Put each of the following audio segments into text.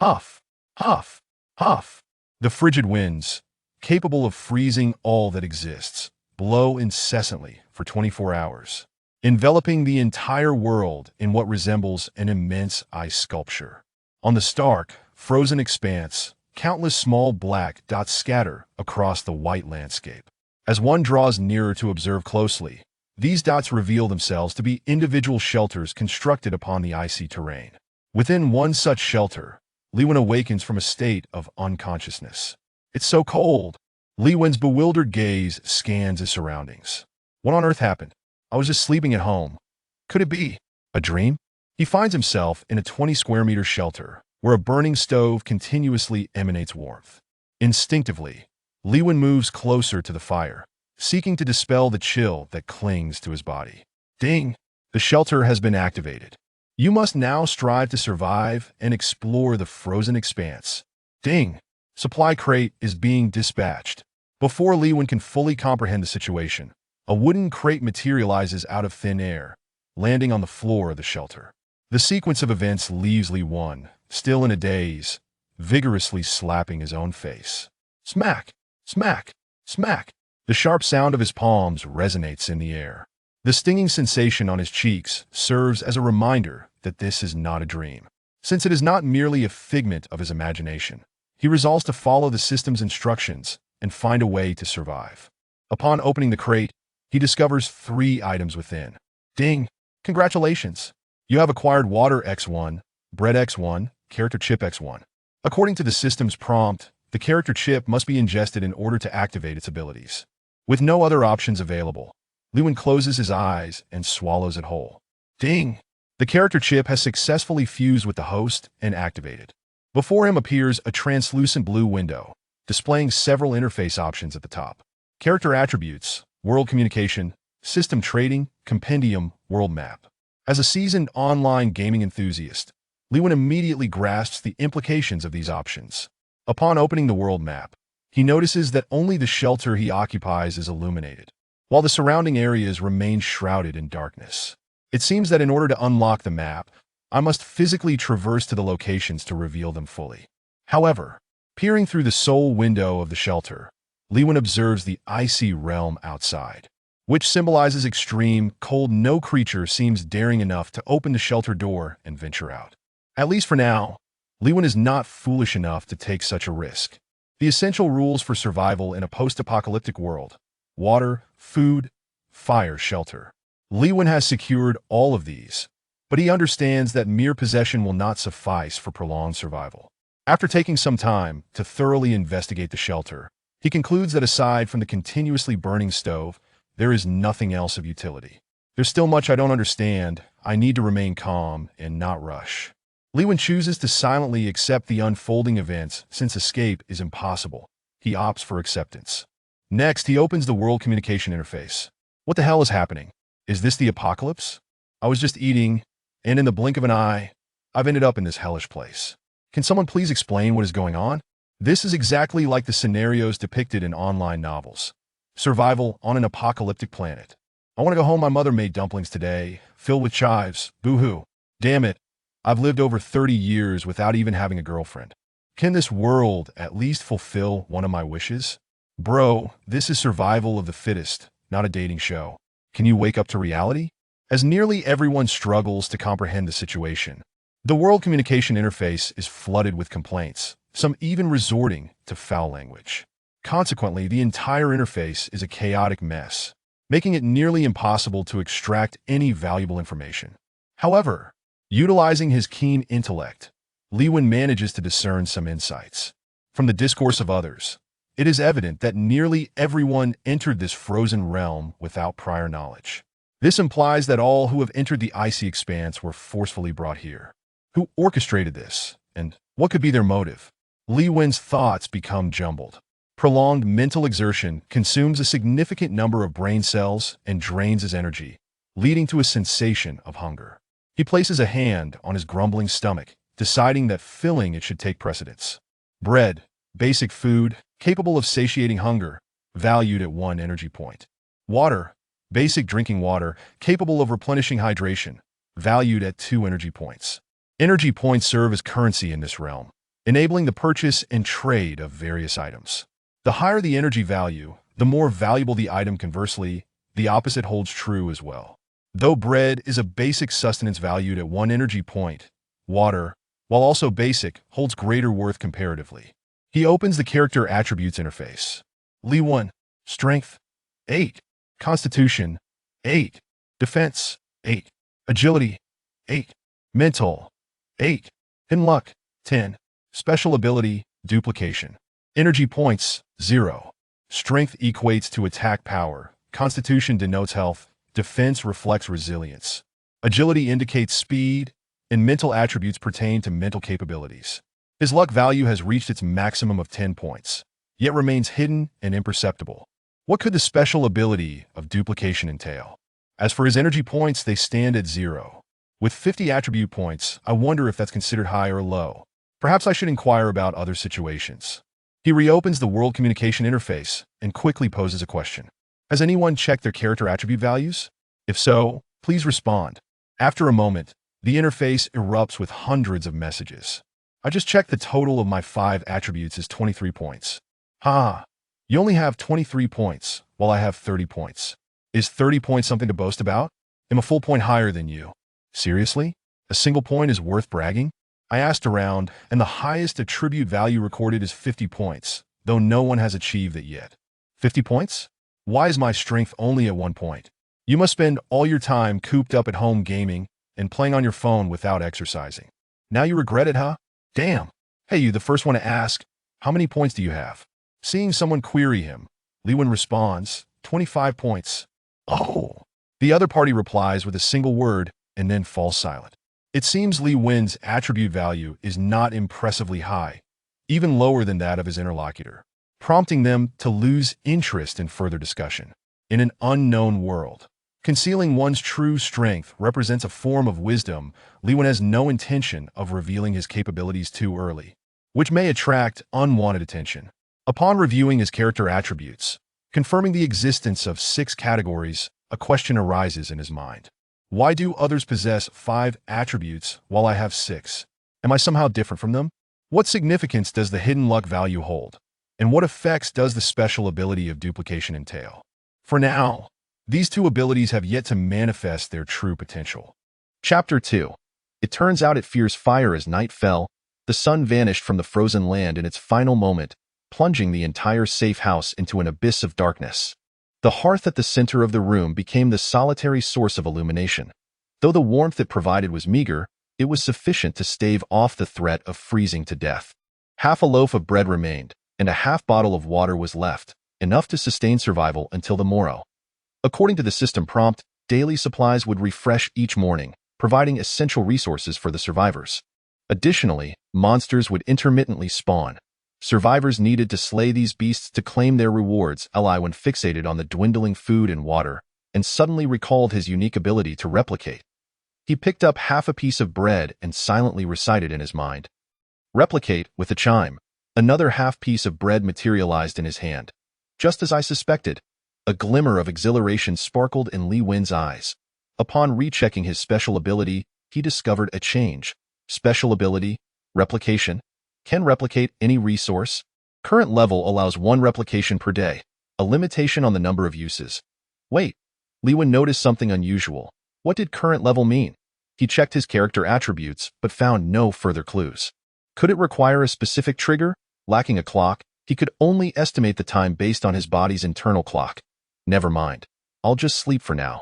Huff, huff, huff. The frigid winds, capable of freezing all that exists, blow incessantly for 24 hours, enveloping the entire world in what resembles an immense ice sculpture. On the stark, frozen expanse, countless small black dots scatter across the white landscape. As one draws nearer to observe closely, these dots reveal themselves to be individual shelters constructed upon the icy terrain. Within one such shelter, Lewin awakens from a state of unconsciousness. It's so cold. Lewin's bewildered gaze scans his surroundings. What on earth happened? I was just sleeping at home. Could it be a dream? He finds himself in a 20-square-meter shelter where a burning stove continuously emanates warmth. Instinctively, Lewin moves closer to the fire, seeking to dispel the chill that clings to his body. Ding! The shelter has been activated. You must now strive to survive and explore the frozen expanse. Ding! Supply crate is being dispatched. Before Lewin can fully comprehend the situation, a wooden crate materializes out of thin air, landing on the floor of the shelter. The sequence of events leaves Lewin, still in a daze, vigorously slapping his own face. Smack! Smack! Smack! The sharp sound of his palms resonates in the air. The stinging sensation on his cheeks serves as a reminder that this is not a dream. Since it is not merely a figment of his imagination, he resolves to follow the system's instructions and find a way to survive. Upon opening the crate, he discovers 3 items within. Ding! Congratulations! You have acquired Water X1, Bread X1, Character Chip X1. According to the system's prompt, the character chip must be ingested in order to activate its abilities. With no other options available, Lewin closes his eyes and swallows it whole. Ding! The character chip has successfully fused with the host and activated. Before him appears a translucent blue window, displaying several interface options at the top. Character attributes, world communication, system trading, compendium, world map. As a seasoned online gaming enthusiast, Lewin immediately grasps the implications of these options. Upon opening the world map, he notices that only the shelter he occupies is illuminated, while the surrounding areas remain shrouded in darkness. It seems that in order to unlock the map, I must physically traverse to the locations to reveal them fully. However, peering through the sole window of the shelter, Lewin observes the icy realm outside, which symbolizes extreme cold. No creature seems daring enough to open the shelter door and venture out. At least for now, Lewin is not foolish enough to take such a risk. The essential rules for survival in a post-apocalyptic world: water, food, fire, shelter. Lewin has secured all of these, but he understands that mere possession will not suffice for prolonged survival. After taking some time to thoroughly investigate the shelter, he concludes that aside from the continuously burning stove, there is nothing else of utility. There's still much I don't understand. I need to remain calm and not rush. Lewin chooses to silently accept the unfolding events since escape is impossible. He opts for acceptance. Next, he opens the world communication interface. What the hell is happening? Is this the apocalypse? I was just eating, and in the blink of an eye, I've ended up in this hellish place. Can someone please explain what is going on? This is exactly like the scenarios depicted in online novels. Survival on an apocalyptic planet. I want to go home. My mother made dumplings today, filled with chives. Boo-hoo. Damn it. I've lived over 30 years without even having a girlfriend. Can this world at least fulfill one of my wishes? Bro, this is survival of the fittest, not a dating show. Can you wake up to reality? As nearly everyone struggles to comprehend the situation, the world communication interface is flooded with complaints, some even resorting to foul language. Consequently, the entire interface is a chaotic mess, making it nearly impossible to extract any valuable information. However, utilizing his keen intellect, Lewin manages to discern some insights. From the discourse of others, it is evident that nearly everyone entered this frozen realm without prior knowledge. This implies that all who have entered the icy expanse were forcefully brought here. Who orchestrated this, and what could be their motive? Lewin's thoughts become jumbled. Prolonged mental exertion consumes a significant number of brain cells and drains his energy, leading to a sensation of hunger. He places a hand on his grumbling stomach, deciding that filling it should take precedence. Bread, basic food, capable of satiating hunger, valued at 1 energy point. Water, basic drinking water, capable of replenishing hydration, valued at 2 energy points. Energy points serve as currency in this realm, enabling the purchase and trade of various items. The higher the energy value, the more valuable the item. Conversely, the opposite holds true as well. Though bread is a basic sustenance valued at 1 energy point, water, while also basic, holds greater worth comparatively. He opens the character attributes interface. Li 1. Strength, 8. Constitution, 8. Defense, 8. Agility, 8. Mental, 8. Hidden luck, 10. Special ability, duplication. Energy points, 0. Strength equates to attack power. Constitution denotes health. Defense reflects resilience. Agility indicates speed, and mental attributes pertain to mental capabilities. His luck value has reached its maximum of 10 points, yet remains hidden and imperceptible. What could the special ability of duplication entail? As for his energy points, they stand at 0. With 50 attribute points, I wonder if that's considered high or low. Perhaps I should inquire about other situations. He reopens the world communication interface and quickly poses a question. Has anyone checked their character attribute values? If so, please respond. After a moment, the interface erupts with hundreds of messages. I just checked the total of my 5 attributes is 23 points. You only have 23 points, while I have 30 points. Is 30 points something to boast about? I'm a full point higher than you. Seriously? A single point is worth bragging? I asked around, and the highest attribute value recorded is 50 points, though no one has achieved it yet. 50 points? Why is my strength only at 1 point? You must spend all your time cooped up at home gaming and playing on your phone without exercising. Now you regret it, huh? Damn. Hey, you the first one to ask, how many points do you have? Seeing someone query him, Lewin responds, 25 points. Oh. The other party replies with a single word and then falls silent. It seems Li Wen's attribute value is not impressively high, even lower than that of his interlocutor, prompting them to lose interest in further discussion. In an unknown world, concealing one's true strength represents a form of wisdom. Li Wen has no intention of revealing his capabilities too early, which may attract unwanted attention. Upon reviewing his character attributes, confirming the existence of 6 categories, a question arises in his mind. Why do others possess 5 attributes while I have 6? Am I somehow different from them? What significance does the hidden luck value hold? And what effects does the special ability of duplication entail? For now, these 2 abilities have yet to manifest their true potential. Chapter 2. It turns out it fears fire. As night fell, the sun vanished from the frozen land in its final moment, plunging the entire safe house into an abyss of darkness. The hearth at the center of the room became the solitary source of illumination. Though the warmth it provided was meager, it was sufficient to stave off the threat of freezing to death. Half a loaf of bread remained, and a half bottle of water was left, enough to sustain survival until the morrow. According to the system prompt, daily supplies would refresh each morning, providing essential resources for the survivors. Additionally, monsters would intermittently spawn. Survivors needed to slay these beasts to claim their rewards. Li when fixated on the dwindling food and water, and suddenly recalled his unique ability to replicate. He picked up half a piece of bread and silently recited in his mind. Replicate with a chime. Another half piece of bread materialized in his hand. Just as I suspected, a glimmer of exhilaration sparkled in Li Wen's eyes. Upon rechecking his special ability, he discovered a change. Special ability, replication. Can replicate any resource. Current level allows 1 replication per day, a limitation on the number of uses. Wait, Li Wen noticed something unusual. What did current level mean? He checked his character attributes, but found no further clues. Could it require a specific trigger? Lacking a clock, he could only estimate the time based on his body's internal clock. Never mind. I'll just sleep for now.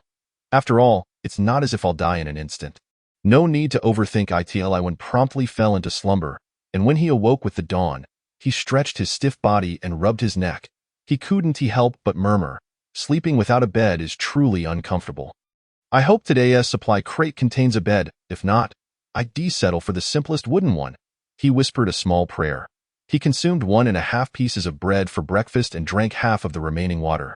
After all, it's not as if I'll die in an instant. No need to overthink it. Li Wen promptly fell into slumber, and when he awoke with the dawn, he stretched his stiff body and rubbed his neck. He couldn't help but murmur, sleeping without a bed is truly uncomfortable. I hope today's supply crate contains a bed. If not, I'd settle for the simplest wooden one. He whispered a small prayer. He consumed 1.5 pieces of bread for breakfast and drank half of the remaining water.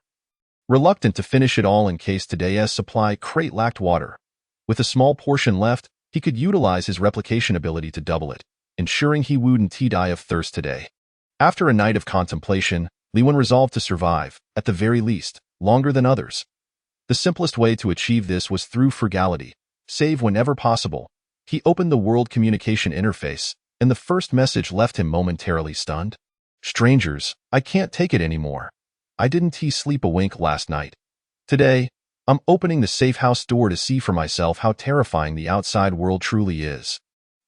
Reluctant to finish it all in case today's supply crate lacked water. With a small portion left, he could utilize his replication ability to double it, ensuring he wouldn't die of thirst today. After a night of contemplation, Li Wen resolved to survive, at the very least, longer than others. The simplest way to achieve this was through frugality. Save whenever possible. He opened the world communication interface and the first message left him momentarily stunned. Strangers, I can't take it anymore. I didn't sleep a wink last night. Today, I'm opening the safe house door to see for myself how terrifying the outside world truly is.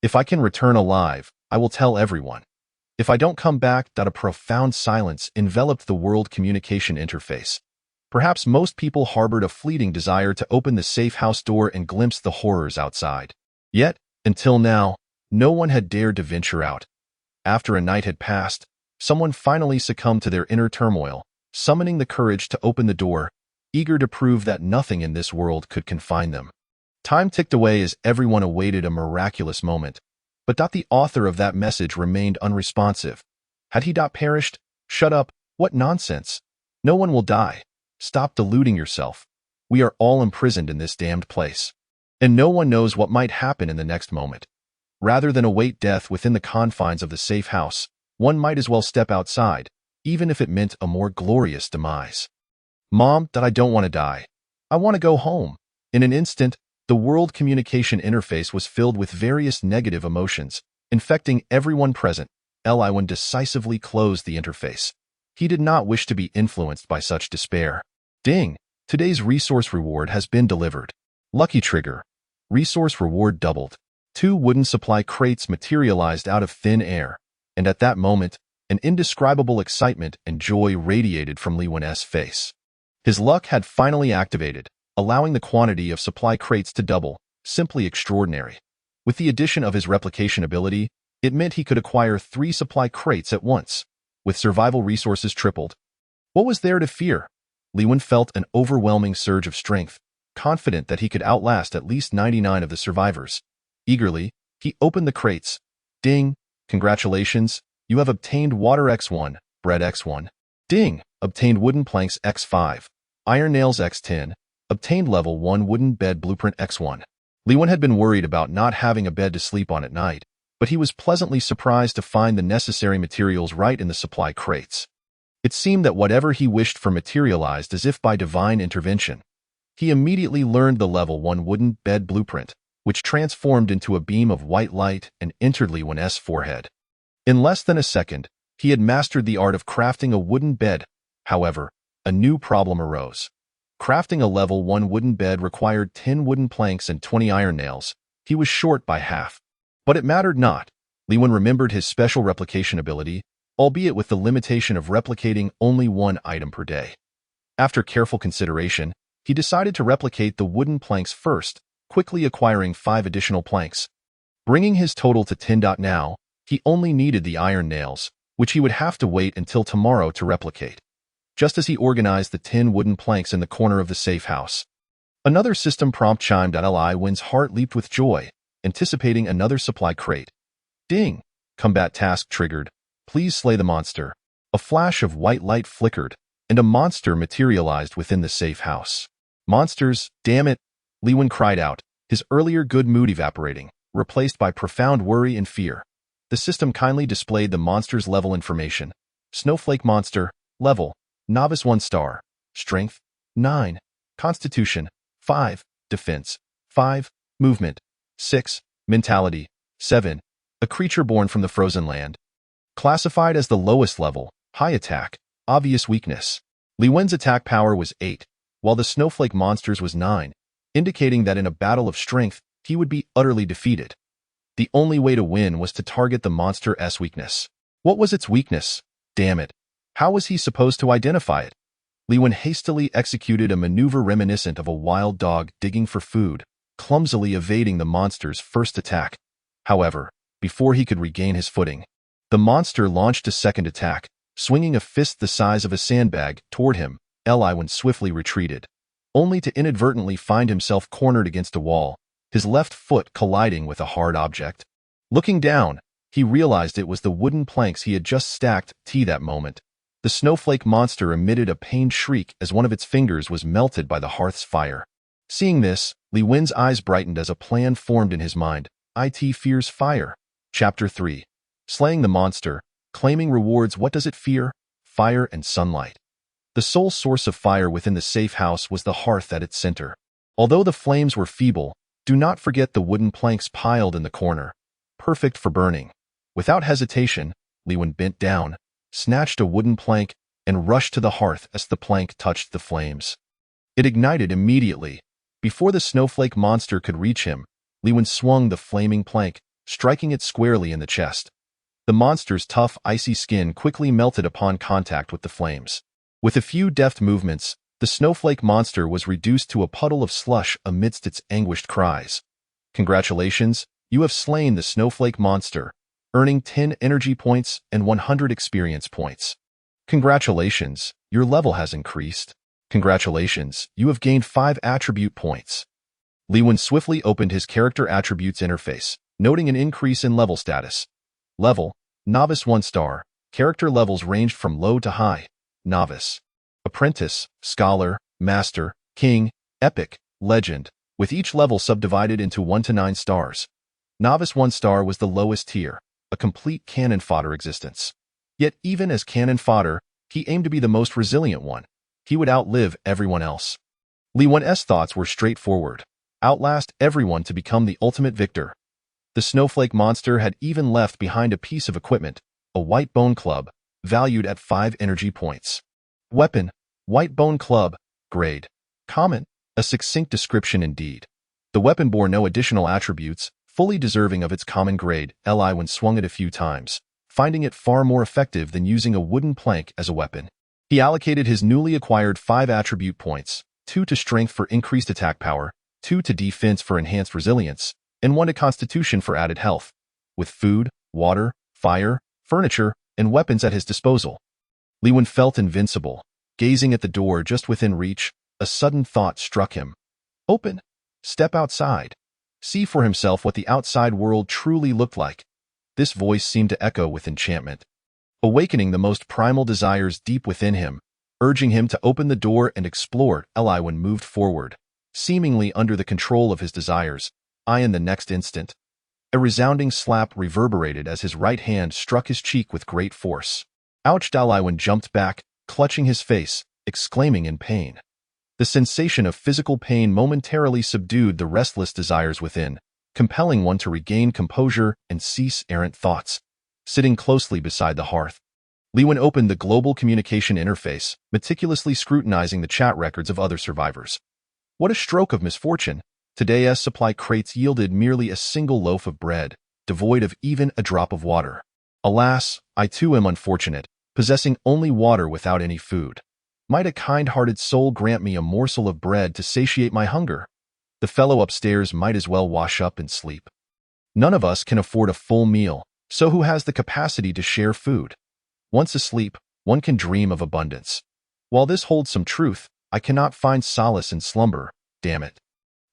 If I can return alive, I will tell everyone. If I don't come back, a profound silence enveloped the world communication interface. Perhaps most people harbored a fleeting desire to open the safe house door and glimpse the horrors outside. Yet, until now, no one had dared to venture out. After a night had passed, someone finally succumbed to their inner turmoil, summoning the courage to open the door, eager to prove that nothing in this world could confine them. Time ticked away as everyone awaited a miraculous moment, but the author of that message remained unresponsive. Had he perished? Shut up, what nonsense. No one will die. Stop deluding yourself. We are all imprisoned in this damned place. And no one knows what might happen in the next moment. Rather than await death within the confines of the safe house, one might as well step outside, even if it meant a more glorious demise. Mom, I don't want to die. I want to go home. In an instant, the world communication interface was filled with various negative emotions, infecting everyone present. Eliwan decisively closed the interface. He did not wish to be influenced by such despair. Ding! Today's resource reward has been delivered. Lucky trigger. Resource reward doubled. 2 wooden supply crates materialized out of thin air, and at that moment, an indescribable excitement and joy radiated from Liwen's face. His luck had finally activated, allowing the quantity of supply crates to double, simply extraordinary. With the addition of his replication ability, it meant he could acquire 3 supply crates at once, with survival resources tripled. What was there to fear? Liwen felt an overwhelming surge of strength, confident that he could outlast at least 99 of the survivors. Eagerly, he opened the crates. Ding! Congratulations, you have obtained water X1, bread X1. Ding! Obtained wooden planks X5, iron nails X10, obtained level 1 wooden bed blueprint X1. Liwen had been worried about not having a bed to sleep on at night, but he was pleasantly surprised to find the necessary materials right in the supply crates. It seemed that whatever he wished for materialized as if by divine intervention. He immediately learned the level 1 wooden bed blueprint, which transformed into a beam of white light and entered Liwen's forehead. In less than a second, he had mastered the art of crafting a wooden bed. However, a new problem arose. Crafting a level 1 wooden bed required 10 wooden planks and 20 iron nails. He was short by half. But it mattered not. Liwen remembered his special replication ability, albeit with the limitation of replicating only 1 item per day. After careful consideration, he decided to replicate the wooden planks first, quickly acquiring 5 additional planks. Bringing his total to 10. Now, he only needed the iron nails, which he would have to wait until tomorrow to replicate. Just as he organized the 10 wooden planks in the corner of the safe house, another system prompt chimed. Liwen's heart leaped with joy, anticipating another supply crate. Ding! Combat task triggered. Please slay the monster. A flash of white light flickered, and a monster materialized within the safe house. Monsters, damn it! Liwen cried out, his earlier good mood evaporating, replaced by profound worry and fear. The system kindly displayed the monster's level information. Snowflake monster, level, novice 1 star, strength, 9, constitution, 5, defense, 5, movement, 6, mentality, 7, a creature born from the frozen land. Classified as the lowest level, high attack, obvious weakness. Liwen's attack power was 8, while the snowflake monster's was 9, indicating that in a battle of strength, he would be utterly defeated. The only way to win was to target the monster's weakness. What was its weakness? Damn it. How was he supposed to identify it? Liwen hastily executed a maneuver reminiscent of a wild dog digging for food, clumsily evading the monster's first attack. However, before he could regain his footing, the monster launched a second attack, swinging a fist the size of a sandbag toward him. Liwen swiftly retreated, only to inadvertently find himself cornered against a wall, his left foot colliding with a hard object. Looking down, he realized it was the wooden planks he had just stacked. That moment, the snowflake monster emitted a pained shriek as one of its fingers was melted by the hearth's fire. Seeing this, Liwen's eyes brightened as a plan formed in his mind. It fears fire. Chapter 3. Slaying the monster, claiming rewards. What does it fear? Fire and sunlight. The sole source of fire within the safe house was the hearth at its center. Although the flames were feeble, do not forget the wooden planks piled in the corner, perfect for burning. Without hesitation, Li Wen bent down, snatched a wooden plank, and rushed to the hearth as the plank touched the flames. It ignited immediately. Before the snowflake monster could reach him, Li Wen swung the flaming plank, striking it squarely in the chest. The monster's tough, icy skin quickly melted upon contact with the flames. With a few deft movements, the snowflake monster was reduced to a puddle of slush amidst its anguished cries. Congratulations, you have slain the snowflake monster, earning 10 energy points and 100 experience points. Congratulations, your level has increased. Congratulations, you have gained 5 attribute points. Li Wen swiftly opened his character attributes interface, noting an increase in level status. Level, Novice 1 star, character levels ranged from low to high. Novice, Apprentice, Scholar, Master, King, Epic, Legend, with each level subdivided into 1 to 9 stars. Novice 1 star was the lowest tier, a complete cannon fodder existence. Yet even as cannon fodder, he aimed to be the most resilient one. He would outlive everyone else. Li Wen's thoughts were straightforward. Outlast everyone to become the ultimate victor. The snowflake monster had even left behind a piece of equipment, a white bone club, valued at 5 energy points. Weapon, white bone club, grade, common, a succinct description indeed. The weapon bore no additional attributes, fully deserving of its common grade. Li Wen swung it a few times, finding it far more effective than using a wooden plank as a weapon. He allocated his newly acquired 5 attribute points, 2 to strength for increased attack power, 2 to defense for enhanced resilience, and 1 to constitution for added health. With food, water, fire, furniture, and weapons at his disposal, Li Wen felt invincible. Gazing at the door just within reach, a sudden thought struck him. Open. Step outside. See for himself what the outside world truly looked like. This voice seemed to echo with enchantment, awakening the most primal desires deep within him, urging him to open the door and explore. Li Wen moved forward, seemingly under the control of his desires. In the next instant, a resounding slap reverberated as his right hand struck his cheek with great force. Ouch! Li Wen jumped back, clutching his face, exclaiming in pain. The sensation of physical pain momentarily subdued the restless desires within, compelling one to regain composure and cease errant thoughts. Sitting closely beside the hearth, Li Wen opened the global communication interface, meticulously scrutinizing the chat records of other survivors. What a stroke of misfortune! Today's supply crates yielded merely a single loaf of bread, devoid of even a drop of water. Alas, I too am unfortunate, possessing only water without any food. Might a kind-hearted soul grant me a morsel of bread to satiate my hunger? The fellow upstairs might as well wash up and sleep. None of us can afford a full meal, so who has the capacity to share food? Once asleep, one can dream of abundance. While this holds some truth, I cannot find solace in slumber, damn it.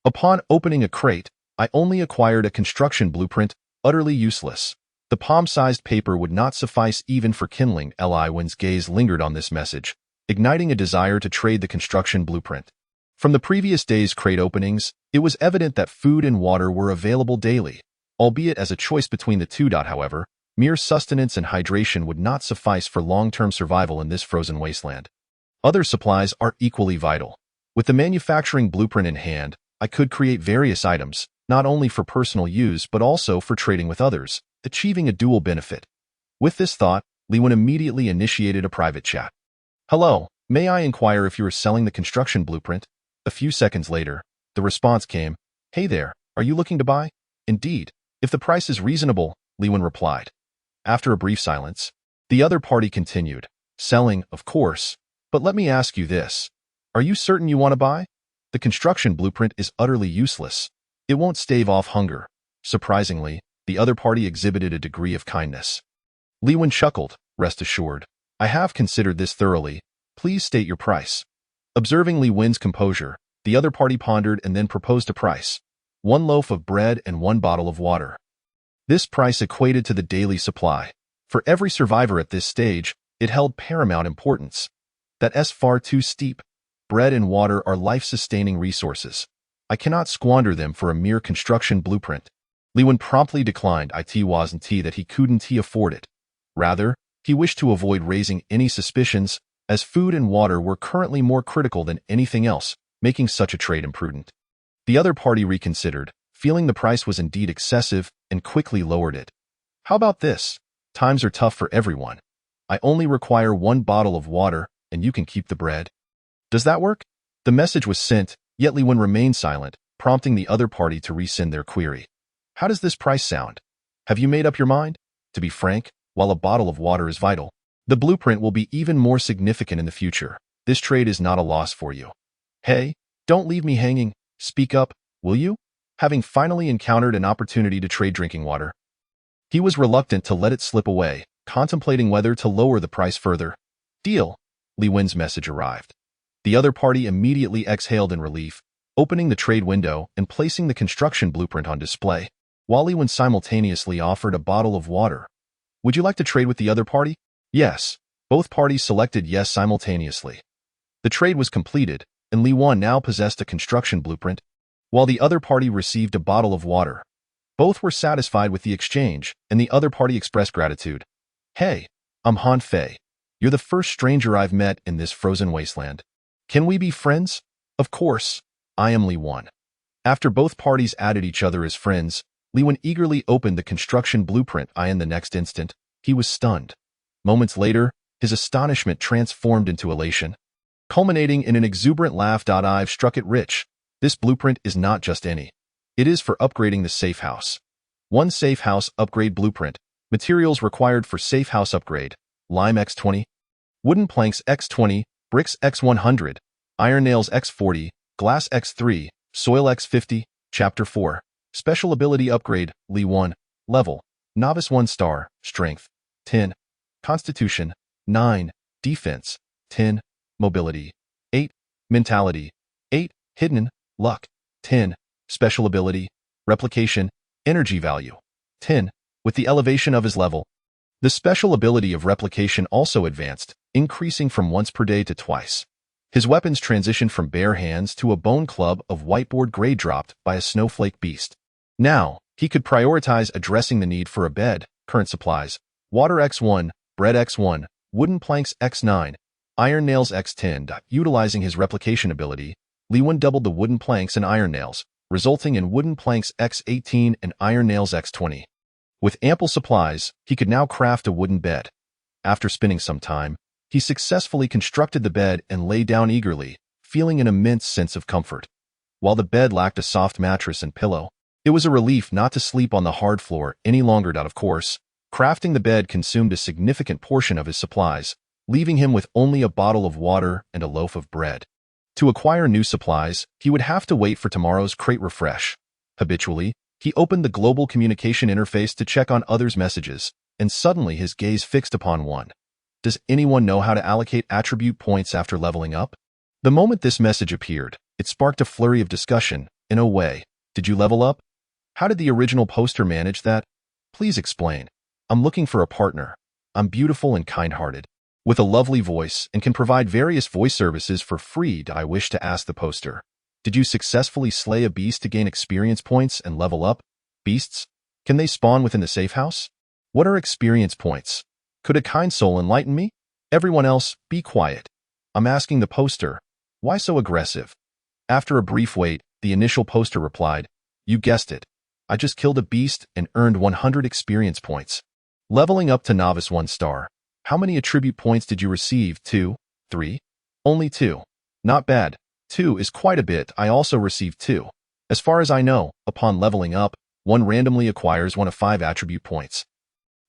Upon opening a crate, I only acquired a construction blueprint, utterly useless. The palm-sized paper would not suffice even for kindling. Li Wen's gaze lingered on this message, igniting a desire to trade the construction blueprint. From the previous day's crate openings, it was evident that food and water were available daily, albeit as a choice between the two. However, mere sustenance and hydration would not suffice for long-term survival in this frozen wasteland. Other supplies are equally vital. With the manufacturing blueprint in hand, I could create various items, not only for personal use but also for trading with others, achieving a dual benefit. With this thought, Li Wen immediately initiated a private chat. Hello, may I inquire if you are selling the construction blueprint? A few seconds later, the response came, Hey there, are you looking to buy? Indeed, if the price is reasonable, Li Wen replied. After a brief silence, the other party continued, Selling, of course, but let me ask you this. Are you certain you want to buy? The construction blueprint is utterly useless. It won't stave off hunger. Surprisingly, the other party exhibited a degree of kindness. Li Wen chuckled, Rest assured. I have considered this thoroughly. Please state your price. Observing Li Wen's composure, the other party pondered and then proposed a price. 1 loaf of bread and 1 bottle of water. This price equated to the daily supply. For every survivor at this stage, it held paramount importance. That's far too steep. Bread and water are life-sustaining resources. I cannot squander them for a mere construction blueprint. Li Wen promptly declined. It wasn't that he couldn't afford it. Rather, he wished to avoid raising any suspicions, as food and water were currently more critical than anything else, making such a trade imprudent. The other party reconsidered, feeling the price was indeed excessive, and quickly lowered it. How about this? Times are tough for everyone. I only require 1 bottle of water, and you can keep the bread. Does that work? The message was sent, yet Li Wen remained silent, prompting the other party to resend their query. How does this price sound? Have you made up your mind? To be frank, while a bottle of water is vital, the blueprint will be even more significant in the future. This trade is not a loss for you. Hey, don't leave me hanging. Speak up, will you? Having finally encountered an opportunity to trade drinking water, he was reluctant to let it slip away, contemplating whether to lower the price further. Deal. Li Wen's message arrived. The other party immediately exhaled in relief, opening the trade window and placing the construction blueprint on display, while Li Wen simultaneously offered a bottle of water. Would you like to trade with the other party? Yes. Both parties selected yes simultaneously. The trade was completed, and Li Wen now possessed a construction blueprint, while the other party received a bottle of water. Both were satisfied with the exchange, and the other party expressed gratitude. Hey, I'm Han Fei. You're the first stranger I've met in this frozen wasteland. Can we be friends? Of course. I am Li Wen. After both parties added each other as friends, Li Wen eagerly opened the construction blueprint. In the next instant, he was stunned. Moments later, his astonishment transformed into elation, culminating in an exuberant laugh. I've struck it rich. This blueprint is not just any. It is for upgrading the safe house. 1 safe house upgrade blueprint. Materials required for safe house upgrade. Lime X20, wooden planks X20, bricks X100, iron nails X40, glass X3, soil X50. Chapter 4. Special ability upgrade. Li 1. Level. Novice 1 star. Strength. 10. Constitution. 9. Defense. 10. Mobility. 8. Mentality. 8. Hidden. Luck. 10. Special ability. Replication. Energy value. 10. With the elevation of his level, the special ability of replication also advanced, increasing from once per day to twice. His weapons transitioned from bare hands to a bone club of whiteboard grade dropped by a snowflake beast. Now, he could prioritize addressing the need for a bed, current supplies, water X1, bread X1, wooden planks X9, iron nails X10. Utilizing his replication ability, Li Wen doubled the wooden planks and iron nails, resulting in wooden planks X18 and iron nails X20. With ample supplies, he could now craft a wooden bed. After spending some time, he successfully constructed the bed and lay down eagerly, feeling an immense sense of comfort. While the bed lacked a soft mattress and pillow, it was a relief not to sleep on the hard floor any longer. Of course, crafting the bed consumed a significant portion of his supplies, leaving him with only a bottle of water and a loaf of bread. To acquire new supplies, he would have to wait for tomorrow's crate refresh. Habitually, he opened the global communication interface to check on others' messages, and suddenly his gaze fixed upon one. Does anyone know how to allocate attribute points after leveling up? The moment this message appeared, it sparked a flurry of discussion. In a way, did you level up? How did the original poster manage that? Please explain. I'm looking for a partner. I'm beautiful and kind-hearted, with a lovely voice, and can provide various voice services for free. I wish to ask the poster. Did you successfully slay a beast to gain experience points and level up? Beasts? Can they spawn within the safe house? What are experience points? Could a kind soul enlighten me? Everyone else, be quiet. I'm asking the poster. Why so aggressive? After a brief wait, the initial poster replied, You guessed it. I just killed a beast and earned 100 experience points. Leveling up to Novice 1 star. How many attribute points did you receive? 2? 3? Only 2. Not bad. 2 is quite a bit. I also received 2. As far as I know, upon leveling up, one randomly acquires 1 of 5 attribute points.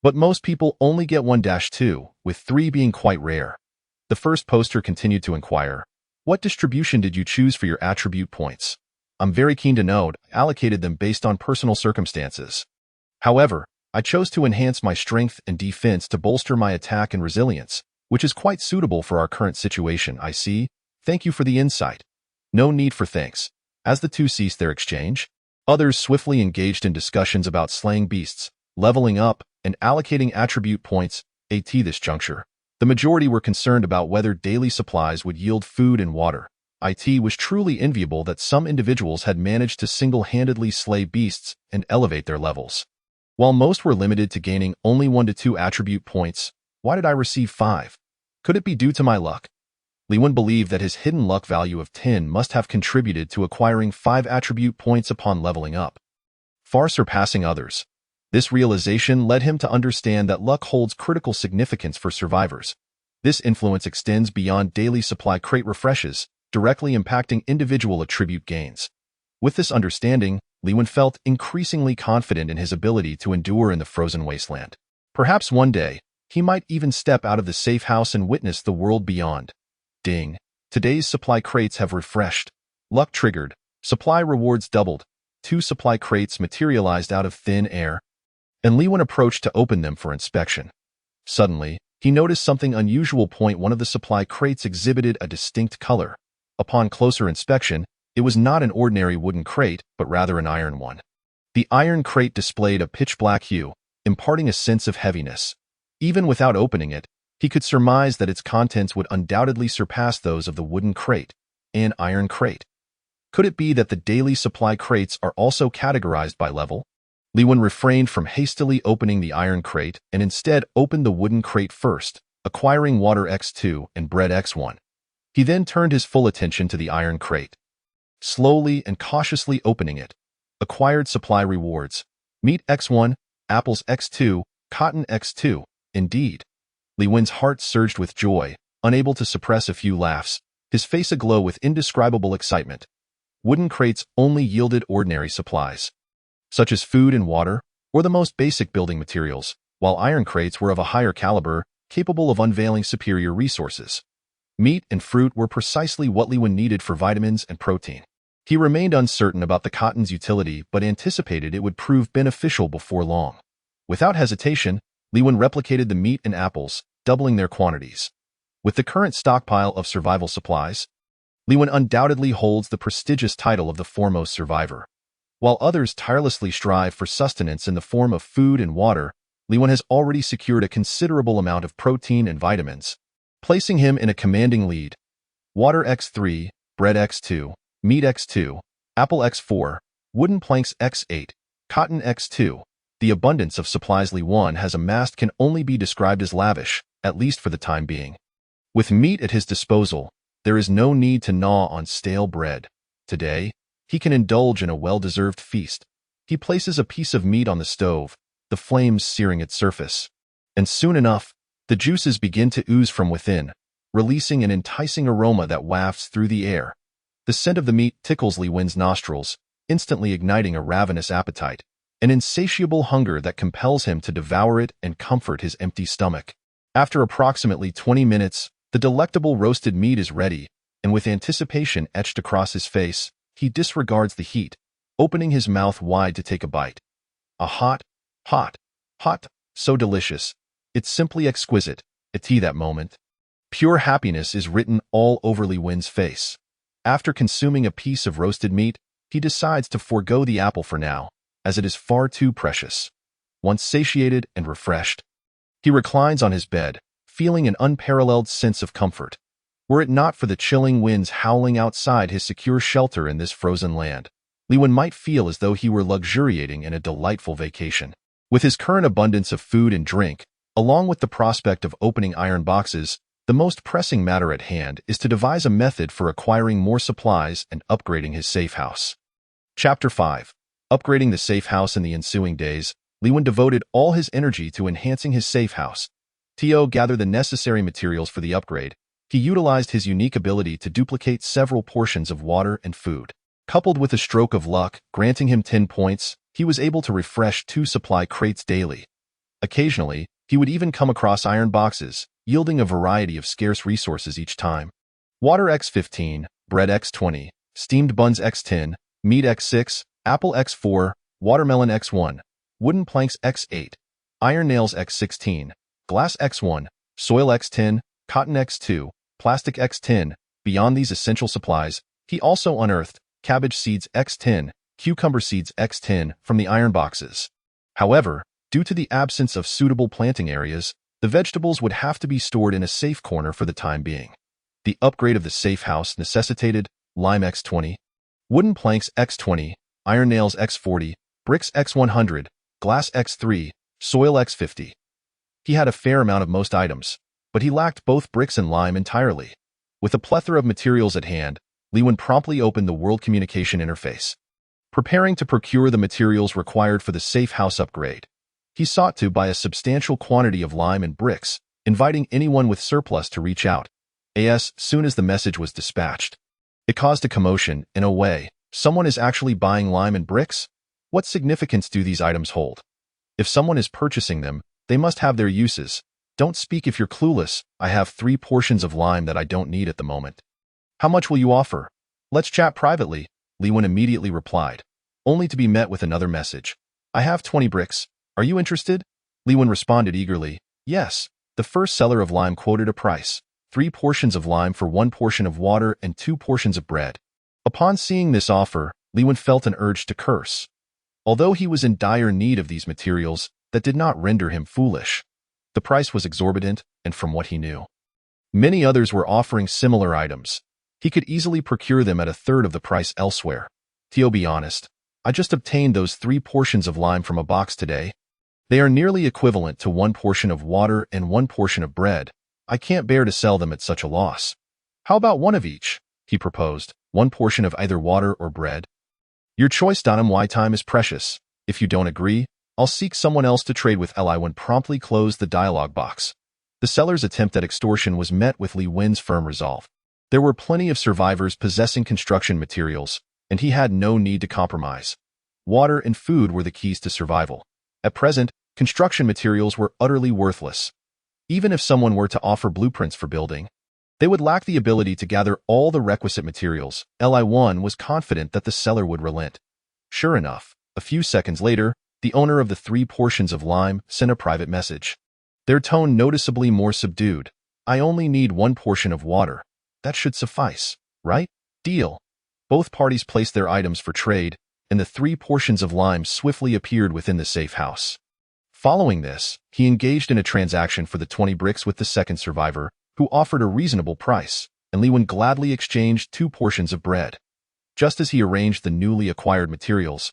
But most people only get 1-2, with 3 being quite rare. The first poster continued to inquire, What distribution did you choose for your attribute points? I'm very keen to know. I allocated them based on personal circumstances. However, I chose to enhance my strength and defense to bolster my attack and resilience, which is quite suitable for our current situation. I see. Thank you for the insight. No need for thanks. As the two ceased their exchange, others swiftly engaged in discussions about slaying beasts, leveling up, and allocating attribute points. At this juncture, the majority were concerned about whether daily supplies would yield food and water. It was truly enviable that some individuals had managed to single-handedly slay beasts and elevate their levels. While most were limited to gaining only 1 to 2 attribute points, why did I receive 5? Could it be due to my luck? Li Wen believed that his hidden luck value of 10 must have contributed to acquiring 5 attribute points upon leveling up. Far surpassing others, This realization led him to understand that luck holds critical significance for survivors. This influence extends beyond daily supply crate refreshes, directly impacting individual attribute gains. With this understanding, Lewin felt increasingly confident in his ability to endure in the frozen wasteland. Perhaps one day, he might even step out of the safe house and witness the world beyond. Ding. Today's supply crates have refreshed. Luck triggered. Supply rewards doubled. 2 supply crates materialized out of thin air, and Lewin approached to open them for inspection. Suddenly, he noticed something unusual. One of the supply crates exhibited a distinct color. Upon closer inspection, it was not an ordinary wooden crate, but rather an iron one. The iron crate displayed a pitch-black hue, imparting a sense of heaviness. Even without opening it, he could surmise that its contents would undoubtedly surpass those of the wooden crate, an iron crate. Could it be that the daily supply crates are also categorized by level? Lewin refrained from hastily opening the iron crate and instead opened the wooden crate first, acquiring water X2 and bread X1. He then turned his full attention to the iron crate. Slowly and cautiously opening it, acquired supply rewards, meat X1, apples X2, cotton X2. Indeed. Lewin's heart surged with joy, unable to suppress a few laughs, his face aglow with indescribable excitement. Wooden crates only yielded ordinary supplies, such as food and water, or the most basic building materials, while iron crates were of a higher caliber, capable of unveiling superior resources. Meat and fruit were precisely what Lewin needed for vitamins and protein. He remained uncertain about the cotton's utility but anticipated it would prove beneficial before long. Without hesitation, Lewin replicated the meat and apples, doubling their quantities. With the current stockpile of survival supplies, Lewin undoubtedly holds the prestigious title of the foremost survivor. While others tirelessly strive for sustenance in the form of food and water, Lewin has already secured a considerable amount of protein and vitamins, placing him in a commanding lead. Water X3, bread X2, meat X2, apple X4, wooden planks X8, cotton X2. The abundance of supplies Lewin has amassed can only be described as lavish, at least for the time being. With meat at his disposal, there is no need to gnaw on stale bread. Today, he can indulge in a well-deserved feast. He places a piece of meat on the stove, the flames searing its surface. And soon enough, the juices begin to ooze from within, releasing an enticing aroma that wafts through the air. The scent of the meat tickles Lewin's nostrils, instantly igniting a ravenous appetite, an insatiable hunger that compels him to devour it and comfort his empty stomach. After approximately 20 minutes, the delectable roasted meat is ready, and with anticipation etched across his face, he disregards the heat, opening his mouth wide to take a bite. A hot, so delicious. It's simply exquisite. At that moment, pure happiness is written all over Lewin's face. After consuming a piece of roasted meat, he decides to forego the apple for now, as it is far too precious. Once satiated and refreshed, he reclines on his bed, feeling an unparalleled sense of comfort. Were it not for the chilling winds howling outside his secure shelter in this frozen land, Lewin might feel as though he were luxuriating in a delightful vacation. With his current abundance of food and drink, along with the prospect of opening iron boxes, the most pressing matter at hand is to devise a method for acquiring more supplies and upgrading his safe house. Chapter 5. Upgrading the safe house. In the ensuing days, Lewin devoted all his energy to enhancing his safe house. To gather the necessary materials for the upgrade, he utilized his unique ability to duplicate several portions of water and food. Coupled with a stroke of luck, granting him 10 points, he was able to refresh 2 supply crates daily. Occasionally, he would even come across iron boxes, yielding a variety of scarce resources each time. Water X15, bread X20, steamed buns X10, meat X6, apple X4, watermelon X1, wooden planks X8, iron nails X16, glass X1, soil X10, cotton X2, plastic X10. Beyond these essential supplies, he also unearthed cabbage seeds X10, cucumber seeds X10 from the iron boxes. However, due to the absence of suitable planting areas, the vegetables would have to be stored in a safe corner for the time being. The upgrade of the safe house necessitated lime X20, wooden planks X20, iron nails X40, bricks X100, glass X3, soil X50. He had a fair amount of most items, but he lacked both bricks and lime entirely. With a plethora of materials at hand, Lewin promptly opened the World Communication Interface. Preparing to procure the materials required for the safe house upgrade, He sought to buy a substantial quantity of lime and bricks, inviting anyone with surplus to reach out. As soon as the message was dispatched, it caused a commotion. In a way, someone is actually buying lime and bricks? What significance do these items hold? If someone is purchasing them, they must have their uses. Don't speak if you're clueless. I have 3 portions of lime that I don't need at the moment. How much will you offer? Let's chat privately, Liwen immediately replied, only to be met with another message. I have 20 bricks. Are you interested? Liwen responded eagerly. Yes. The first seller of lime quoted a price: 3 portions of lime for 1 portion of water and 2 portions of bread. Upon seeing this offer, Liwen felt an urge to curse. Although he was in dire need of these materials, that did not render him foolish. The price was exorbitant, and from what he knew, many others were offering similar items. He could easily procure them at a third of the price elsewhere. To be honest, I just obtained those 3 portions of lime from a box today. They are nearly equivalent to 1 portion of water and 1 portion of bread. I can't bear to sell them at such a loss. How about one of each? He proposed, 1 portion of either water or bread. Your choice, Donham. Why time is precious. If you don't agree, I'll seek someone else to trade with. Liwen promptly closed the dialogue box. The seller's attempt at extortion was met with Li Wen's firm resolve. There were plenty of survivors possessing construction materials, and he had no need to compromise. Water and food were the keys to survival. At present, construction materials were utterly worthless. Even if someone were to offer blueprints for building, they would lack the ability to gather all the requisite materials. Li1 was confident that the seller would relent. Sure enough, a few seconds later, the owner of the 3 portions of lime sent a private message. Their tone noticeably more subdued. I only need 1 portion of water. That should suffice, right? Deal. Both parties placed their items for trade, and the 3 portions of lime swiftly appeared within the safe house. Following this, he engaged in a transaction for the 20 bricks with the second survivor, who offered a reasonable price, and Liwen gladly exchanged 2 portions of bread. Just as he arranged the newly acquired materials,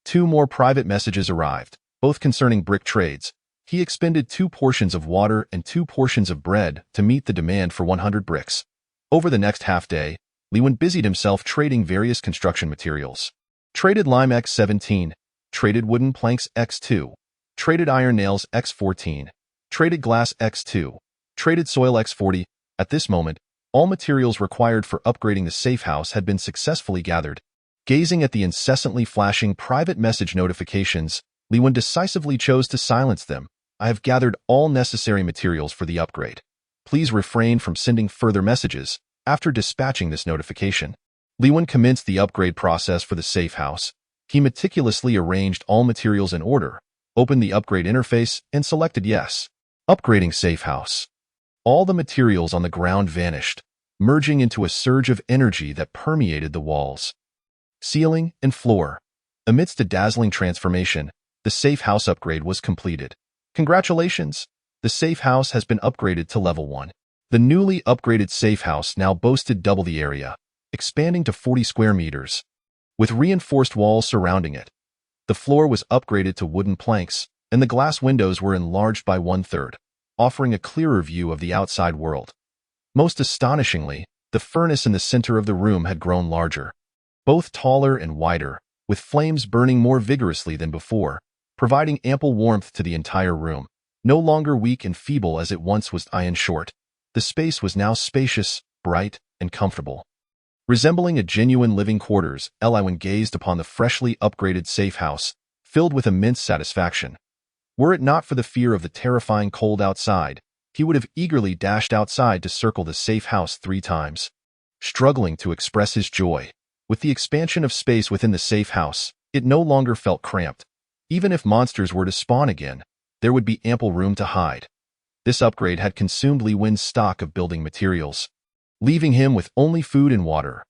2 more private messages arrived, both concerning brick trades. He expended 2 portions of water and 2 portions of bread to meet the demand for 100 bricks. Over the next half-day, Liwen busied himself trading various construction materials. Traded lime X17, traded wooden planks X2, traded iron nails X14, traded glass X2, traded soil X40. At this moment, all materials required for upgrading the safe house had been successfully gathered. Gazing at the incessantly flashing private message notifications, Liwen decisively chose to silence them. I have gathered all necessary materials for the upgrade. Please refrain from sending further messages. After dispatching this notification, Liwen commenced the upgrade process for the safe house. He meticulously arranged all materials in order, opened the upgrade interface, and selected Yes. Upgrading safe house. All the materials on the ground vanished, merging into a surge of energy that permeated the walls, ceiling, and floor. Amidst a dazzling transformation, the safe house upgrade was completed. Congratulations! The safe house has been upgraded to level 1. The newly upgraded safe house now boasted double the area, expanding to 40 square meters, with reinforced walls surrounding it. The floor was upgraded to wooden planks, and the glass windows were enlarged by 1/3, offering a clearer view of the outside world. Most astonishingly, the furnace in the center of the room had grown larger, both taller and wider, with flames burning more vigorously than before, providing ample warmth to the entire room. No longer weak and feeble as it once was, in short, the space was now spacious, bright, and comfortable. Resembling a genuine living quarters, Liwen gazed upon the freshly upgraded safe house, filled with immense satisfaction. Were it not for the fear of the terrifying cold outside, he would have eagerly dashed outside to circle the safe house 3 times. Struggling to express his joy, with the expansion of space within the safe house, it no longer felt cramped. Even if monsters were to spawn again, there would be ample room to hide. This upgrade had consumed Li Wen's stock of building materials, leaving him with only food and water.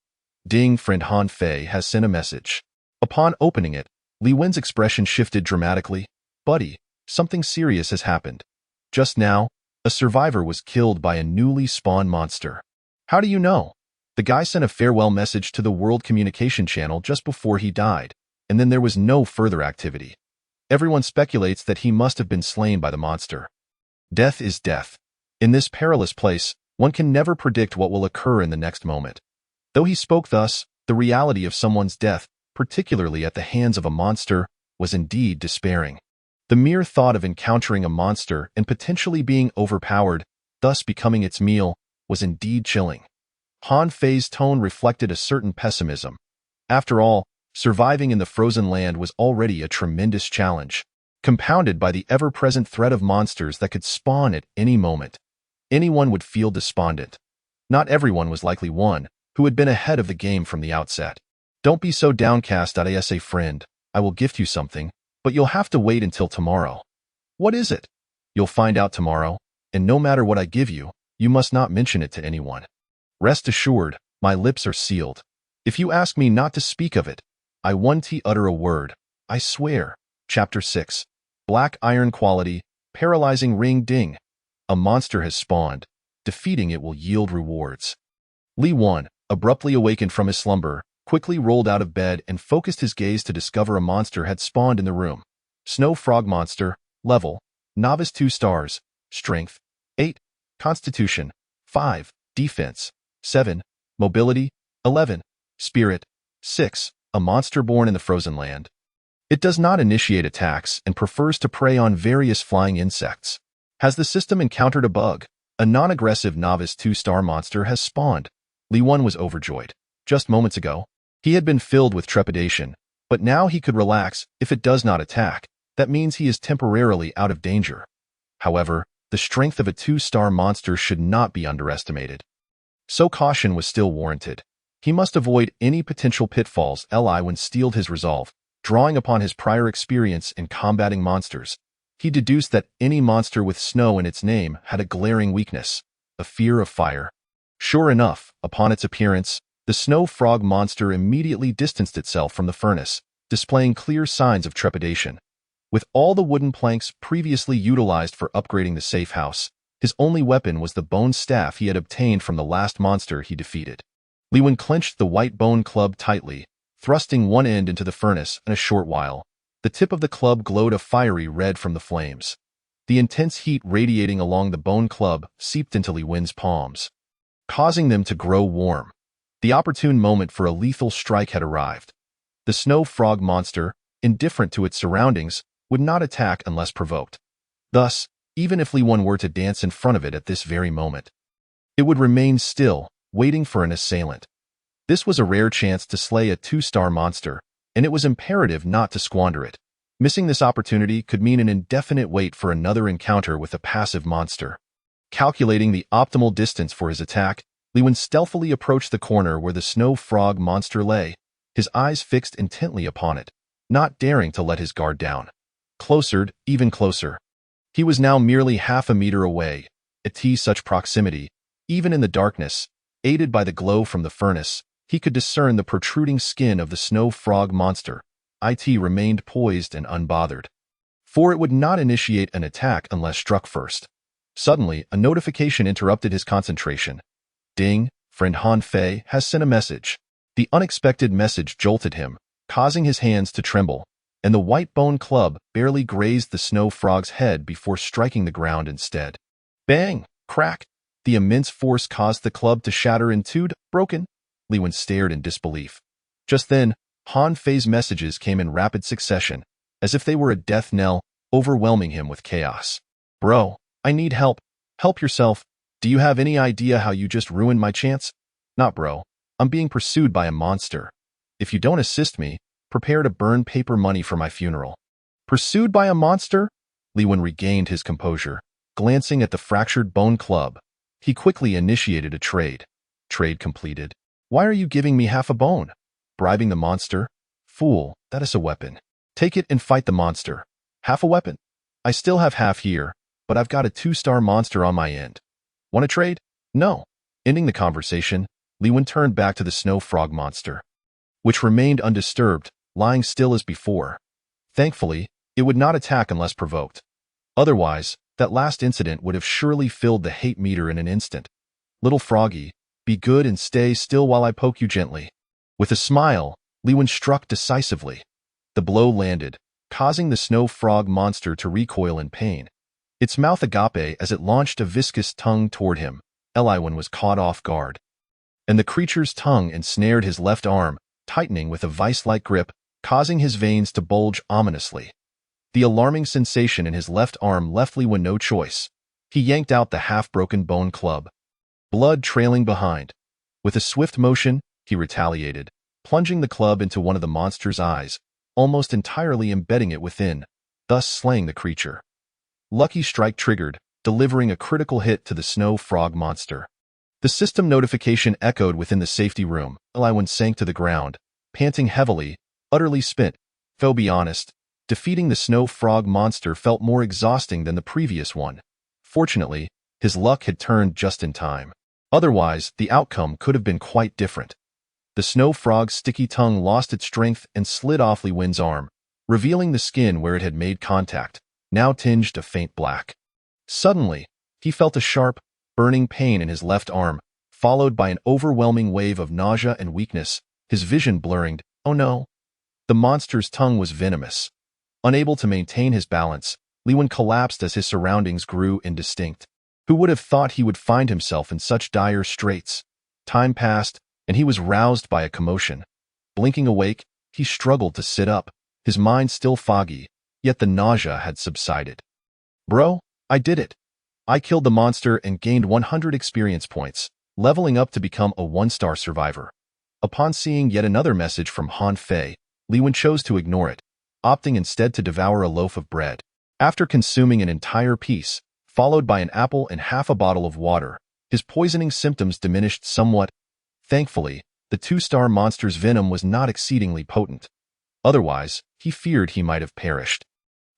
Ding, friend Han Fei has sent a message. Upon opening it, Li Wen's expression shifted dramatically. Buddy, something serious has happened. Just now, a survivor was killed by a newly spawned monster. How do you know? The guy sent a farewell message to the World Communication Channel just before he died, and then there was no further activity. Everyone speculates that he must have been slain by the monster. Death is death. In this perilous place, one can never predict what will occur in the next moment. Though he spoke thus, the reality of someone's death, particularly at the hands of a monster, was indeed despairing. The mere thought of encountering a monster and potentially being overpowered, thus becoming its meal, was indeed chilling. Han Fei's tone reflected a certain pessimism. After all, surviving in the frozen land was already a tremendous challenge, compounded by the ever-present threat of monsters that could spawn at any moment. Anyone would feel despondent. Not everyone was likely one who had been ahead of the game from the outset. Don't be so downcast, asa friend. I will gift you something, but you'll have to wait until tomorrow. What is it? You'll find out tomorrow, and no matter what I give you, you must not mention it to anyone. Rest assured, my lips are sealed. If you ask me not to speak of it, I won't utter a word. I swear. Chapter 6. Black Iron Quality, Paralyzing Ring Ding. A monster has spawned. Defeating it will yield rewards. Li Wan, abruptly awakened from his slumber, quickly rolled out of bed and focused his gaze to discover a monster had spawned in the room. Snow Frog Monster, Level, Novice 2 stars, Strength, 8, Constitution, 5, Defense, 7, Mobility, 11, Spirit, 6, a monster born in the frozen land. It does not initiate attacks and prefers to prey on various flying insects. Has the system encountered a bug? A non-aggressive Novice 2-star monster has spawned. Li Wan was overjoyed. Just moments ago, he had been filled with trepidation, but now he could relax. If it does not attack, that means he is temporarily out of danger. However, the strength of a 2-star monster should not be underestimated. So caution was still warranted. He must avoid any potential pitfalls. Li Wan steeled his resolve, drawing upon his prior experience in combating monsters. He deduced that any monster with snow in its name had a glaring weakness, a fear of fire. Sure enough, upon its appearance, the snow frog monster immediately distanced itself from the furnace, displaying clear signs of trepidation. With all the wooden planks previously utilized for upgrading the safe house, his only weapon was the bone staff he had obtained from the last monster he defeated. Li Wan clenched the white bone club tightly, thrusting one end into the furnace. In a short while, the tip of the club glowed a fiery red from the flames. The intense heat radiating along the bone club seeped into Li Wan's palms, causing them to grow warm. The opportune moment for a lethal strike had arrived. The snow frog monster, indifferent to its surroundings, would not attack unless provoked. Thus, even if Li Wan were to dance in front of it at this very moment, it would remain still, waiting for an assailant. This was a rare chance to slay a 2-star monster, and it was imperative not to squander it. Missing this opportunity could mean an indefinite wait for another encounter with a passive monster. Calculating the optimal distance for his attack, Li Wan stealthily approached the corner where the snow frog monster lay, his eyes fixed intently upon it, not daring to let his guard down. Closer, even closer. He was now merely half a meter away. At such proximity, even in the darkness, aided by the glow from the furnace, he could discern the protruding skin of the snow frog monster. It remained poised and unbothered, for it would not initiate an attack unless struck first. Suddenly, a notification interrupted his concentration. Ding, friend Han Fei has sent a message. The unexpected message jolted him, causing his hands to tremble, and the white bone club barely grazed the snow frog's head before striking the ground instead. Bang! Crack! The immense force caused the club to shatter in two. Broken? Li Wan stared in disbelief. Just then, Han Fei's messages came in rapid succession, as if they were a death knell, overwhelming him with chaos. Bro, I need help. Help yourself. Do you have any idea how you just ruined my chance? Not bro. I'm being pursued by a monster. If you don't assist me, prepare to burn paper money for my funeral. Pursued by a monster? Li Wan regained his composure, glancing at the fractured bone club. He quickly initiated a trade. Trade completed. Why are you giving me half a bone? Bribing the monster? Fool, that is a weapon. Take it and fight the monster. Half a weapon? I still have half here, but I've got a 2-star monster on my end. Want to trade? No. Ending the conversation, Li Wan turned back to the snow frog monster, which remained undisturbed, lying still as before. Thankfully, it would not attack unless provoked. Otherwise, that last incident would have surely filled the hate meter in an instant. Little froggy, be good and stay still while I poke you gently. With a smile, Li Wan struck decisively. The blow landed, causing the snow frog monster to recoil in pain. Its mouth agape as it launched a viscous tongue toward him. Li Wan was caught off guard, and the creature's tongue ensnared his left arm, tightening with a vice-like grip, causing his veins to bulge ominously. The alarming sensation in his left arm left Li Wen no choice. He yanked out the half-broken bone club, blood trailing behind. With a swift motion, he retaliated, plunging the club into one of the monster's eyes, almost entirely embedding it within, thus slaying the creature. Lucky strike triggered, delivering a critical hit to the snow frog monster. The system notification echoed within the safety room. Li Wen sank to the ground, panting heavily, utterly spent. Though be honest, defeating the snow frog monster felt more exhausting than the previous one. Fortunately, his luck had turned just in time. Otherwise, the outcome could have been quite different. The snow frog's sticky tongue lost its strength and slid off Li Wen's arm, revealing the skin where it had made contact, now tinged a faint black. Suddenly, he felt a sharp, burning pain in his left arm, followed by an overwhelming wave of nausea and weakness, his vision blurring. Oh no! The monster's tongue was venomous. Unable to maintain his balance, Li Wen collapsed as his surroundings grew indistinct. Who would have thought he would find himself in such dire straits? Time passed, and he was roused by a commotion. Blinking awake, he struggled to sit up, his mind still foggy, yet the nausea had subsided. Bro, I did it. I killed the monster and gained 100 experience points, leveling up to become a 1-star survivor. Upon seeing yet another message from Han Fei, Li Wen chose to ignore it, opting instead to devour a loaf of bread. After consuming an entire piece, followed by an apple and half a bottle of water, his poisoning symptoms diminished somewhat. Thankfully, the 2-star monster's venom was not exceedingly potent. Otherwise, he feared he might have perished.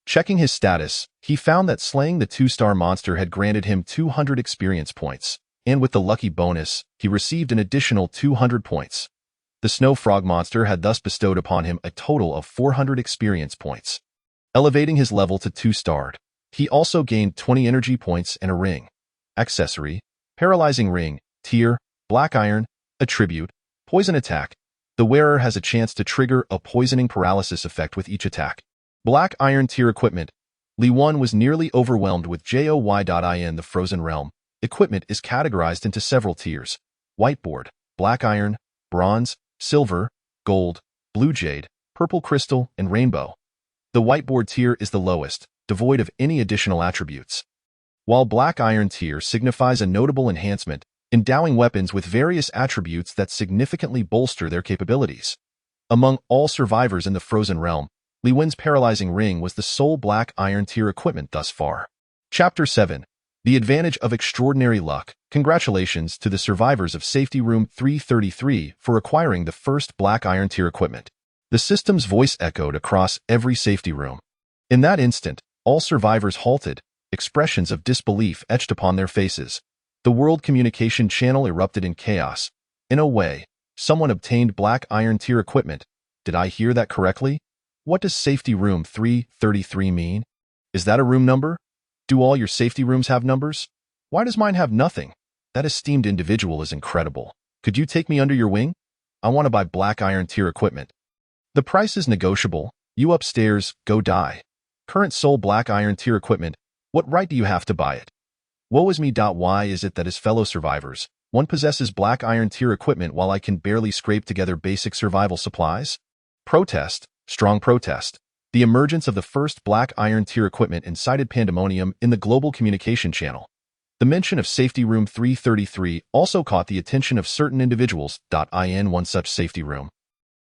Checking his status, he found that slaying the 2-star monster had granted him 200 experience points, and with the lucky bonus, he received an additional 200 points. The snow frog monster had thus bestowed upon him a total of 400 experience points. Elevating his level to 2-starred, he also gained 20 energy points and a ring. Accessory: Paralyzing Ring, Tier, Black Iron, Attribute, Poison Attack. The wearer has a chance to trigger a poisoning paralysis effect with each attack. Black Iron Tier Equipment. Li Wen was nearly overwhelmed with JOY.IN. The Frozen Realm equipment is categorized into several tiers: Whiteboard, Black Iron, Bronze, Silver, Gold, Blue Jade, Purple Crystal, and Rainbow. The Whiteboard tier is the lowest, devoid of any additional attributes. While Black Iron tier signifies a notable enhancement, endowing weapons with various attributes that significantly bolster their capabilities. Among all survivors in the Frozen Realm, Li Wen's Paralyzing Ring was the sole Black Iron tier equipment thus far. Chapter 7. The Advantage of Extraordinary Luck. Congratulations to the survivors of Safety Room 333 for acquiring the first Black Iron tier equipment. The system's voice echoed across every safety room. In that instant, all survivors halted, expressions of disbelief etched upon their faces. The world communication channel erupted in chaos. In a way, someone obtained Black Iron tier equipment. Did I hear that correctly? What does Safety Room 333 mean? Is that a room number? Do all your safety rooms have numbers? Why does mine have nothing? That esteemed individual is incredible. Could you take me under your wing? I want to buy Black Iron tier equipment. The price is negotiable. You upstairs, go die. Current sole Black Iron tier equipment. What right do you have to buy it? Woe is me. Why is it that as fellow survivors, one possesses Black Iron tier equipment while I can barely scrape together basic survival supplies? Protest. Strong protest. The emergence of the first Black Iron tier equipment incited pandemonium in the global communication channel. The mention of Safety Room 333 also caught the attention of certain individuals. In one such safety room,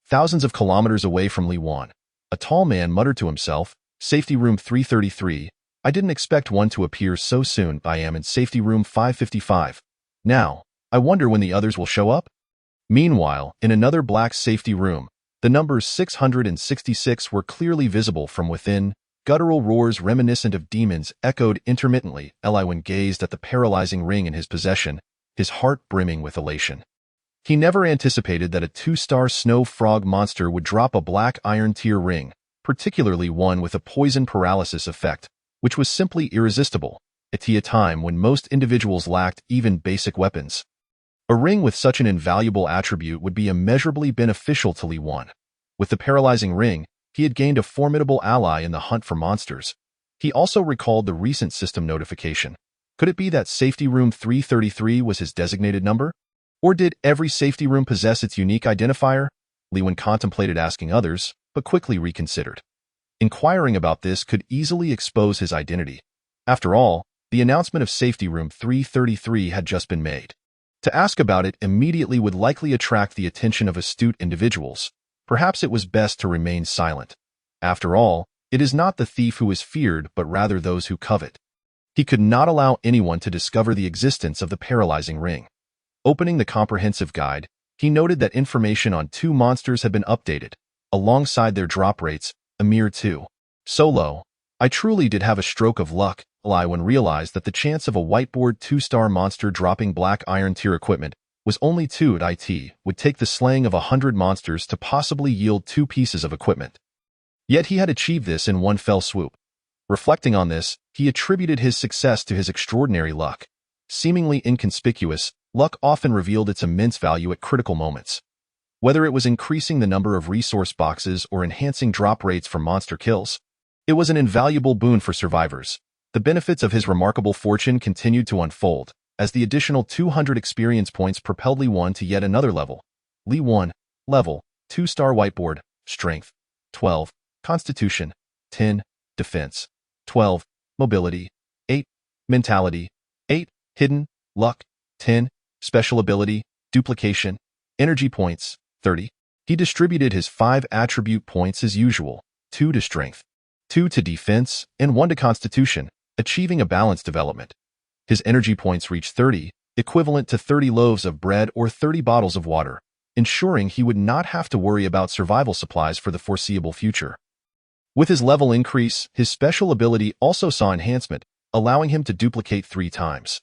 thousands of kilometers away from Li Wen, a tall man muttered to himself, Safety Room 333, I didn't expect one to appear so soon. I am in Safety Room 555. Now, I wonder when the others will show up? Meanwhile, in another black safety room, the numbers 666 were clearly visible from within. Guttural roars reminiscent of demons echoed intermittently. Li Wen gazed at the paralyzing ring in his possession, his heart brimming with elation. He never anticipated that a 2-star snow frog monster would drop a Black Iron tier ring, particularly one with a poison paralysis effect, which was simply irresistible, at a time when most individuals lacked even basic weapons. A ring with such an invaluable attribute would be immeasurably beneficial to Li Wen. With the paralyzing ring, he had gained a formidable ally in the hunt for monsters. He also recalled the recent system notification. Could it be that Safety Room 333 was his designated number? Or did every safety room possess its unique identifier? Li Wen contemplated asking others, but quickly reconsidered. Inquiring about this could easily expose his identity. After all, the announcement of Safety Room 333 had just been made. To ask about it immediately would likely attract the attention of astute individuals. Perhaps it was best to remain silent. After all, it is not the thief who is feared, but rather those who covet. He could not allow anyone to discover the existence of the paralyzing ring. Opening the comprehensive guide, he noted that information on 2 monsters had been updated, alongside their drop rates, a mere 2. So low. I truly did have a stroke of luck, when realized that the chance of a whiteboard 2-star monster dropping black iron tier equipment was only 2 at it would take the slaying of 100 monsters to possibly yield 2 pieces of equipment. Yet he had achieved this in one fell swoop. Reflecting on this, he attributed his success to his extraordinary luck. Seemingly inconspicuous, luck often revealed its immense value at critical moments. Whether it was increasing the number of resource boxes or enhancing drop rates from monster kills, it was an invaluable boon for survivors. The benefits of his remarkable fortune continued to unfold, as the additional 200 experience points propelled Li 1 to yet another level. Li 1, level, 2-star whiteboard, strength, 12, constitution, 10, defense, 12, mobility, 8, mentality, 8, hidden, luck, 10, special ability, duplication, energy points, 30. He distributed his 5 attribute points as usual, 2 to strength, 2 to defense, and 1 to constitution, achieving a balanced development. His energy points reached 30, equivalent to 30 loaves of bread or 30 bottles of water, ensuring he would not have to worry about survival supplies for the foreseeable future. With his level increase, his special ability also saw enhancement, allowing him to duplicate 3 times.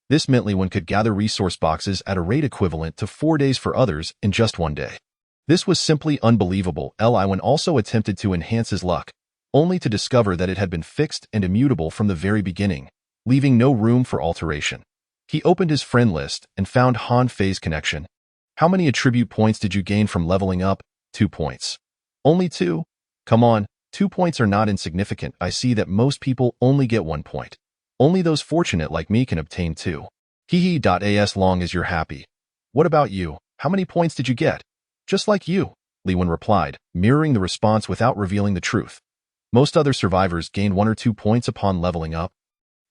This meant Li 1 could gather resource boxes at a rate equivalent to 4 days for others in just 1 day. This was simply unbelievable. Li 1 also attempted to enhance his luck, only to discover that it had been fixed and immutable from the very beginning, leaving no room for alteration. He opened his friend list and found Han Fei's connection. How many attribute points did you gain from leveling up? 2 points. Only 2? Come on, 2 points are not insignificant. I see that most people only get 1 point. Only those fortunate like me can obtain 2. As long as you're happy. What about you? How many points did you get? Just like you, Li 1 replied, mirroring the response without revealing the truth. Most other survivors gained 1 or 2 points upon leveling up.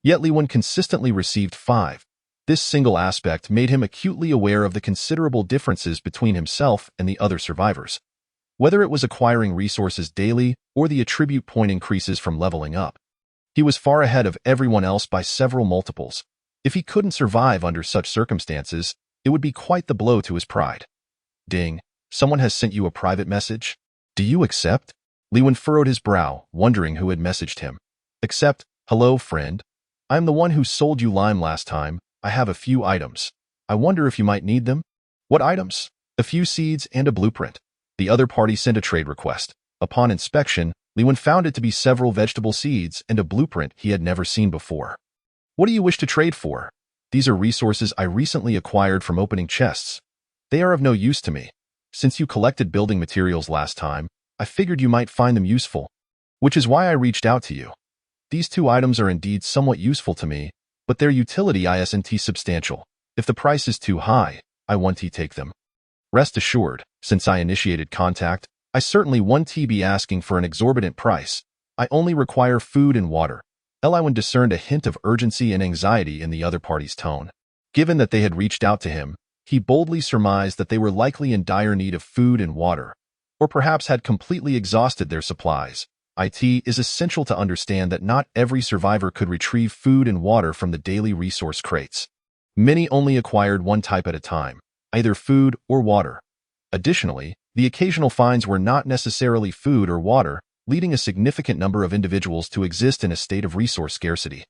Yet Li 1 consistently received 5. This single aspect made him acutely aware of the considerable differences between himself and the other survivors. Whether it was acquiring resources daily or the attribute point increases from leveling up, he was far ahead of everyone else by several multiples. If he couldn't survive under such circumstances, it would be quite the blow to his pride. Ding, someone has sent you a private message. Do you accept? Li 1 furrowed his brow, wondering who had messaged him. Accept. Hello, friend. I'm the one who sold you lime last time. I have a few items. I wonder if you might need them? What items? A few seeds and a blueprint. The other party sent a trade request. Upon inspection, Li 1 found it to be several vegetable seeds and a blueprint he had never seen before. What do you wish to trade for? These are resources I recently acquired from opening chests. They are of no use to me. Since you collected building materials last time, I figured you might find them useful, which is why I reached out to you. These 2 items are indeed somewhat useful to me, but their utility isn't substantial. If the price is too high, I won't take them. Rest assured, since I initiated contact, I certainly won't be asking for an exorbitant price. I only require food and water. Li 1 discerned a hint of urgency and anxiety in the other party's tone. Given that they had reached out to him, he boldly surmised that they were likely in dire need of food and water, or perhaps had completely exhausted their supplies. It is essential to understand that not every survivor could retrieve food and water from the daily resource crates. Many only acquired one type at a time, either food or water. Additionally, the occasional finds were not necessarily food or water, leading a significant number of individuals to exist in a state of resource scarcity.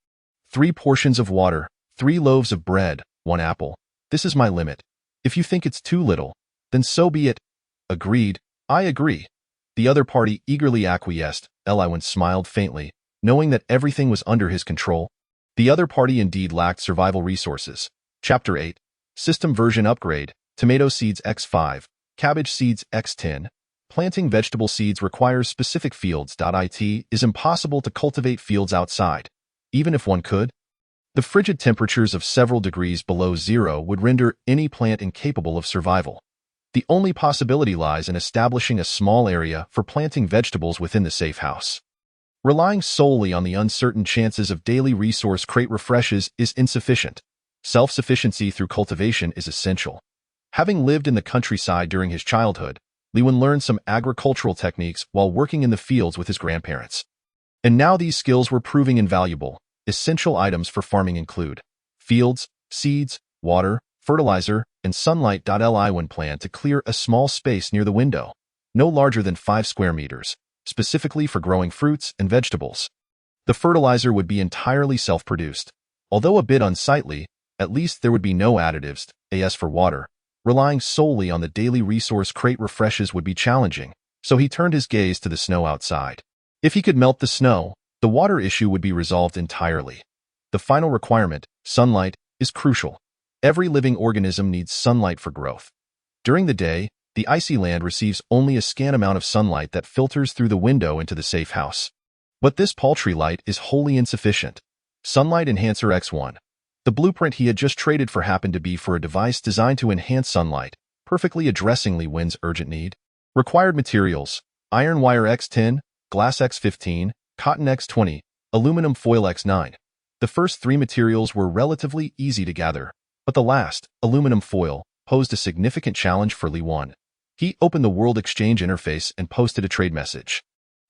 3 portions of water, 3 loaves of bread, 1 apple. This is my limit. If you think it's too little, then so be it. Agreed. I agree. The other party eagerly acquiesced. Li 1 smiled faintly, knowing that everything was under his control. The other party indeed lacked survival resources. Chapter 8. System Version Upgrade. Tomato Seeds X5. Cabbage Seeds X10. Planting vegetable seeds requires specific fields. It is impossible to cultivate fields outside. Even if one could, the frigid temperatures of several degrees below zero would render any plant incapable of survival. The only possibility lies in establishing a small area for planting vegetables within the safe house. Relying solely on the uncertain chances of daily resource crate refreshes is insufficient. Self-sufficiency through cultivation is essential. Having lived in the countryside during his childhood, Lewin learned some agricultural techniques while working in the fields with his grandparents. And now these skills were proving invaluable. Essential items for farming include fields, seeds, water, fertilizer, and sunlight. Lewin planned to clear a small space near the window, no larger than 5 square meters, specifically for growing fruits and vegetables. The fertilizer would be entirely self-produced. Although a bit unsightly, at least there would be no additives. As for water, relying solely on the daily resource crate refreshes would be challenging, so he turned his gaze to the snow outside. If he could melt the snow, the water issue would be resolved entirely. The final requirement, sunlight, is crucial. Every living organism needs sunlight for growth. During the day, the icy land receives only a scant amount of sunlight that filters through the window into the safe house. But this paltry light is wholly insufficient. Sunlight Enhancer X1. The blueprint he had just traded for happened to be for a device designed to enhance sunlight, perfectly addressing Lewin's urgent need. Required materials: iron wire X10, glass X15, cotton X20, aluminum foil X9. The first 3 materials were relatively easy to gather, but the last, aluminum foil, posed a significant challenge for Lewin. He opened the World Exchange interface and posted a trade message.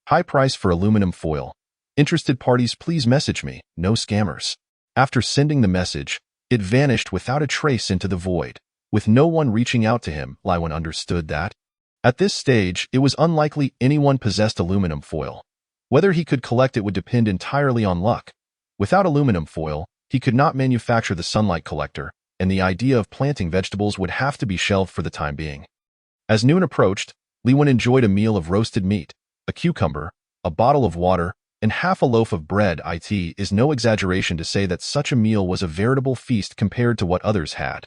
High price for aluminum foil. Interested parties please message me, no scammers. After sending the message, it vanished without a trace into the void. With no one reaching out to him, Lewin understood that at this stage, it was unlikely anyone possessed aluminum foil. Whether he could collect it would depend entirely on luck. Without aluminum foil, he could not manufacture the sunlight collector, and the idea of planting vegetables would have to be shelved for the time being. As noon approached, Lewin enjoyed a meal of roasted meat, a cucumber, a bottle of water, and half a loaf of bread. It is no exaggeration to say that such a meal was a veritable feast compared to what others had.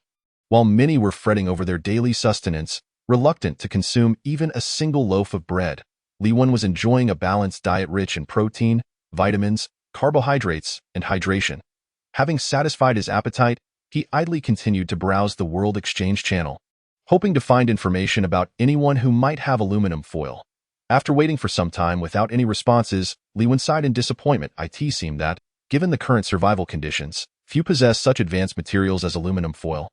While many were fretting over their daily sustenance, reluctant to consume even a single loaf of bread, Lewin was enjoying a balanced diet rich in protein, vitamins, carbohydrates, and hydration. Having satisfied his appetite, he idly continued to browse the World Exchange channel, hoping to find information about anyone who might have aluminum foil. After waiting for some time without any responses, Lewin sighed in disappointment. It seemed that, given the current survival conditions, few possess such advanced materials as aluminum foil,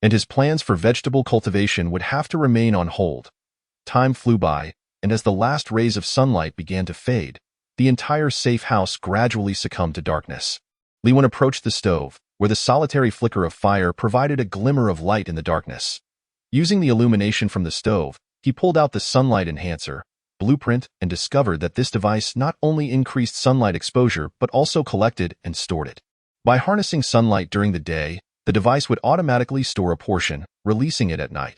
and his plans for vegetable cultivation would have to remain on hold. Time flew by, and as the last rays of sunlight began to fade, the entire safe house gradually succumbed to darkness. Lewin approached the stove, where the solitary flicker of fire provided a glimmer of light in the darkness. Using the illumination from the stove, he pulled out the sunlight enhancer blueprint and discovered that this device not only increased sunlight exposure but also collected and stored it. By harnessing sunlight during the day, the device would automatically store a portion, releasing it at night.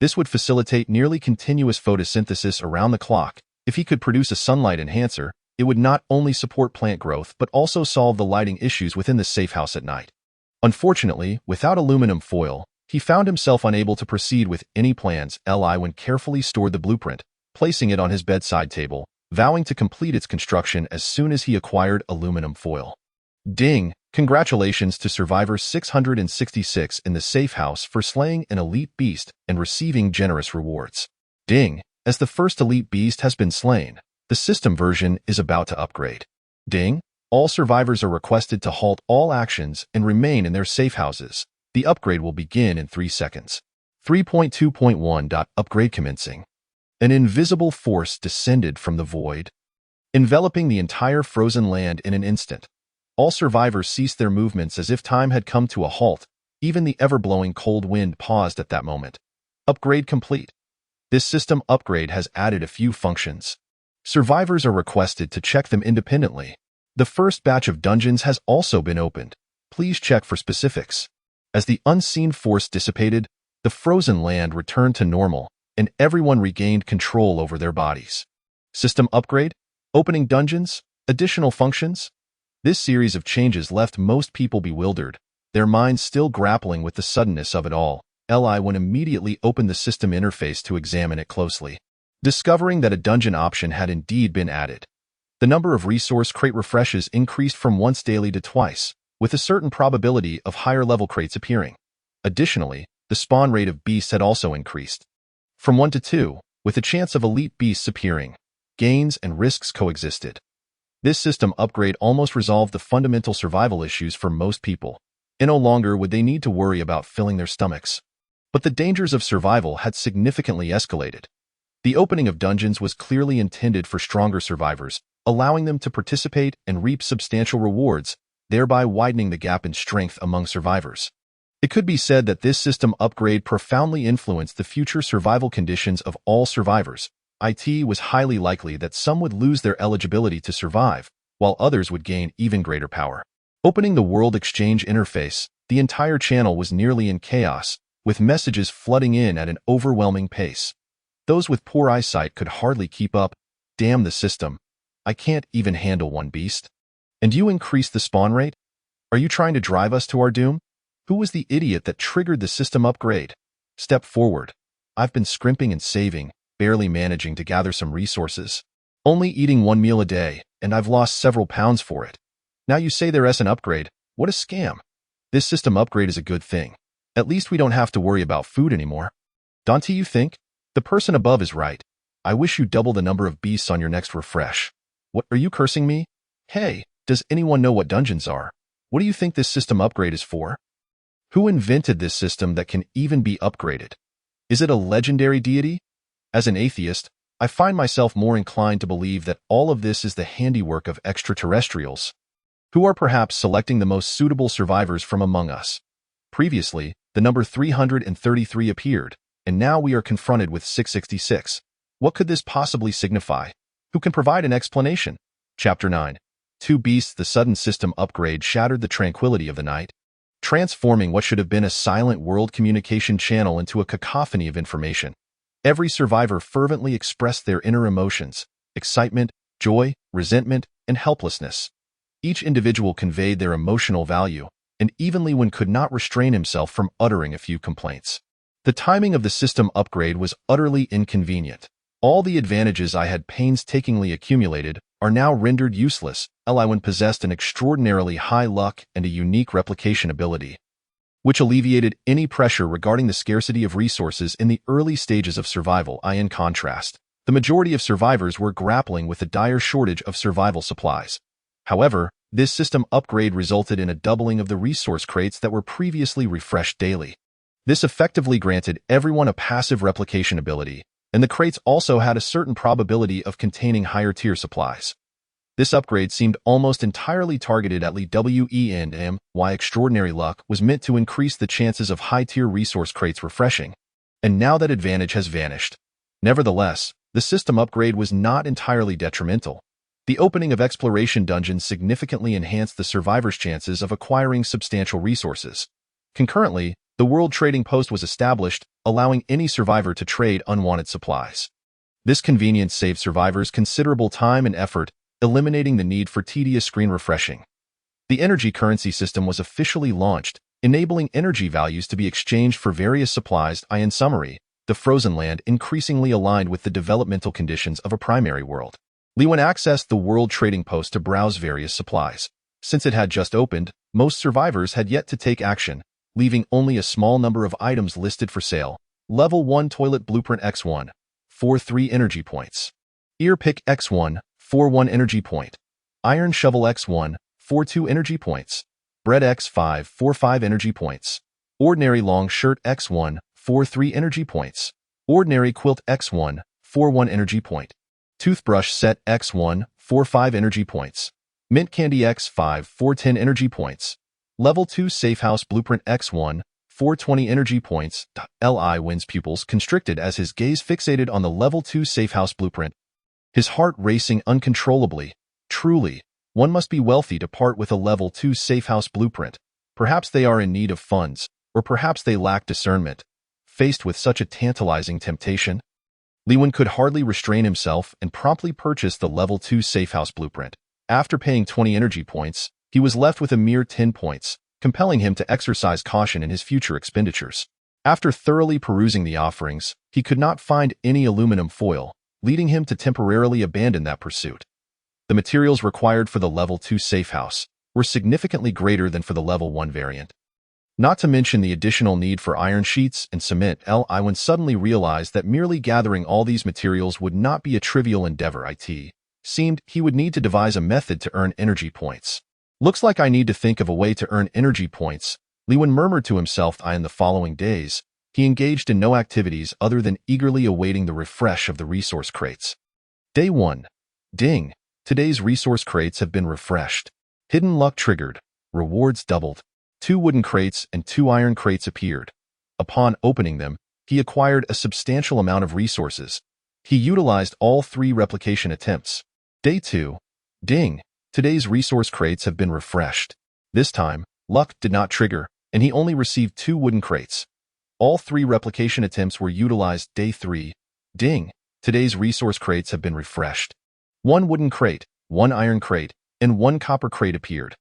This would facilitate nearly continuous photosynthesis around the clock. If he could produce a sunlight enhancer, it would not only support plant growth but also solve the lighting issues within the safe house at night. Unfortunately, without aluminum foil, he found himself unable to proceed with any plans. Lewin carefully stored the blueprint, placing it on his bedside table, vowing to complete its construction as soon as he acquired aluminum foil. Ding! Congratulations to Survivor 666 in the safe house for slaying an elite beast and receiving generous rewards. Ding! As the first elite beast has been slain, the system version is about to upgrade. Ding! All survivors are requested to halt all actions and remain in their safe houses. The upgrade will begin in 3 seconds. 3.2.1. Upgrade commencing. An invisible force descended from the void, enveloping the entire frozen land in an instant. All survivors ceased their movements as if time had come to a halt. Even the ever-blowing cold wind paused at that moment. Upgrade complete. This system upgrade has added a few functions. Survivors are requested to check them independently. The first batch of dungeons has also been opened. Please check for specifics. As the unseen force dissipated, the frozen land returned to normal, and everyone regained control over their bodies. System upgrade, opening dungeons, additional functions. This series of changes left most people bewildered, their minds still grappling with the suddenness of it all. Lewin immediately opened the system interface to examine it closely, discovering that a dungeon option had indeed been added. The number of resource crate refreshes increased from once daily to twice, with a certain probability of higher-level crates appearing. Additionally, the spawn rate of beasts had also increased, from 1 to 2, with a chance of elite beasts appearing. Gains and risks coexisted. This system upgrade almost resolved the fundamental survival issues for most people, and no longer would they need to worry about filling their stomachs. But the dangers of survival had significantly escalated. The opening of dungeons was clearly intended for stronger survivors, allowing them to participate and reap substantial rewards, thereby widening the gap in strength among survivors. It could be said that this system upgrade profoundly influenced the future survival conditions of all survivors. It was highly likely that some would lose their eligibility to survive, while others would gain even greater power. Opening the World Exchange interface, the entire channel was nearly in chaos, with messages flooding in at an overwhelming pace. Those with poor eyesight could hardly keep up. Damn the system. I can't even handle one beast. And you increase the spawn rate? Are you trying to drive us to our doom? Who was the idiot that triggered the system upgrade? Step forward. I've been scrimping and saving, barely managing to gather some resources. Only eating one meal a day, and I've lost several pounds for it. Now you say there's an upgrade. What a scam. This system upgrade is a good thing. At least we don't have to worry about food anymore. Don't you think? The person above is right. I wish you double the number of beasts on your next refresh. What, are you cursing me? Hey, does anyone know what dungeons are? What do you think this system upgrade is for? Who invented this system that can even be upgraded? Is it a legendary deity? As an atheist, I find myself more inclined to believe that all of this is the handiwork of extraterrestrials, who are perhaps selecting the most suitable survivors from among us. Previously, the number 333 appeared, and now we are confronted with 666. What could this possibly signify? Who can provide an explanation? Chapter 9. Two beasts. The sudden system upgrade shattered the tranquility of the night, transforming what should have been a silent world communication channel into a cacophony of information. Every survivor fervently expressed their inner emotions: excitement, joy, resentment, and helplessness. Each individual conveyed their emotional value, and even Leewin could not restrain himself from uttering a few complaints. The timing of the system upgrade was utterly inconvenient. All the advantages I had painstakingly accumulated are now rendered useless. Leewin possessed an extraordinarily high luck and a unique replication ability, which alleviated any pressure regarding the scarcity of resources in the early stages of survival. In contrast, the majority of survivors were grappling with a dire shortage of survival supplies. However, this system upgrade resulted in a doubling of the resource crates that were previously refreshed daily. This effectively granted everyone a passive replication ability, and the crates also had a certain probability of containing higher-tier supplies. This upgrade seemed almost entirely targeted at WENM. Extraordinary luck was meant to increase the chances of high-tier resource crates refreshing, and now that advantage has vanished. Nevertheless, the system upgrade was not entirely detrimental. The opening of exploration dungeons significantly enhanced the survivor's chances of acquiring substantial resources. Concurrently, the World Trading Post was established, allowing any survivor to trade unwanted supplies. This convenience saved survivors considerable time and effort, eliminating the need for tedious screen refreshing. The energy currency system was officially launched, enabling energy values to be exchanged for various supplies. In summary, the frozen land increasingly aligned with the developmental conditions of a primary world. Leewin accessed the World Trading Post to browse various supplies. Since it had just opened, most survivors had yet to take action, leaving only a small number of items listed for sale. Level 1 Toilet Blueprint X1, 43 energy points. Ear Pick X1, 41 energy point. Iron Shovel X1, 42 energy points. Bread X5, 45 energy points. Ordinary Long Shirt X1, 43 energy points. Ordinary Quilt X1, 41 energy point. Toothbrush Set X1, 45 energy points. Mint Candy X5, 410 energy points. Level 2 Safe House Blueprint X1, 420 energy points. Leewin's pupils constricted as his gaze fixated on the Level 2 Safe House Blueprint, his heart racing uncontrollably. Truly, one must be wealthy to part with a Level 2 Safe House Blueprint. Perhaps they are in need of funds, or perhaps they lack discernment. Faced with such a tantalizing temptation, Leewin could hardly restrain himself and promptly purchased the Level 2 Safe House Blueprint. After paying 20 energy points, he was left with a mere 10 points, compelling him to exercise caution in his future expenditures. After thoroughly perusing the offerings, he could not find any aluminum foil, leading him to temporarily abandon that pursuit. The materials required for the Level 2 Safe House were significantly greater than for the Level 1 variant. Not to mention the additional need for iron sheets and cement. Leewin suddenly realized that merely gathering all these materials would not be a trivial endeavor. seemed he would need to devise a method to earn energy points. Looks like I need to think of a way to earn energy points, Li Wen murmured to himself. In the following days, he engaged in no activities other than eagerly awaiting the refresh of the resource crates. Day 1. Ding! Today's resource crates have been refreshed. Hidden luck triggered. Rewards doubled. 2 wooden crates and 2 iron crates appeared. Upon opening them, he acquired a substantial amount of resources. He utilized all 3 replication attempts. Day 2. Ding! Today's resource crates have been refreshed. This time, luck did not trigger, and he only received 2 wooden crates. All 3 replication attempts were utilized. Day 3. Ding! Today's resource crates have been refreshed. 1 wooden crate, 1 iron crate, and 1 copper crate appeared.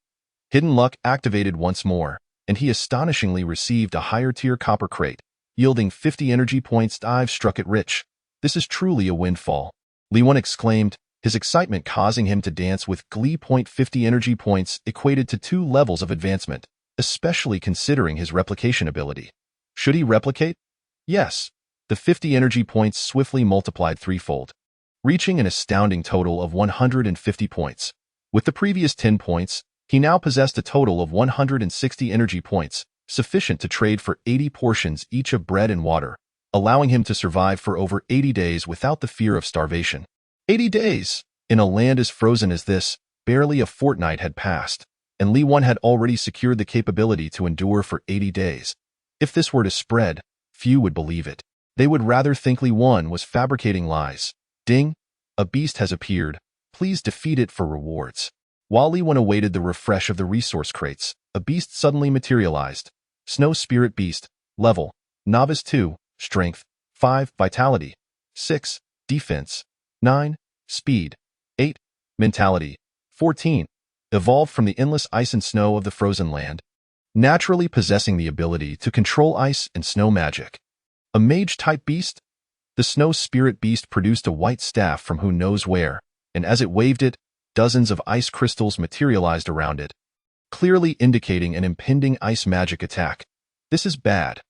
Hidden luck activated once more, and he astonishingly received a higher-tier copper crate, yielding 50 energy points. I've struck it rich. This is truly a windfall, Li Wen exclaimed, his excitement causing him to dance with glee. 50 energy points equated to 2 levels of advancement, especially considering his replication ability. Should he replicate? Yes. The 50 energy points swiftly multiplied threefold, reaching an astounding total of 150 points. With the previous 10 points, he now possessed a total of 160 energy points, sufficient to trade for 80 portions each of bread and water, allowing him to survive for over 80 days without the fear of starvation. 80 days! In a land as frozen as this, barely a fortnight had passed, and Li Wen had already secured the capability to endure for 80 days. If this were to spread, few would believe it. They would rather think Li Wen was fabricating lies. Ding! A beast has appeared. Please defeat it for rewards. While Li Wen awaited the refresh of the resource crates, a beast suddenly materialized. Snow Spirit Beast. Level: Novice 2, Strength 5, Vitality 6, Defense 9, Speed 8, Mentality 14. Evolved from the endless ice and snow of the frozen land, naturally possessing the ability to control ice and snow magic. A mage-type beast? The Snow Spirit Beast produced a white staff from who knows where, and as it waved it, dozens of ice crystals materialized around it, clearly indicating an impending ice magic attack. This is bad.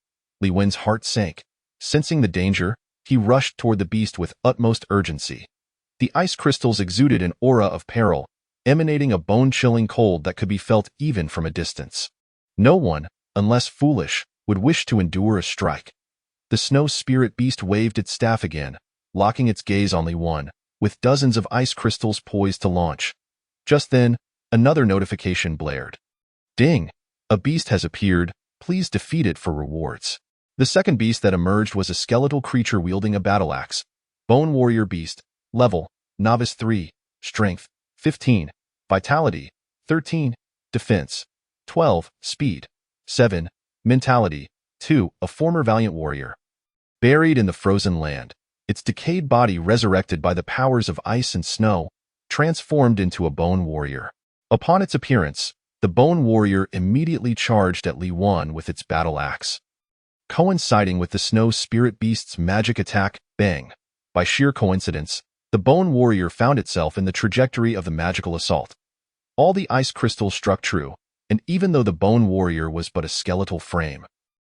Li Wen's heart sank. Sensing the danger, he rushed toward the beast with utmost urgency. The ice crystals exuded an aura of peril, emanating a bone-chilling cold that could be felt even from a distance. No one, unless foolish, would wish to endure a strike. The Snow Spirit Beast waved its staff again, locking its gaze on Li Wen, with dozens of ice crystals poised to launch. Just then, another notification blared. Ding! A beast has appeared. Please defeat it for rewards. The second beast that emerged was a skeletal creature wielding a battle axe. Bone Warrior Beast. Level: Novice 3, Strength 15, Vitality 13, Defense 12, Speed 7, Mentality 2. A former valiant warrior. Buried in the frozen land, its decayed body resurrected by the powers of ice and snow, transformed into a bone warrior. Upon its appearance, the bone warrior immediately charged at Li Wen with its battle axe. Coinciding with the Snow Spirit Beast's magic attack, bang! By sheer coincidence, the bone warrior found itself in the trajectory of the magical assault. All the ice crystals struck true, and even though the bone warrior was but a skeletal frame,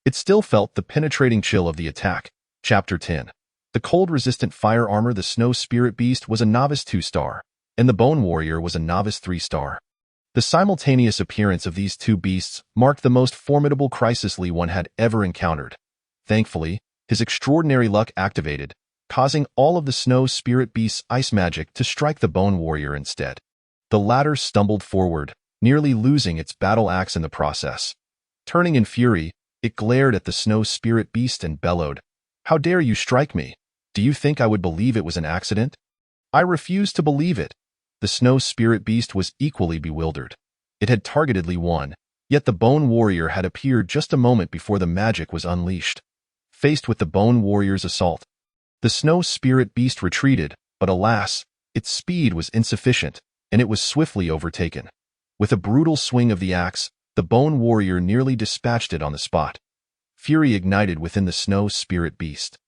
it still felt the penetrating chill of the attack. Chapter 10. The cold-resistant fire armor. The Snow Spirit Beast was a Novice 2-star, and the Bone Warrior was a Novice 3-star. The simultaneous appearance of these two beasts marked the most formidable crisis Li Wen had ever encountered. Thankfully, his extraordinary luck activated, causing all of the Snow Spirit Beast's ice magic to strike the Bone Warrior instead. The latter stumbled forward, nearly losing its battle axe in the process. Turning in fury, it glared at the Snow Spirit Beast and bellowed, "How dare you strike me? Do you think I would believe it was an accident? I refuse to believe it." The Snow Spirit Beast was equally bewildered. It had targeted Li Wen, yet the Bone Warrior had appeared just a moment before the magic was unleashed. Faced with the Bone Warrior's assault, the Snow Spirit Beast retreated, but alas, its speed was insufficient, and it was swiftly overtaken. With a brutal swing of the axe, the Bone Warrior nearly dispatched it on the spot. Fury ignited within the Snow Spirit Beast.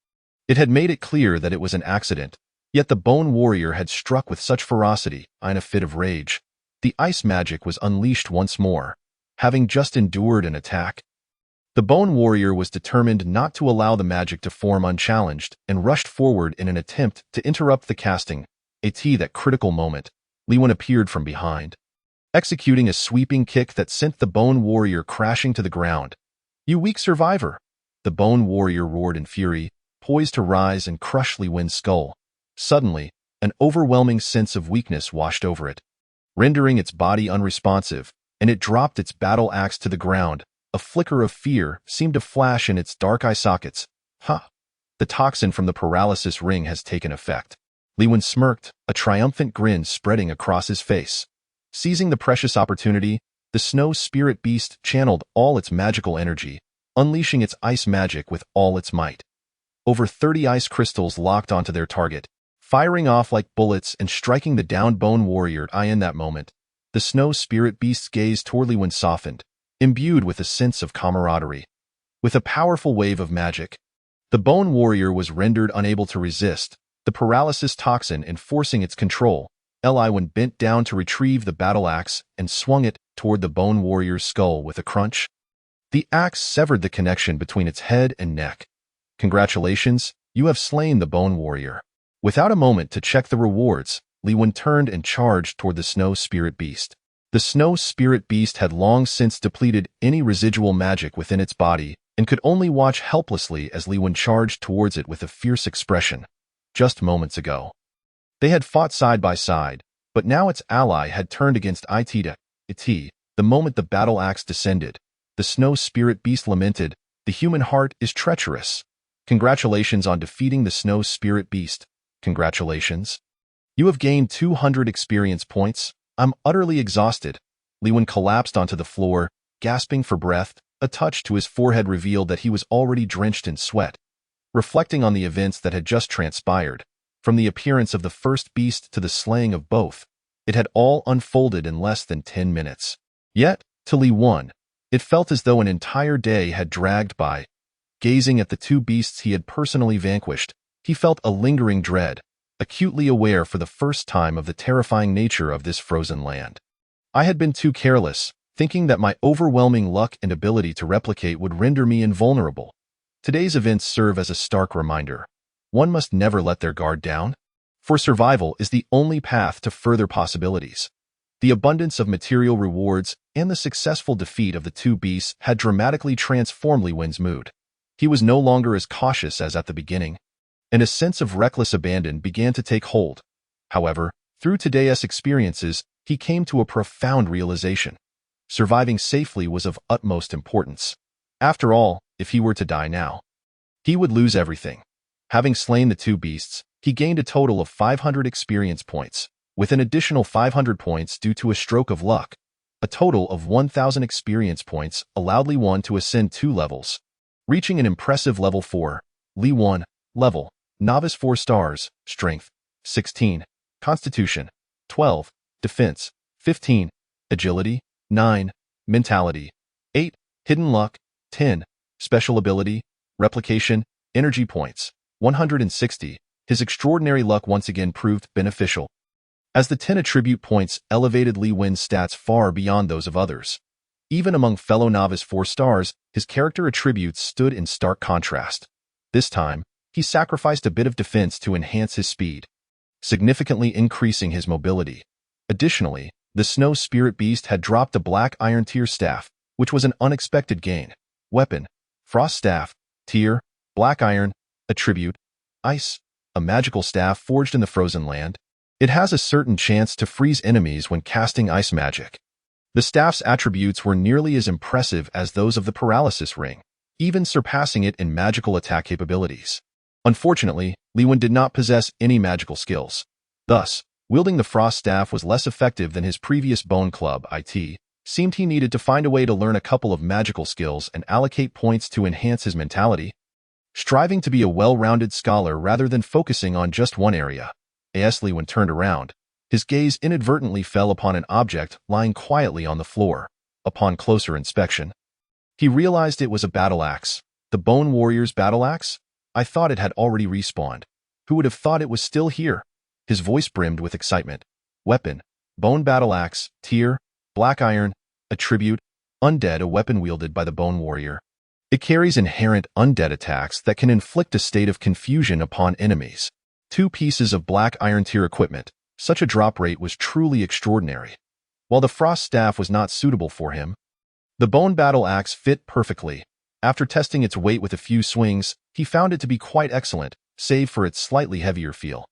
It had made it clear that it was an accident, yet the Bone Warrior had struck with such ferocity, in a fit of rage. The ice magic was unleashed once more, having just endured an attack. The Bone Warrior was determined not to allow the magic to form unchallenged and rushed forward in an attempt to interrupt the casting. That critical moment, Li Wen appeared from behind, executing a sweeping kick that sent the Bone Warrior crashing to the ground. "You weak survivor!" The Bone Warrior roared in fury, poised to rise and crush Li Wen's skull. Suddenly, an overwhelming sense of weakness washed over it, rendering its body unresponsive, and it dropped its battle axe to the ground. A flicker of fear seemed to flash in its dark eye sockets. "Ha! The toxin from the paralysis ring has taken effect." Li Wen smirked, a triumphant grin spreading across his face. Seizing the precious opportunity, the snow spirit beast channeled all its magical energy, unleashing its ice magic with all its might. Over 30 ice crystals locked onto their target, firing off like bullets and striking the downed Bone Warrior. In that moment, the snow spirit beast's gaze toward Li Wen softened, imbued with a sense of camaraderie. With a powerful wave of magic, the Bone Warrior was rendered unable to resist, the paralysis toxin enforcing its control. Li Wen bent down to retrieve the battle axe and swung it toward the Bone Warrior's skull with a crunch. The axe severed the connection between its head and neck. "Congratulations, you have slain the Bone Warrior." Without a moment to check the rewards, Li Wen turned and charged toward the snow spirit beast. The snow spirit beast had long since depleted any residual magic within its body and could only watch helplessly as Li Wen charged towards it with a fierce expression. Just moments ago, they had fought side by side, but now its ally had turned against it. The moment the battle axe descended, the snow spirit beast lamented, "The human heart is treacherous." "Congratulations on defeating the snow spirit beast." "Congratulations. You have gained 200 experience points. I'm utterly exhausted." Li Wen collapsed onto the floor, gasping for breath. A touch to his forehead revealed that he was already drenched in sweat. Reflecting on the events that had just transpired, from the appearance of the first beast to the slaying of both, it had all unfolded in less than 10 minutes. Yet, to Li Wen, it felt as though an entire day had dragged by. Gazing at the two beasts he had personally vanquished, he felt a lingering dread, acutely aware for the first time of the terrifying nature of this frozen land. "I had been too careless, thinking that my overwhelming luck and ability to replicate would render me invulnerable." Today's events serve as a stark reminder. One must never let their guard down, for survival is the only path to further possibilities. The abundance of material rewards and the successful defeat of the two beasts had dramatically transformed Li Wen's mood. He was no longer as cautious as at the beginning, and a sense of reckless abandon began to take hold. However, through today's experiences, he came to a profound realization. Surviving safely was of utmost importance. After all, if he were to die now, he would lose everything. Having slain the two beasts, he gained a total of 500 experience points, with an additional 500 points due to a stroke of luck. A total of 1,000 experience points allowed Li Wen to ascend 2 levels, reaching an impressive level 4. Li Wen, level, Novice 4 stars, Strength, 16, Constitution, 12, Defense, 15, Agility, 9, Mentality, 8, Hidden Luck, 10, Special Ability, Replication, Energy Points, 160. His extraordinary luck once again proved beneficial, as the 10 attribute points elevated Li Wen's stats far beyond those of others. Even among fellow Novice 4 stars, his character attributes stood in stark contrast. This time, he sacrificed a bit of defense to enhance his speed, significantly increasing his mobility. Additionally, the snow spirit beast had dropped a black iron tier staff, which was an unexpected gain. Weapon, Frost Staff, Tier, Black Iron, Attribute, Ice, a magical staff forged in the frozen land. It has a certain chance to freeze enemies when casting ice magic. The staff's attributes were nearly as impressive as those of the paralysis ring, even surpassing it in magical attack capabilities. Unfortunately, Li Wen did not possess any magical skills. Thus, wielding the Frost Staff was less effective than his previous Bone Club. It seemed he needed to find a way to learn a couple of magical skills and allocate points to enhance his mentality, striving to be a well-rounded scholar rather than focusing on just one area. As Li Wen turned around, his gaze inadvertently fell upon an object lying quietly on the floor. Upon closer inspection, he realized it was a battle axe. The Bone Warrior's battle axe? I thought it had already respawned. Who would have thought it was still here? His voice brimmed with excitement. Weapon, Bone Battle Axe, Tier, Black Iron, Attribute, Undead, a weapon wielded by the Bone Warrior. It carries inherent undead attacks that can inflict a state of confusion upon enemies. 2 pieces of black iron tier equipment. Such a drop rate was truly extraordinary. While the frost staff was not suitable for him, the bone battle axe fit perfectly. After testing its weight with a few swings, he found it to be quite excellent, save for its slightly heavier feel.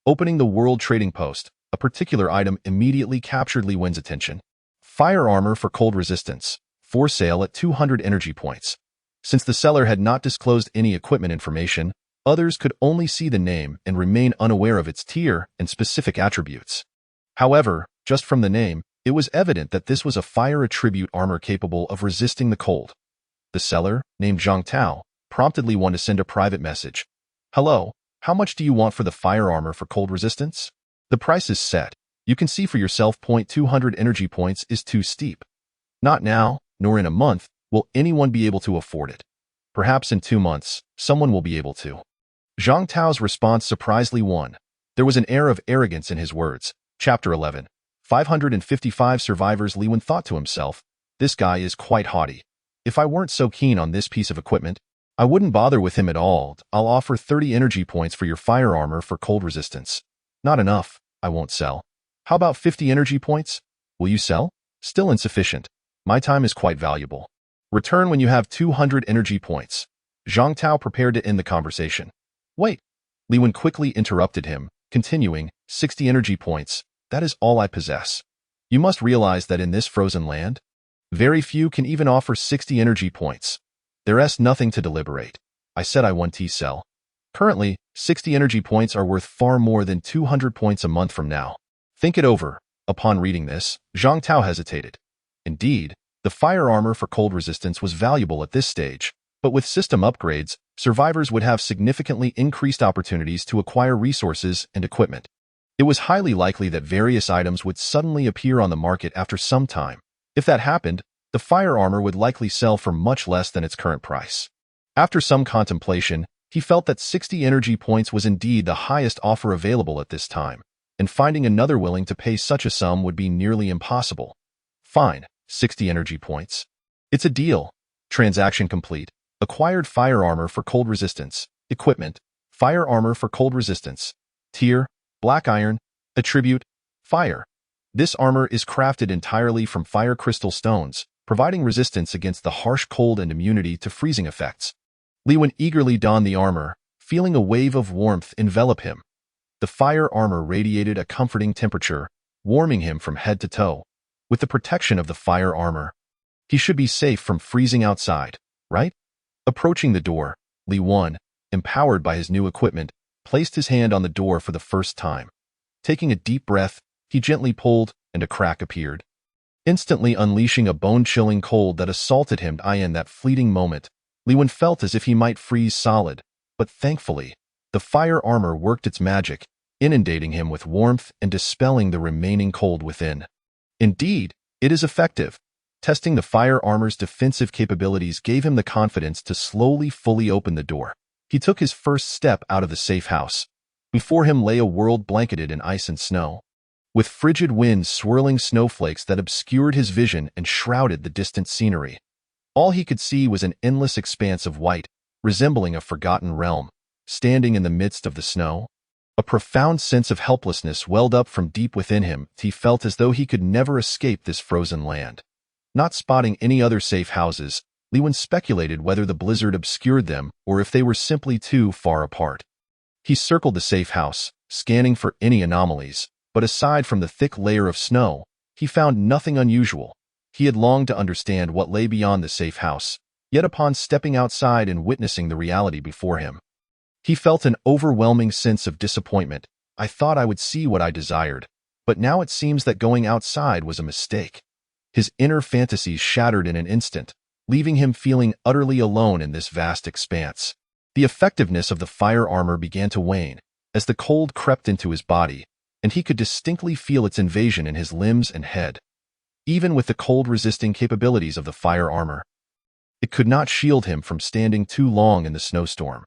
Opening the world trading post, a particular item immediately captured Li Wen's attention. Fire armor for cold resistance, for sale at 200 energy points. Since the seller had not disclosed any equipment information, others could only see the name and remain unaware of its tier and specific attributes. However, just from the name, it was evident that this was a fire attribute armor capable of resisting the cold. The seller, named Zhang Tao, prompted Li Wen to send a private message. "Hello, how much do you want for the fire armor for cold resistance? The price is set. You can see for yourself. 200 energy points is too steep. Not now, nor in a month, will anyone be able to afford it. Perhaps in 2 months, someone will be able to." Zhang Tao's response surprised Li Wen. There was an air of arrogance in his words. Chapter 11. 555 survivors. Li Wen thought to himself, this guy is quite haughty. If I weren't so keen on this piece of equipment, I wouldn't bother with him at all. I'll offer 30 energy points for your fire armor for cold resistance. Not enough, I won't sell. How about 50 energy points? Will you sell? Still insufficient. My time is quite valuable. Return when you have 200 energy points. Zhang Tao prepared to end the conversation. Wait. Li Wen quickly interrupted him, continuing, 60 energy points. That is all I possess. You must realize that in this frozen land, very few can even offer 60 energy points. There's nothing to deliberate. I said I want to sell. Currently, 60 energy points are worth far more than 200 points a month from now. Think it over. Upon reading this, Zhang Tao hesitated. Indeed, the fire armor for cold resistance was valuable at this stage, but with system upgrades, survivors would have significantly increased opportunities to acquire resources and equipment. It was highly likely that various items would suddenly appear on the market after some time. If that happened, the fire armor would likely sell for much less than its current price. After some contemplation, he felt that 60 energy points was indeed the highest offer available at this time, and finding another willing to pay such a sum would be nearly impossible. Fine, 60 energy points. It's a deal. Transaction complete. Acquired fire armor for cold resistance. Equipment. Fire armor for cold resistance. Tier. Black iron. Attribute. Fire. This armor is crafted entirely from fire crystal stones, providing resistance against the harsh cold and immunity to freezing effects. Li Wen eagerly donned the armor, feeling a wave of warmth envelop him. The fire armor radiated a comforting temperature, warming him from head to toe. With the protection of the fire armor, he should be safe from freezing outside, right? Approaching the door, Li Wen, empowered by his new equipment, placed his hand on the door for the first time. Taking a deep breath, he gently pulled, and a crack appeared, instantly unleashing a bone-chilling cold that assaulted him. In that fleeting moment, Li Wen felt as if he might freeze solid, but thankfully, the fire armor worked its magic, inundating him with warmth and dispelling the remaining cold within. Indeed, it is effective. Testing the fire armor's defensive capabilities gave him the confidence to slowly fully open the door. He took his first step out of the safe house. Before him lay a world blanketed in ice and snow, with frigid winds swirling snowflakes that obscured his vision and shrouded the distant scenery. All he could see was an endless expanse of white, resembling a forgotten realm, standing in the midst of the snow. A profound sense of helplessness welled up from deep within him. He felt as though he could never escape this frozen land. Not spotting any other safe houses, Li Wen speculated whether the blizzard obscured them or if they were simply too far apart. He circled the safe house, scanning for any anomalies, but aside from the thick layer of snow, he found nothing unusual. He had longed to understand what lay beyond the safe house, yet upon stepping outside and witnessing the reality before him, he felt an overwhelming sense of disappointment. I thought I would see what I desired, but now it seems that going outside was a mistake. His inner fantasies shattered in an instant, leaving him feeling utterly alone in this vast expanse. The effectiveness of the fire armor began to wane, as the cold crept into his body, and he could distinctly feel its invasion in his limbs and head. Even with the cold-resisting capabilities of the fire armor, it could not shield him from standing too long in the snowstorm.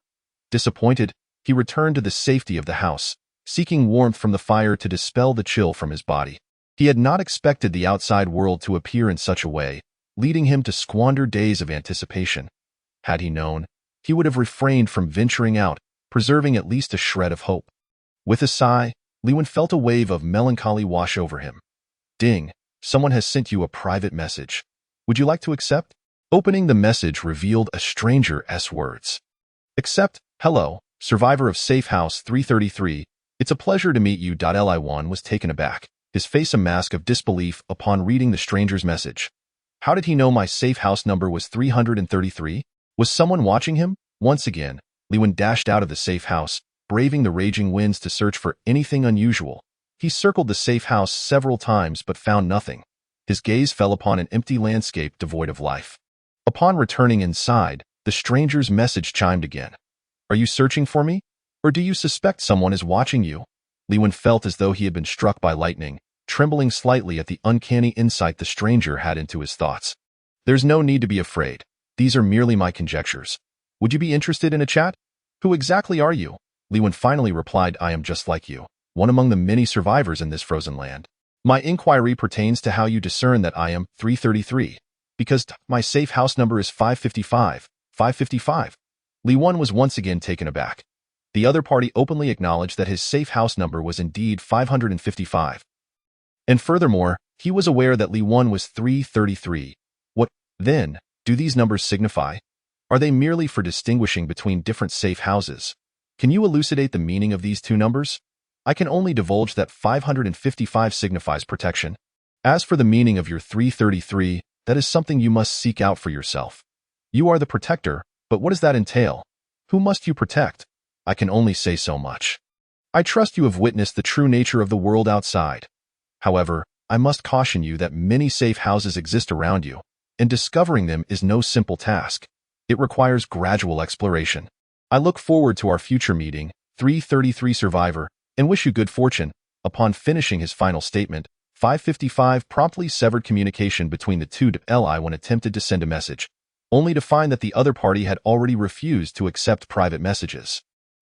Disappointed, he returned to the safety of the house, seeking warmth from the fire to dispel the chill from his body. He had not expected the outside world to appear in such a way, leading him to squander days of anticipation. Had he known, he would have refrained from venturing out, preserving at least a shred of hope. With a sigh, Lewin felt a wave of melancholy wash over him. Ding, someone has sent you a private message. Would you like to accept? Opening the message revealed a stranger's words. Accept, hello, survivor of Safe House 333. It's a pleasure to meet you. Li1 was taken aback, his face a mask of disbelief upon reading the stranger's message. How did he know my safe house number was 333? Was someone watching him? Once again, Lewin dashed out of the safe house, braving the raging winds to search for anything unusual. He circled the safe house several times but found nothing. His gaze fell upon an empty landscape devoid of life. Upon returning inside, the stranger's message chimed again. Are you searching for me? Or do you suspect someone is watching you? Lewin felt as though he had been struck by lightning, trembling slightly at the uncanny insight the stranger had into his thoughts. There's no need to be afraid. These are merely my conjectures. Would you be interested in a chat? Who exactly are you? Lewin finally replied, I am just like you, one among the many survivors in this frozen land. My inquiry pertains to how you discern that I am 333, because my safe house number is 555. 555. Lewin was once again taken aback. The other party openly acknowledged that his safe house number was indeed 555. And furthermore, he was aware that Lewin was 333. What, then, do these numbers signify? Are they merely for distinguishing between different safe houses? Can you elucidate the meaning of these two numbers? I can only divulge that 555 signifies protection. As for the meaning of your 333, that is something you must seek out for yourself. You are the protector, but what does that entail? Who must you protect? I can only say so much. I trust you have witnessed the true nature of the world outside. However, I must caution you that many safe houses exist around you, and discovering them is no simple task. It requires gradual exploration. I look forward to our future meeting, 333 survivor, and wish you good fortune. Upon finishing his final statement, 555 promptly severed communication between the two. Li1 attempted to send a message, only to find that the other party had already refused to accept private messages.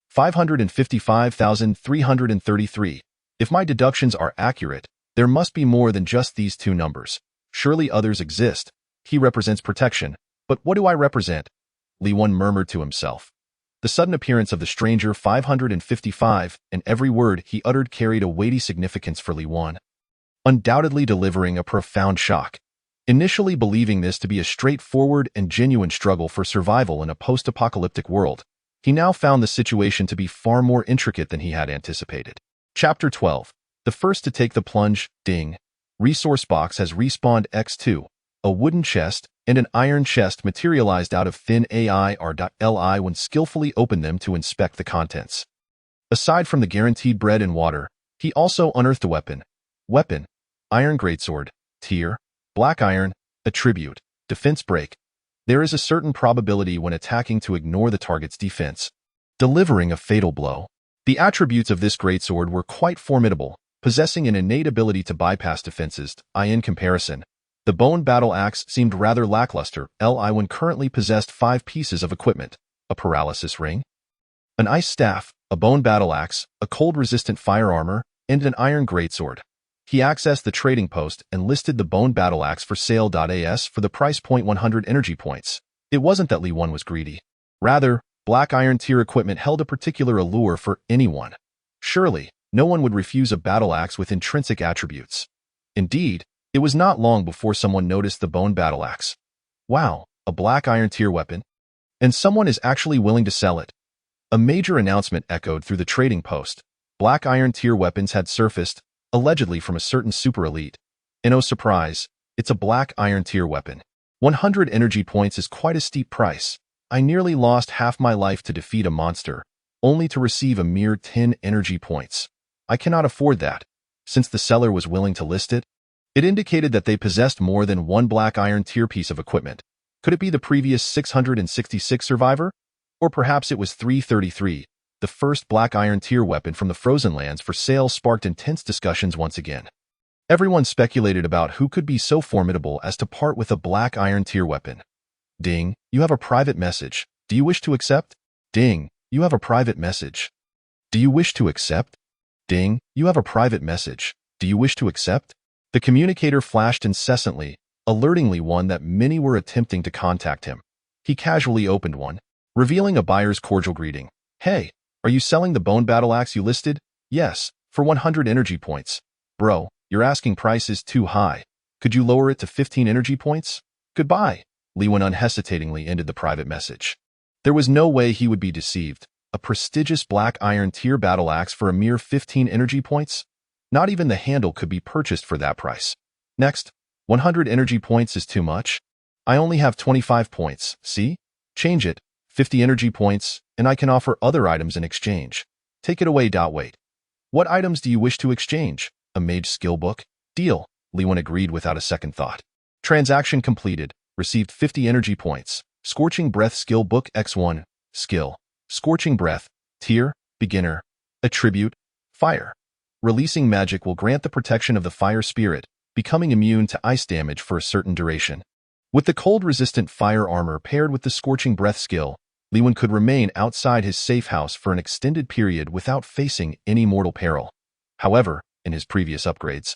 555,333. If my deductions are accurate, there must be more than just these two numbers. Surely others exist. He represents protection. But what do I represent? Lewin murmured to himself. The sudden appearance of the stranger 555 and every word he uttered carried a weighty significance for Lewin, undoubtedly delivering a profound shock. Initially believing this to be a straightforward and genuine struggle for survival in a post-apocalyptic world, he now found the situation to be far more intricate than he had anticipated. Chapter 12. The first to take the plunge. Ding. Resource box has respawned X2. A wooden chest and an iron chest materialized out of thin air. When skillfully opened them to inspect the contents. Aside from the guaranteed bread and water, he also unearthed a weapon. Weapon. Iron greatsword. Tier. Black iron. Attribute. Defense break. There is a certain probability when attacking to ignore the target's defense, delivering a fatal blow. The attributes of this greatsword were quite formidable, possessing an innate ability to bypass defenses. In comparison, the bone battle axe seemed rather lackluster. Li1 currently possessed 5 pieces of equipment: a paralysis ring, an ice staff, a bone battle axe, a cold-resistant fire armor, and an iron greatsword. He accessed the trading post and listed the bone battle axe for sale. As for the price point, 100 energy points. It wasn't that Lewin was greedy. Rather, black iron tier equipment held a particular allure for anyone. Surely, no one would refuse a battle axe with intrinsic attributes. Indeed, it was not long before someone noticed the bone battle axe. Wow, a black iron tier weapon? And someone is actually willing to sell it. A major announcement echoed through the trading post. Black iron tier weapons had surfaced, allegedly from a certain super elite. And oh surprise, it's a black iron tier weapon. 100 energy points is quite a steep price. I nearly lost half my life to defeat a monster, only to receive a mere 10 energy points. I cannot afford that. Since the seller was willing to list it, it indicated that they possessed more than one black iron tier piece of equipment. Could it be the previous 666 survivor? Or perhaps it was 333. The first black iron tier weapon from the Frozen Lands for sale sparked intense discussions once again. Everyone speculated about who could be so formidable as to part with a black iron tier weapon. Ding, you have a private message. Do you wish to accept? Ding, you have a private message. Do you wish to accept? Ding, you have a private message. Do you wish to accept? The communicator flashed incessantly, alerting Lewin that many were attempting to contact him. He casually opened one, revealing a buyer's cordial greeting. Hey, are you selling the bone battle axe you listed? Yes, for 100 energy points. Bro, your asking price is too high. Could you lower it to 15 energy points? Goodbye. Liwen unhesitatingly ended the private message. There was no way he would be deceived. A prestigious black iron tier battle axe for a mere 15 energy points? Not even the handle could be purchased for that price. Next, 100 energy points is too much. I only have 25 points, see? Change it, 50 energy points, and I can offer other items in exchange. Take it away. Wait. What items do you wish to exchange? A mage skill book? Deal. Liwen agreed without a second thought. Transaction completed. Received 50 energy points. Scorching Breath skill book X1. Skill. Scorching Breath. Tier. Beginner. Attribute. Fire. Releasing magic will grant the protection of the fire spirit, becoming immune to ice damage for a certain duration. With the cold-resistant fire armor paired with the Scorching Breath skill, Liwen could remain outside his safe house for an extended period without facing any mortal peril. However, in his previous upgrades,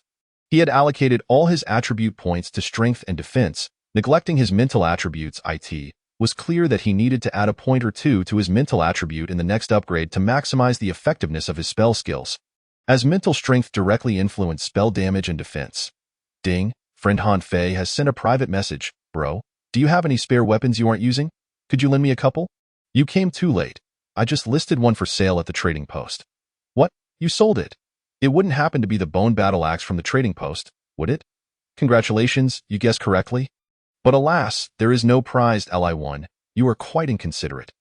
he had allocated all his attribute points to strength and defense, neglecting his mental attributes. It was clear that he needed to add a point or two to his mental attribute in the next upgrade to maximize the effectiveness of his spell skills, as mental strength directly influenced spell damage and defense. Ding, friend Han Fei has sent a private message. Bro, do you have any spare weapons you aren't using? Could you lend me a couple? You came too late. I just listed one for sale at the trading post. What? You sold it? It wouldn't happen to be the bone battle axe from the trading post, would it? Congratulations, you guessed correctly. But alas, there is no prized Li1. You are quite inconsiderate.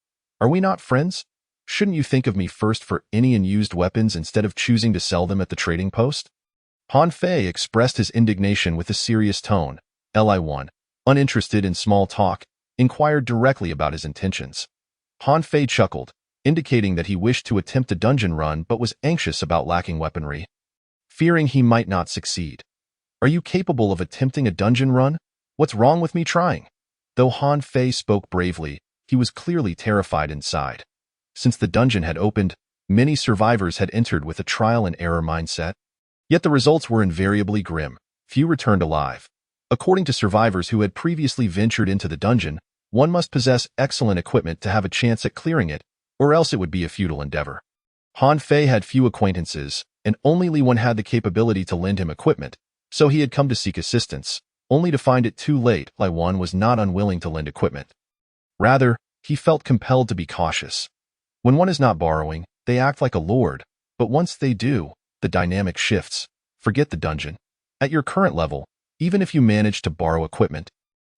Are we not friends? Shouldn't you think of me first for any unused weapons instead of choosing to sell them at the trading post? Han Fei expressed his indignation with a serious tone. Li1, uninterested in small talk, inquired directly about his intentions. Han Fei chuckled, indicating that he wished to attempt a dungeon run but was anxious about lacking weaponry, fearing he might not succeed. Are you capable of attempting a dungeon run? What's wrong with me trying? Though Han Fei spoke bravely, he was clearly terrified inside. Since the dungeon had opened, many survivors had entered with a trial-and-error mindset. Yet the results were invariably grim. Few returned alive. According to survivors who had previously ventured into the dungeon, one must possess excellent equipment to have a chance at clearing it, or else it would be a futile endeavor. Han Fei had few acquaintances, and only Liwen had the capability to lend him equipment, so he had come to seek assistance, only to find it too late. Liwen was not unwilling to lend equipment. Rather, he felt compelled to be cautious. When one is not borrowing, they act like a lord, but once they do, the dynamic shifts. Forget the dungeon. At your current level, even if you manage to borrow equipment,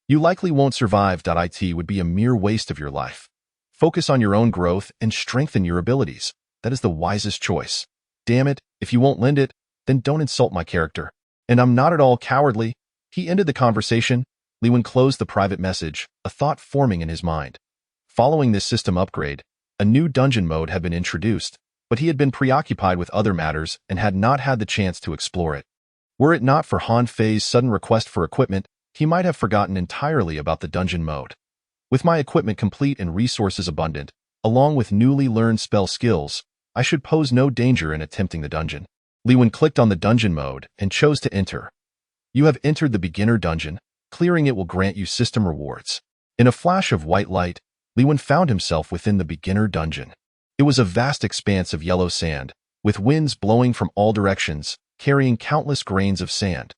you likely won't survive. It would be a mere waste of your life. Focus on your own growth and strengthen your abilities. That is the wisest choice. Damn it, if you won't lend it, then don't insult my character. And I'm not at all cowardly. He ended the conversation. Liwen closed the private message, a thought forming in his mind. Following this system upgrade, a new dungeon mode had been introduced, but he had been preoccupied with other matters and had not had the chance to explore it. Were it not for Han Fei's sudden request for equipment, he might have forgotten entirely about the dungeon mode. With my equipment complete and resources abundant, along with newly learned spell skills, I should pose no danger in attempting the dungeon. Liwen clicked on the dungeon mode and chose to enter. You have entered the beginner dungeon. Clearing it will grant you system rewards. In a flash of white light, Liwen found himself within the beginner dungeon. It was a vast expanse of yellow sand, with winds blowing from all directions, carrying countless grains of sand.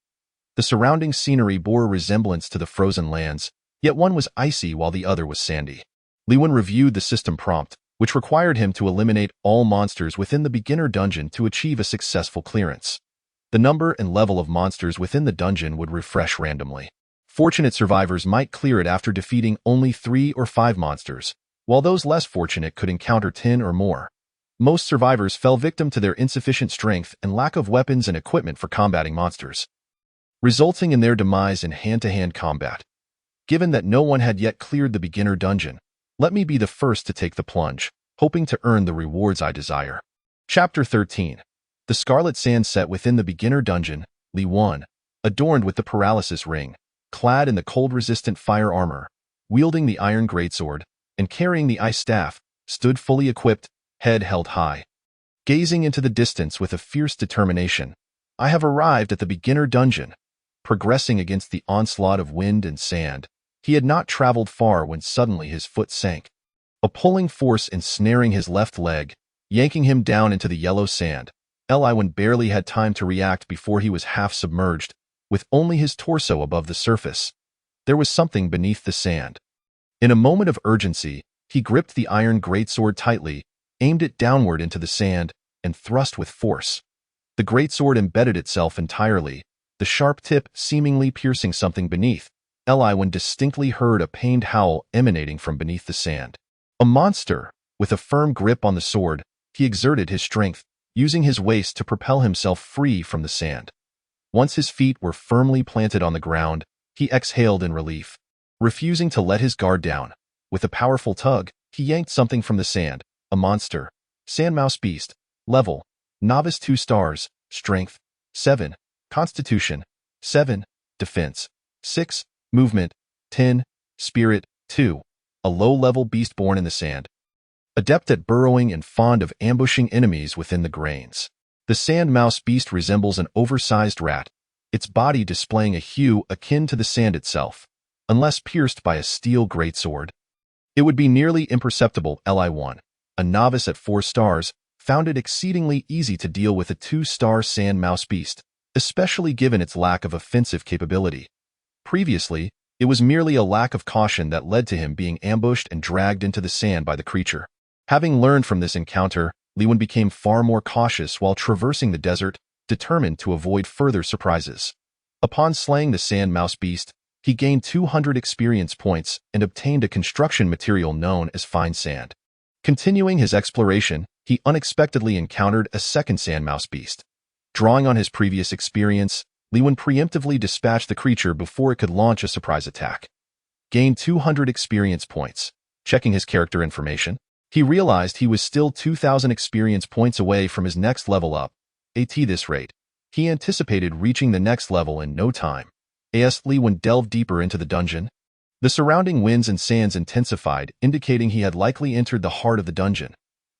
The surrounding scenery bore a resemblance to the frozen lands, yet one was icy while the other was sandy. Liwen reviewed the system prompt, which required him to eliminate all monsters within the beginner dungeon to achieve a successful clearance. The number and level of monsters within the dungeon would refresh randomly. Fortunate survivors might clear it after defeating only 3 or 5 monsters, while those less fortunate could encounter 10 or more. Most survivors fell victim to their insufficient strength and lack of weapons and equipment for combating monsters, resulting in their demise in hand-to-hand combat. Given that no one had yet cleared the beginner dungeon, let me be the first to take the plunge, hoping to earn the rewards I desire. Chapter 13. The Scarlet Sand set within the beginner dungeon, Liwen, adorned with the paralysis ring, clad in the cold-resistant fire armor, wielding the iron greatsword, and carrying the ice staff, stood fully equipped, head held high. Gazing into the distance with a fierce determination, I have arrived at the beginner dungeon. Progressing against the onslaught of wind and sand, he had not traveled far when suddenly his foot sank, a pulling force ensnaring his left leg, yanking him down into the yellow sand. Eliwen barely had time to react before he was half submerged, with only his torso above the surface. There was something beneath the sand. In a moment of urgency, he gripped the iron greatsword tightly, aimed it downward into the sand, and thrust with force. The greatsword embedded itself entirely, the sharp tip seemingly piercing something beneath. Eliwen distinctly heard a pained howl emanating from beneath the sand. A monster! With a firm grip on the sword, he exerted his strength, using his waist to propel himself free from the sand. Once his feet were firmly planted on the ground, he exhaled in relief. Refusing to let his guard down, with a powerful tug, he yanked something from the sand, a monster. Sandmouse beast. Level. Novice 2 stars. Strength. 7. Constitution. 7. Defense. 6. Movement. 10. Spirit. 2. A low-level beast born in the sand. Adept at burrowing and fond of ambushing enemies within the grains. The sandmouse beast resembles an oversized rat, its body displaying a hue akin to the sand itself. Unless pierced by a steel greatsword, it would be nearly imperceptible. Li1, a novice at 4 stars, found it exceedingly easy to deal with a 2-star sandmouse beast, especially given its lack of offensive capability. Previously, it was merely a lack of caution that led to him being ambushed and dragged into the sand by the creature. Having learned from this encounter, Liwen became far more cautious while traversing the desert, determined to avoid further surprises. Upon slaying the sandmouse beast, he gained 200 experience points and obtained a construction material known as fine sand. Continuing his exploration, he unexpectedly encountered a second sandmouse beast. Drawing on his previous experience, Liwen preemptively dispatched the creature before it could launch a surprise attack. Gained 200 experience points. Checking his character information, he realized he was still 2,000 experience points away from his next level up. At this rate, he anticipated reaching the next level in no time. As Liwen delved deeper into the dungeon, the surrounding winds and sands intensified, indicating he had likely entered the heart of the dungeon.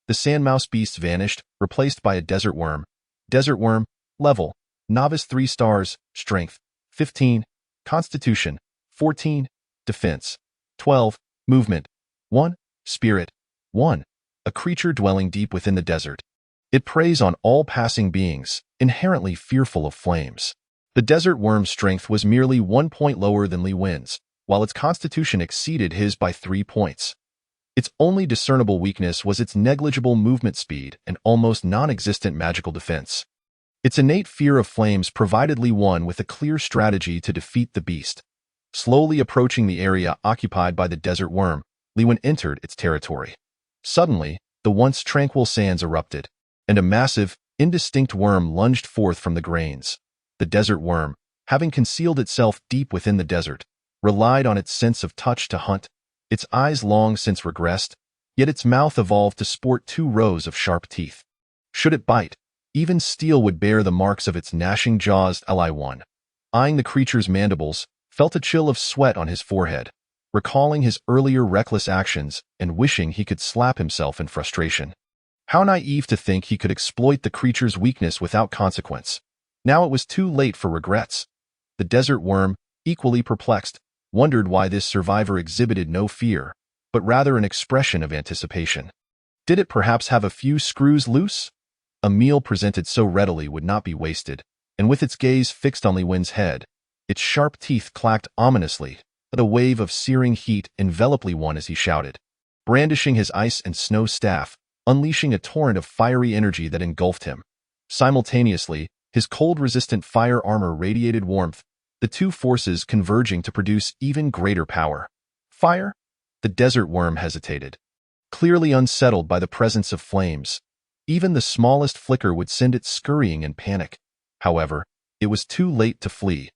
The sandmouse beast vanished, replaced by a desert worm. Desert worm. Level. Novice 3 stars. Strength. 15. Constitution. 14. Defense. 12. Movement. 1. Spirit. 1. A creature dwelling deep within the desert. It preys on all passing beings, inherently fearful of flames. The desert worm's strength was merely 1 point lower than Liwen's, while its constitution exceeded his by 3 points. Its only discernible weakness was its negligible movement speed and almost non-existent magical defense. Its innate fear of flames provided Liwen with a clear strategy to defeat the beast. Slowly approaching the area occupied by the desert worm, Liwen entered its territory. Suddenly, the once tranquil sands erupted, and a massive, indistinct worm lunged forth from the grains. The desert worm, having concealed itself deep within the desert, relied on its sense of touch to hunt. Its eyes long since regressed, yet its mouth evolved to sport 2 rows of sharp teeth. Should it bite, even steel would bear the marks of its gnashing jaws. Li1, eyeing the creature's mandibles, felt a chill of sweat on his forehead, recalling his earlier reckless actions and wishing he could slap himself in frustration. How naive to think he could exploit the creature's weakness without consequence. Now it was too late for regrets. The desert worm, equally perplexed, wondered why this survivor exhibited no fear, but rather an expression of anticipation. Did it perhaps have a few screws loose? A meal presented so readily would not be wasted, and with its gaze fixed on Liwen's head, its sharp teeth clacked ominously. But a wave of searing heat enveloped Liwen as he shouted, brandishing his ice and snow staff, unleashing a torrent of fiery energy that engulfed him. Simultaneously, his cold-resistant fire armor radiated warmth, the 2 forces converging to produce even greater power. Fire? The desert worm hesitated, clearly unsettled by the presence of flames. Even the smallest flicker would send it scurrying in panic. However, it was too late to flee.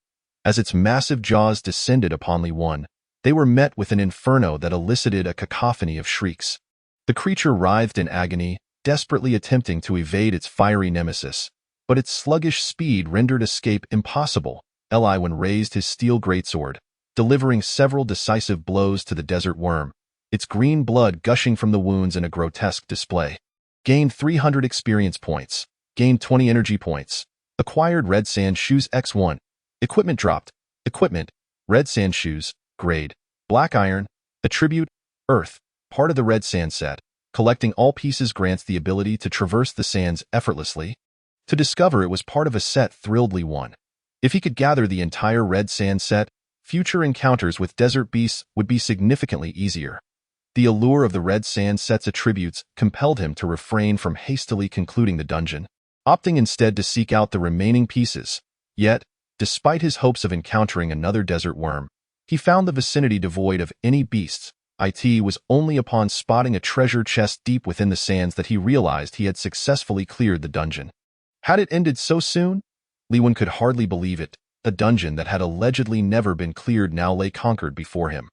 As its massive jaws descended upon Liwen, they were met with an inferno that elicited a cacophony of shrieks. The creature writhed in agony, desperately attempting to evade its fiery nemesis, but its sluggish speed rendered escape impossible. Liwen raised his steel greatsword, delivering several decisive blows to the desert worm, its green blood gushing from the wounds in a grotesque display. Gained 300 experience points. Gained 20 energy points. Acquired red sand shoes X1. Equipment dropped. Equipment. Red sand shoes. Grade. Black iron. Attribute. Earth. Part of the red sand set. Collecting all pieces grants the ability to traverse the sands effortlessly. To discover it was part of a set thrilled Li Wen. If he could gather the entire Red Sand set, future encounters with desert beasts would be significantly easier. The allure of the Red Sand set's attributes compelled him to refrain from hastily concluding the dungeon, opting instead to seek out the remaining pieces. Yet, despite his hopes of encountering another desert worm, he found the vicinity devoid of any beasts. It was only upon spotting a treasure chest deep within the sands that he realized he had successfully cleared the dungeon. Had it ended so soon? Li Wen could hardly believe it. The dungeon that had allegedly never been cleared now lay conquered before him.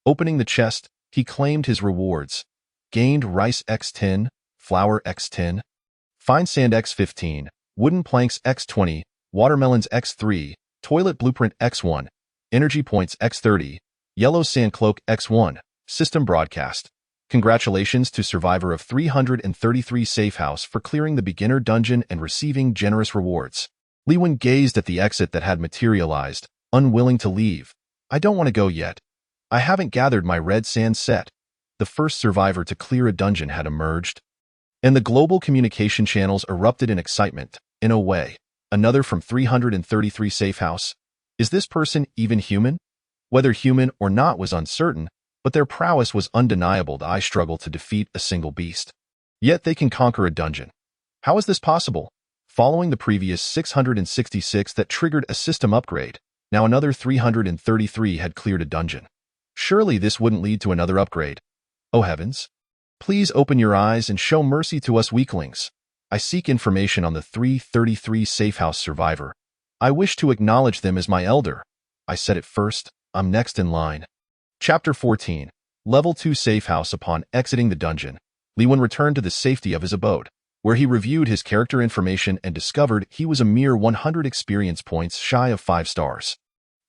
Opening the chest, he claimed his rewards. Gained rice x10, flour x10, fine sand x15, wooden planks x20, watermelons x3, toilet blueprint x1, energy points x30, yellow sand cloak x1, system broadcast. Congratulations to survivor of 333 Safe House for clearing the beginner dungeon and receiving generous rewards. Li Wen gazed at the exit that had materialized, unwilling to leave. I don't want to go yet. I haven't gathered my Red Sand set. The first survivor to clear a dungeon had emerged, and the global communication channels erupted in excitement. In a way, another from 333 Safe House. Is this person even human? Whether human or not was uncertain, but their prowess was undeniable. I struggle to defeat a single beast. Yet they can conquer a dungeon. How is this possible? Following the previous 666 that triggered a system upgrade, now another 333 had cleared a dungeon. Surely this wouldn't lead to another upgrade. Oh heavens! Please open your eyes and show mercy to us weaklings. I seek information on the 333 Safe House survivor. I wish to acknowledge them as my elder. I said it first, I'm next in line. Chapter 14. Level 2 Safe House. Upon exiting the dungeon, Li Wen returned to the safety of his abode, where he reviewed his character information and discovered he was a mere 100 experience points shy of 5 stars.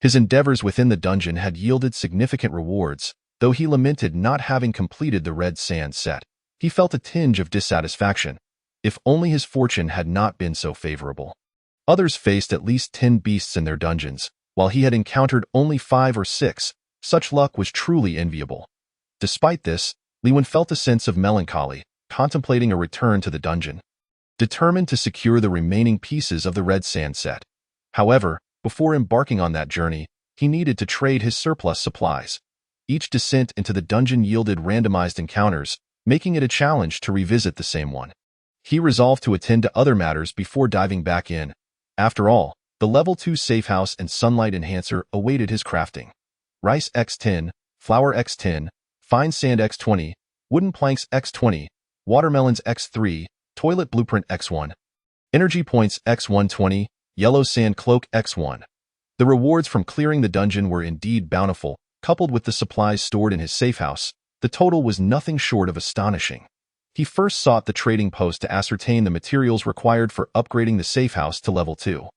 His endeavors within the dungeon had yielded significant rewards, though he lamented not having completed the Red Sand set. He felt a tinge of dissatisfaction. If only his fortune had not been so favorable. Others faced at least 10 beasts in their dungeons, while he had encountered only 5 or 6. Such luck was truly enviable. Despite this, Li Wen felt a sense of melancholy, contemplating a return to the dungeon, determined to secure the remaining pieces of the Red Sand set. However, before embarking on that journey, he needed to trade his surplus supplies. Each descent into the dungeon yielded randomized encounters, making it a challenge to revisit the same one. He resolved to attend to other matters before diving back in. After all, the Level 2 Safe House and Sunlight Enhancer awaited his crafting. Rice x10, flour x10, fine sand x20, wooden planks x20, watermelons x3, toilet blueprint x1, energy points x120, yellow sand cloak x1. The rewards from clearing the dungeon were indeed bountiful. Coupled with the supplies stored in his safe house, the total was nothing short of astonishing. He first sought the trading post to ascertain the materials required for upgrading the safe house to level 2.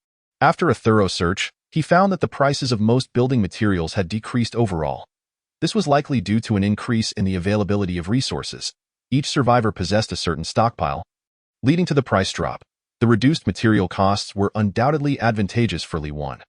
After a thorough search, he found that the prices of most building materials had decreased overall. This was likely due to an increase in the availability of resources. Each survivor possessed a certain stockpile, leading to the price drop. The reduced material costs were undoubtedly advantageous for Li Wen.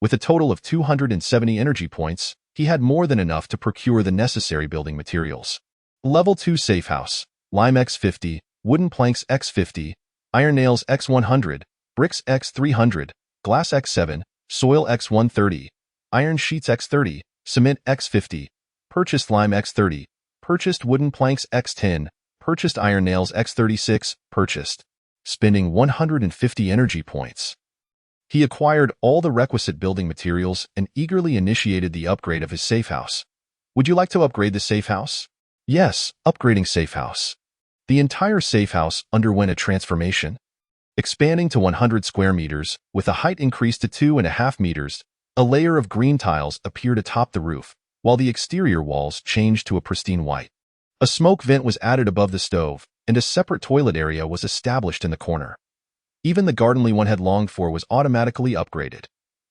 With a total of 270 energy points, he had more than enough to procure the necessary building materials. Level 2 Safe House. Lime x50, wooden planks x50, iron nails x100, bricks x300, glass x7, soil x130, iron sheets x30, cement x50, purchased lime x30, purchased wooden planks x10, purchased iron nails x36, purchased, spending 150 energy points. He acquired all the requisite building materials and eagerly initiated the upgrade of his safe house. Would you like to upgrade the safe house? Yes, upgrading safe house. The entire safe house underwent a transformation. Expanding to 100 square meters, with a height increased to 2.5 meters, a layer of green tiles appeared atop the roof, while the exterior walls changed to a pristine white. A smoke vent was added above the stove, and a separate toilet area was established in the corner. Even the garden Li Wen had longed for was automatically upgraded.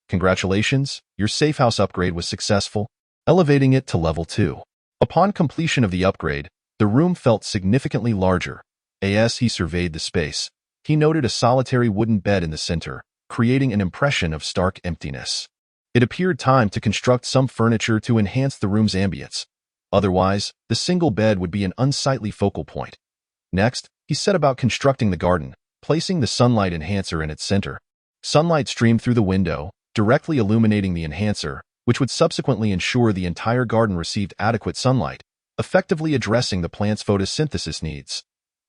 Congratulations, your safe house upgrade was successful, elevating it to level 2. Upon completion of the upgrade, the room felt significantly larger. As he surveyed the space, he noted a solitary wooden bed in the center, creating an impression of stark emptiness. It appeared time to construct some furniture to enhance the room's ambience. Otherwise, the single bed would be an unsightly focal point. Next, he set about constructing the garden, placing the sunlight enhancer in its center. Sunlight streamed through the window, directly illuminating the enhancer, which would subsequently ensure the entire garden received adequate sunlight, effectively addressing the plant's photosynthesis needs.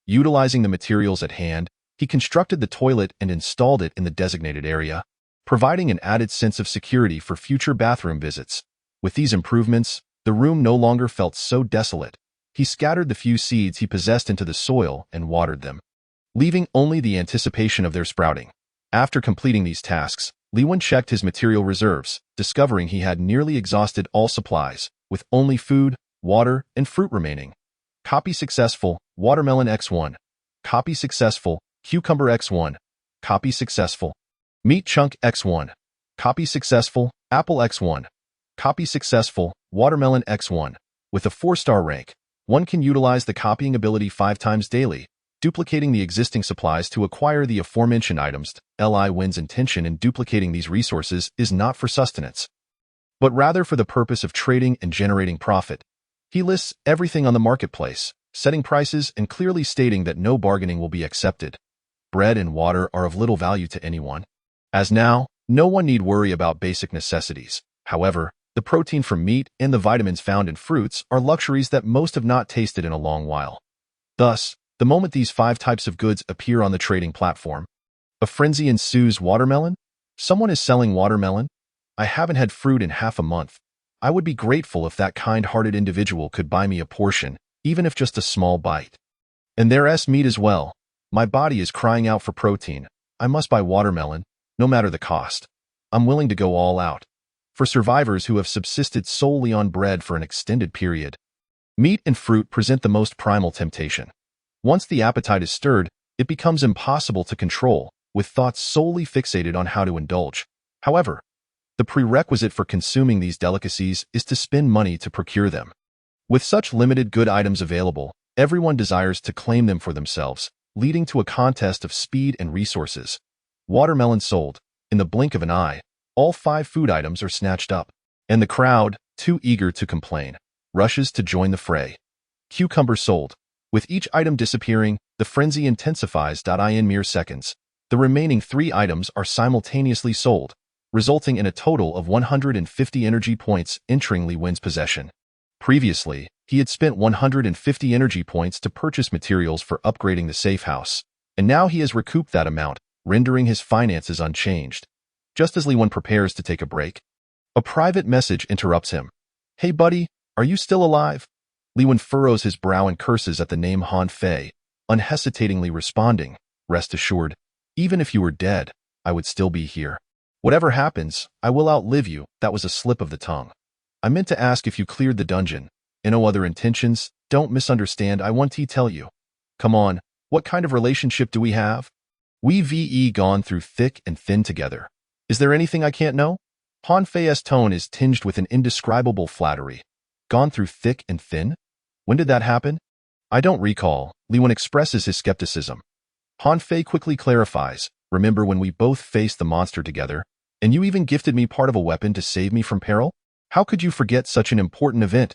Utilizing the materials at hand, he constructed the toilet and installed it in the designated area, providing an added sense of security for future bathroom visits. With these improvements, the room no longer felt so desolate. He scattered the few seeds he possessed into the soil and watered them, leaving only the anticipation of their sprouting. After completing these tasks, Liwen checked his material reserves, discovering he had nearly exhausted all supplies, with only food, water, and fruit remaining. Copy successful, watermelon X1. Copy successful, cucumber X1. Copy successful, meat chunk X1. Copy successful, apple X1. Copy successful, watermelon X1. With a 4-star rank, one can utilize the copying ability 5 times daily, duplicating the existing supplies to acquire the aforementioned items. Liwen's intention in duplicating these resources is not for sustenance, but rather for the purpose of trading and generating profit. He lists everything on the marketplace, setting prices and clearly stating that no bargaining will be accepted. Bread and water are of little value to anyone, as now, no one need worry about basic necessities. However, the protein from meat and the vitamins found in fruits are luxuries that most have not tasted in a long while. Thus, the moment these 5 types of goods appear on the trading platform, a frenzy ensues. Watermelon? Someone is selling watermelon? I haven't had fruit in half a month. I would be grateful if that kind-hearted individual could buy me a portion, even if just a small bite. And there's meat as well. My body is crying out for protein. I must buy watermelon, no matter the cost. I'm willing to go all out. For survivors who have subsisted solely on bread for an extended period, meat and fruit present the most primal temptation. Once the appetite is stirred, it becomes impossible to control, with thoughts solely fixated on how to indulge. However, the prerequisite for consuming these delicacies is to spend money to procure them. With such limited good items available, everyone desires to claim them for themselves, leading to a contest of speed and resources. Watermelon sold. In the blink of an eye, all 5 food items are snatched up, and the crowd, too eager to complain, rushes to join the fray. Cucumber sold. With each item disappearing, the frenzy intensifies. In mere seconds, the remaining 3 items are simultaneously sold, resulting in a total of 150 energy points entering Liwen's possession. Previously, he had spent 150 energy points to purchase materials for upgrading the safe house, and now he has recouped that amount, rendering his finances unchanged. Just as Liwen prepares to take a break, a private message interrupts him. Hey buddy, are you still alive? Liwen furrows his brow and curses at the name Han Fei, unhesitatingly responding, rest assured, even if you were dead, I would still be here. Whatever happens, I will outlive you. That was a slip of the tongue. I meant to ask if you cleared the dungeon. And no other intentions. Don't misunderstand. I want to tell you. Come on, what kind of relationship do we have? We've gone through thick and thin together. Is there anything I can't know? Han Fei's tone is tinged with an indescribable flattery. Gone through thick and thin? When did that happen? I don't recall. Liwen expresses his skepticism. Han Fei quickly clarifies. Remember when we both faced the monster together, and you even gifted me part of a weapon to save me from peril? How could you forget such an important event?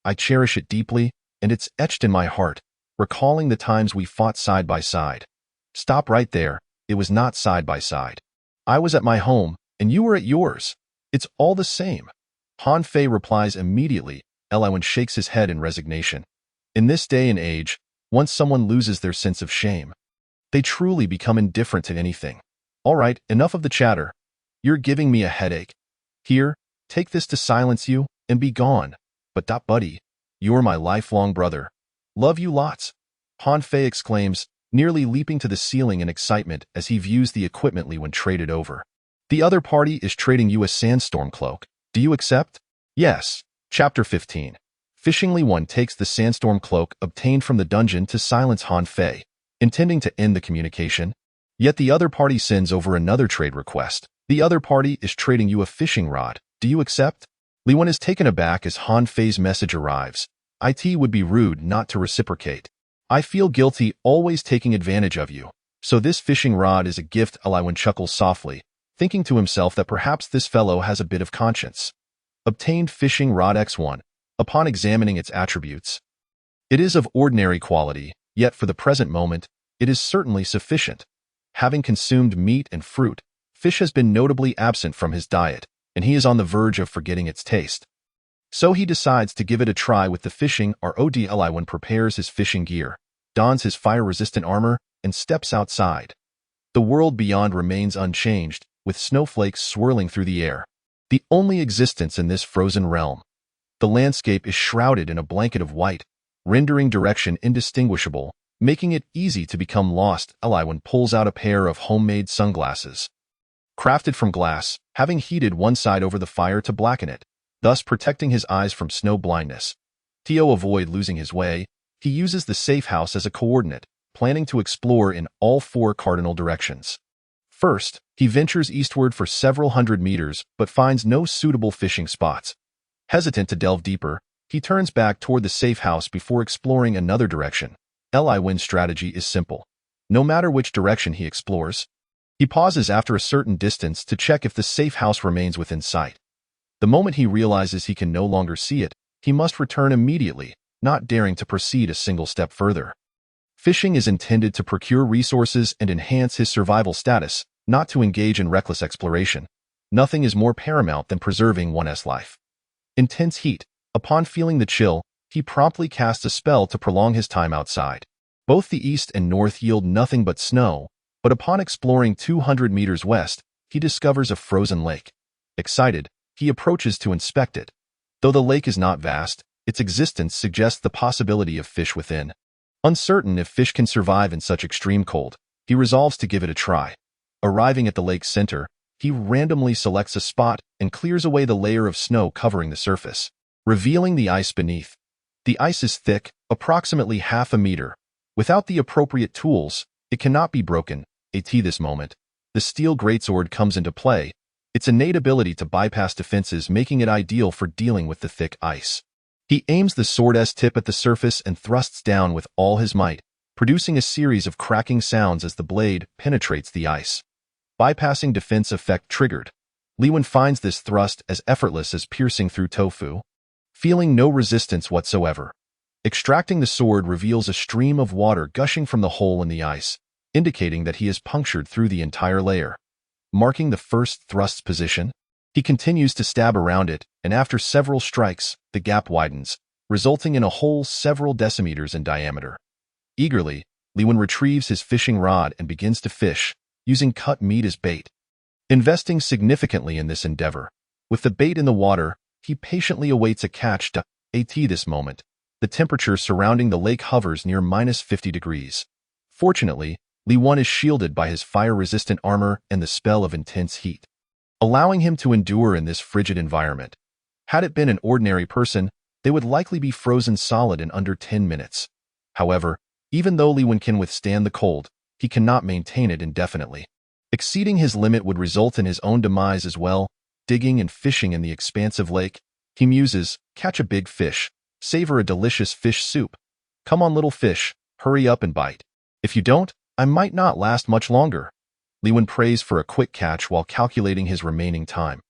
I cherish it deeply, and it's etched in my heart, recalling the times we fought side by side. Stop right there. It was not side by side. I was at my home, and you were at yours. It's all the same. Han Fei replies immediately. Liwen shakes his head in resignation. In this day and age, once someone loses their sense of shame, they truly become indifferent to anything. All right, enough of the chatter. You're giving me a headache. Here, take this to silence you, and be gone. But buddy, you're my lifelong brother. Love you lots. Han Fei exclaims, nearly leaping to the ceiling in excitement as he views the equipment Liwen traded over. The other party is trading you a sandstorm cloak. Do you accept? Yes. Chapter 15. Fishing. Liwen takes the sandstorm cloak obtained from the dungeon to silence Han Fei, intending to end the communication. Yet the other party sends over another trade request. The other party is trading you a fishing rod. Do you accept? Liwen is taken aback as Han Fei's message arrives. It would be rude not to reciprocate. I feel guilty always taking advantage of you. So this fishing rod is a gift. Liwen chuckles softly, thinking to himself that perhaps this fellow has a bit of conscience. Obtained fishing rod X1. Upon examining its attributes, it is of ordinary quality, yet for the present moment, it is certainly sufficient. Having consumed meat and fruit, fish has been notably absent from his diet, and he is on the verge of forgetting its taste. So he decides to give it a try with the fishing rod. When prepares his fishing gear, dons his fire-resistant armor, and steps outside. The world beyond remains unchanged, with snowflakes swirling through the air. The only existence in this frozen realm. The landscape is shrouded in a blanket of white, rendering direction indistinguishable, making it easy to become lost. Eliwen pulls out a pair of homemade sunglasses. Crafted from glass, having heated one side over the fire to blacken it, thus protecting his eyes from snow blindness. To avoid losing his way, he uses the safe house as a coordinate, planning to explore in all 4 cardinal directions. First, he ventures eastward for several hundred meters but finds no suitable fishing spots. Hesitant to delve deeper, he turns back toward the safe house before exploring another direction. Eliwen's strategy is simple. No matter which direction he explores, he pauses after a certain distance to check if the safe house remains within sight. The moment he realizes he can no longer see it, he must return immediately, not daring to proceed a single step further. Fishing is intended to procure resources and enhance his survival status, not to engage in reckless exploration. Nothing is more paramount than preserving one's life. Intense heat. Upon feeling the chill, he promptly casts a spell to prolong his time outside. Both the east and north yield nothing but snow, but upon exploring 200 meters west, he discovers a frozen lake. Excited, he approaches to inspect it. Though the lake is not vast, its existence suggests the possibility of fish within. Uncertain if fish can survive in such extreme cold, he resolves to give it a try. Arriving at the lake's center, he randomly selects a spot and clears away the layer of snow covering the surface, revealing the ice beneath. The ice is thick, approximately half a meter. Without the appropriate tools, it cannot be broken. At this moment, the steel greatsword comes into play, its innate ability to bypass defenses making it ideal for dealing with the thick ice. He aims the sword's tip at the surface and thrusts down with all his might, producing a series of cracking sounds as the blade penetrates the ice. Bypassing defense effect triggered. Eliwen finds this thrust as effortless as piercing through tofu, feeling no resistance whatsoever. Extracting the sword reveals a stream of water gushing from the hole in the ice, indicating that he has punctured through the entire layer. Marking the first thrust's position, he continues to stab around it, and after several strikes, the gap widens, resulting in a hole several decimeters in diameter. Eagerly, Eliwen retrieves his fishing rod and begins to fish, using cut meat as bait. Investing significantly in this endeavor, with the bait in the water, he patiently awaits a catch. At this moment, the temperature surrounding the lake hovers near -50 degrees. Fortunately, Eliwen is shielded by his fire-resistant armor and the spell of intense heat, allowing him to endure in this frigid environment. Had it been an ordinary person, they would likely be frozen solid in under 10 minutes. However, even though Eliwen can withstand the cold, he cannot maintain it indefinitely. Exceeding his limit would result in his own demise as well. Digging and fishing in the expansive lake, he muses, catch a big fish, savor a delicious fish soup. Come on, little fish, hurry up and bite. If you don't, I might not last much longer. Eliwen prays for a quick catch while calculating his remaining time.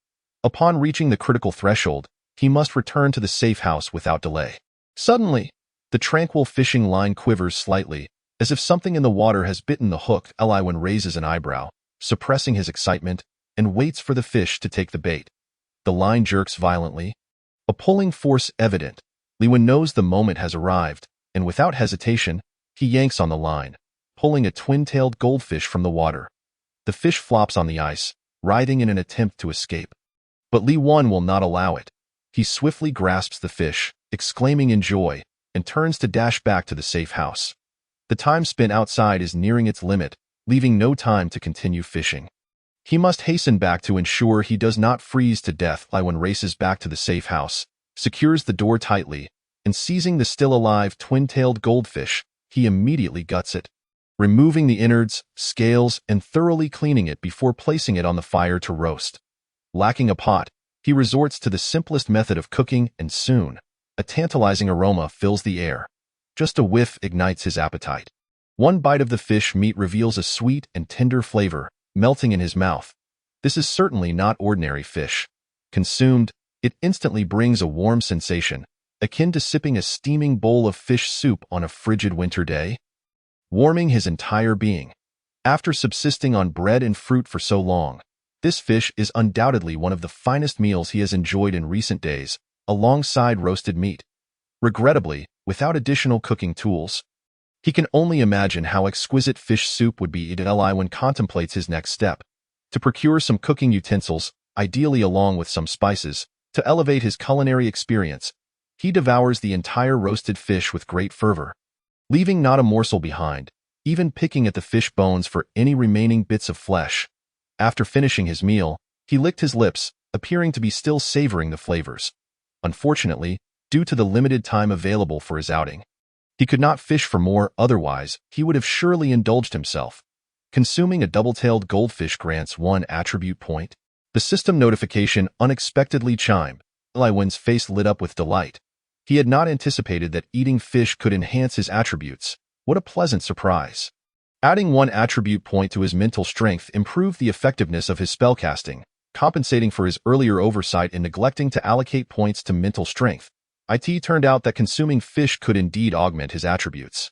Upon reaching the critical threshold, he must return to the safe house without delay. Suddenly, the tranquil fishing line quivers slightly, as if something in the water has bitten the hook. Eliwen raises an eyebrow, suppressing his excitement, and waits for the fish to take the bait. The line jerks violently, a pulling force evident. Eliwen knows the moment has arrived, and without hesitation, he yanks on the line, pulling a twin-tailed goldfish from the water. The fish flops on the ice, writhing in an attempt to escape. But Eliwen will not allow it. He swiftly grasps the fish, exclaiming in joy, and turns to dash back to the safe house. The time spent outside is nearing its limit, leaving no time to continue fishing. He must hasten back to ensure he does not freeze to death. Eliwen races back to the safe house, secures the door tightly, and seizing the still-alive twin-tailed goldfish, he immediately guts it, removing the innards, scales, and thoroughly cleaning it before placing it on the fire to roast. Lacking a pot, he resorts to the simplest method of cooking, and soon, a tantalizing aroma fills the air. Just a whiff ignites his appetite. One bite of the fish meat reveals a sweet and tender flavor, melting in his mouth. This is certainly not ordinary fish. Consumed, it instantly brings a warm sensation, akin to sipping a steaming bowl of fish soup on a frigid winter day, warming his entire being. After subsisting on bread and fruit for so long, this fish is undoubtedly one of the finest meals he has enjoyed in recent days, alongside roasted meat. Regrettably, without additional cooking tools, he can only imagine how exquisite fish soup would be eaten when contemplates his next step. To procure some cooking utensils, ideally along with some spices, to elevate his culinary experience, he devours the entire roasted fish with great fervor, leaving not a morsel behind, even picking at the fish bones for any remaining bits of flesh. After finishing his meal, he licked his lips, appearing to be still savoring the flavors. Unfortunately, due to the limited time available for his outing, he could not fish for more, otherwise he would have surely indulged himself. Consuming a double-tailed goldfish grants 1 attribute point. The system notification unexpectedly chimed. Liwen's face lit up with delight. He had not anticipated that eating fish could enhance his attributes. What a pleasant surprise. Adding 1 attribute point to his mental strength improved the effectiveness of his spellcasting, compensating for his earlier oversight in neglecting to allocate points to mental strength. It turned out that consuming fish could indeed augment his attributes.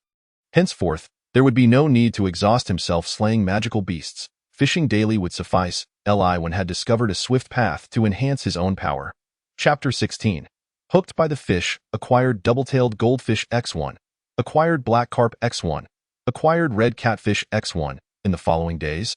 Henceforth, there would be no need to exhaust himself slaying magical beasts. Fishing daily would suffice. Liwen had discovered a swift path to enhance his own power. Chapter 16. Hooked by the fish, acquired double-tailed goldfish X1, acquired black carp X1, acquired red catfish X1. In the following days,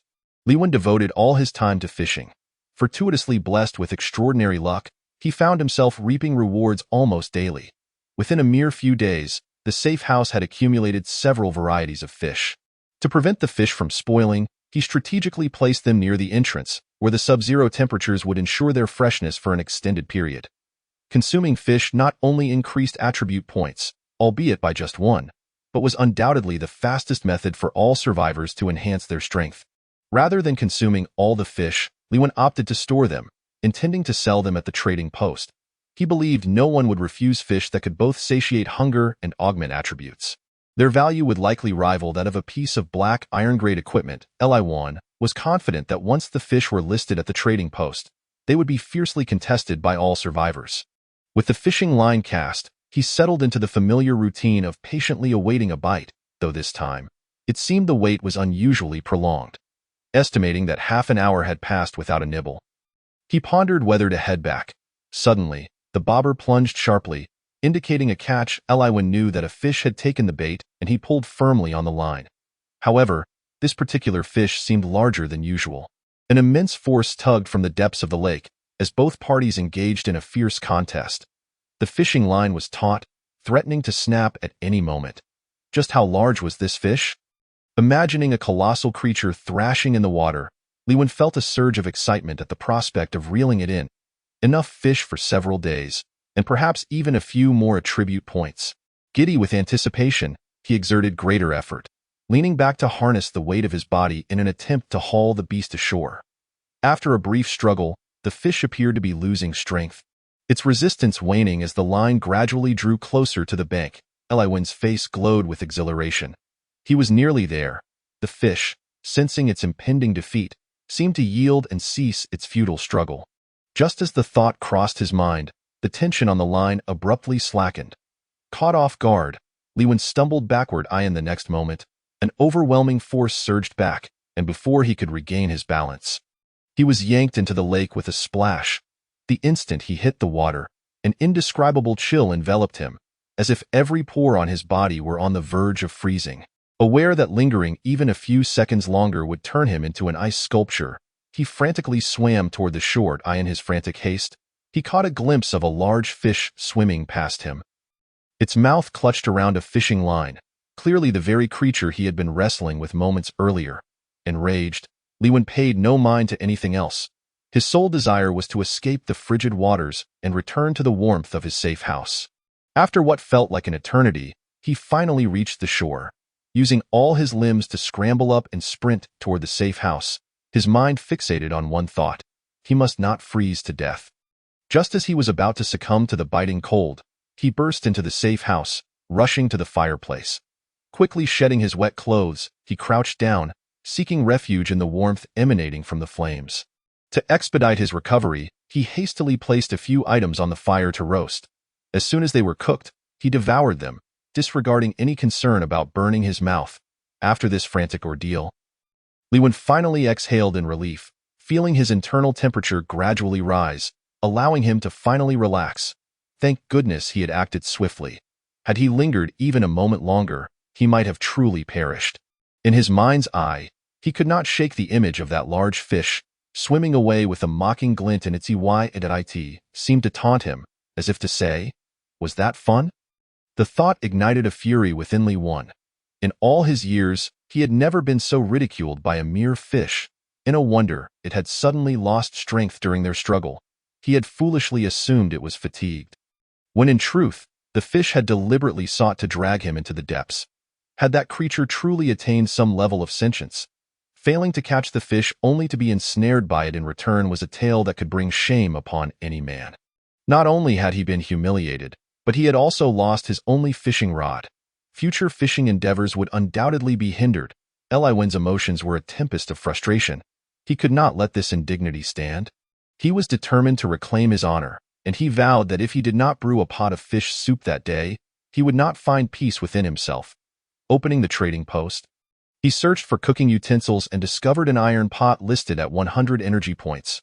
Liwen devoted all his time to fishing. Fortuitously blessed with extraordinary luck, he found himself reaping rewards almost daily. Within a mere few days, the safe house had accumulated several varieties of fish. To prevent the fish from spoiling, he strategically placed them near the entrance, where the sub-zero temperatures would ensure their freshness for an extended period. Consuming fish not only increased attribute points, albeit by just 1, but was undoubtedly the fastest method for all survivors to enhance their strength. Rather than consuming all the fish, Liwen opted to store them, intending to sell them at the trading post. He believed no one would refuse fish that could both satiate hunger and augment attributes. Their value would likely rival that of a piece of black iron-grade equipment. Liwen was confident that once the fish were listed at the trading post, they would be fiercely contested by all survivors. With the fishing line cast, he settled into the familiar routine of patiently awaiting a bite, though this time, it seemed the wait was unusually prolonged. Estimating that half an hour had passed without a nibble, he pondered whether to head back. Suddenly, the bobber plunged sharply, indicating a catch. Liwen knew that a fish had taken the bait, and he pulled firmly on the line. However, this particular fish seemed larger than usual. An immense force tugged from the depths of the lake, as both parties engaged in a fierce contest. The fishing line was taut, threatening to snap at any moment. Just how large was this fish? Imagining a colossal creature thrashing in the water, Liwen felt a surge of excitement at the prospect of reeling it in. Enough fish for several days, and perhaps even a few more attribute points. Giddy with anticipation, he exerted greater effort, leaning back to harness the weight of his body in an attempt to haul the beast ashore. After a brief struggle, the fish appeared to be losing strength, its resistance waning as the line gradually drew closer to the bank. Liwen's face glowed with exhilaration. He was nearly there. The fish, sensing its impending defeat, seemed to yield and cease its futile struggle. Just as the thought crossed his mind, the tension on the line abruptly slackened. Caught off guard, Liwen stumbled backward. In the next moment, an overwhelming force surged back, and before he could regain his balance, he was yanked into the lake with a splash. The instant he hit the water, an indescribable chill enveloped him, as if every pore on his body were on the verge of freezing. Aware that lingering even a few seconds longer would turn him into an ice sculpture, he frantically swam toward the shore. In his frantic haste, he caught a glimpse of a large fish swimming past him. Its mouth clutched around a fishing line, clearly the very creature he had been wrestling with moments earlier. Enraged, Liwen paid no mind to anything else. His sole desire was to escape the frigid waters and return to the warmth of his safe house. After what felt like an eternity, he finally reached the shore. Using all his limbs to scramble up and sprint toward the safe house, his mind fixated on one thought: he must not freeze to death. Just as he was about to succumb to the biting cold, he burst into the safe house, rushing to the fireplace. Quickly shedding his wet clothes, he crouched down, seeking refuge in the warmth emanating from the flames. To expedite his recovery, he hastily placed a few items on the fire to roast. As soon as they were cooked, he devoured them, disregarding any concern about burning his mouth. After this frantic ordeal, Li Wen finally exhaled in relief, feeling his internal temperature gradually rise, allowing him to finally relax. Thank goodness he had acted swiftly. Had he lingered even a moment longer, he might have truly perished. In his mind's eye, he could not shake the image of that large fish, swimming away with a mocking glint in its eye and it seemed to taunt him, as if to say, "Was that fun?" The thought ignited a fury within Li Wen. In all his years, he had never been so ridiculed by a mere fish. In a wonder, it had suddenly lost strength during their struggle. He had foolishly assumed it was fatigued, when in truth, the fish had deliberately sought to drag him into the depths. Had that creature truly attained some level of sentience? Failing to catch the fish only to be ensnared by it in return was a tale that could bring shame upon any man. Not only had he been humiliated, but he had also lost his only fishing rod. Future fishing endeavors would undoubtedly be hindered. Li Wen's emotions were a tempest of frustration. He could not let this indignity stand. He was determined to reclaim his honor, and he vowed that if he did not brew a pot of fish soup that day, he would not find peace within himself. Opening the trading post, he searched for cooking utensils and discovered an iron pot listed at 100 energy points.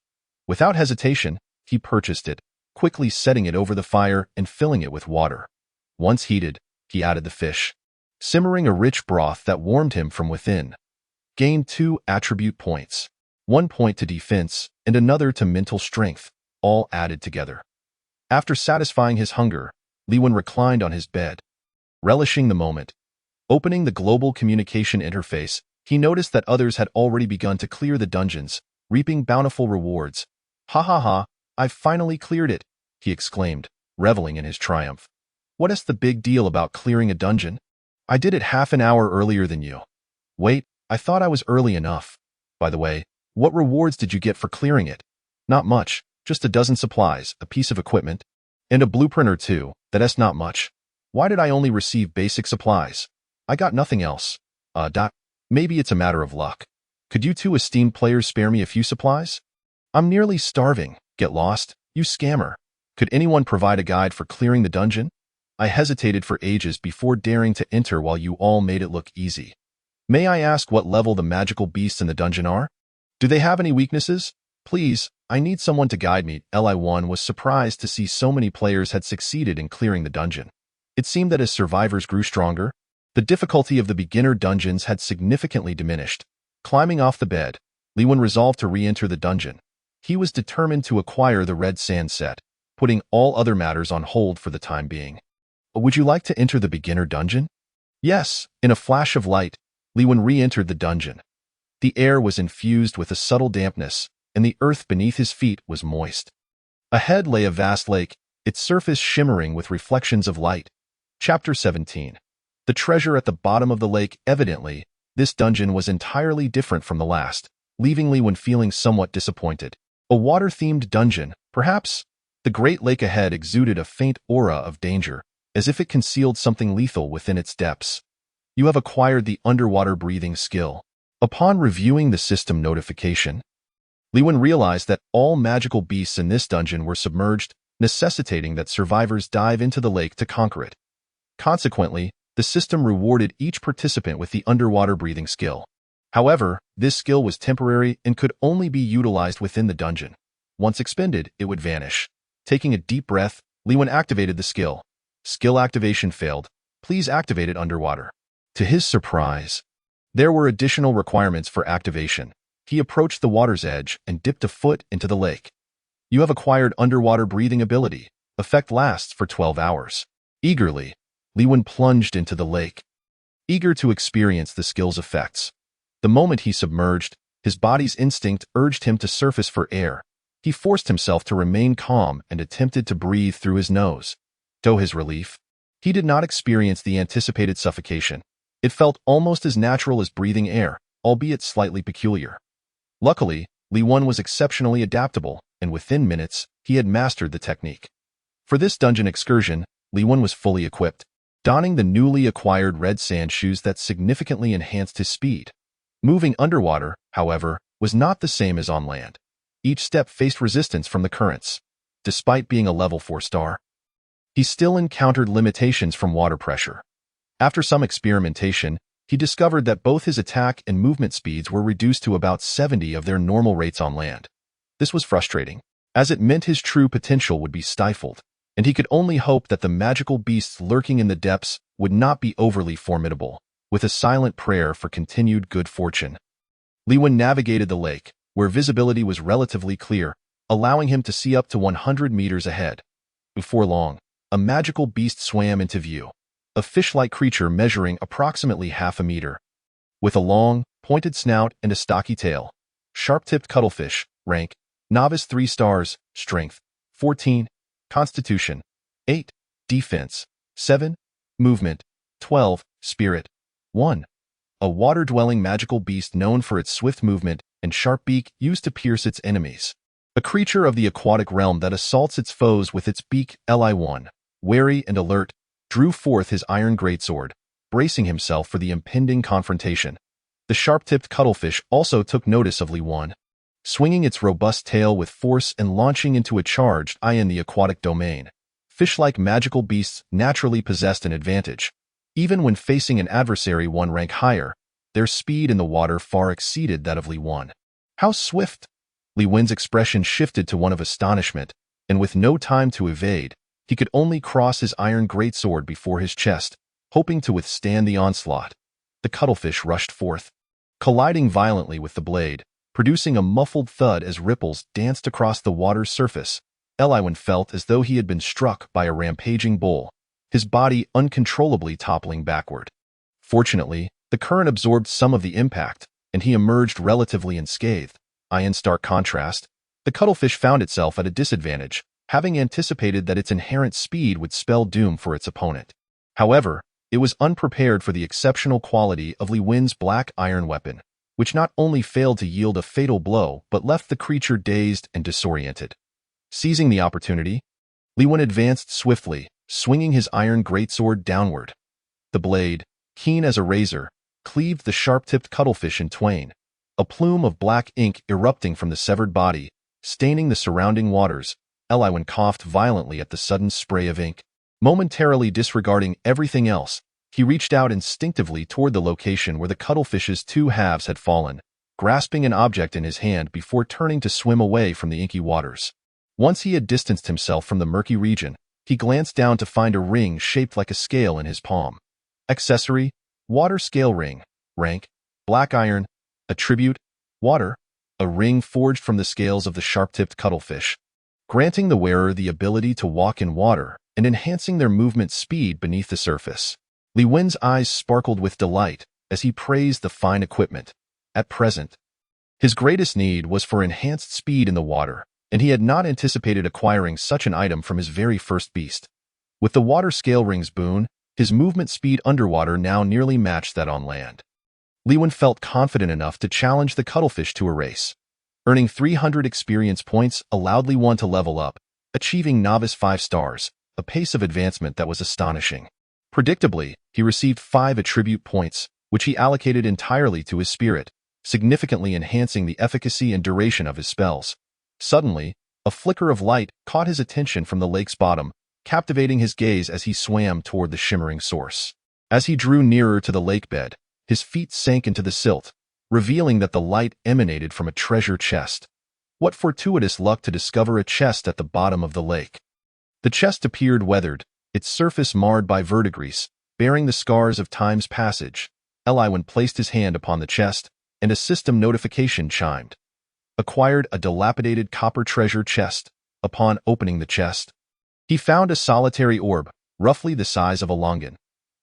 Without hesitation, he purchased it, quickly setting it over the fire and filling it with water. Once heated, he added the fish, simmering a rich broth that warmed him from within. Gained 2 attribute points, 1 point to defense and another to mental strength, all added together. After satisfying his hunger, Li Wen reclined on his bed, relishing the moment. Opening the global communication interface, he noticed that others had already begun to clear the dungeons, reaping bountiful rewards. "Ha ha ha, I've finally cleared it," he exclaimed, reveling in his triumph. "What is the big deal about clearing a dungeon? I did it half an hour earlier than you. Wait, I thought I was early enough. By the way, what rewards did you get for clearing it?" "Not much, just a dozen supplies, a piece of equipment, and a blueprint or two. That's not much. Why did I only receive basic supplies? I got nothing else. Maybe it's a matter of luck. Could you two esteemed players spare me a few supplies? I'm nearly starving. Get lost, you scammer. Could anyone provide a guide for clearing the dungeon? I hesitated for ages before daring to enter while you all made it look easy. May I ask what level the magical beasts in the dungeon are? Do they have any weaknesses? Please, I need someone to guide me." Li Wen was surprised to see so many players had succeeded in clearing the dungeon. It seemed that as survivors grew stronger, the difficulty of the beginner dungeons had significantly diminished. Climbing off the bed, Li Wen resolved to re-enter the dungeon. He was determined to acquire the red sand set, putting all other matters on hold for the time being. "Would you like to enter the beginner dungeon?" Yes. In a flash of light, Li Wen re-entered the dungeon. The air was infused with a subtle dampness, and the earth beneath his feet was moist. Ahead lay a vast lake, its surface shimmering with reflections of light. Chapter 17. The treasure at the bottom of the lake. Evidently, this dungeon was entirely different from the last, leaving Li Wen feeling somewhat disappointed. A water-themed dungeon, perhaps? The great lake ahead exuded a faint aura of danger, as if it concealed something lethal within its depths. You have acquired the underwater breathing skill. Upon reviewing the system notification, Li Wen realized that all magical beasts in this dungeon were submerged, necessitating that survivors dive into the lake to conquer it. Consequently, the system rewarded each participant with the underwater breathing skill. However, this skill was temporary and could only be utilized within the dungeon. Once expended, it would vanish. Taking a deep breath, Li Wen activated the skill. Skill activation failed. Please activate it underwater. To his surprise, there were additional requirements for activation. He approached the water's edge and dipped a foot into the lake. You have acquired underwater breathing ability. Effect lasts for 12 hours. Eagerly, Li Wen plunged into the lake, eager to experience the skill's effects. The moment he submerged, his body's instinct urged him to surface for air. He forced himself to remain calm and attempted to breathe through his nose. To his relief, he did not experience the anticipated suffocation. It felt almost as natural as breathing air, albeit slightly peculiar. Luckily, Li Wen was exceptionally adaptable, and within minutes, he had mastered the technique. For this dungeon excursion, Li Wen was fully equipped, donning the newly acquired red sand shoes that significantly enhanced his speed. Moving underwater, however, was not the same as on land. Each step faced resistance from the currents. Despite being a level 4 star, he still encountered limitations from water pressure. After some experimentation, he discovered that both his attack and movement speeds were reduced to about 70 of their normal rates on land. This was frustrating, as it meant his true potential would be stifled, and he could only hope that the magical beasts lurking in the depths would not be overly formidable, with a silent prayer for continued good fortune. Liwen navigated the lake, where visibility was relatively clear, allowing him to see up to 100 meters ahead. Before long, a magical beast swam into view, a fish-like creature measuring approximately half a meter. With a long, pointed snout and a stocky tail, sharp-tipped cuttlefish, rank, Novice 3 stars, Strength, 14, Constitution, 8, Defense, 7, Movement, 12, Spirit, 1. A water-dwelling magical beast known for its swift movement and sharp beak used to pierce its enemies. A creature of the aquatic realm that assaults its foes with its beak. Li1, wary and alert, drew forth his iron greatsword, bracing himself for the impending confrontation. The sharp-tipped cuttlefish also took notice of Li1, swinging its robust tail with force and launching into a charged in the aquatic domain. Fish-like magical beasts naturally possessed an advantage. Even when facing an adversary one rank higher, their speed in the water far exceeded that of Li1. How swift! Li-Wen's expression shifted to one of astonishment, and with no time to evade, he could only cross his iron greatsword before his chest, hoping to withstand the onslaught. The cuttlefish rushed forth, colliding violently with the blade, producing a muffled thud as ripples danced across the water's surface. Eliwen felt as though he had been struck by a rampaging bull, his body uncontrollably toppling backward. Fortunately, the current absorbed some of the impact, and he emerged relatively unscathed. In stark contrast, the cuttlefish found itself at a disadvantage, having anticipated that its inherent speed would spell doom for its opponent. However, it was unprepared for the exceptional quality of Li-Wen's black iron weapon, which not only failed to yield a fatal blow but left the creature dazed and disoriented. Seizing the opportunity, Li-Wen advanced swiftly, swinging his iron greatsword downward. The blade, keen as a razor, cleaved the sharp-tipped cuttlefish in twain, a plume of black ink erupting from the severed body, staining the surrounding waters. Eliwen coughed violently at the sudden spray of ink. Momentarily disregarding everything else, he reached out instinctively toward the location where the cuttlefish's two halves had fallen, grasping an object in his hand before turning to swim away from the inky waters. Once he had distanced himself from the murky region, he glanced down to find a ring shaped like a scale in his palm. Accessory, water scale ring. Rank, black iron. Attribute, water. A ring forged from the scales of the sharp-tipped cuttlefish, granting the wearer the ability to walk in water and enhancing their movement speed beneath the surface. Li-Wen's eyes sparkled with delight as he praised the fine equipment. At present, his greatest need was for enhanced speed in the water, and he had not anticipated acquiring such an item from his very first beast. With the water scale ring's boon, his movement speed underwater now nearly matched that on land. Li-Wen felt confident enough to challenge the cuttlefish to a race. Earning 300 experience points allowed Li-Wen to level up, achieving Novice 5 stars, a pace of advancement that was astonishing. Predictably, he received 5 attribute points, which he allocated entirely to his spirit, significantly enhancing the efficacy and duration of his spells. Suddenly, a flicker of light caught his attention from the lake's bottom, captivating his gaze as he swam toward the shimmering source. As he drew nearer to the lake bed, his feet sank into the silt, revealing that the light emanated from a treasure chest. What fortuitous luck to discover a chest at the bottom of the lake. The chest appeared weathered, its surface marred by verdigris, bearing the scars of time's passage. Eliwen placed his hand upon the chest, and a system notification chimed. Acquired a dilapidated copper treasure chest. Upon opening the chest, he found a solitary orb, roughly the size of a longan.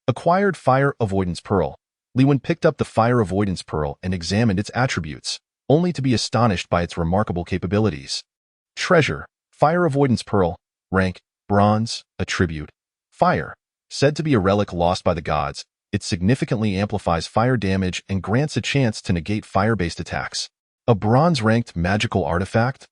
Acquired fire avoidance pearl. Li-Wen picked up the fire avoidance pearl and examined its attributes, only to be astonished by its remarkable capabilities. Treasure, fire avoidance pearl. Rank, bronze. Attribute, fire. Said to be a relic lost by the gods, it significantly amplifies fire damage and grants a chance to negate fire-based attacks. A bronze-ranked magical artifact?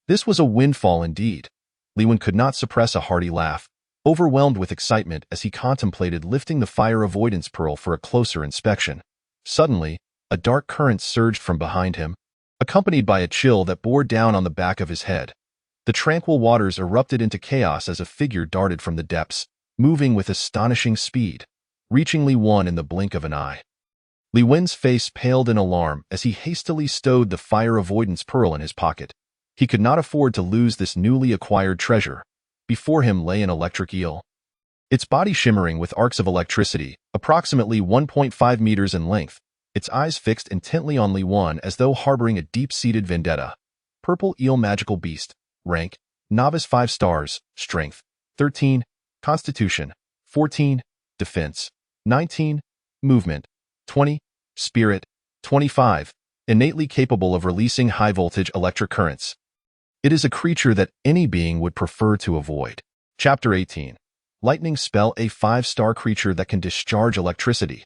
This was a windfall indeed. Li-Wen could not suppress a hearty laugh, overwhelmed with excitement as he contemplated lifting the fire avoidance pearl for a closer inspection. Suddenly, a dark current surged from behind him, accompanied by a chill that bore down on the back of his head. The tranquil waters erupted into chaos as a figure darted from the depths, moving with astonishing speed, reaching Li-Wen in the blink of an eye. Li Wen's face paled in alarm as he hastily stowed the fire avoidance pearl in his pocket. He could not afford to lose this newly acquired treasure. Before him lay an electric eel, its body shimmering with arcs of electricity, approximately 1.5 meters in length, its eyes fixed intently on Li Wen as though harboring a deep-seated vendetta. Purple eel magical beast. Rank: Novice 5 stars. Strength: 13. Constitution: 14. Defense: 19. Movement: 20. Spirit: 25. Innately capable of releasing high-voltage electric currents. It is a creature that any being would prefer to avoid. Chapter 18. Lightning spell. A 5-star creature that can discharge electricity.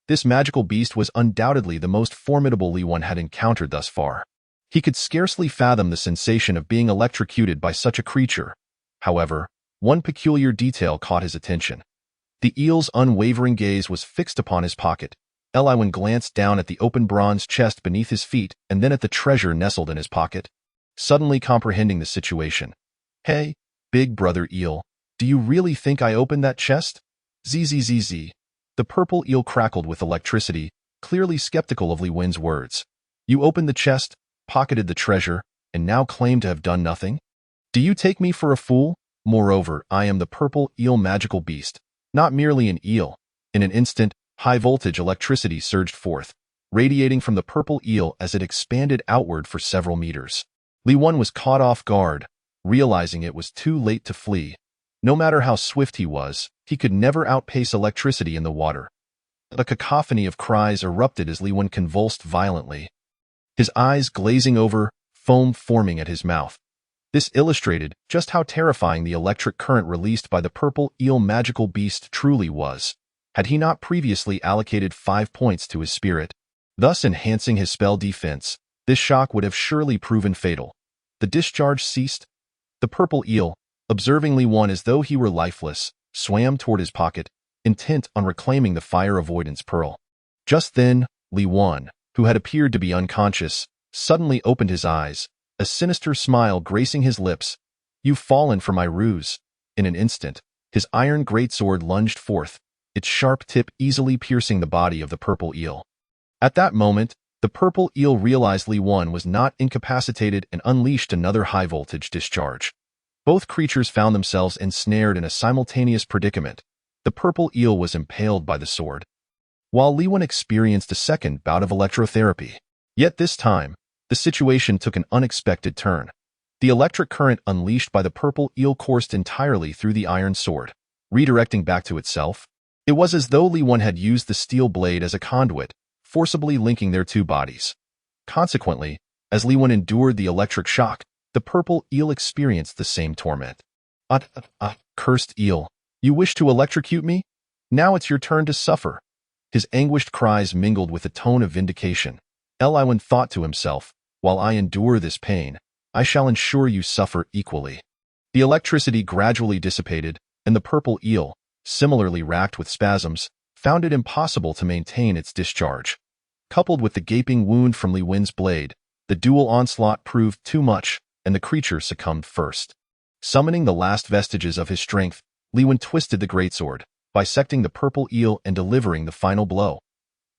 This magical beast was undoubtedly the most formidable Li Wen had encountered thus far. He could scarcely fathom the sensation of being electrocuted by such a creature. However, one peculiar detail caught his attention. The eel's unwavering gaze was fixed upon his pocket. Li Wen glanced down at the open bronze chest beneath his feet and then at the treasure nestled in his pocket, suddenly comprehending the situation. "Hey, big brother eel, do you really think I opened that chest?" Zzz. The purple eel crackled with electricity, clearly skeptical of Li Wen's words. "You opened the chest, pocketed the treasure, and now claim to have done nothing? Do you take me for a fool? Moreover, I am the purple eel magical beast, not merely an eel." In an instant, high-voltage electricity surged forth, radiating from the purple eel as it expanded outward for several meters. Li Wen was caught off guard, realizing it was too late to flee. No matter how swift he was, he could never outpace electricity in the water. A cacophony of cries erupted as Li Wen convulsed violently, his eyes glazing over, foam forming at his mouth. This illustrated just how terrifying the electric current released by the purple eel magical beast truly was. Had he not previously allocated 5 points to his spirit, thus enhancing his spell defense, this shock would have surely proven fatal. The discharge ceased. The purple eel, observing Li Wen as though he were lifeless, swam toward his pocket, intent on reclaiming the fire avoidance pearl. Just then, Li Wen, who had appeared to be unconscious, suddenly opened his eyes, a sinister smile gracing his lips. "You've fallen for my ruse." In an instant, his iron greatsword lunged forth, its sharp tip easily piercing the body of the purple eel. At that moment, the purple eel realized Li Wen was not incapacitated and unleashed another high-voltage discharge. Both creatures found themselves ensnared in a simultaneous predicament. The purple eel was impaled by the sword, while Li Wen experienced a second bout of electrotherapy. Yet this time, the situation took an unexpected turn. The electric current unleashed by the purple eel coursed entirely through the iron sword, redirecting back to itself. It was as though Li Wen had used the steel blade as a conduit, forcibly linking their two bodies. Consequently, as Li Wen endured the electric shock, the purple eel experienced the same torment. Cursed eel, you wish to electrocute me? Now it's your turn to suffer." His anguished cries mingled with a tone of vindication. Li Wen thought to himself, "While I endure this pain, I shall ensure you suffer equally." The electricity gradually dissipated, and the purple eel, similarly racked with spasms, found it impossible to maintain its discharge. Coupled with the gaping wound from Li Wen's blade, the dual onslaught proved too much, and the creature succumbed first. Summoning the last vestiges of his strength, Li Wen twisted the greatsword, bisecting the purple eel and delivering the final blow.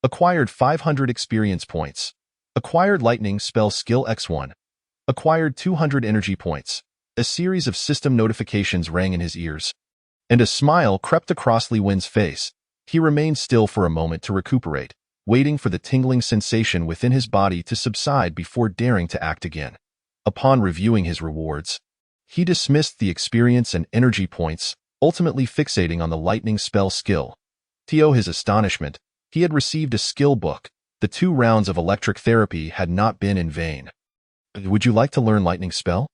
Acquired 500 experience points. Acquired lightning spell skill X1. Acquired 200 energy points. A series of system notifications rang in his ears, and a smile crept across Li Wen's face. He remained still for a moment to recuperate, waiting for the tingling sensation within his body to subside before daring to act again. Upon reviewing his rewards, he dismissed the experience and energy points, ultimately fixating on the lightning spell skill. To his astonishment, he had received a skill book. The 2 rounds of electric therapy had not been in vain. "Would you like to learn lightning spell?"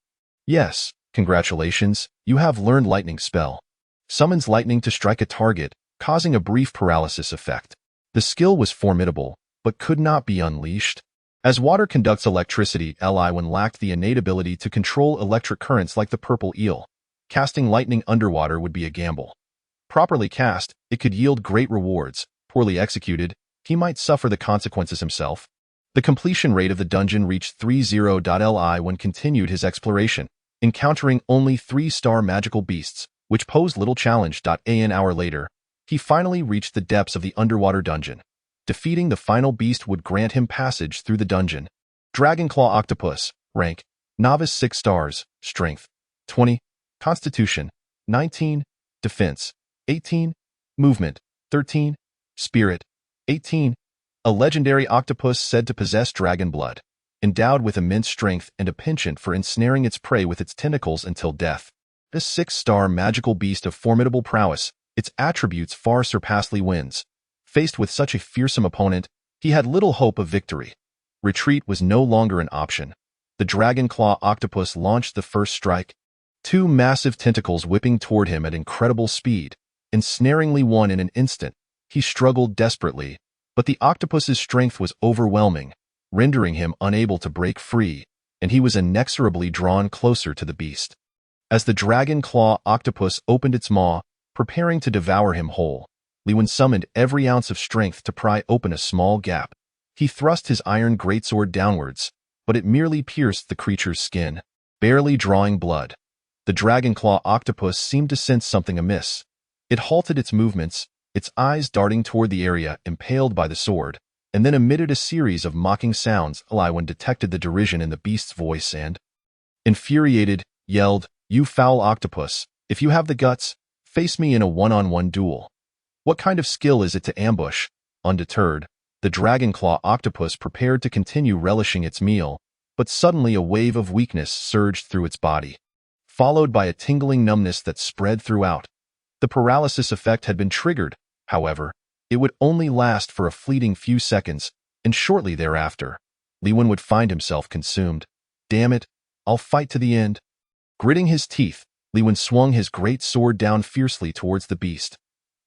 "Yes, congratulations, you have learned lightning spell. Summons lightning to strike a target, causing a brief paralysis effect." The skill was formidable, but could not be unleashed. As water conducts electricity, Li Wen lacked the innate ability to control electric currents like the purple eel. Casting lightning underwater would be a gamble. Properly cast, it could yield great rewards. Poorly executed, he might suffer the consequences himself. The completion rate of the dungeon reached 30. Li Wen continued his exploration, encountering only 3-star magical beasts, which posed little challenge. An hour later, he finally reached the depths of the underwater dungeon. Defeating the final beast would grant him passage through the dungeon. Dragonclaw Octopus. Rank: Novice 6 stars. Strength: 20. Constitution: 19. Defense: 18. Movement: 13. Spirit: 18. A legendary octopus said to possess dragon blood, endowed with immense strength and a penchant for ensnaring its prey with its tentacles until death. This 6-star magical beast of formidable prowess, its attributes far surpassed Li Wen's. Faced with such a fearsome opponent, he had little hope of victory. Retreat was no longer an option. The Dragonclaw Octopus launched the first strike, 2 massive tentacles whipping toward him at incredible speed, ensnaring Li Wen in an instant. He struggled desperately, but the octopus's strength was overwhelming, rendering him unable to break free, and he was inexorably drawn closer to the beast. As the Dragonclaw Octopus opened its maw, preparing to devour him whole, Li Wen summoned every ounce of strength to pry open a small gap. He thrust his iron greatsword downwards, but it merely pierced the creature's skin, barely drawing blood. The Dragonclaw Octopus seemed to sense something amiss. It halted its movements, its eyes darting toward the area impaled by the sword, and then emitted a series of mocking sounds. Li Wen detected the derision in the beast's voice and, infuriated, yelled, "You foul octopus, if you have the guts, face me in a one-on-one duel." What kind of skill is it to ambush? Undeterred, the Dragonclaw Octopus prepared to continue relishing its meal, but suddenly a wave of weakness surged through its body, followed by a tingling numbness that spread throughout. The paralysis effect had been triggered, however. It would only last for a fleeting few seconds, and shortly thereafter, Li Wen would find himself consumed. "Damn it, I'll fight to the end." Gritting his teeth, Li Wen swung his great sword down fiercely towards the beast.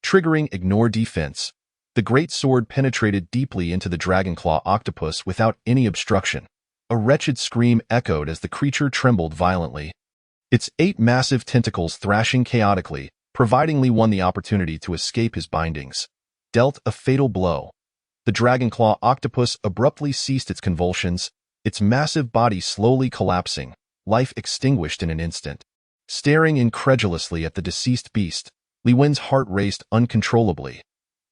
Triggering Ignore Defense, the great sword penetrated deeply into the Dragonclaw Octopus without any obstruction. A wretched scream echoed as the creature trembled violently, its 8 massive tentacles thrashing chaotically, providing Li Wen the opportunity to escape his bindings. Dealt a fatal blow. The Dragonclaw Octopus abruptly ceased its convulsions, its massive body slowly collapsing, life extinguished in an instant. Staring incredulously at the deceased beast, Li Wen's heart raced uncontrollably.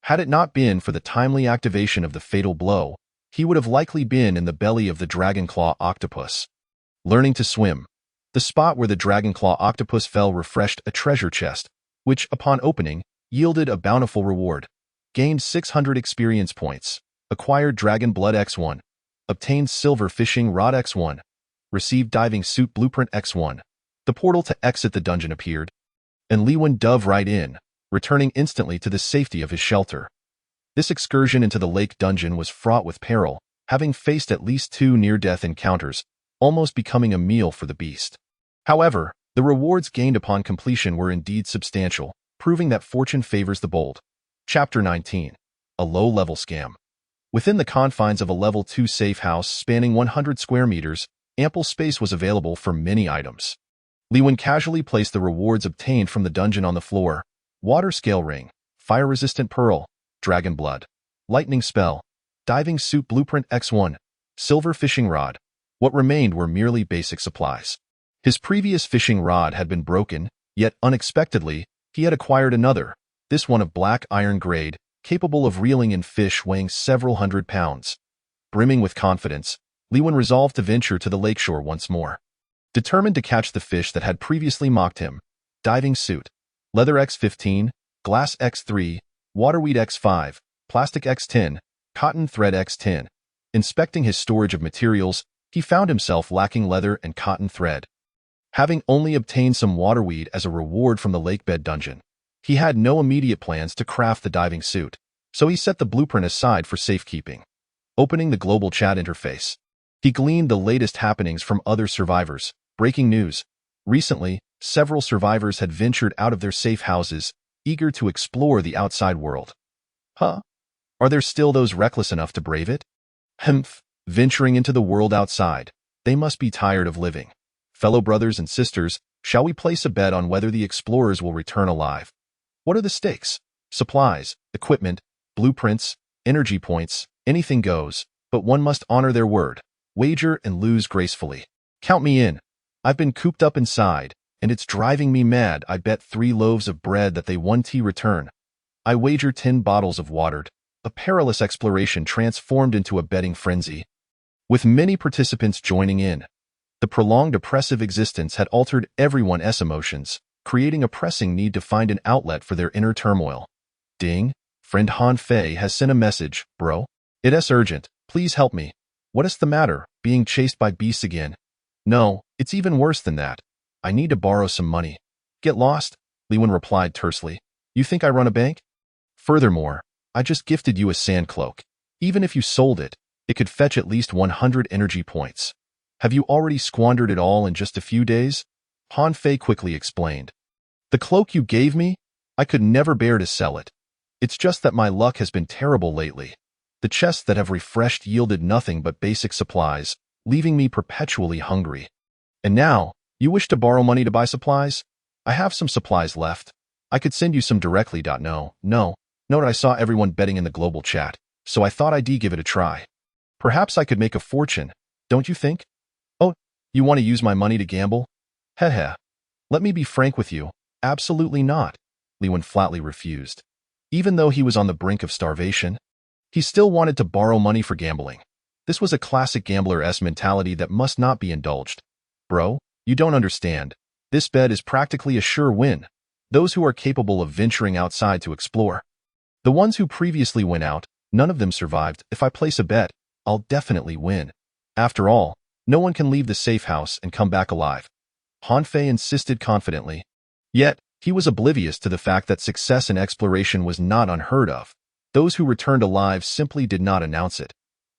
Had it not been for the timely activation of the fatal blow, he would have likely been in the belly of the Dragonclaw Octopus. Learning to swim. The spot where the Dragonclaw Octopus fell refreshed a treasure chest, which, upon opening, yielded a bountiful reward. Gained 600 experience points. Acquired Dragon Blood X1. Obtained Silver Fishing Rod X1. Received Diving Suit Blueprint X1. The portal to exit the dungeon appeared, and Li Wen dove right in, returning instantly to the safety of his shelter. This excursion into the lake dungeon was fraught with peril, having faced at least 2 near-death encounters, almost becoming a meal for the beast. However, the rewards gained upon completion were indeed substantial, proving that fortune favors the bold. Chapter 19. A low-level scam. Within the confines of a level 2 safe house spanning 100 square meters, ample space was available for many items. Li Wen casually placed the rewards obtained from the dungeon on the floor: Water Scale Ring, Fire-Resistant Pearl, Dragon Blood, Lightning Spell, Diving Suit Blueprint X1, Silver Fishing Rod. What remained were merely basic supplies. His previous fishing rod had been broken, yet unexpectedly, he had acquired another, this one of black iron grade, capable of reeling in fish weighing several hundred pounds. Brimming with confidence, Li Wen resolved to venture to the lakeshore once more. Determined to catch the fish that had previously mocked him: Diving Suit, Leather X15, Glass X3, Waterweed X5, Plastic X10, Cotton Thread X10. Inspecting his storage of materials, he found himself lacking leather and cotton thread. Having only obtained some waterweed as a reward from the lakebed dungeon, he had no immediate plans to craft the diving suit, so he set the blueprint aside for safekeeping. Opening the global chat interface, he gleaned the latest happenings from other survivors. Breaking news. Recently, several survivors had ventured out of their safe houses, eager to explore the outside world. Huh? Are there still those reckless enough to brave it? Humph, venturing into the world outside. They must be tired of living. Fellow brothers and sisters, shall we place a bet on whether the explorers will return alive? What are the stakes? Supplies, equipment, blueprints, energy points, anything goes, but one must honor their word. Wager and lose gracefully. Count me in. I've been cooped up inside, and it's driving me mad. I bet 3 loaves of bread that they 1T return. I wager 10 bottles of watered a perilous exploration transformed into a betting frenzy, with many participants joining in. The prolonged oppressive existence had altered everyone's emotions, creating a pressing need to find an outlet for their inner turmoil. Ding, friend Han Fei has sent a message, bro. It's urgent, please help me. What is the matter, being chased by beasts again? No, it's even worse than that. I need to borrow some money. Get lost? Li Wen replied tersely. You think I run a bank? Furthermore, I just gifted you a sand cloak. Even if you sold it, it could fetch at least 100 energy points. Have you already squandered it all in just a few days? Han Fei quickly explained. The cloak you gave me? I could never bear to sell it. It's just that my luck has been terrible lately. The chests that have refreshed yielded nothing but basic supplies, leaving me perpetually hungry. And now, you wish to borrow money to buy supplies? I have some supplies left. I could send you some directly. No, I saw everyone betting in the global chat, so I thought I'd give it a try. Perhaps I could make a fortune, don't you think? Oh, you want to use my money to gamble? Heh. Let me be frank with you, absolutely not. Li Wen flatly refused. Even though he was on the brink of starvation, he still wanted to borrow money for gambling. This was a classic gambler-esque mentality that must not be indulged. Bro, you don't understand. This bet is practically a sure win. Those who are capable of venturing outside to explore. The ones who previously went out, none of them survived. If I place a bet, I'll definitely win. After all, no one can leave the safe house and come back alive. Han Fei insisted confidently. Yet, he was oblivious to the fact that success in exploration was not unheard of. Those who returned alive simply did not announce it.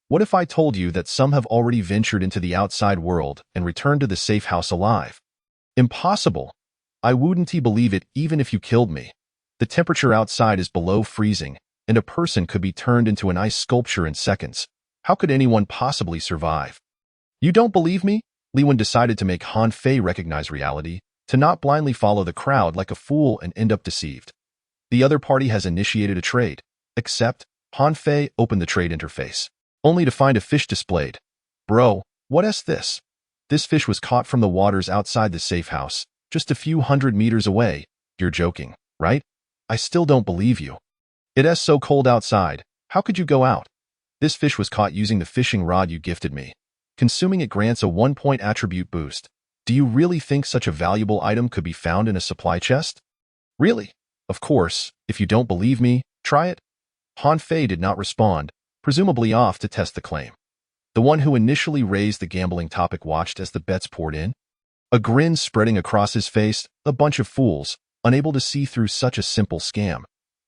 What if I told you that some have already ventured into the outside world and returned to the safe house alive? Impossible. I wouldn't believe it even if you killed me. The temperature outside is below freezing, and a person could be turned into an ice sculpture in seconds. How could anyone possibly survive? You don't believe me? Li Wen decided to make Han Fei recognize reality, to not blindly follow the crowd like a fool and end up deceived. The other party has initiated a trade. Except, Han Fei opened the trade interface, only to find a fish displayed. Bro, what is this? This fish was caught from the waters outside the safe house, just a few hundred meters away. You're joking, right? I still don't believe you. It's so cold outside. How could you go out? This fish was caught using the fishing rod you gifted me. Consuming it grants a 1-point attribute boost. Do you really think such a valuable item could be found in a supply chest? Really? Of course, if you don't believe me, try it. Han Fei did not respond, presumably off to test the claim. The one who initially raised the gambling topic watched as the bets poured in. A grin spreading across his face, a bunch of fools, unable to see through such a simple scam.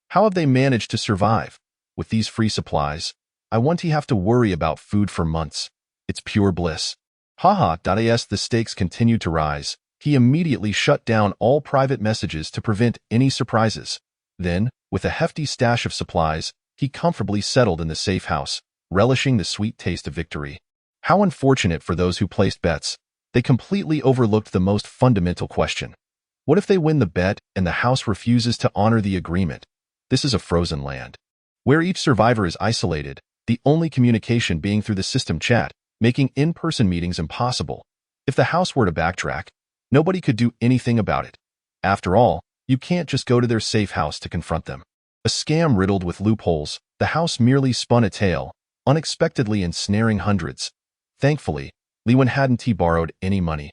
How have they managed to survive? With these free supplies, I won't have to worry about food for months. It's pure bliss. As the stakes continued to rise, he immediately shut down all private messages to prevent any surprises. Then, with a hefty stash of supplies, he comfortably settled in the safe house, relishing the sweet taste of victory. How unfortunate for those who placed bets. They completely overlooked the most fundamental question. What if they win the bet and the house refuses to honor the agreement? This is a frozen land, where each survivor is isolated, the only communication being through the system chat, making in-person meetings impossible. If the house were to backtrack, nobody could do anything about it. After all, you can't just go to their safe house to confront them. A scam riddled with loopholes, the house merely spun a tale, unexpectedly ensnaring hundreds. Thankfully, Li Wen hadn't borrowed any money.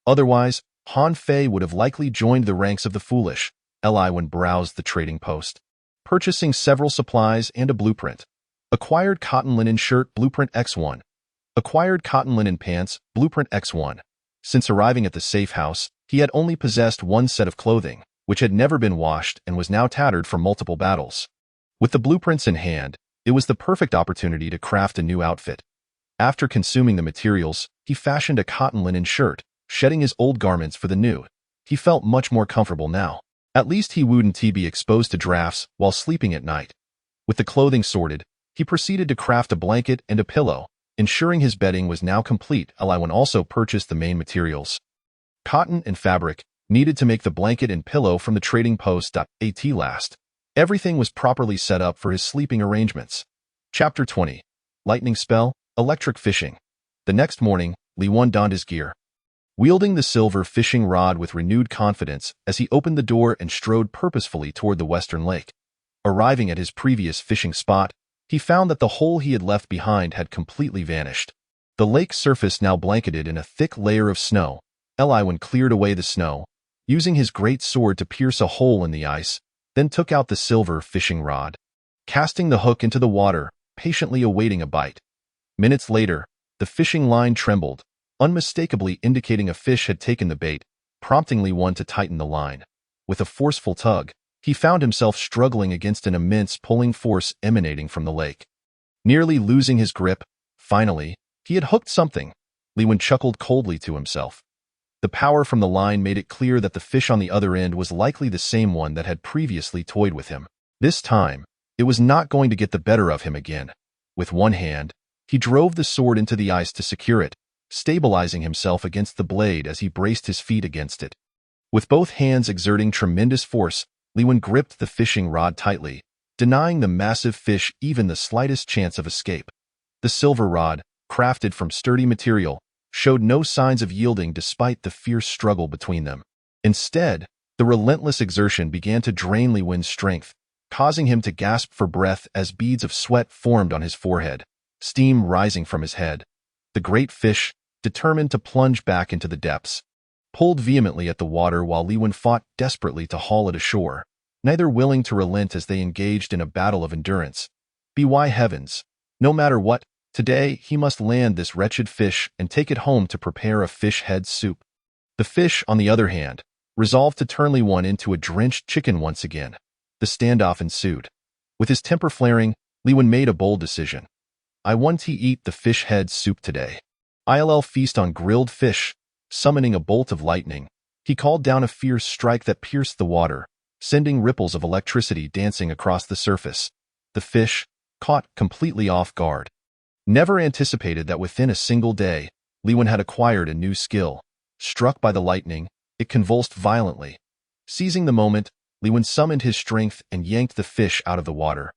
Otherwise, Han Fei would have likely joined the ranks of the foolish. Li Wen browsed the trading post, purchasing several supplies and a blueprint. Acquired cotton linen shirt, blueprint X1. Acquired cotton linen pants, blueprint X1. Since arriving at the safe house, he had only possessed one set of clothing, which had never been washed and was now tattered from multiple battles. With the blueprints in hand, it was the perfect opportunity to craft a new outfit. After consuming the materials, he fashioned a cotton linen shirt, shedding his old garments for the new. He felt much more comfortable now. At least he wouldn't be exposed to drafts while sleeping at night. With the clothing sorted, he proceeded to craft a blanket and a pillow, ensuring his bedding was now complete. Li Wen also purchased the main materials. Cotton and fabric, needed to make the blanket and pillow from the trading post. At last, everything was properly set up for his sleeping arrangements. Chapter 20. Lightning Spell, Electric Fishing. The next morning, Li Wen donned his gear, wielding the silver fishing rod with renewed confidence as he opened the door and strode purposefully toward the western lake. Arriving at his previous fishing spot, He found that the hole he had left behind had completely vanished. The lake's surface now blanketed in a thick layer of snow. Eliwin cleared away the snow, using his great sword to pierce a hole in the ice, then took out the silver fishing rod. Casting the hook into the water, patiently awaiting a bite. Minutes later, the fishing line trembled, unmistakably indicating a fish had taken the bait, prompting Leewan to tighten the line. With a forceful tug, he found himself struggling against an immense pulling force emanating from the lake. Nearly losing his grip, finally, he had hooked something. Leewan chuckled coldly to himself. The power from the line made it clear that the fish on the other end was likely the same one that had previously toyed with him. This time, it was not going to get the better of him again. With one hand, he drove the sword into the ice to secure it, stabilizing himself against the blade as he braced his feet against it. With both hands exerting tremendous force, Leewan gripped the fishing rod tightly, denying the massive fish even the slightest chance of escape. The silver rod, crafted from sturdy material, showed no signs of yielding despite the fierce struggle between them. Instead, the relentless exertion began to drain Leewan's strength, causing him to gasp for breath as beads of sweat formed on his forehead, steam rising from his head. The great fish, determined to plunge back into the depths, pulled vehemently at the water while Leewan fought desperately to haul it ashore, neither willing to relent as they engaged in a battle of endurance. By heavens, no matter what, today he must land this wretched fish and take it home to prepare a fish head soup. The fish, on the other hand, resolved to turn Leewan into a drenched chicken once again. The standoff ensued. With his temper flaring, Leewan made a bold decision. I want to eat the fish head soup today. I'll feast on grilled fish. Summoning a bolt of lightning, he called down a fierce strike that pierced the water, sending ripples of electricity dancing across the surface. The fish, caught completely off guard, never anticipated that within a single day, Leewan had acquired a new skill. Struck by the lightning, it convulsed violently. Seizing the moment, Leewan summoned his strength and yanked the fish out of the water,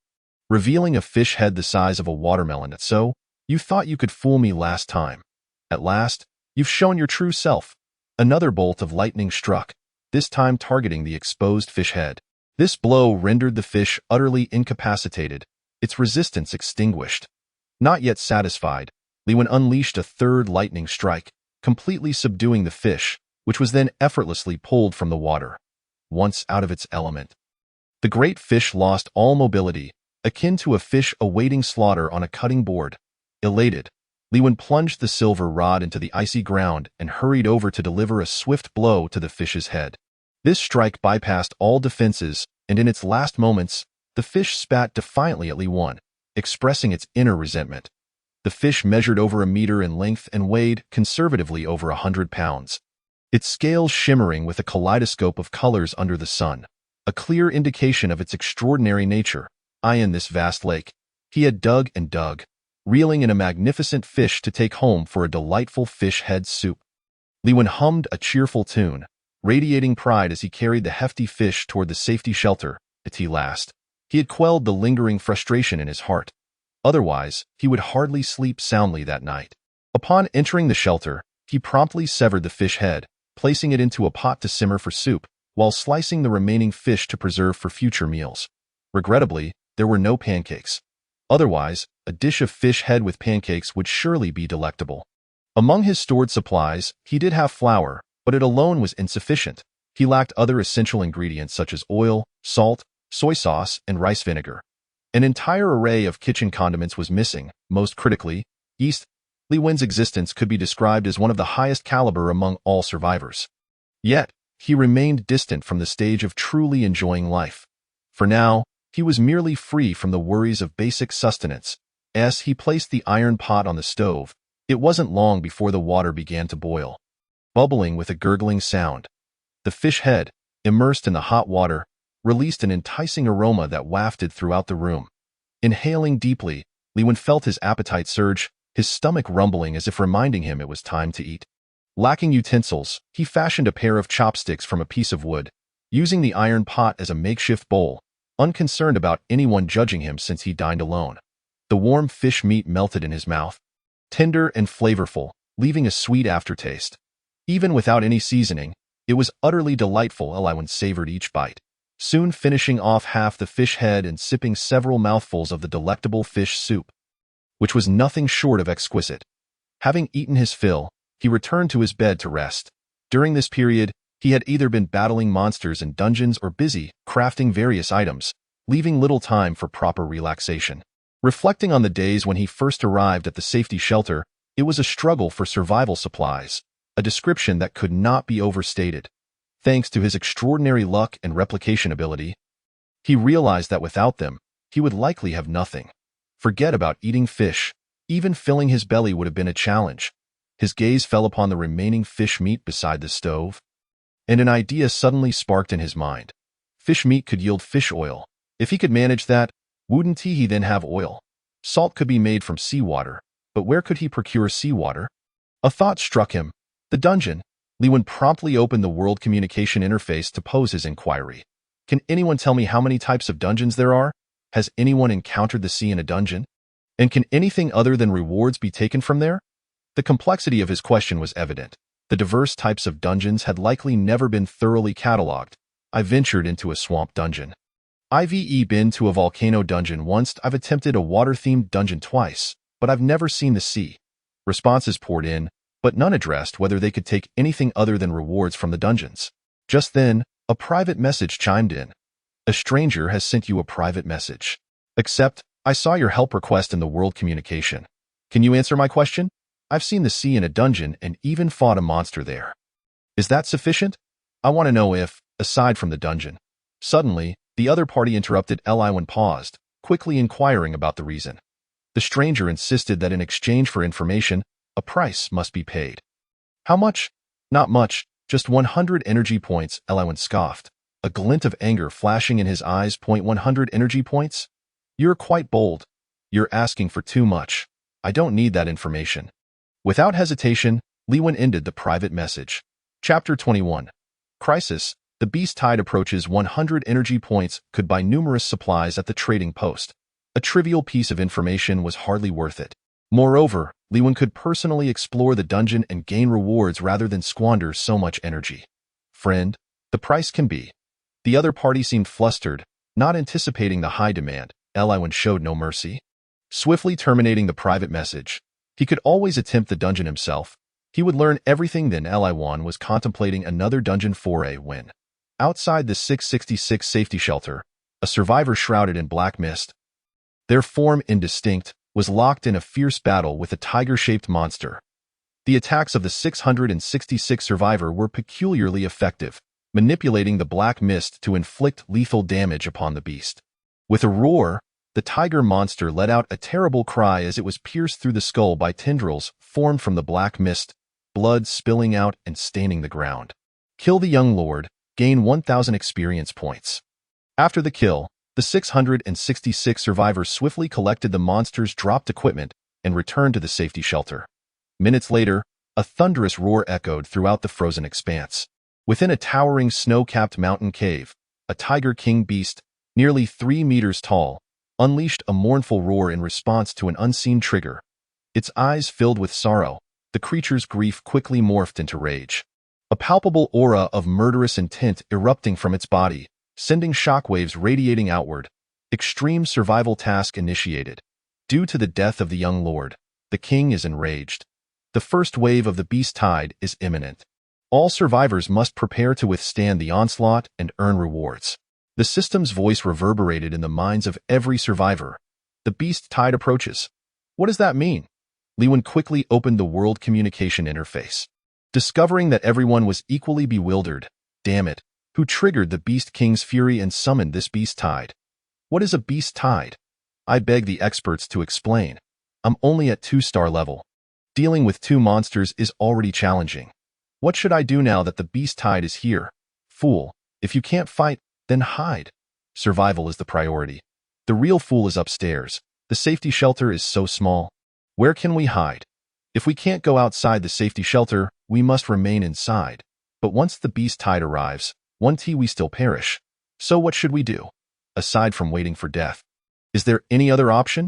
revealing a fish head the size of a watermelon. So, you thought you could fool me last time. At last, you've shown your true self. Another bolt of lightning struck, this time targeting the exposed fish head. This blow rendered the fish utterly incapacitated, its resistance extinguished. Not yet satisfied, Leewan unleashed a third lightning strike, completely subduing the fish, which was then effortlessly pulled from the water. Once out of its element, the great fish lost all mobility, akin to a fish awaiting slaughter on a cutting board. Elated, Leewan plunged the silver rod into the icy ground and hurried over to deliver a swift blow to the fish's head. This strike bypassed all defenses, and in its last moments, the fish spat defiantly at Leewan, expressing its inner resentment. The fish measured over 1 meter in length and weighed, conservatively, over 100 pounds. Its scales shimmering with a kaleidoscope of colors under the sun, a clear indication of its extraordinary nature. In this vast lake, he had dug and dug, reeling in a magnificent fish to take home for a delightful fish head soup. Leewan hummed a cheerful tune, radiating pride as he carried the hefty fish toward the safety shelter. At last, he had quelled the lingering frustration in his heart. Otherwise, he would hardly sleep soundly that night. Upon entering the shelter, he promptly severed the fish head, placing it into a pot to simmer for soup, while slicing the remaining fish to preserve for future meals. Regrettably, there were no pancakes. Otherwise, a dish of fish head with pancakes would surely be delectable. Among his stored supplies, he did have flour, but it alone was insufficient. He lacked other essential ingredients such as oil, salt, soy sauce, and rice vinegar. An entire array of kitchen condiments was missing. Most critically, yeast. Leewan's existence could be described as one of the highest caliber among all survivors. Yet, he remained distant from the stage of truly enjoying life. For now, he was merely free from the worries of basic sustenance. As he placed the iron pot on the stove, it wasn't long before the water began to boil, bubbling with a gurgling sound. The fish head, immersed in the hot water, released an enticing aroma that wafted throughout the room. Inhaling deeply, Leewan felt his appetite surge, his stomach rumbling as if reminding him it was time to eat. Lacking utensils, he fashioned a pair of chopsticks from a piece of wood, using the iron pot as a makeshift bowl, unconcerned about anyone judging him since he dined alone. The warm fish meat melted in his mouth, tender and flavorful, leaving a sweet aftertaste. Even without any seasoning, it was utterly delightful. Leewan savored each bite, soon finishing off half the fish head and sipping several mouthfuls of the delectable fish soup, which was nothing short of exquisite. Having eaten his fill, he returned to his bed to rest. During this period, he had either been battling monsters in dungeons or busy crafting various items, leaving little time for proper relaxation. Reflecting on the days when he first arrived at the safety shelter, it was a struggle for survival supplies, a description that could not be overstated. Thanks to his extraordinary luck and replication ability, he realized that without them, he would likely have nothing. Forget about eating fish. Even filling his belly would have been a challenge. His gaze fell upon the remaining fish meat beside the stove, and an idea suddenly sparked in his mind. Fish meat could yield fish oil. If he could manage that, wouldn't he then have oil? Salt could be made from seawater, but where could he procure seawater? A thought struck him. The dungeon. Lewin promptly opened the world communication interface to pose his inquiry. Can anyone tell me how many types of dungeons there are? Has anyone encountered the sea in a dungeon? And can anything other than rewards be taken from there? The complexity of his question was evident. The diverse types of dungeons had likely never been thoroughly cataloged. I ventured into a swamp dungeon. I've been to a volcano dungeon once. I've attempted a water-themed dungeon twice, but I've never seen the sea. Responses poured in, but none addressed whether they could take anything other than rewards from the dungeons. Just then, a private message chimed in. A stranger has sent you a private message. Accept. I saw your help request in the world communication. Can you answer my question? I've seen the sea in a dungeon and even fought a monster there. Is that sufficient? I want to know if, aside from the dungeon. Suddenly, the other party interrupted. Lewin paused, quickly inquiring about the reason. The stranger insisted that in exchange for information, a price must be paid. How much? Not much, just 100 energy points, Lewin scoffed, a glint of anger flashing in his eyes. 100 energy points? You're quite bold. You're asking for too much. I don't need that information. Without hesitation, Lewin ended the private message. Chapter 21. Crisis. The beast tide approaches. 100 energy points could buy numerous supplies at the trading post. A trivial piece of information was hardly worth it. Moreover, Lewin could personally explore the dungeon and gain rewards rather than squander so much energy. Friend, the price can be. The other party seemed flustered, not anticipating the high demand. Lewin showed no mercy. Swiftly terminating the private message, he could always attempt the dungeon himself. He would learn everything then. Lewin was contemplating another dungeon foray when, outside the 666 safety shelter, a survivor shrouded in black mist, their form indistinct, was locked in a fierce battle with a tiger-shaped monster. The attacks of the 666 survivor were peculiarly effective, manipulating the black mist to inflict lethal damage upon the beast. With a roar, the tiger monster let out a terrible cry as it was pierced through the skull by tendrils formed from the black mist, blood spilling out and staining the ground. Kill the young lord, gain 1,000 experience points. After the kill, the 666 survivors swiftly collected the monster's dropped equipment and returned to the safety shelter. Minutes later, a thunderous roar echoed throughout the frozen expanse. Within a towering snow-capped mountain cave, a tiger king beast, nearly 3 meters tall, unleashed a mournful roar in response to an unseen trigger. Its eyes filled with sorrow, the creature's grief quickly morphed into rage. A palpable aura of murderous intent erupting from its body, sending shockwaves radiating outward. Extreme survival task initiated. Due to the death of the young lord, the king is enraged. The first wave of the beast tide is imminent. All survivors must prepare to withstand the onslaught and earn rewards. The system's voice reverberated in the minds of every survivor. The beast tide approaches. What does that mean? Lewin quickly opened the world communication interface, discovering that everyone was equally bewildered. Damn it, who triggered the Beast King's fury and summoned this beast tide? What is a beast tide? I beg the experts to explain. I'm only at 2-star level. Dealing with 2 monsters is already challenging. What should I do now that the beast tide is here? Fool, if you can't fight, then hide. Survival is the priority. The real fool is upstairs. The safety shelter is so small. Where can we hide? If we can't go outside the safety shelter, we must remain inside. But once the beast tide arrives, we still perish. So what should we do? Aside from waiting for death, is there any other option?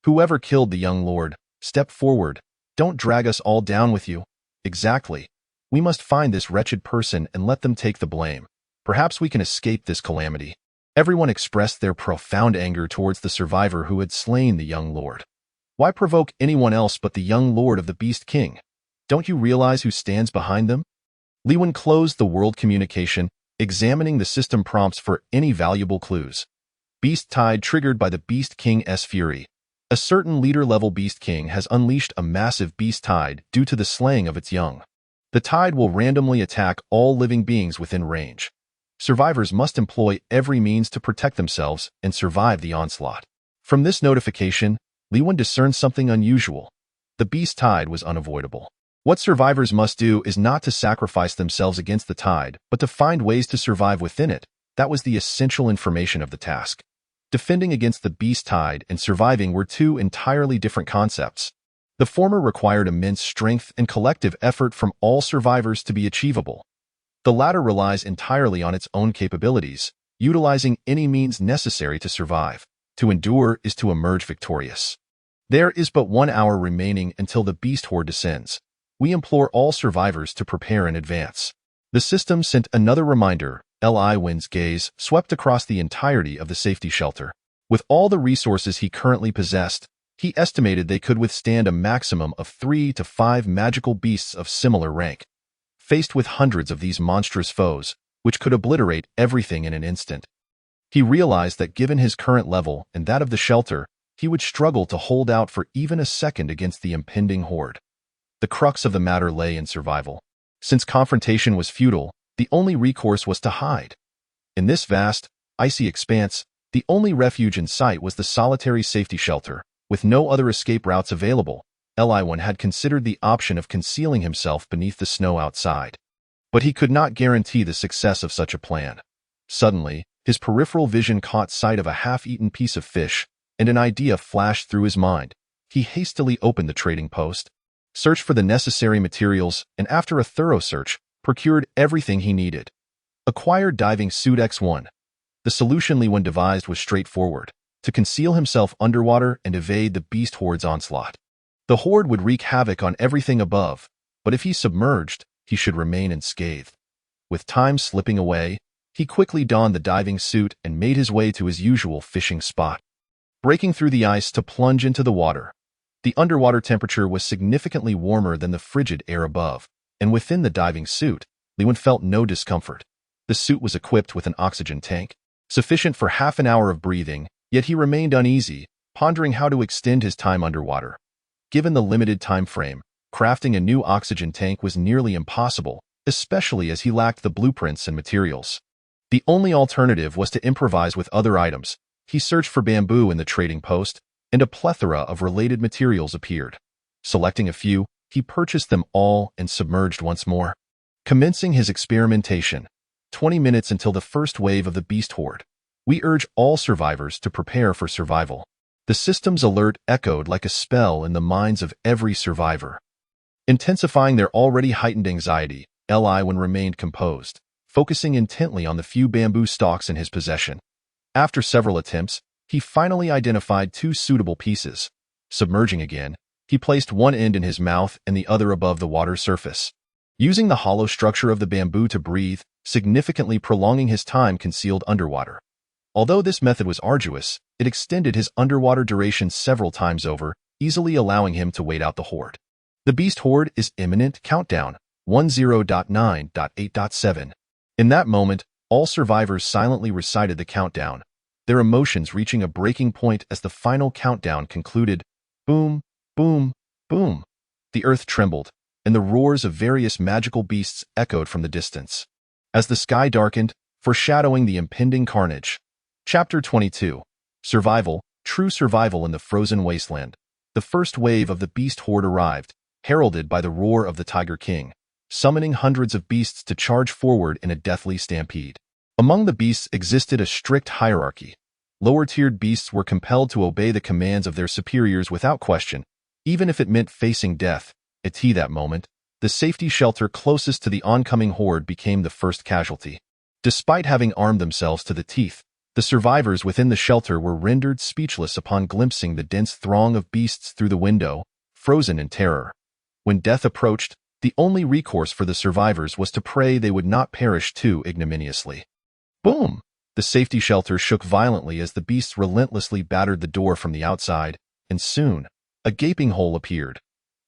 Whoever killed the young lord, step forward. Don't drag us all down with you. Exactly. We must find this wretched person and let them take the blame. Perhaps we can escape this calamity. Everyone expressed their profound anger towards the survivor who had slain the young lord. Why provoke anyone else but the young lord of the Beast King? Don't you realize who stands behind them? Lewin closed the world communication, examining the system prompts for any valuable clues. Beast Tide triggered by the Beast King's fury. A certain leader-level Beast King has unleashed a massive beast tide due to the slaying of its young. The tide will randomly attack all living beings within range. Survivors must employ every means to protect themselves and survive the onslaught. From this notification, Lewin discerned something unusual. The beast tide was unavoidable. What survivors must do is not to sacrifice themselves against the tide, but to find ways to survive within it. That was the essential information of the task. Defending against the beast tide and surviving were two entirely different concepts. The former required immense strength and collective effort from all survivors to be achievable. The latter relies entirely on its own capabilities, utilizing any means necessary to survive. To endure is to emerge victorious. There is but 1 hour remaining until the beast horde descends. We implore all survivors to prepare in advance. The system sent another reminder. Lewin's gaze swept across the entirety of the safety shelter. With all the resources he currently possessed, he estimated they could withstand a maximum of 3 to 5 magical beasts of similar rank. Faced with hundreds of these monstrous foes, which could obliterate everything in an instant, he realized that given his current level and that of the shelter, he would struggle to hold out for even a second against the impending horde. The crux of the matter lay in survival. Since confrontation was futile, the only recourse was to hide. In this vast, icy expanse, the only refuge in sight was the solitary safety shelter. With no other escape routes available, Lewin had considered the option of concealing himself beneath the snow outside. But he could not guarantee the success of such a plan. Suddenly, his peripheral vision caught sight of a half-eaten piece of fish, and an idea flashed through his mind. He hastily opened the trading post, searched for the necessary materials, and after a thorough search, procured everything he needed. Acquired diving suit X1. The solution Lewin devised was straightforward: to conceal himself underwater and evade the beast horde's onslaught. The horde would wreak havoc on everything above, but if he submerged, he should remain unscathed. With time slipping away, he quickly donned the diving suit and made his way to his usual fishing spot. Breaking through the ice to plunge into the water. The underwater temperature was significantly warmer than the frigid air above, and within the diving suit, Lewin felt no discomfort. The suit was equipped with an oxygen tank, sufficient for half an hour of breathing, yet he remained uneasy, pondering how to extend his time underwater. Given the limited time frame, crafting a new oxygen tank was nearly impossible, especially as he lacked the blueprints and materials. The only alternative was to improvise with other items. He searched for bamboo in the trading post, and a plethora of related materials appeared. Selecting a few, he purchased them all and submerged once more. Commencing his experimentation. 20 minutes until the first wave of the beast horde. We urge all survivors to prepare for survival. The system's alert echoed like a spell in the minds of every survivor. Intensifying their already heightened anxiety, Lewin remained composed, focusing intently on the few bamboo stalks in his possession. After several attempts, he finally identified 2 suitable pieces. Submerging again, he placed one end in his mouth and the other above the water's surface. Using the hollow structure of the bamboo to breathe, significantly prolonging his time concealed underwater. Although this method was arduous, it extended his underwater duration several times over, easily allowing him to wait out the horde. The beast horde is imminent. Countdown 10.9.8.7. In that moment, all survivors silently recited the countdown, their emotions reaching a breaking point as the final countdown concluded. Boom, boom, boom. The earth trembled, and the roars of various magical beasts echoed from the distance. As the sky darkened, foreshadowing the impending carnage. Chapter 22. Survival, True Survival in the Frozen Wasteland. The first wave of the beast horde arrived, heralded by the roar of the Tiger King, summoning hundreds of beasts to charge forward in a deathly stampede. Among the beasts existed a strict hierarchy. Lower-tiered beasts were compelled to obey the commands of their superiors without question, even if it meant facing death. At that moment, the safety shelter closest to the oncoming horde became the first casualty. Despite having armed themselves to the teeth, the survivors within the shelter were rendered speechless upon glimpsing the dense throng of beasts through the window, frozen in terror. When death approached, the only recourse for the survivors was to pray they would not perish too ignominiously. Boom! The safety shelter shook violently as the beasts relentlessly battered the door from the outside, and soon, a gaping hole appeared.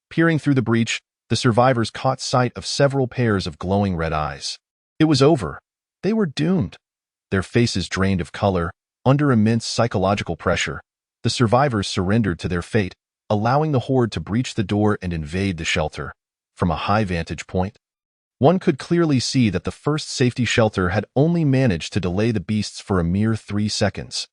Peering through the breach, the survivors caught sight of several pairs of glowing red eyes. It was over. They were doomed. Their faces drained of color, under immense psychological pressure. The survivors surrendered to their fate, allowing the horde to breach the door and invade the shelter. From a high vantage point, one could clearly see that the first safety shelter had only managed to delay the beasts for a mere 3 seconds.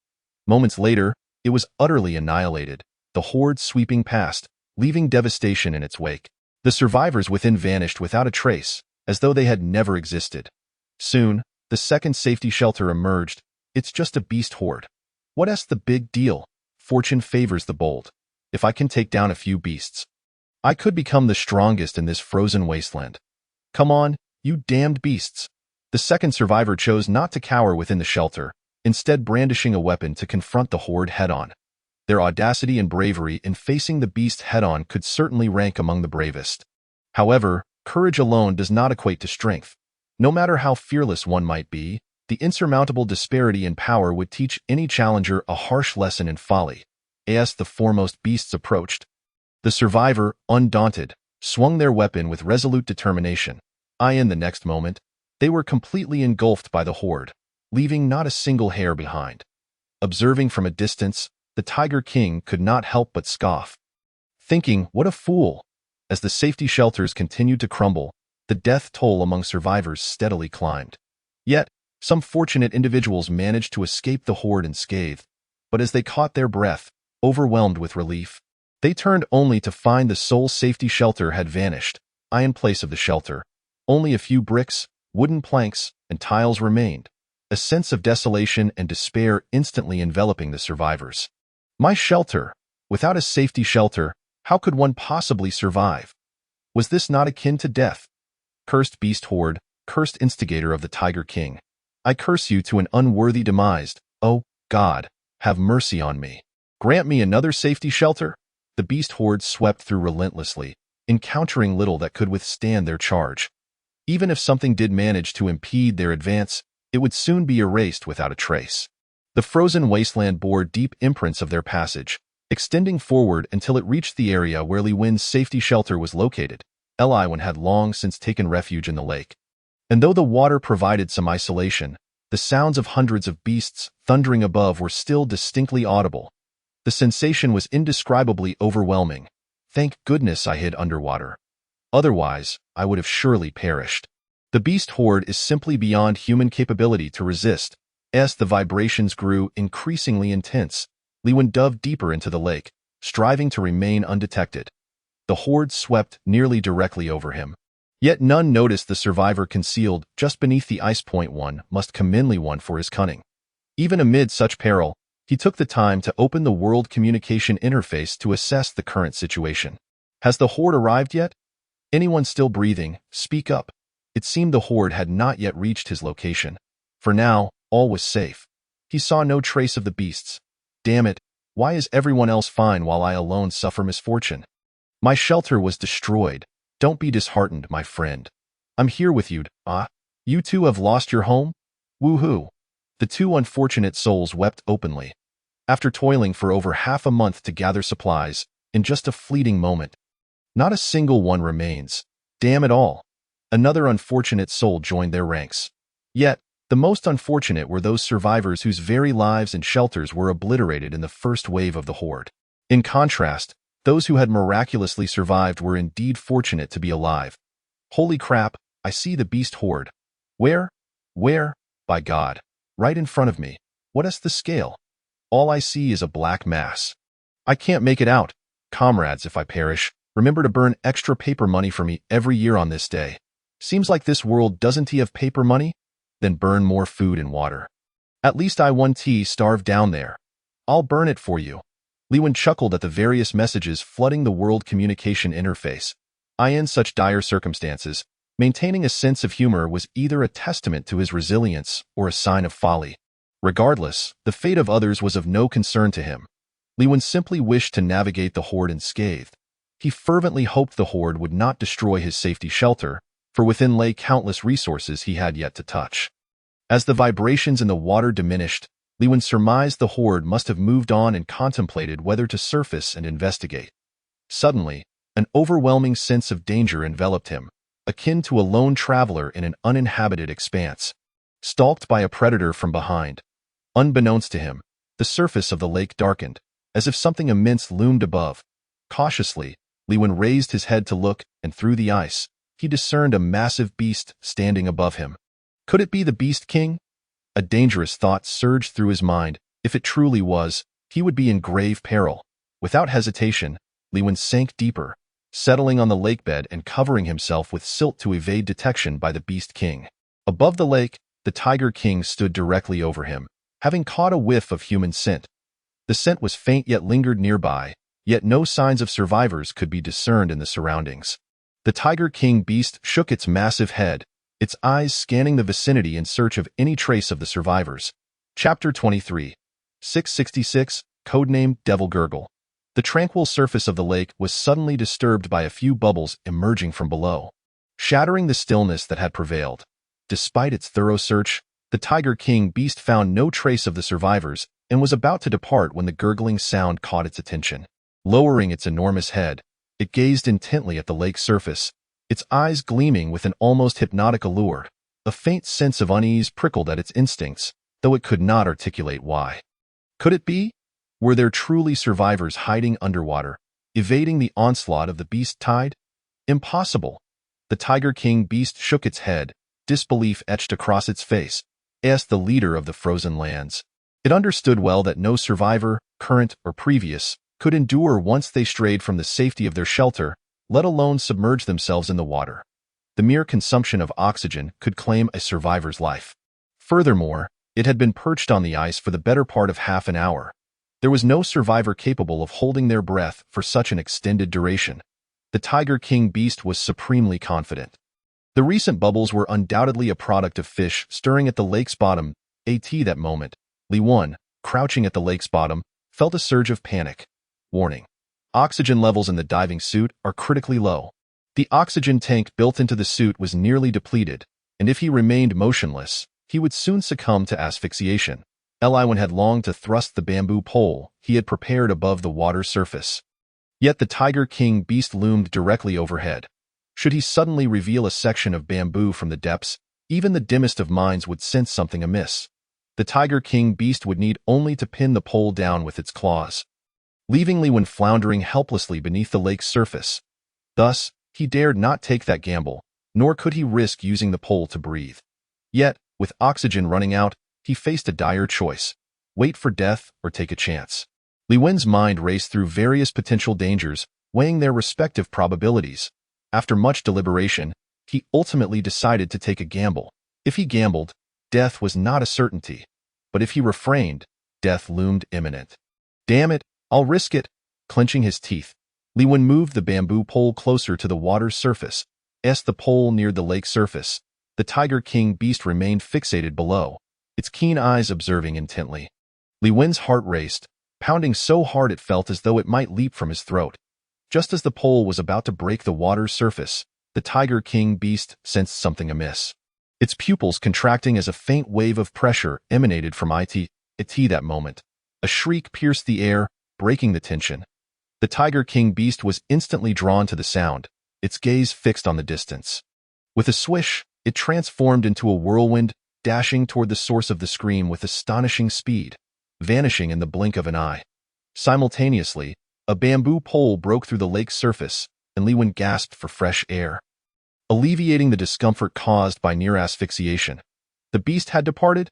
Moments later, it was utterly annihilated, the horde sweeping past, leaving devastation in its wake. The survivors within vanished without a trace, as though they had never existed. Soon, the second safety shelter emerged. It's just a beast horde. What's the big deal? Fortune favors the bold. If I can take down a few beasts, I could become the strongest in this frozen wasteland. Come on, you damned beasts. The second survivor chose not to cower within the shelter, instead brandishing a weapon to confront the horde head-on. Their audacity and bravery in facing the beast head-on could certainly rank among the bravest. However, courage alone does not equate to strength. No matter how fearless one might be, the insurmountable disparity in power would teach any challenger a harsh lesson in folly. As the foremost beasts approached, the survivor, undaunted, swung their weapon with resolute determination. In the next moment, they were completely engulfed by the horde, leaving not a single hair behind. Observing from a distance, the Tiger King could not help but scoff, thinking, what a fool! As the safety shelters continued to crumble, the death toll among survivors steadily climbed. Yet, some fortunate individuals managed to escape the horde unscathed, but as they caught their breath, overwhelmed with relief, they turned only to find the sole safety shelter had vanished. In place of the shelter, only a few bricks, wooden planks, and tiles remained, a sense of desolation and despair instantly enveloping the survivors. My shelter! Without a safety shelter, how could one possibly survive? Was this not akin to death? Cursed beast horde, cursed instigator of the Tiger King, I curse you to an unworthy demise. Oh, God, have mercy on me. Grant me another safety shelter? The beast horde swept through relentlessly, encountering little that could withstand their charge. Even if something did manage to impede their advance, it would soon be erased without a trace. The frozen wasteland bore deep imprints of their passage, extending forward until it reached the area where Li Wen's safety shelter was located. Li Wen had long since taken refuge in the lake. And though the water provided some isolation, the sounds of hundreds of beasts thundering above were still distinctly audible. The sensation was indescribably overwhelming. Thank goodness I hid underwater. Otherwise, I would have surely perished. The beast horde is simply beyond human capability to resist. As the vibrations grew increasingly intense, Li Wen dove deeper into the lake, striving to remain undetected. The horde swept nearly directly over him. Yet none noticed the survivor concealed just beneath the ice point. One must commend Li Wen for his cunning. Even amid such peril, he took the time to open the world communication interface to assess the current situation. Has the horde arrived yet? Anyone still breathing, speak up. It seemed the horde had not yet reached his location. For now, all was safe. He saw no trace of the beasts. Damn it, why is everyone else fine while I alone suffer misfortune? My shelter was destroyed. Don't be disheartened, my friend. I'm here with you. You too have lost your home? Woohoo! The two unfortunate souls wept openly. After toiling for over half a month to gather supplies, in just a fleeting moment, not a single one remains. Damn it all. Another unfortunate soul joined their ranks. Yet, the most unfortunate were those survivors whose very lives and shelters were obliterated in the first wave of the horde. In contrast, those who had miraculously survived were indeed fortunate to be alive. Holy crap, I see the beast horde. Where? Where? By God. Right in front of me. What's the scale? All I see is a black mass. I can't make it out. Comrades, if I perish, remember to burn extra paper money for me every year on this day. Seems like this world doesn't have paper money? Then burn more food and water. At least I won't starve down there. I'll burn it for you. Li Wen chuckled at the various messages flooding the world communication interface. In such dire circumstances, maintaining a sense of humor was either a testament to his resilience or a sign of folly. Regardless, the fate of others was of no concern to him. Li Wen simply wished to navigate the horde unscathed. He fervently hoped the horde would not destroy his safety shelter, for within lay countless resources he had yet to touch. As the vibrations in the water diminished, Lewin surmised the horde must have moved on and contemplated whether to surface and investigate. Suddenly, an overwhelming sense of danger enveloped him, akin to a lone traveler in an uninhabited expanse, stalked by a predator from behind. Unbeknownst to him, the surface of the lake darkened, as if something immense loomed above. Cautiously, Lewin raised his head to look, and through the ice, he discerned a massive beast standing above him. Could it be the Beast King? A dangerous thought surged through his mind. If it truly was, he would be in grave peril. Without hesitation, Lewin sank deeper, settling on the lakebed and covering himself with silt to evade detection by the Beast King. Above the lake, the Tiger King stood directly over him, having caught a whiff of human scent. The scent was faint yet lingered nearby, yet no signs of survivors could be discerned in the surroundings. The Tiger King beast shook its massive head, its eyes scanning the vicinity in search of any trace of the survivors. Chapter 23. 666, codename Devil Gurgle. The tranquil surface of the lake was suddenly disturbed by a few bubbles emerging from below, shattering the stillness that had prevailed. Despite its thorough search, the Tiger King beast found no trace of the survivors and was about to depart when the gurgling sound caught its attention. Lowering its enormous head, it gazed intently at the lake's surface, its eyes gleaming with an almost hypnotic allure. A faint sense of unease prickled at its instincts, though it could not articulate why. Could it be? Were there truly survivors hiding underwater, evading the onslaught of the beast tide? Impossible. The Tiger King beast shook its head, disbelief etched across its face, as the leader of the frozen lands. It understood well that no survivor, current or previous, could endure once they strayed from the safety of their shelter, let alone submerge themselves in the water. The mere consumption of oxygen could claim a survivor's life. Furthermore, it had been perched on the ice for the better part of half an hour. There was no survivor capable of holding their breath for such an extended duration. The Tiger King beast was supremely confident. The recent bubbles were undoubtedly a product of fish stirring at the lake's bottom. At that moment, Lewin, crouching at the lake's bottom, felt a surge of panic. Warning. Oxygen levels in the diving suit are critically low. The oxygen tank built into the suit was nearly depleted, and if he remained motionless, he would soon succumb to asphyxiation. Lewin had longed to thrust the bamboo pole he had prepared above the water's surface. Yet the Tiger King beast loomed directly overhead. Should he suddenly reveal a section of bamboo from the depths, even the dimmest of minds would sense something amiss. The Tiger King beast would need only to pin the pole down with its claws, leaving Lewin floundering helplessly beneath the lake's surface. Thus, he dared not take that gamble, nor could he risk using the pole to breathe. Yet, with oxygen running out, he faced a dire choice: wait for death or take a chance. Lewin's mind raced through various potential dangers, weighing their respective probabilities. After much deliberation, he ultimately decided to take a gamble. If he gambled, death was not a certainty, but if he refrained, death loomed imminent. Damn it, I'll risk it. Clenching his teeth, Lewin moved the bamboo pole closer to the water's surface. As the pole neared the lake's surface, the Tiger King beast remained fixated below, its keen eyes observing intently. Lewin's heart raced, pounding so hard it felt as though it might leap from his throat. Just as the pole was about to break the water's surface, the Tiger King beast sensed something amiss. Its pupils contracting as a faint wave of pressure emanated from it. That moment, a shriek pierced the air, breaking the tension. The Tiger King beast was instantly drawn to the sound, its gaze fixed on the distance. With a swish, it transformed into a whirlwind, dashing toward the source of the scream with astonishing speed, vanishing in the blink of an eye. Simultaneously, a bamboo pole broke through the lake's surface, and Lewin gasped for fresh air, alleviating the discomfort caused by near asphyxiation. The beast had departed?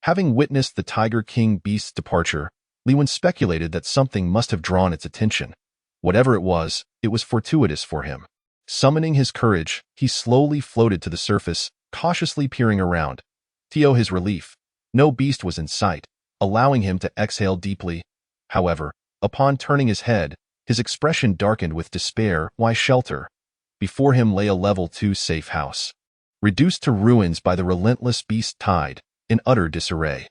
Having witnessed the Tiger King beast's departure, Lewin speculated that something must have drawn its attention. Whatever it was fortuitous for him. Summoning his courage, he slowly floated to the surface, cautiously peering around. To his relief, no beast was in sight, allowing him to exhale deeply. However, upon turning his head, his expression darkened with despair. Why shelter? Before him lay a level 2 safe house, reduced to ruins by the relentless beast tide, in utter disarray.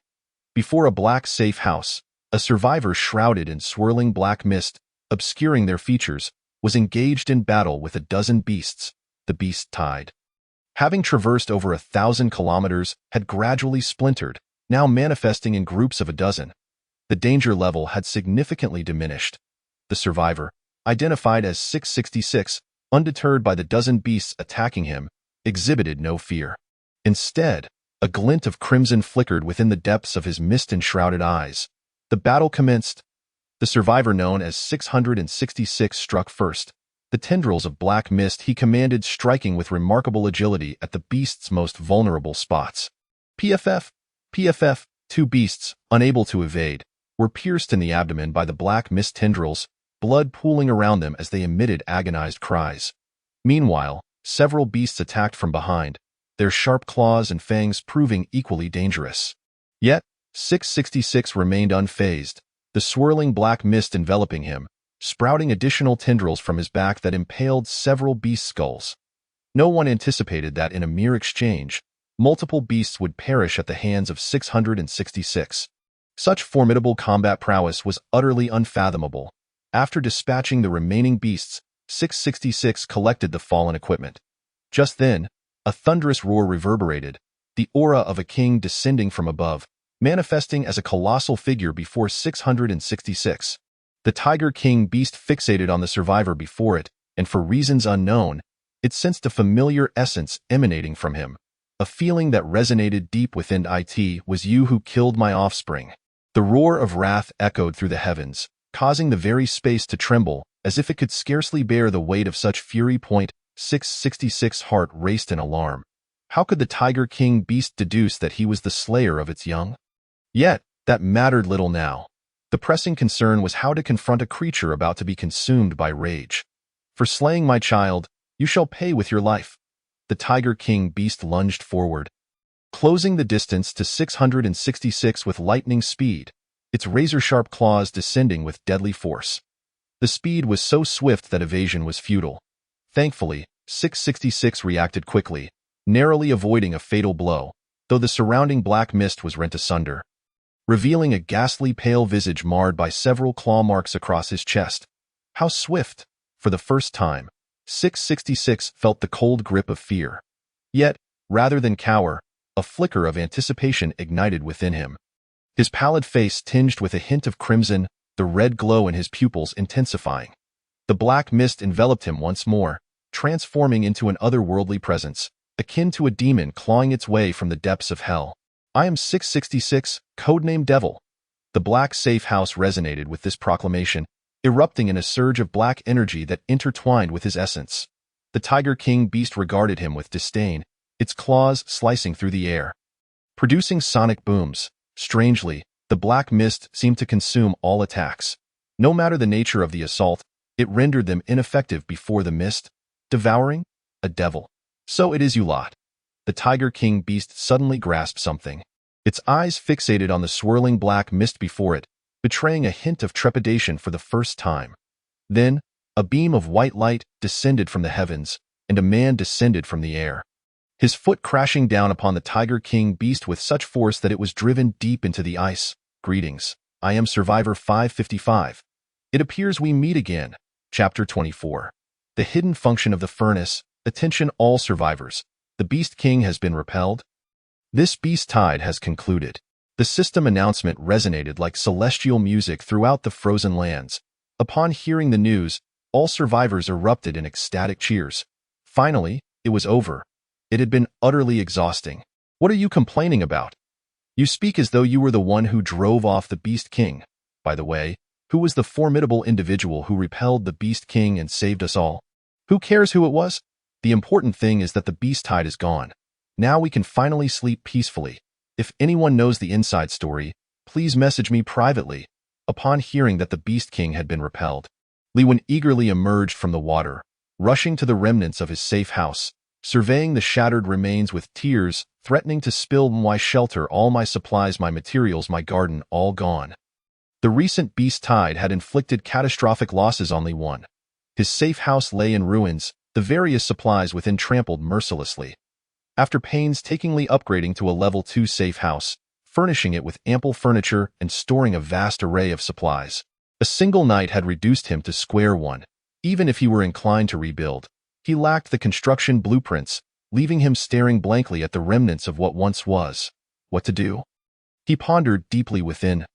Before a black safe house, a survivor shrouded in swirling black mist, obscuring their features, was engaged in battle with a dozen beasts, the beast tide. having traversed over 1,000 kilometers, had gradually splintered, now manifesting in groups of a dozen. The danger level had significantly diminished. The survivor, identified as 666, undeterred by the dozen beasts attacking him, exhibited no fear. Instead, a glint of crimson flickered within the depths of his mist-enshrouded eyes. The battle commenced. The survivor known as 666 struck first, the tendrils of black mist he commanded striking with remarkable agility at the beast's most vulnerable spots. PFF, two beasts, unable to evade, were pierced in the abdomen by the black mist tendrils, blood pooling around them as they emitted agonized cries. Meanwhile, several beasts attacked from behind, their sharp claws and fangs proving equally dangerous. Yet, 666 remained unfazed, the swirling black mist enveloping him, sprouting additional tendrils from his back that impaled several beast skulls. No one anticipated that in a mere exchange, multiple beasts would perish at the hands of 666. Such formidable combat prowess was utterly unfathomable. After dispatching the remaining beasts, 666 collected the fallen equipment. Just then, a thunderous roar reverberated, the aura of a king descending from above, manifesting as a colossal figure before 666. The Tiger King beast fixated on the survivor before it, and for reasons unknown, it sensed a familiar essence emanating from him. A feeling that resonated deep within it was you who killed my offspring. The roar of wrath echoed through the heavens, causing the very space to tremble, as if it could scarcely bear the weight of such fury. 666 heart raced in alarm. How could the Tiger King beast deduce that he was the slayer of its young? Yet, that mattered little now. The pressing concern was how to confront a creature about to be consumed by rage. For slaying my child, you shall pay with your life. The Tiger King beast lunged forward, closing the distance to 666 with lightning speed, its razor-sharp claws descending with deadly force. The speed was so swift that evasion was futile. Thankfully, 666 reacted quickly, narrowly avoiding a fatal blow, though the surrounding black mist was rent asunder, revealing a ghastly pale visage marred by several claw marks across his chest. How swift! For the first time, 666 felt the cold grip of fear. Yet, rather than cower, a flicker of anticipation ignited within him. His pallid face tinged with a hint of crimson, the red glow in his pupils intensifying. The black mist enveloped him once more, transforming into an otherworldly presence, akin to a demon clawing its way from the depths of hell. I am 666, codename Devil. The black safe house resonated with this proclamation, erupting in a surge of black energy that intertwined with his essence. The Tiger King beast regarded him with disdain, its claws slicing through the air, producing sonic booms. Strangely, the black mist seemed to consume all attacks. No matter the nature of the assault, it rendered them ineffective before the mist. Devouring? A devil. So it is you lot. The Tiger King beast suddenly grasped something. Its eyes fixated on the swirling black mist before it, betraying a hint of trepidation for the first time. Then, a beam of white light descended from the heavens, and a man descended from the air, his foot crashing down upon the Tiger King beast with such force that it was driven deep into the ice. Greetings. I am Survivor 555. It appears we meet again. Chapter 24. The hidden function of the furnace. Attention all survivors. The Beast King has been repelled. This beast tide has concluded. The system announcement resonated like celestial music throughout the frozen lands. Upon hearing the news, all survivors erupted in ecstatic cheers. Finally, it was over. It had been utterly exhausting. What are you complaining about? You speak as though you were the one who drove off the Beast King. By the way, who was the formidable individual who repelled the Beast King and saved us all? Who cares who it was? The important thing is that the beast tide is gone. Now we can finally sleep peacefully. If anyone knows the inside story, please message me privately. Upon hearing that the Beast King had been repelled, Lewin eagerly emerged from the water, rushing to the remnants of his safe house, surveying the shattered remains with tears, threatening to spill my shelter, all my supplies, my materials, my garden, all gone. The recent beast tide had inflicted catastrophic losses on Lewin. His safe house lay in ruins, the various supplies within trampled mercilessly. After painstakingly upgrading to a level 2 safe house, furnishing it with ample furniture and storing a vast array of supplies, a single night had reduced him to square one. Even if he were inclined to rebuild, he lacked the construction blueprints, leaving him staring blankly at the remnants of what once was. What to do? He pondered deeply within.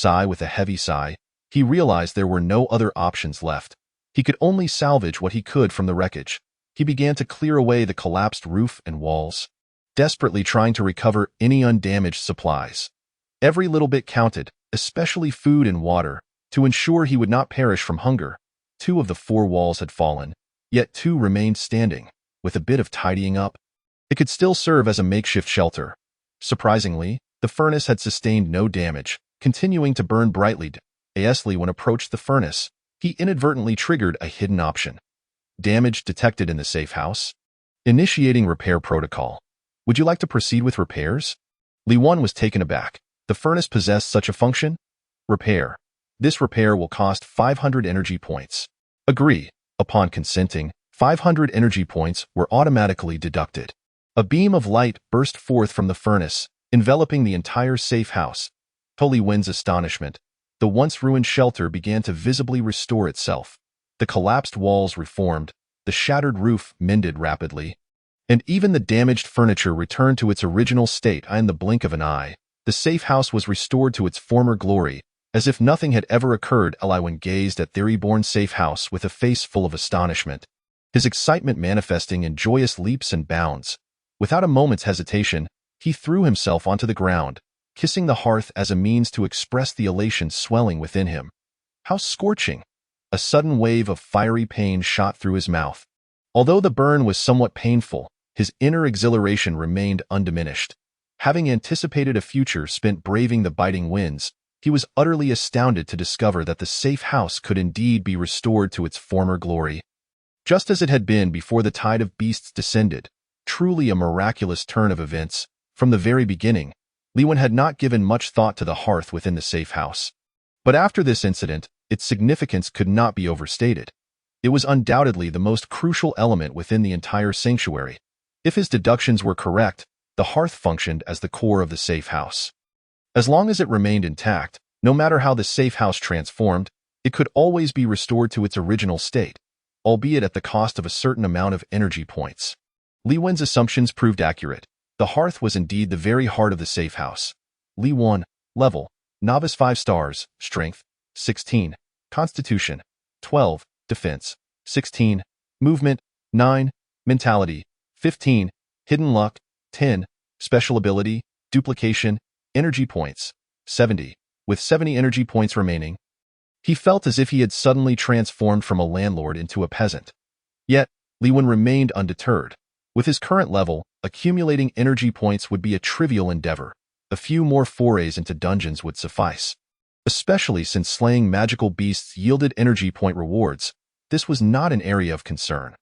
With a heavy sigh, he realized there were no other options left. He could only salvage what he could from the wreckage. He began to clear away the collapsed roof and walls, desperately trying to recover any undamaged supplies. Every little bit counted, especially food and water, to ensure he would not perish from hunger. 2 of the 4 walls had fallen, yet 2 remained standing. With a bit of tidying up, it could still serve as a makeshift shelter. Surprisingly, the furnace had sustained no damage, continuing to burn brightly. When approached the furnace, he inadvertently triggered a hidden option. Damage detected in the safe house. Initiating repair protocol. Would you like to proceed with repairs? Li Wen was taken aback. The furnace possessed such a function? Repair. This repair will cost 500 energy points. Agree. Upon consenting, 500 energy points were automatically deducted. A beam of light burst forth from the furnace, enveloping the entire safe house. To Li Wen's astonishment, the once ruined shelter began to visibly restore itself. The collapsed walls reformed, the shattered roof mended rapidly, and even the damaged furniture returned to its original state in the blink of an eye. The safe house was restored to its former glory, as if nothing had ever occurred. Li Wen gazed at the reborn safe house with a face full of astonishment, his excitement manifesting in joyous leaps and bounds. Without a moment's hesitation, he threw himself onto the ground, kissing the hearth as a means to express the elation swelling within him. How scorching! A sudden wave of fiery pain shot through his mouth. Although the burn was somewhat painful, his inner exhilaration remained undiminished. Having anticipated a future spent braving the biting winds, he was utterly astounded to discover that the safe house could indeed be restored to its former glory, just as it had been before the tide of beasts descended. Truly a miraculous turn of events. From the very beginning, Li Wen had not given much thought to the hearth within the safe house. But after this incident, its significance could not be overstated. It was undoubtedly the most crucial element within the entire sanctuary. If his deductions were correct, the hearth functioned as the core of the safe house. As long as it remained intact, no matter how the safe house transformed, it could always be restored to its original state, albeit at the cost of a certain amount of energy points. Li Wen's assumptions proved accurate. The hearth was indeed the very heart of the safe house. Li Wen, level, Novice 5 stars, Strength, 16, Constitution, 12, Defense, 16, Movement, 9, Mentality, 15, Hidden Luck, 10, Special Ability, Duplication, Energy Points, 70. With 70 energy points remaining, he felt as if he had suddenly transformed from a landlord into a peasant. Yet, Li Wen remained undeterred. With his current level, accumulating energy points would be a trivial endeavor. A few more forays into dungeons would suffice. Especially since slaying magical beasts yielded energy point rewards, this was not an area of concern.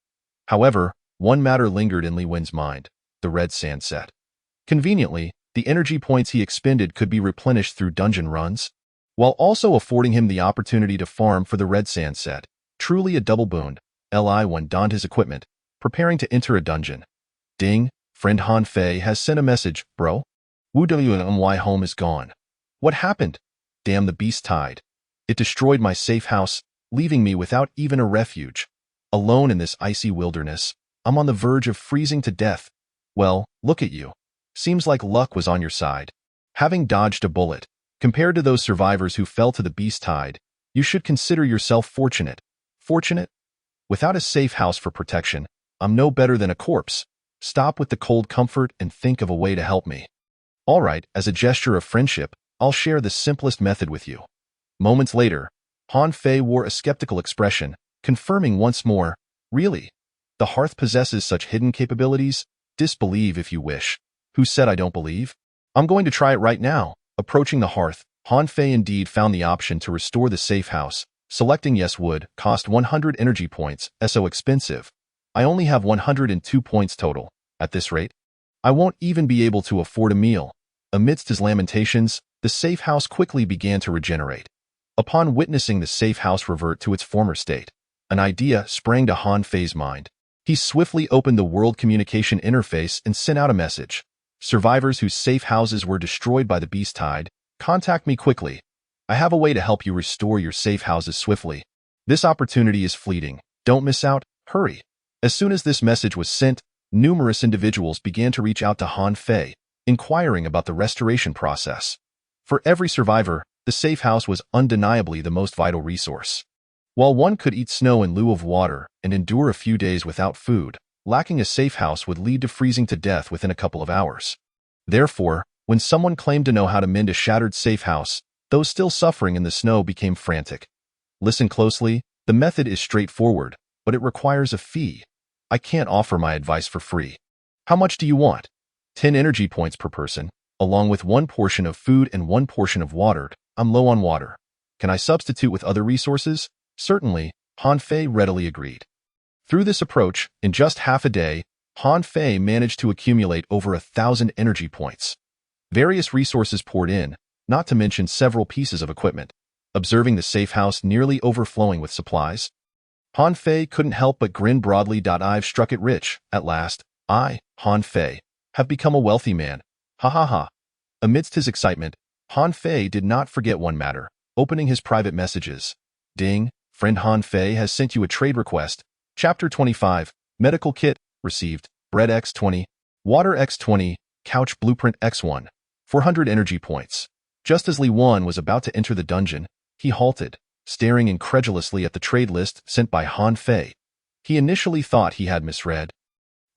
However, one matter lingered in Li Wen's mind: the red sand set. Conveniently, the energy points he expended could be replenished through dungeon runs, while also affording him the opportunity to farm for the red sand set. Truly a double boon. Li Wen donned his equipment, preparing to enter a dungeon. Ding, friend Han Fei has sent a message, bro. Wu Why home is gone. What happened? Damn the beast tide. It destroyed my safe house, leaving me without even a refuge. Alone in this icy wilderness, I'm on the verge of freezing to death. Well, look at you. Seems like luck was on your side. Having dodged a bullet, compared to those survivors who fell to the beast tide, you should consider yourself fortunate. Fortunate? Without a safe house for protection, I'm no better than a corpse. Stop with the cold comfort and think of a way to help me. All right, as a gesture of friendship, I'll share the simplest method with you. Moments later, Han Fei wore a skeptical expression, confirming once more, really? The hearth possesses such hidden capabilities? Disbelieve if you wish. Who said I don't believe? I'm going to try it right now. Approaching the hearth, Han Fei indeed found the option to restore the safe house. Selecting yes would cost 100 energy points. So expensive. I only have 102 points total. At this rate, I won't even be able to afford a meal. Amidst his lamentations, the safe house quickly began to regenerate. Upon witnessing the safe house revert to its former state, an idea sprang to Han Fei's mind. He swiftly opened the world communication interface and sent out a message. Survivors whose safe houses were destroyed by the beast tide, contact me quickly. I have a way to help you restore your safe houses swiftly. This opportunity is fleeting. Don't miss out. Hurry. As soon as this message was sent, numerous individuals began to reach out to Han Fei, inquiring about the restoration process. For every survivor, the safe house was undeniably the most vital resource. While one could eat snow in lieu of water and endure a few days without food, lacking a safe house would lead to freezing to death within a couple of hours. Therefore, when someone claimed to know how to mend a shattered safe house, those still suffering in the snow became frantic. Listen closely, the method is straightforward, but it requires a fee. I can't offer my advice for free. How much do you want? 10 energy points per person, along with 1 portion of food and 1 portion of water. I'm low on water. Can I substitute with other resources? Certainly, Han Fei readily agreed. Through this approach, in just half a day, Han Fei managed to accumulate over 1,000 energy points. Various resources poured in, not to mention several pieces of equipment. Observing the safe house nearly overflowing with supplies, Han Fei couldn't help but grin broadly. I've struck it rich, at last. I, Han Fei, have become a wealthy man. Ha ha ha. Amidst his excitement, Han Fei did not forget one matter, opening his private messages. Ding, friend Han Fei has sent you a trade request. Chapter 25, Medical Kit, received, Bread X20, Water X20, Couch Blueprint X1, 400 energy points. Just as Li Wan was about to enter the dungeon, he halted, staring incredulously at the trade list sent by Han Fei. He initially thought he had misread,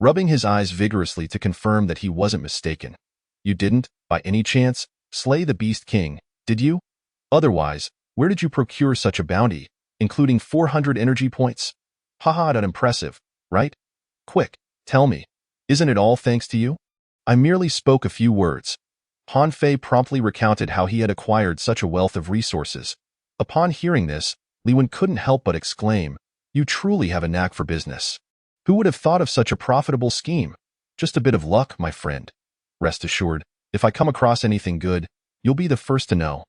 rubbing his eyes vigorously to confirm that he wasn't mistaken. You didn't, by any chance, slay the Beast King, did you? Otherwise, where did you procure such a bounty, including 400 energy points? Haha, that impressive, right? Quick, tell me, isn't it all thanks to you? I merely spoke a few words. Han Fei promptly recounted how he had acquired such a wealth of resources. Upon hearing this, Li Wan couldn't help but exclaim, you truly have a knack for business. Who would have thought of such a profitable scheme? Just a bit of luck, my friend. Rest assured, if I come across anything good, you'll be the first to know.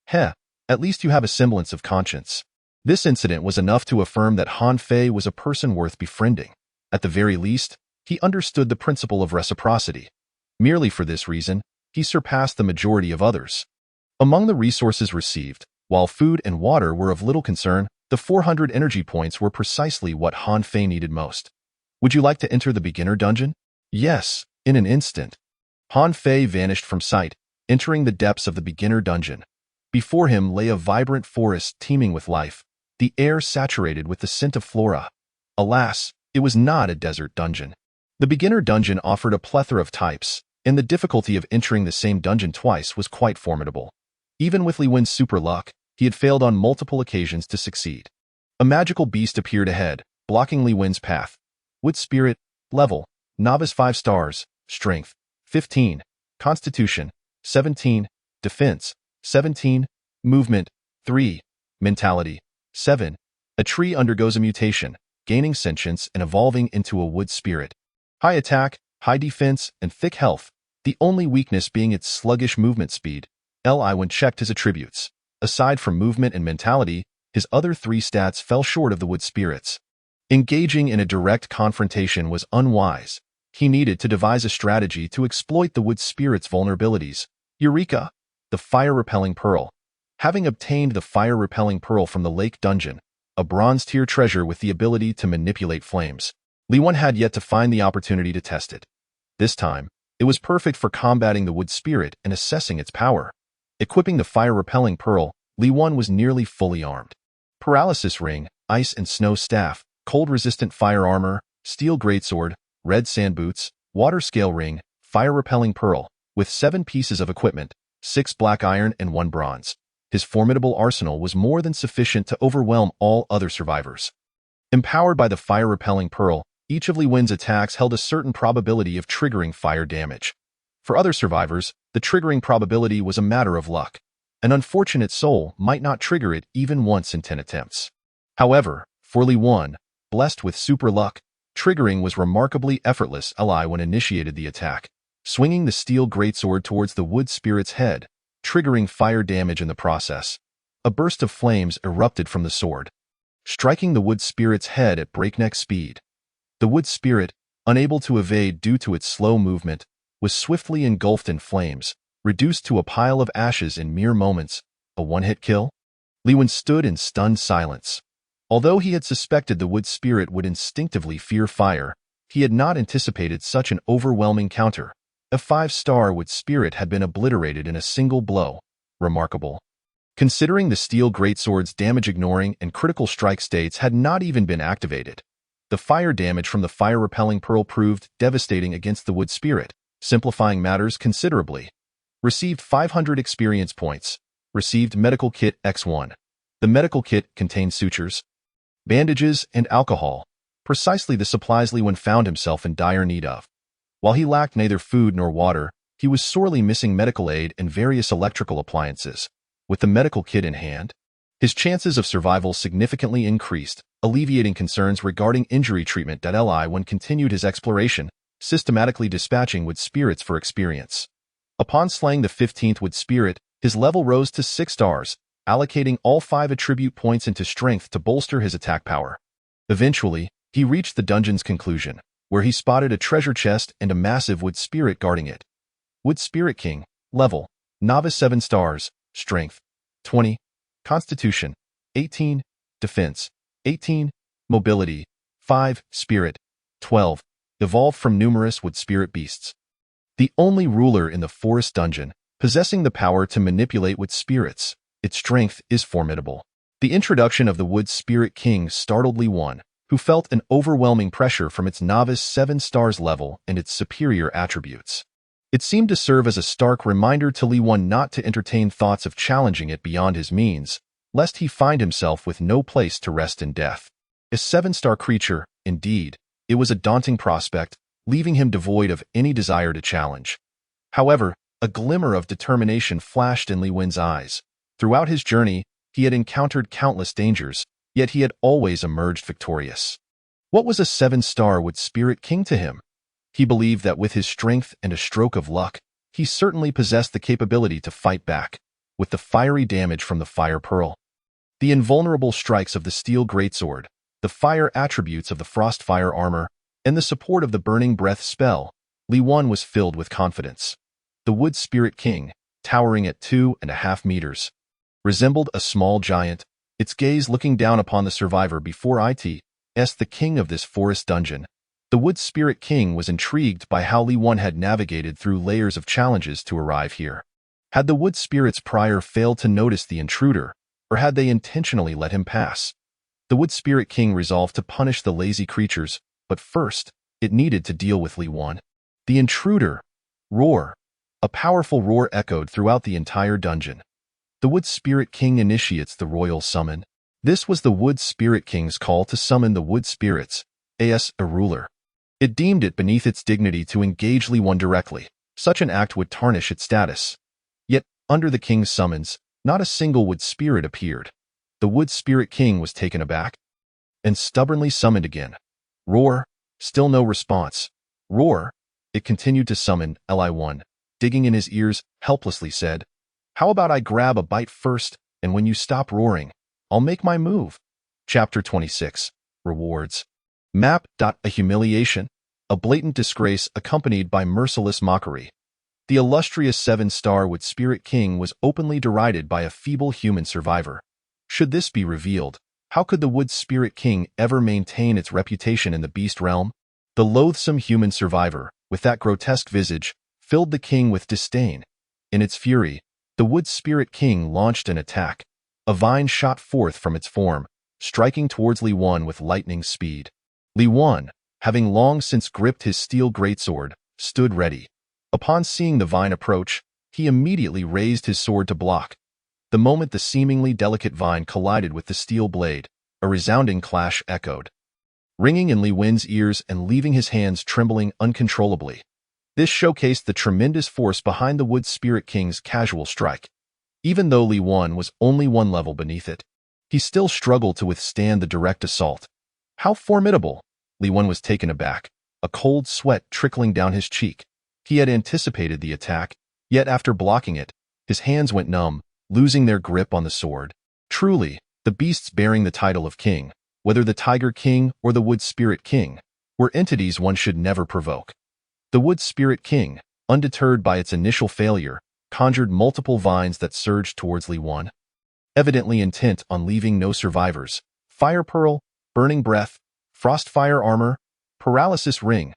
Heh, at least you have a semblance of conscience. This incident was enough to affirm that Han Fei was a person worth befriending. At the very least, he understood the principle of reciprocity. Merely for this reason, he surpassed the majority of others. Among the resources received, while food and water were of little concern, the 400 energy points were precisely what Han Fei needed most. Would you like to enter the beginner dungeon? Yes, in an instant. Han Fei vanished from sight, entering the depths of the beginner dungeon. Before him lay a vibrant forest teeming with life, the air saturated with the scent of flora. Alas, it was not a desert dungeon. The beginner dungeon offered a plethora of types, and the difficulty of entering the same dungeon twice was quite formidable. Even with Li Wan's super luck, he had failed on multiple occasions to succeed. A magical beast appeared ahead, blocking Li Wan's path. Wood Spirit, level, Novice 5 stars, Strength, 15, Constitution, 17, Defense, 17, Movement, 3, Mentality, 7. A tree undergoes a mutation, gaining sentience and evolving into a wood spirit. High attack, high defense, and thick health, the only weakness being its sluggish movement speed. Li Wan checked his attributes. Aside from movement and mentality, his other 3 stats fell short of the wood spirit's. Engaging in a direct confrontation was unwise. He needed to devise a strategy to exploit the wood spirit's vulnerabilities. Eureka! The fire-repelling pearl. Having obtained the fire-repelling pearl from the lake dungeon, a bronze-tier treasure with the ability to manipulate flames, Li Wan had yet to find the opportunity to test it. This time, it was perfect for combating the wood spirit and assessing its power. Equipping the fire-repelling pearl, Li Wan was nearly fully armed. Paralysis ring, ice and snow staff, cold-resistant fire armor, steel greatsword, red sand boots, water scale ring, fire-repelling pearl, with 7 pieces of equipment, 6 black iron and 1 bronze. His formidable arsenal was more than sufficient to overwhelm all other survivors. Empowered by the fire-repelling pearl, each of Li Wan's attacks held a certain probability of triggering fire damage. For other survivors, the triggering probability was a matter of luck. An unfortunate soul might not trigger it even once in 10 attempts. However, for Li Wan, blessed with super luck, triggering was remarkably effortless. Li Wan initiated the attack, swinging the steel greatsword towards the wood spirit's head, triggering fire damage in the process. A burst of flames erupted from the sword, striking the wood spirit's head at breakneck speed. The wood spirit, unable to evade due to its slow movement, was swiftly engulfed in flames, reduced to a pile of ashes in mere moments. A one-hit kill? Li Wan stood in stunned silence. Although he had suspected the wood spirit would instinctively fear fire, He had not anticipated such an overwhelming counter. A 5-star wood spirit had been obliterated in a single blow. Remarkable. Considering the steel greatsword's damage-ignoring and critical strike states had not even been activated, the fire damage from the fire-repelling pearl proved devastating against the wood spirit, simplifying matters considerably. Received 500 experience points. Received Medical Kit X1. The medical kit contained sutures, bandages, and alcohol, precisely the supplies Li Wen found himself in dire need of. While he lacked neither food nor water, he was sorely missing medical aid and various electrical appliances. With the medical kit in hand, his chances of survival significantly increased, alleviating concerns regarding injury treatment. Li Wen continued his exploration, systematically dispatching wood spirits for experience. Upon slaying the 15th wood spirit, his level rose to 6 stars, allocating all 5 attribute points into strength to bolster his attack power. Eventually, he reached the dungeon's conclusion, where he spotted a treasure chest and a massive wood spirit guarding it. Wood Spirit King, level, Novice 7 stars, Strength, 20, Constitution, 18, Defense, 18, Mobility, 5, Spirit, 12, evolved from numerous wood spirit beasts. The only ruler in the forest dungeon, possessing the power to manipulate wood spirits, its strength is formidable. The introduction of the Wood Spirit King startled Li Wen, who felt an overwhelming pressure from its Novice 7 stars level and its superior attributes. It seemed to serve as a stark reminder to Li Wen not to entertain thoughts of challenging it beyond his means, lest he find himself with no place to rest in death. A 7-star creature, indeed, it was a daunting prospect, leaving him devoid of any desire to challenge. However, a glimmer of determination flashed in Li Wen's eyes. Throughout his journey, he had encountered countless dangers, yet he had always emerged victorious. What was a 7-star Wood Spirit King to him? He believed that with his strength and a stroke of luck, he certainly possessed the capability to fight back, with the fiery damage from the Fire Pearl, the invulnerable strikes of the Steel Greatsword, the fire attributes of the Frostfire armor, and the support of the Burning Breath spell. Li Wen was filled with confidence. The Wood Spirit King, towering at 2.5 meters, resembled a small giant, its gaze looking down upon the survivor before it, the king of this forest dungeon. The Wood Spirit King was intrigued by how Li Wen had navigated through layers of challenges to arrive here. Had the Wood Spirits prior failed to notice the intruder, or had they intentionally let him pass? The Wood Spirit King resolved to punish the lazy creatures, but first, it needed to deal with Li Wen. The intruder! Roar! A powerful roar echoed throughout the entire dungeon. The Wood Spirit King initiates the royal summon. This was the Wood Spirit King's call to summon the Wood Spirits, as a ruler. It deemed it beneath its dignity to engage Li Wen directly. Such an act would tarnish its status. Yet, under the king's summons, not a single wood spirit appeared. The Wood Spirit King was taken aback and stubbornly summoned again. Roar, still no response. Roar, it continued to summon. Li Wen, digging in his ears, helplessly said, "How about I grab a bite first, and when you stop roaring, I'll make my move." Chapter 26. Rewards. Map. A humiliation, a blatant disgrace accompanied by merciless mockery. The illustrious 7-star Wood Spirit King was openly derided by a feeble human survivor. Should this be revealed, how could the Wood Spirit King ever maintain its reputation in the beast realm? The loathsome human survivor, with that grotesque visage, filled the king with disdain. In its fury, the Wood Spirit King launched an attack. A vine shot forth from its form, striking towards Li Wen with lightning speed. Li Wen, having long since gripped his steel greatsword, stood ready. Upon seeing the vine approach, he immediately raised his sword to block. The moment the seemingly delicate vine collided with the steel blade, a resounding clash echoed, ringing in Li Wen's ears and leaving his hands trembling uncontrollably. This showcased the tremendous force behind the Wood Spirit King's casual strike. Even though Li Wen was only one level beneath it, he still struggled to withstand the direct assault. How formidable! Li Wen was taken aback, a cold sweat trickling down his cheek. He had anticipated the attack, yet after blocking it, his hands went numb, losing their grip on the sword. Truly, the beasts bearing the title of king, whether the Tiger King or the Wood Spirit King, were entities one should never provoke. The Wood Spirit King, undeterred by its initial failure, conjured multiple vines that surged towards Li Wen, evidently intent on leaving no survivors. Fire Pearl, Burning Breath, Frostfire armor, Paralysis ring.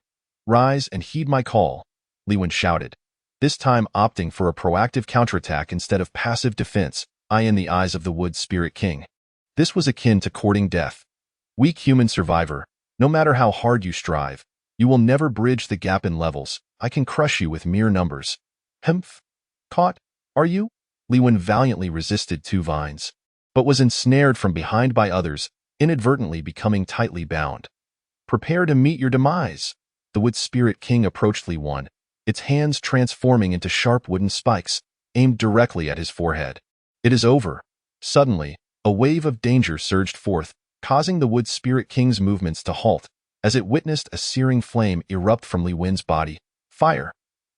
Rise and heed my call, Li Wen shouted, this time opting for a proactive counterattack instead of passive defense, eye in the eyes of the Wood Spirit King. This was akin to courting death. Weak human survivor, no matter how hard you strive, you will never bridge the gap in levels. I can crush you with mere numbers. Humph. Caught, are you? Li Wen valiantly resisted two vines, but was ensnared from behind by others, inadvertently becoming tightly bound. Prepare to meet your demise. The Wood Spirit King approached Li Wen, its hands transforming into sharp wooden spikes, aimed directly at his forehead. It is over. Suddenly, a wave of danger surged forth, causing the Wood Spirit King's movements to halt, as it witnessed a searing flame erupt from Li Wen's body. Fire!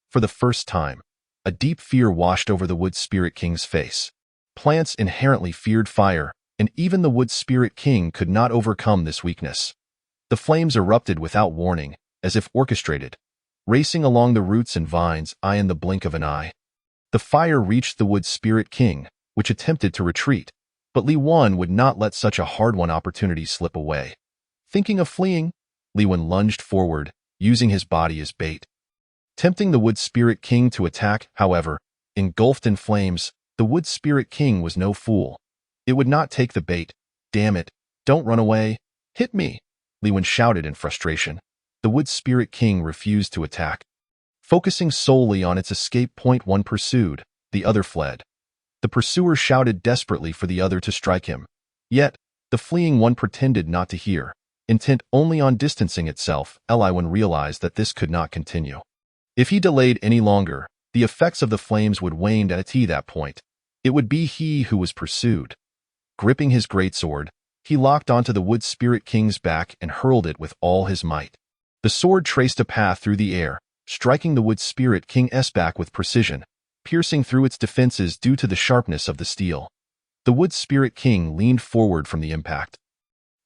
For the first time, a deep fear washed over the Wood Spirit King's face. Plants inherently feared fire, and even the Wood Spirit King could not overcome this weakness. The flames erupted without warning, as if orchestrated, racing along the roots and vines, eye in the blink of an eye. The fire reached the Wood Spirit King, which attempted to retreat, but Li Wen would not let such a hard-won opportunity slip away. Thinking of fleeing, Li Wen lunged forward, using his body as bait. Tempting the Wood Spirit King to attack, however, engulfed in flames, the Wood Spirit King was no fool. It would not take the bait. Damn it, don't run away. Hit me, Li Wen shouted in frustration. The Wood Spirit King refused to attack. Focusing solely on its escape point, one pursued, the other fled. The pursuer shouted desperately for the other to strike him. Yet, the fleeing one pretended not to hear, intent only on distancing itself. Li Wen realized that this could not continue. If he delayed any longer, the effects of the flames would wane at that point. It would be he who was pursued. Gripping his greatsword, he locked onto the Wood Spirit King's back and hurled it with all his might. The sword traced a path through the air, striking the Wood Spirit King's back with precision, piercing through its defenses due to the sharpness of the steel. The Wood Spirit King leaned forward from the impact,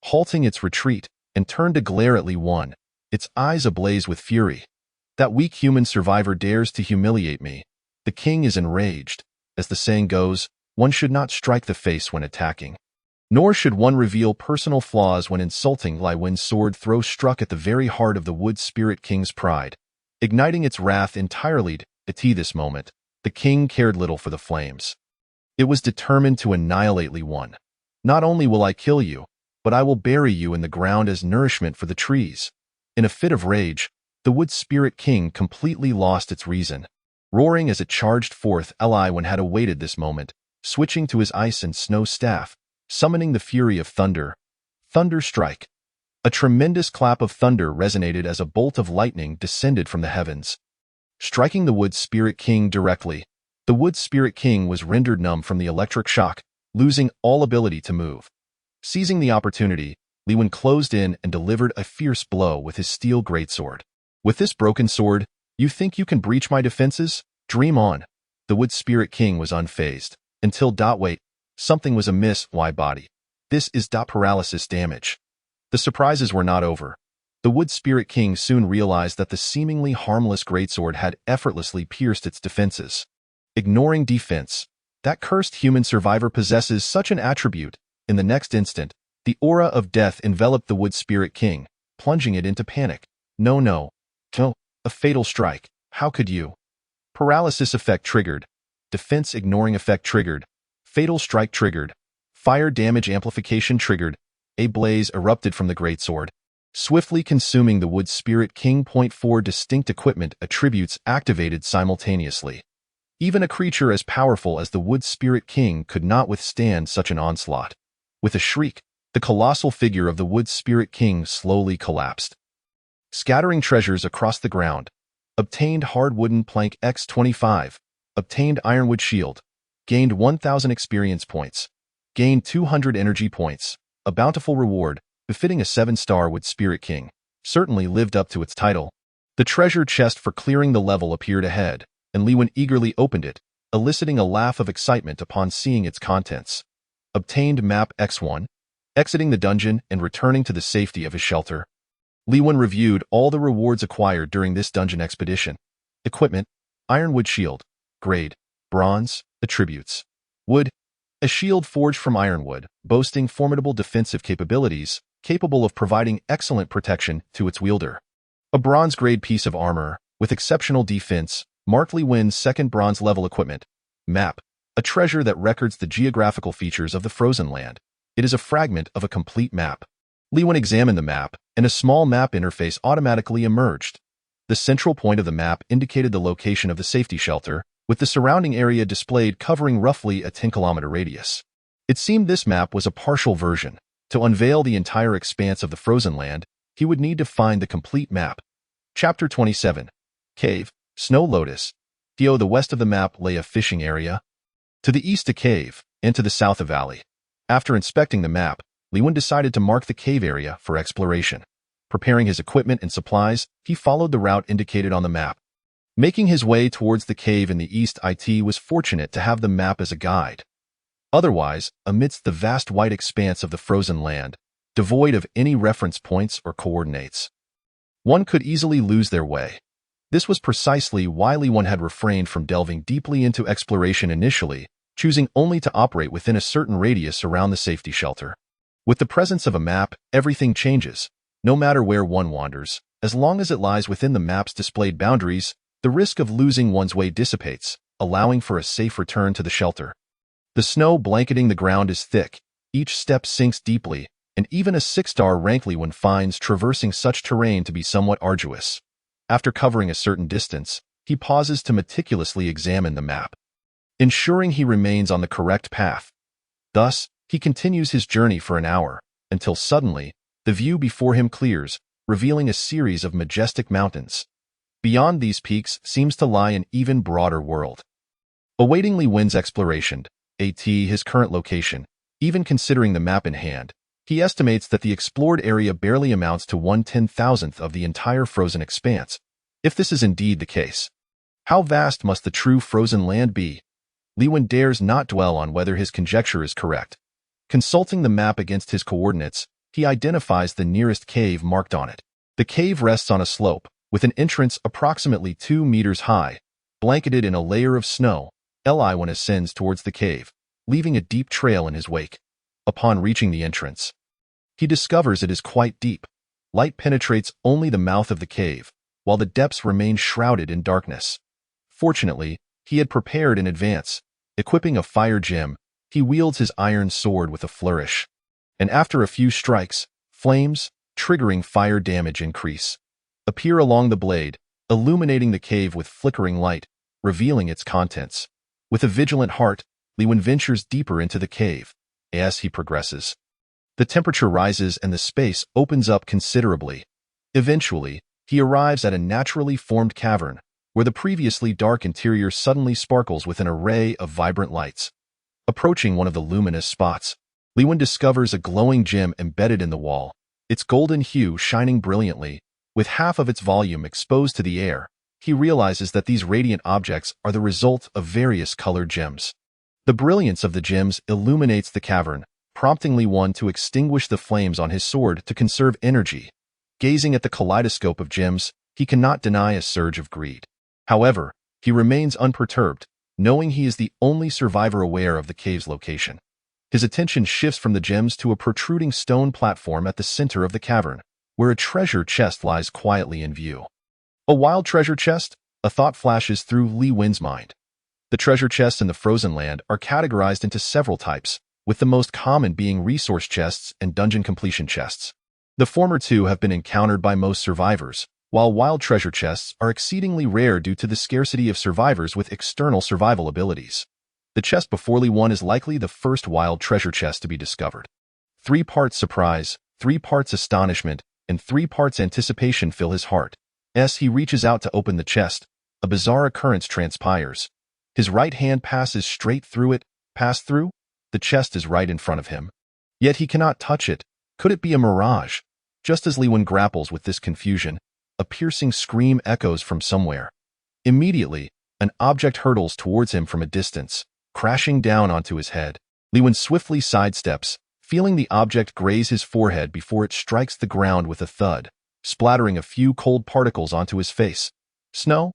halting its retreat, and turned to glare at Li Wen, its eyes ablaze with fury. That weak human survivor dares to humiliate me. The king is enraged. As the saying goes, one should not strike the face when attacking. Nor should one reveal personal flaws when insulting. Li Wen's sword throw struck at the very heart of the Wood Spirit King's pride, igniting its wrath entirely. At this moment, the king cared little for the flames. It was determined to annihilate Li Wen. Not only will I kill you, but I will bury you in the ground as nourishment for the trees. In a fit of rage, the Wood Spirit King completely lost its reason, roaring as it charged forth. Li Wen had awaited this moment, switching to his ice and snow staff, summoning the fury of thunder. Thunder strike. A tremendous clap of thunder resonated as a bolt of lightning descended from the heavens, striking the Wood Spirit King directly. The Wood Spirit King was rendered numb from the electric shock, losing all ability to move. Seizing the opportunity, Li Wen closed in and delivered a fierce blow with his steel greatsword. With this broken sword, you think you can breach my defenses? Dream on. The Wood Spirit King was unfazed. Until wait, something was amiss. Why body? This is paralysis damage. The surprises were not over. The Wood Spirit King soon realized that the seemingly harmless greatsword had effortlessly pierced its defenses. Ignoring defense, that cursed human survivor possesses such an attribute. In the next instant, the aura of death enveloped the Wood Spirit King, plunging it into panic. No, a fatal strike. How could you? Paralysis effect triggered. Defense ignoring effect triggered. Fatal strike triggered. Fire damage amplification triggered. A blaze erupted from the greatsword, swiftly consuming the Wood Spirit King. 4 distinct equipment attributes activated simultaneously. Even a creature as powerful as the Wood Spirit King could not withstand such an onslaught. With a shriek, the colossal figure of the Wood Spirit King slowly collapsed. Scattering treasures across the ground. Obtained hard wooden plank x25. Obtained ironwood shield. Gained 1,000 experience points. Gained 200 energy points. A bountiful reward, befitting a 7-star Wood Spirit King. Certainly lived up to its title. The treasure chest for clearing the level appeared ahead, and Li Wen eagerly opened it, eliciting a laugh of excitement upon seeing its contents. Obtained map x1. Exiting the dungeon and returning to the safety of his shelter. Li Wen reviewed all the rewards acquired during this dungeon expedition. Equipment: ironwood shield. Grade: bronze. Attributes: wood, a shield forged from ironwood, boasting formidable defensive capabilities, capable of providing excellent protection to its wielder. A bronze-grade piece of armor, with exceptional defense, marked Li Wen's second bronze-level equipment. Map, a treasure that records the geographical features of the frozen land. It is a fragment of a complete map. Li Wen examined the map, and a small map interface automatically emerged. The central point of the map indicated the location of the safety shelter, with the surrounding area displayed covering roughly a 10-kilometer radius. It seemed this map was a partial version. To unveil the entire expanse of the frozen land, he would need to find the complete map. Chapter 27. Cave, Snow Lotus. To the west of the map lay a fishing area. To the east a cave, and to the south a valley. After inspecting the map, Li Wen decided to mark the cave area for exploration. Preparing his equipment and supplies, he followed the route indicated on the map. Making his way towards the cave in the east, it was fortunate to have the map as a guide. Otherwise, amidst the vast white expanse of the frozen land, devoid of any reference points or coordinates, one could easily lose their way. This was precisely why Li Wen had refrained from delving deeply into exploration initially, choosing only to operate within a certain radius around the safety shelter. With the presence of a map, everything changes. No matter where one wanders, as long as it lies within the map's displayed boundaries, the risk of losing one's way dissipates, allowing for a safe return to the shelter. The snow blanketing the ground is thick, each step sinks deeply, and even a 6-star rank Li Wen finds traversing such terrain to be somewhat arduous. After covering a certain distance, he pauses to meticulously examine the map, ensuring he remains on the correct path. Thus, he continues his journey for an hour, until suddenly, the view before him clears, revealing a series of majestic mountains. Beyond these peaks seems to lie an even broader world. Awaiting Li Wen's exploration, his current location, even considering the map in hand, he estimates that the explored area barely amounts to 1/10,000th of the entire frozen expanse. If this is indeed the case, how vast must the true frozen land be? Li Wen dares not dwell on whether his conjecture is correct. Consulting the map against his coordinates, he identifies the nearest cave marked on it. The cave rests on a slope, with an entrance approximately 2 meters high, blanketed in a layer of snow. Li Wen ascends towards the cave, leaving a deep trail in his wake. Upon reaching the entrance, he discovers it is quite deep. Light penetrates only the mouth of the cave, while the depths remain shrouded in darkness. Fortunately, he had prepared in advance. Equipping a fire gem, he wields his iron sword with a flourish, and after a few strikes, flames, triggering fire damage increase, appear along the blade, illuminating the cave with flickering light, revealing its contents. With a vigilant heart, Li Wen ventures deeper into the cave. As he progresses, the temperature rises and the space opens up considerably. Eventually, he arrives at a naturally formed cavern, where the previously dark interior suddenly sparkles with an array of vibrant lights. Approaching one of the luminous spots, Li Wen discovers a glowing gem embedded in the wall, its golden hue shining brilliantly. With half of its volume exposed to the air, he realizes that these radiant objects are the result of various colored gems. The brilliance of the gems illuminates the cavern, prompting Li Wen to extinguish the flames on his sword to conserve energy. Gazing at the kaleidoscope of gems, he cannot deny a surge of greed. However, he remains unperturbed, knowing he is the only survivor aware of the cave's location. His attention shifts from the gems to a protruding stone platform at the center of the cavern, where a treasure chest lies quietly in view. A wild treasure chest? A thought flashes through Li Wen's mind. The treasure chests in the frozen land are categorized into several types, with the most common being resource chests and dungeon completion chests. The former two have been encountered by most survivors, while wild treasure chests are exceedingly rare due to the scarcity of survivors with external survival abilities. The chest before Li Wen is likely the first wild treasure chest to be discovered. 3 parts surprise, 3 parts astonishment, and 3 parts anticipation fill his heart. As he reaches out to open the chest, a bizarre occurrence transpires. His right hand passes straight through it. Pass through? The chest is right in front of him. Yet he cannot touch it. Could it be a mirage? Just as Li Wen grapples with this confusion, a piercing scream echoes from somewhere. Immediately, an object hurtles towards him from a distance, crashing down onto his head. Li Wen swiftly sidesteps, feeling the object graze his forehead before it strikes the ground with a thud, splattering a few cold particles onto his face. Snow?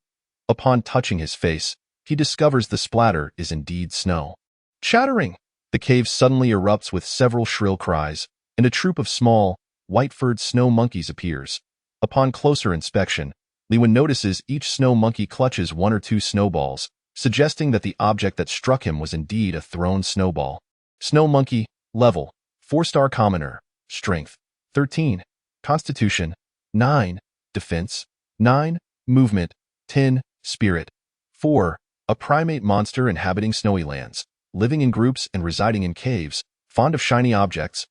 Upon touching his face, he discovers the splatter is indeed snow. Chattering! The cave suddenly erupts with several shrill cries, and a troop of small, white-furred snow monkeys appears. Upon closer inspection, Lewin notices each snow monkey clutches one or two snowballs, suggesting that the object that struck him was indeed a thrown snowball. Snow monkey, level, 4-star commoner, strength, 13, constitution, 9, defense, 9, movement, 10, spirit, 4, a primate monster inhabiting snowy lands, living in groups and residing in caves, fond of shiny objects,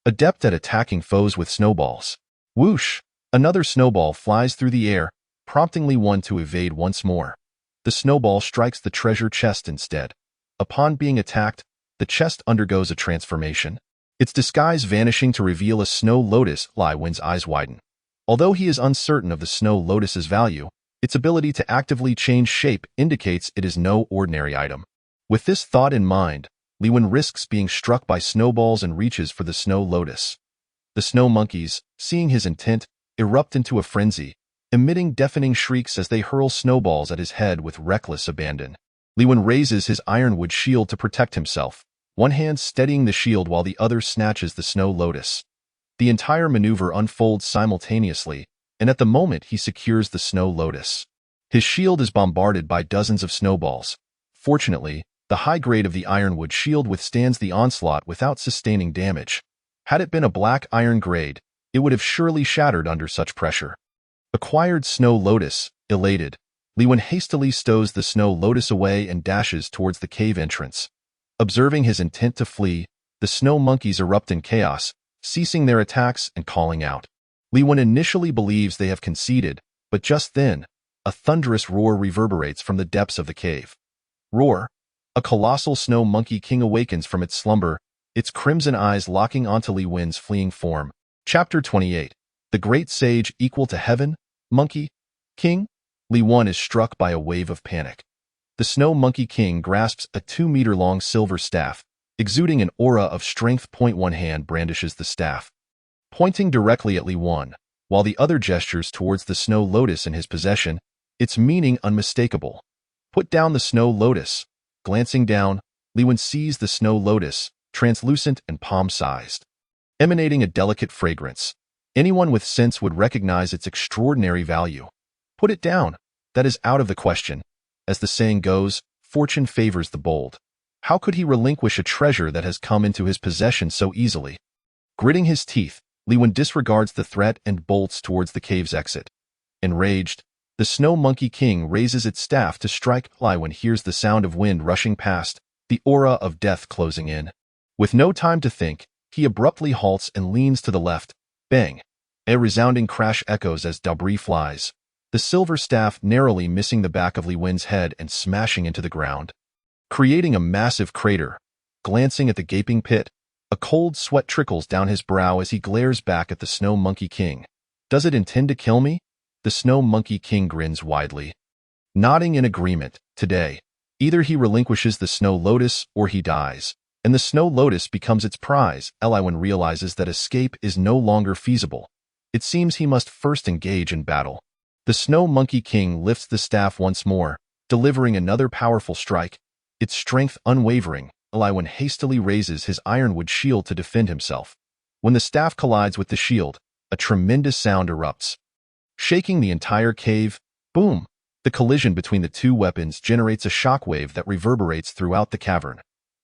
adept at attacking foes with snowballs. Whoosh! Another snowball flies through the air, prompting Lewin to evade once more. The snowball strikes the treasure chest instead. Upon being attacked, the chest undergoes a transformation, its disguise vanishing to reveal a snow lotus. Lewin's eyes widen. Although he is uncertain of the snow lotus's value, its ability to actively change shape indicates it is no ordinary item. With this thought in mind, Lewin risks being struck by snowballs and reaches for the snow lotus. The snow monkeys, seeing his intent, erupt into a frenzy, emitting deafening shrieks as they hurl snowballs at his head with reckless abandon. Lewin raises his ironwood shield to protect himself, one hand steadying the shield while the other snatches the snow lotus. The entire maneuver unfolds simultaneously, and at the moment he secures the snow lotus, his shield is bombarded by dozens of snowballs. Fortunately, the high grade of the ironwood shield withstands the onslaught without sustaining damage. Had it been a black iron grade, it would have surely shattered under such pressure. Acquired snow lotus, elated, Lewin hastily stows the snow lotus away and dashes towards the cave entrance. Observing his intent to flee, the snow monkeys erupt in chaos, ceasing their attacks and calling out. Lewin initially believes they have conceded, but just then, a thunderous roar reverberates from the depths of the cave. Roar! A colossal snow monkey king awakens from its slumber, its crimson eyes locking onto Lewin's fleeing form. Chapter 28. The Great Sage Equal to Heaven? Monkey? King? Lewin is struck by a wave of panic. The Snow Monkey King grasps a 2-meter-long silver staff, exuding an aura of strength. One hand brandishes the staff, pointing directly at Lewin, while the other gestures towards the snow lotus in his possession, its meaning unmistakable. Put down the snow lotus. Glancing down, Lewin sees the snow lotus, translucent and palm-sized, emanating a delicate fragrance. Anyone with sense would recognize its extraordinary value. Put it down. That is out of the question. As the saying goes, fortune favors the bold. How could he relinquish a treasure that has come into his possession so easily? Gritting his teeth, Lewin disregards the threat and bolts towards the cave's exit. Enraged, the Snow Monkey King raises its staff to strike. Lewin hears the sound of wind rushing past, the aura of death closing in. With no time to think, he abruptly halts and leans to the left. Bang! A resounding crash echoes as debris flies, the silver staff narrowly missing the back of Lewin's head and smashing into the ground, creating a massive crater. Glancing at the gaping pit, a cold sweat trickles down his brow as he glares back at the Snow Monkey King. Does it intend to kill me? The Snow Monkey King grins widely, nodding in agreement. Today, either he relinquishes the snow lotus or he dies, and the snow lotus becomes its prize. Lewin realizes that escape is no longer feasible. It seems he must first engage in battle. The Snow Monkey King lifts the staff once more, delivering another powerful strike, its strength unwavering. Lewin hastily raises his ironwood shield to defend himself. When the staff collides with the shield, a tremendous sound erupts, shaking the entire cave. Boom! The collision between the two weapons generates a shockwave that reverberates throughout the cavern.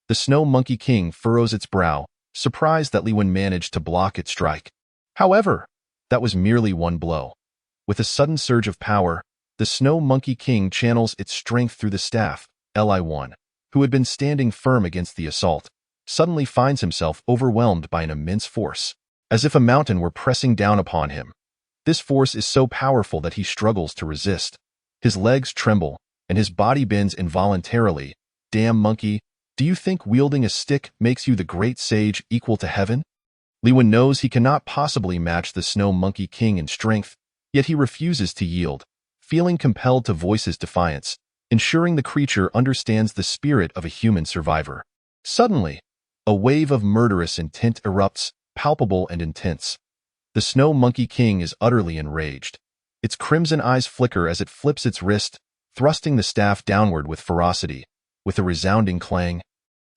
The Snow Monkey King furrows its brow, surprised that Lewin managed to block its strike. However, that was merely one blow. With a sudden surge of power, the Snow Monkey King channels its strength through the staff. Lewin, who had been standing firm against the assault, suddenly finds himself overwhelmed by an immense force, as if a mountain were pressing down upon him. This force is so powerful that he struggles to resist. His legs tremble, and his body bends involuntarily. Damn monkey, do you think wielding a stick makes you the great sage equal to heaven? Lewin knows he cannot possibly match the Snow Monkey King in strength, yet he refuses to yield, feeling compelled to voice his defiance, ensuring the creature understands the spirit of a human survivor. Suddenly, a wave of murderous intent erupts, palpable and intense. The Snow Monkey King is utterly enraged. Its crimson eyes flicker as it flips its wrist, thrusting the staff downward with ferocity. With a resounding clang,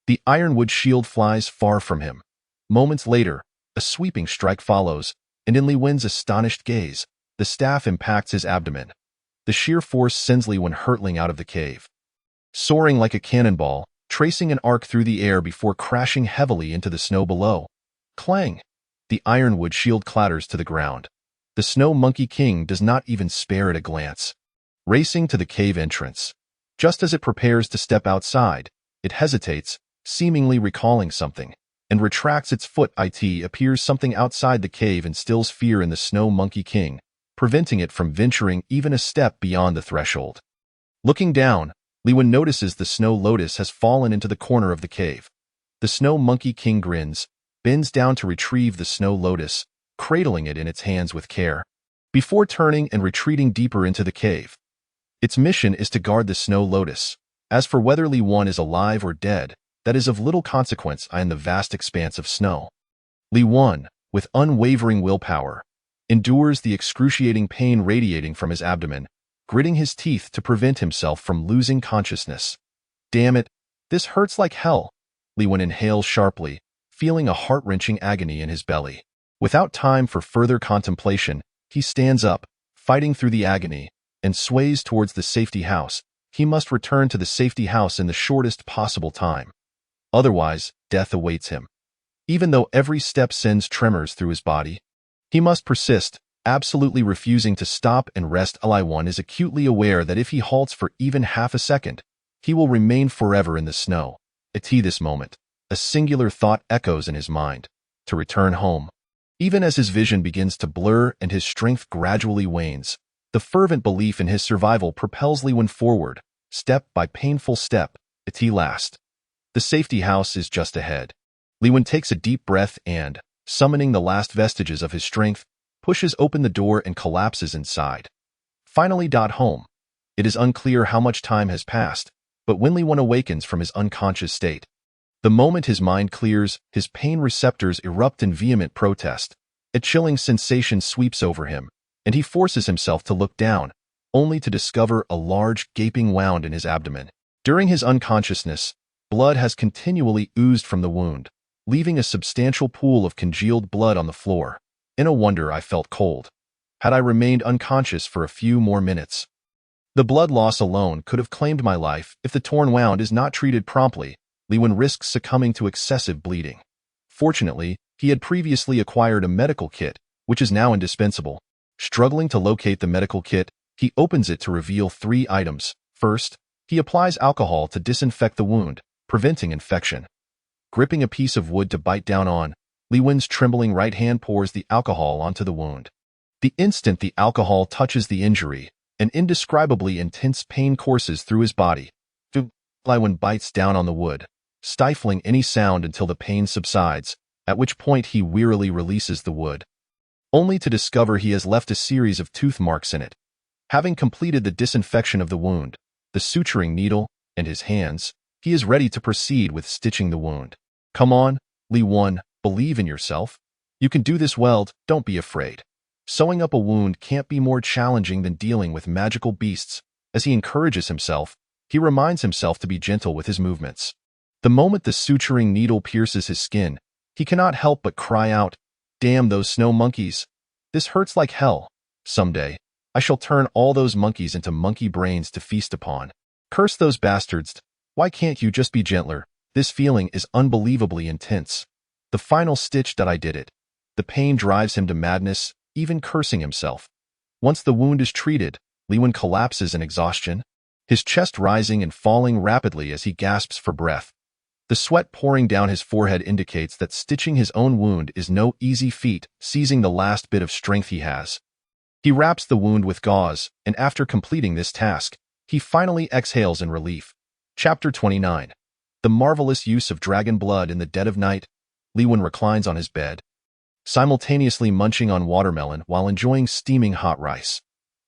the ironwood shield flies far from him. Moments later, A sweeping strike follows, and in Li Wen's astonished gaze, the staff impacts his abdomen. The sheer force sends Li Wen hurtling out of the cave. Soaring like a cannonball, tracing an arc through the air before crashing heavily into the snow below. Clang! The ironwood shield clatters to the ground. The Snow Monkey King does not even spare it a glance. Racing to the cave entrance. Just as it prepares to step outside, it hesitates, seemingly recalling something, and retracts its foot. It appears something outside the cave instills fear in the Snow Monkey King, preventing it from venturing even a step beyond the threshold. Looking down, Li Wen notices the snow lotus has fallen into the corner of the cave. The Snow Monkey King grins, bends down to retrieve the snow lotus, cradling it in its hands with care, before turning and retreating deeper into the cave. Its mission is to guard the snow lotus. As for whether Li Wen is alive or dead, that is of little consequence in the vast expanse of snow. Li Wen, with unwavering willpower, endures the excruciating pain radiating from his abdomen, gritting his teeth to prevent himself from losing consciousness. Damn it, this hurts like hell. Li Wen inhales sharply, feeling a heart-wrenching agony in his belly. Without time for further contemplation, he stands up, fighting through the agony, and sways towards the safety house. He must return to the safety house in the shortest possible time. Otherwise, death awaits him. Even though every step sends tremors through his body, he must persist, absolutely refusing to stop and rest. Li Wen is acutely aware that if he halts for even half a second, he will remain forever in the snow. At this moment, a singular thought echoes in his mind: to return home. Even as his vision begins to blur and his strength gradually wanes, the fervent belief in his survival propels Li Wen forward, step by painful step, at last. The safety house is just ahead. Li Wen takes a deep breath and, summoning the last vestiges of his strength, pushes open the door and collapses inside. Finally, home. It is unclear how much time has passed, but when Li Wen awakens from his unconscious state, the moment his mind clears, his pain receptors erupt in vehement protest. A chilling sensation sweeps over him, and he forces himself to look down, only to discover a large, gaping wound in his abdomen. During his unconsciousness, blood has continually oozed from the wound, leaving a substantial pool of congealed blood on the floor. In a wonder, I felt cold. Had I remained unconscious for a few more minutes, the blood loss alone could have claimed my life. If the torn wound is not treated promptly, Li Wen risks succumbing to excessive bleeding. Fortunately, he had previously acquired a medical kit, which is now indispensable. Struggling to locate the medical kit, he opens it to reveal 3 items. First, he applies alcohol to disinfect the wound, preventing infection. Gripping a piece of wood to bite down on, Li Wen's trembling right hand pours the alcohol onto the wound. The instant the alcohol touches the injury, an indescribably intense pain courses through his body. Li Wen bites down on the wood, stifling any sound until the pain subsides, at which point he wearily releases the wood, only to discover he has left a series of tooth marks in it. Having completed the disinfection of the wound, the suturing needle, and his hands, he is ready to proceed with stitching the wound. Come on, Li Wen, believe in yourself. You can do this well, don't be afraid. Sewing up a wound can't be more challenging than dealing with magical beasts. As he encourages himself, he reminds himself to be gentle with his movements. The moment the suturing needle pierces his skin, he cannot help but cry out, "Damn those snow monkeys! This hurts like hell. Someday, I shall turn all those monkeys into monkey brains to feast upon. Curse those bastards! Why can't you just be gentler? This feeling is unbelievably intense. The final stitch that I did it. The pain drives him to madness, even cursing himself. Once the wound is treated, Li Wen collapses in exhaustion, his chest rising and falling rapidly as he gasps for breath. The sweat pouring down his forehead indicates that stitching his own wound is no easy feat, seizing the last bit of strength he has. He wraps the wound with gauze, and after completing this task, he finally exhales in relief. Chapter 29. The marvelous use of dragon blood in the dead of night. Li Wen reclines on his bed, simultaneously munching on watermelon while enjoying steaming hot rice.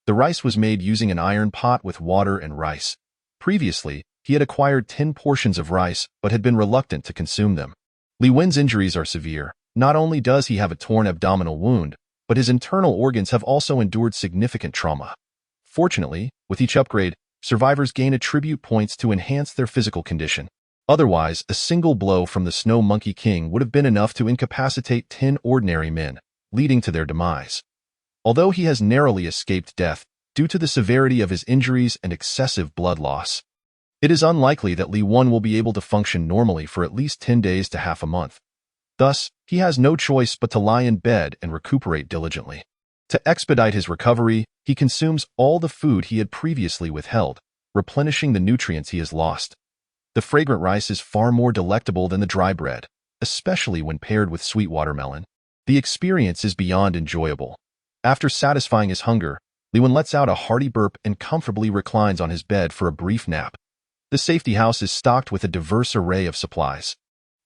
The rice was made using an iron pot with water and rice. Previously, he had acquired 10 portions of rice but had been reluctant to consume them. Li Wen's injuries are severe. Not only does he have a torn abdominal wound, but his internal organs have also endured significant trauma. Fortunately, with each upgrade, survivors gain attribute points to enhance their physical condition. Otherwise, a single blow from the Snow Monkey King would have been enough to incapacitate 10 ordinary men, leading to their demise. Although he has narrowly escaped death due to the severity of his injuries and excessive blood loss, it is unlikely that Li Wen will be able to function normally for at least 10 days to half a month. Thus, he has no choice but to lie in bed and recuperate diligently. To expedite his recovery, he consumes all the food he had previously withheld, replenishing the nutrients he has lost. The fragrant rice is far more delectable than the dry bread, especially when paired with sweet watermelon. The experience is beyond enjoyable. After satisfying his hunger, Li Wen lets out a hearty burp and comfortably reclines on his bed for a brief nap. The safety house is stocked with a diverse array of supplies,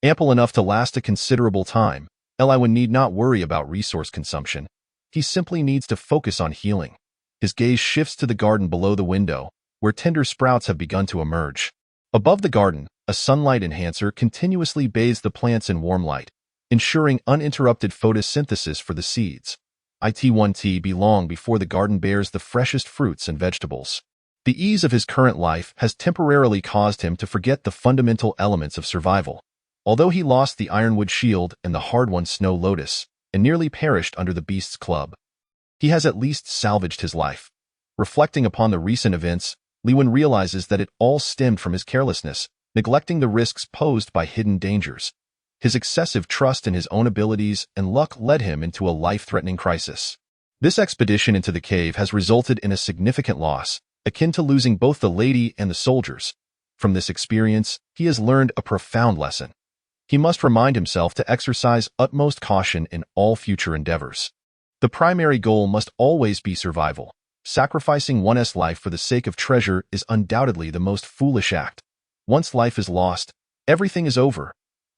ample enough to last a considerable time. Li Wen need not worry about resource consumption. He simply needs to focus on healing. His gaze shifts to the garden below the window, where tender sprouts have begun to emerge. Above the garden, a sunlight enhancer continuously bathes the plants in warm light, ensuring uninterrupted photosynthesis for the seeds. It1T be long before the garden bears the freshest fruits and vegetables. The ease of his current life has temporarily caused him to forget the fundamental elements of survival. Although he lost the ironwood shield and the hard-won snow lotus, and nearly perished under the beast's club, he has at least salvaged his life. Reflecting upon the recent events, Li Wen realizes that it all stemmed from his carelessness, neglecting the risks posed by hidden dangers. His excessive trust in his own abilities and luck led him into a life-threatening crisis. This expedition into the cave has resulted in a significant loss, akin to losing both the lady and the soldiers. From this experience, he has learned a profound lesson. He must remind himself to exercise utmost caution in all future endeavors. The primary goal must always be survival. Sacrificing one's life for the sake of treasure is undoubtedly the most foolish act. Once life is lost, everything is over.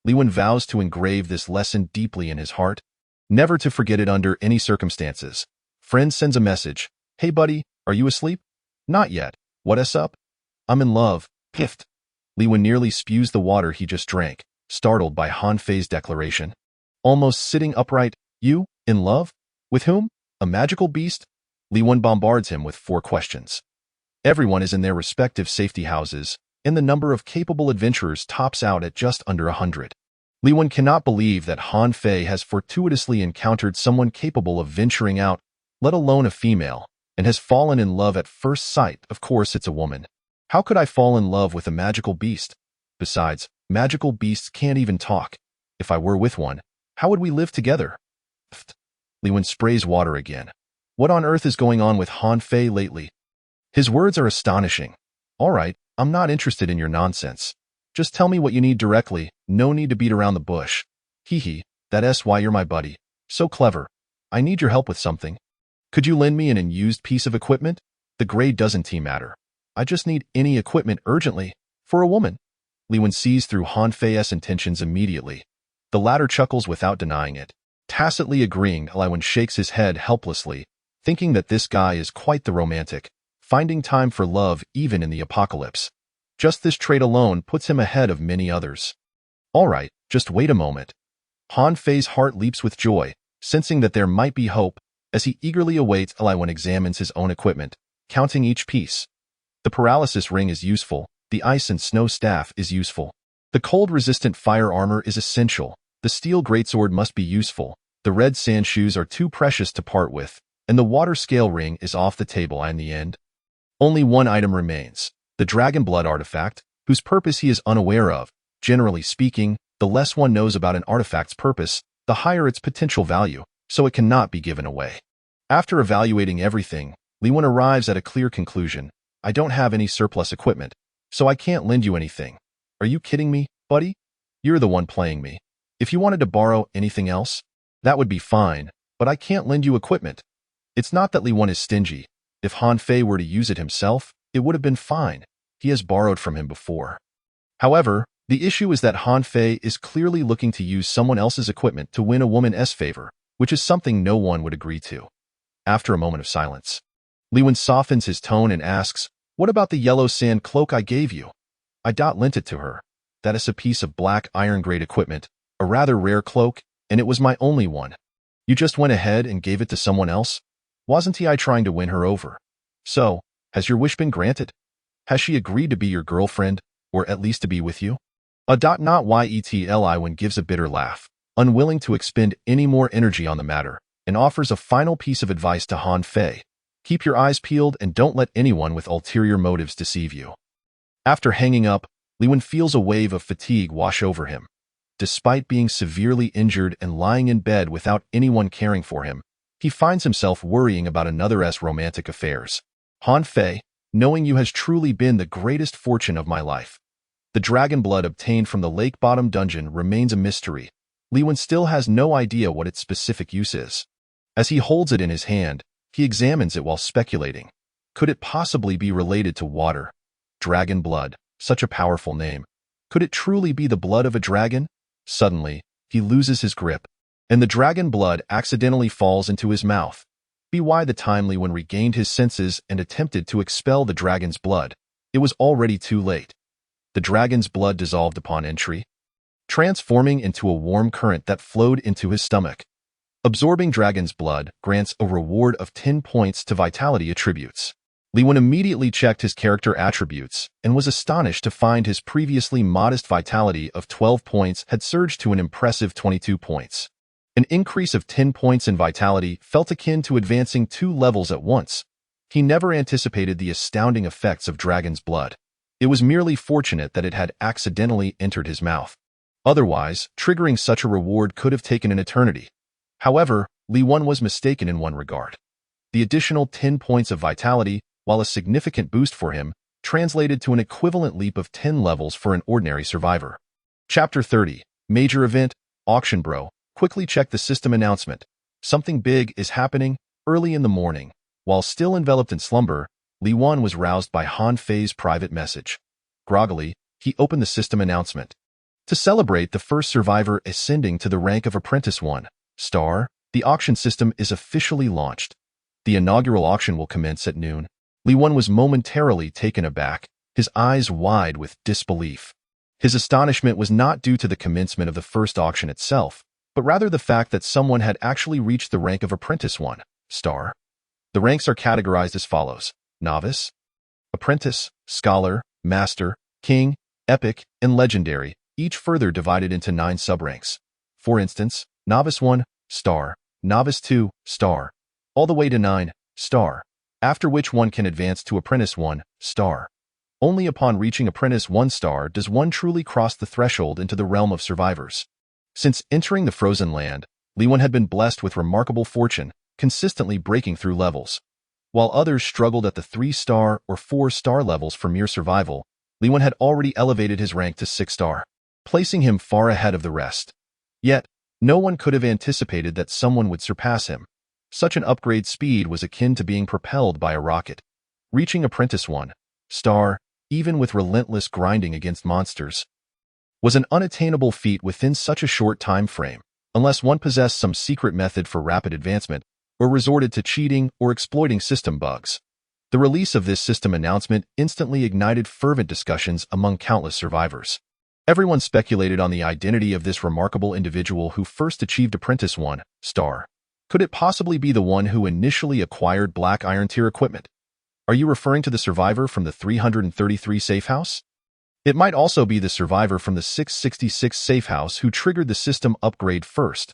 Li Wen vows to engrave this lesson deeply in his heart, never to forget it under any circumstances. Friend sends a message. Hey buddy, are you asleep? Not yet. What's up? I'm in love. Piffed. Li Wen nearly spews the water he just drank, startled by Han Fei's declaration. Almost sitting upright, you, in love? With whom? A magical beast? Li Wen bombards him with 4 questions. Everyone is in their respective safety houses, and the number of capable adventurers tops out at just under 100. Li Wen cannot believe that Han Fei has fortuitously encountered someone capable of venturing out, let alone a female, and has fallen in love at first sight. Of course it's a woman. How could I fall in love with a magical beast? Besides, magical beasts can't even talk. If I were with one, how would we live together? Li Wen sprays water again. What on earth is going on with Han Fei lately? His words are astonishing. All right, I'm not interested in your nonsense. Just tell me what you need directly, no need to beat around the bush. Hee, that's why you're my buddy. So clever. I need your help with something. Could you lend me an unused piece of equipment? The grade doesn't matter. I just need any equipment urgently, for a woman. Li Wen sees through Han Fei's intentions immediately. The latter chuckles without denying it, tacitly agreeing. Li Wen shakes his head helplessly, thinking that this guy is quite the romantic, finding time for love even in the apocalypse. Just this trait alone puts him ahead of many others. All right, just wait a moment. Han Fei's heart leaps with joy, sensing that there might be hope, as he eagerly awaits. Li Wen examines his own equipment, counting each piece. The paralysis ring is useful, the ice and snow staff is useful. The cold-resistant fire armor is essential, the steel greatsword must be useful, the red sand shoes are too precious to part with, and the water scale ring is off the table. In the end, only one item remains, the dragon blood artifact, whose purpose he is unaware of. Generally speaking, the less one knows about an artifact's purpose, the higher its potential value, so it cannot be given away. After evaluating everything, Li Wen arrives at a clear conclusion. I don't have any surplus equipment, so I can't lend you anything. Are you kidding me, buddy? You're the one playing me. If you wanted to borrow anything else, that would be fine, but I can't lend you equipment. It's not that Li Wen is stingy. If Han Fei were to use it himself, it would have been fine. He has borrowed from him before. However, the issue is that Han Fei is clearly looking to use someone else's equipment to win a woman's favor, which is something no one would agree to. After a moment of silence, Li Wen softens his tone and asks, what about the yellow sand cloak I gave you? I lent it to her. That is a piece of black iron-grade equipment, a rather rare cloak, and it was my only one. You just went ahead and gave it to someone else? Wasn't I trying to win her over? So, has your wish been granted? Has she agreed to be your girlfriend, or at least to be with you? Not Yetli gives a bitter laugh, unwilling to expend any more energy on the matter, and offers a final piece of advice to Han Fei. Keep your eyes peeled and don't let anyone with ulterior motives deceive you. After hanging up, Li Wen feels a wave of fatigue wash over him. Despite being severely injured and lying in bed without anyone caring for him, he finds himself worrying about another's romantic affairs. Han Fei, knowing you has truly been the greatest fortune of my life. The dragon blood obtained from the lake bottom dungeon remains a mystery. Li Wen still has no idea what its specific use is. As he holds it in his hand, he examines it while speculating. Could it possibly be related to water? Dragon blood, such a powerful name. Could it truly be the blood of a dragon? Suddenly, he loses his grip, and the dragon blood accidentally falls into his mouth. By the time Li Wen regained his senses and attempted to expel the dragon's blood, it was already too late. The dragon's blood dissolved upon entry, transforming into a warm current that flowed into his stomach. Absorbing dragon's blood grants a reward of 10 points to vitality attributes. Li Wen immediately checked his character attributes and was astonished to find his previously modest vitality of 12 points had surged to an impressive 22 points. An increase of 10 points in vitality felt akin to advancing 2 levels at once. He never anticipated the astounding effects of dragon's blood. It was merely fortunate that it had accidentally entered his mouth. Otherwise, triggering such a reward could have taken an eternity. However, Li Wen was mistaken in one regard. The additional 10 points of vitality, while a significant boost for him, translated to an equivalent leap of 10 levels for an ordinary survivor. Chapter 30. Major Event, Auction Bro. Quickly check the system announcement. Something big is happening. Early in the morning, while still enveloped in slumber, Li Wen was roused by Han Fei's private message. Groggily, he opened the system announcement. To celebrate the first survivor ascending to the rank of Apprentice 1 star, the auction system is officially launched. The inaugural auction will commence at noon. Li Wen was momentarily taken aback, his eyes wide with disbelief. His astonishment was not due to the commencement of the first auction itself, but rather the fact that someone had actually reached the rank of Apprentice 1 star. The ranks are categorized as follows: Novice, Apprentice, Scholar, Master, King, Epic, and Legendary, each further divided into 9 subranks. For instance, Novice 1 star, Novice 2 star, all the way to 9 star, after which one can advance to Apprentice 1 star. Only upon reaching Apprentice 1 star does one truly cross the threshold into the realm of survivors. Since entering the Frozen Land, Li Wen had been blessed with remarkable fortune, consistently breaking through levels. While others struggled at the 3-star or 4-star levels for mere survival, Li Wen had already elevated his rank to 6-star, placing him far ahead of the rest. Yet, no one could have anticipated that someone would surpass him. Such an upgrade speed was akin to being propelled by a rocket. Reaching Apprentice 1 star, even with relentless grinding against monsters, was an unattainable feat within such a short time frame, unless one possessed some secret method for rapid advancement, or resorted to cheating or exploiting system bugs. The release of this system announcement instantly ignited fervent discussions among countless survivors. Everyone speculated on the identity of this remarkable individual who first achieved Apprentice 1 star. Could it possibly be the one who initially acquired Black Iron Tier equipment? Are you referring to the survivor from the 333 safe house? It might also be the survivor from the 666 safe house who triggered the system upgrade first.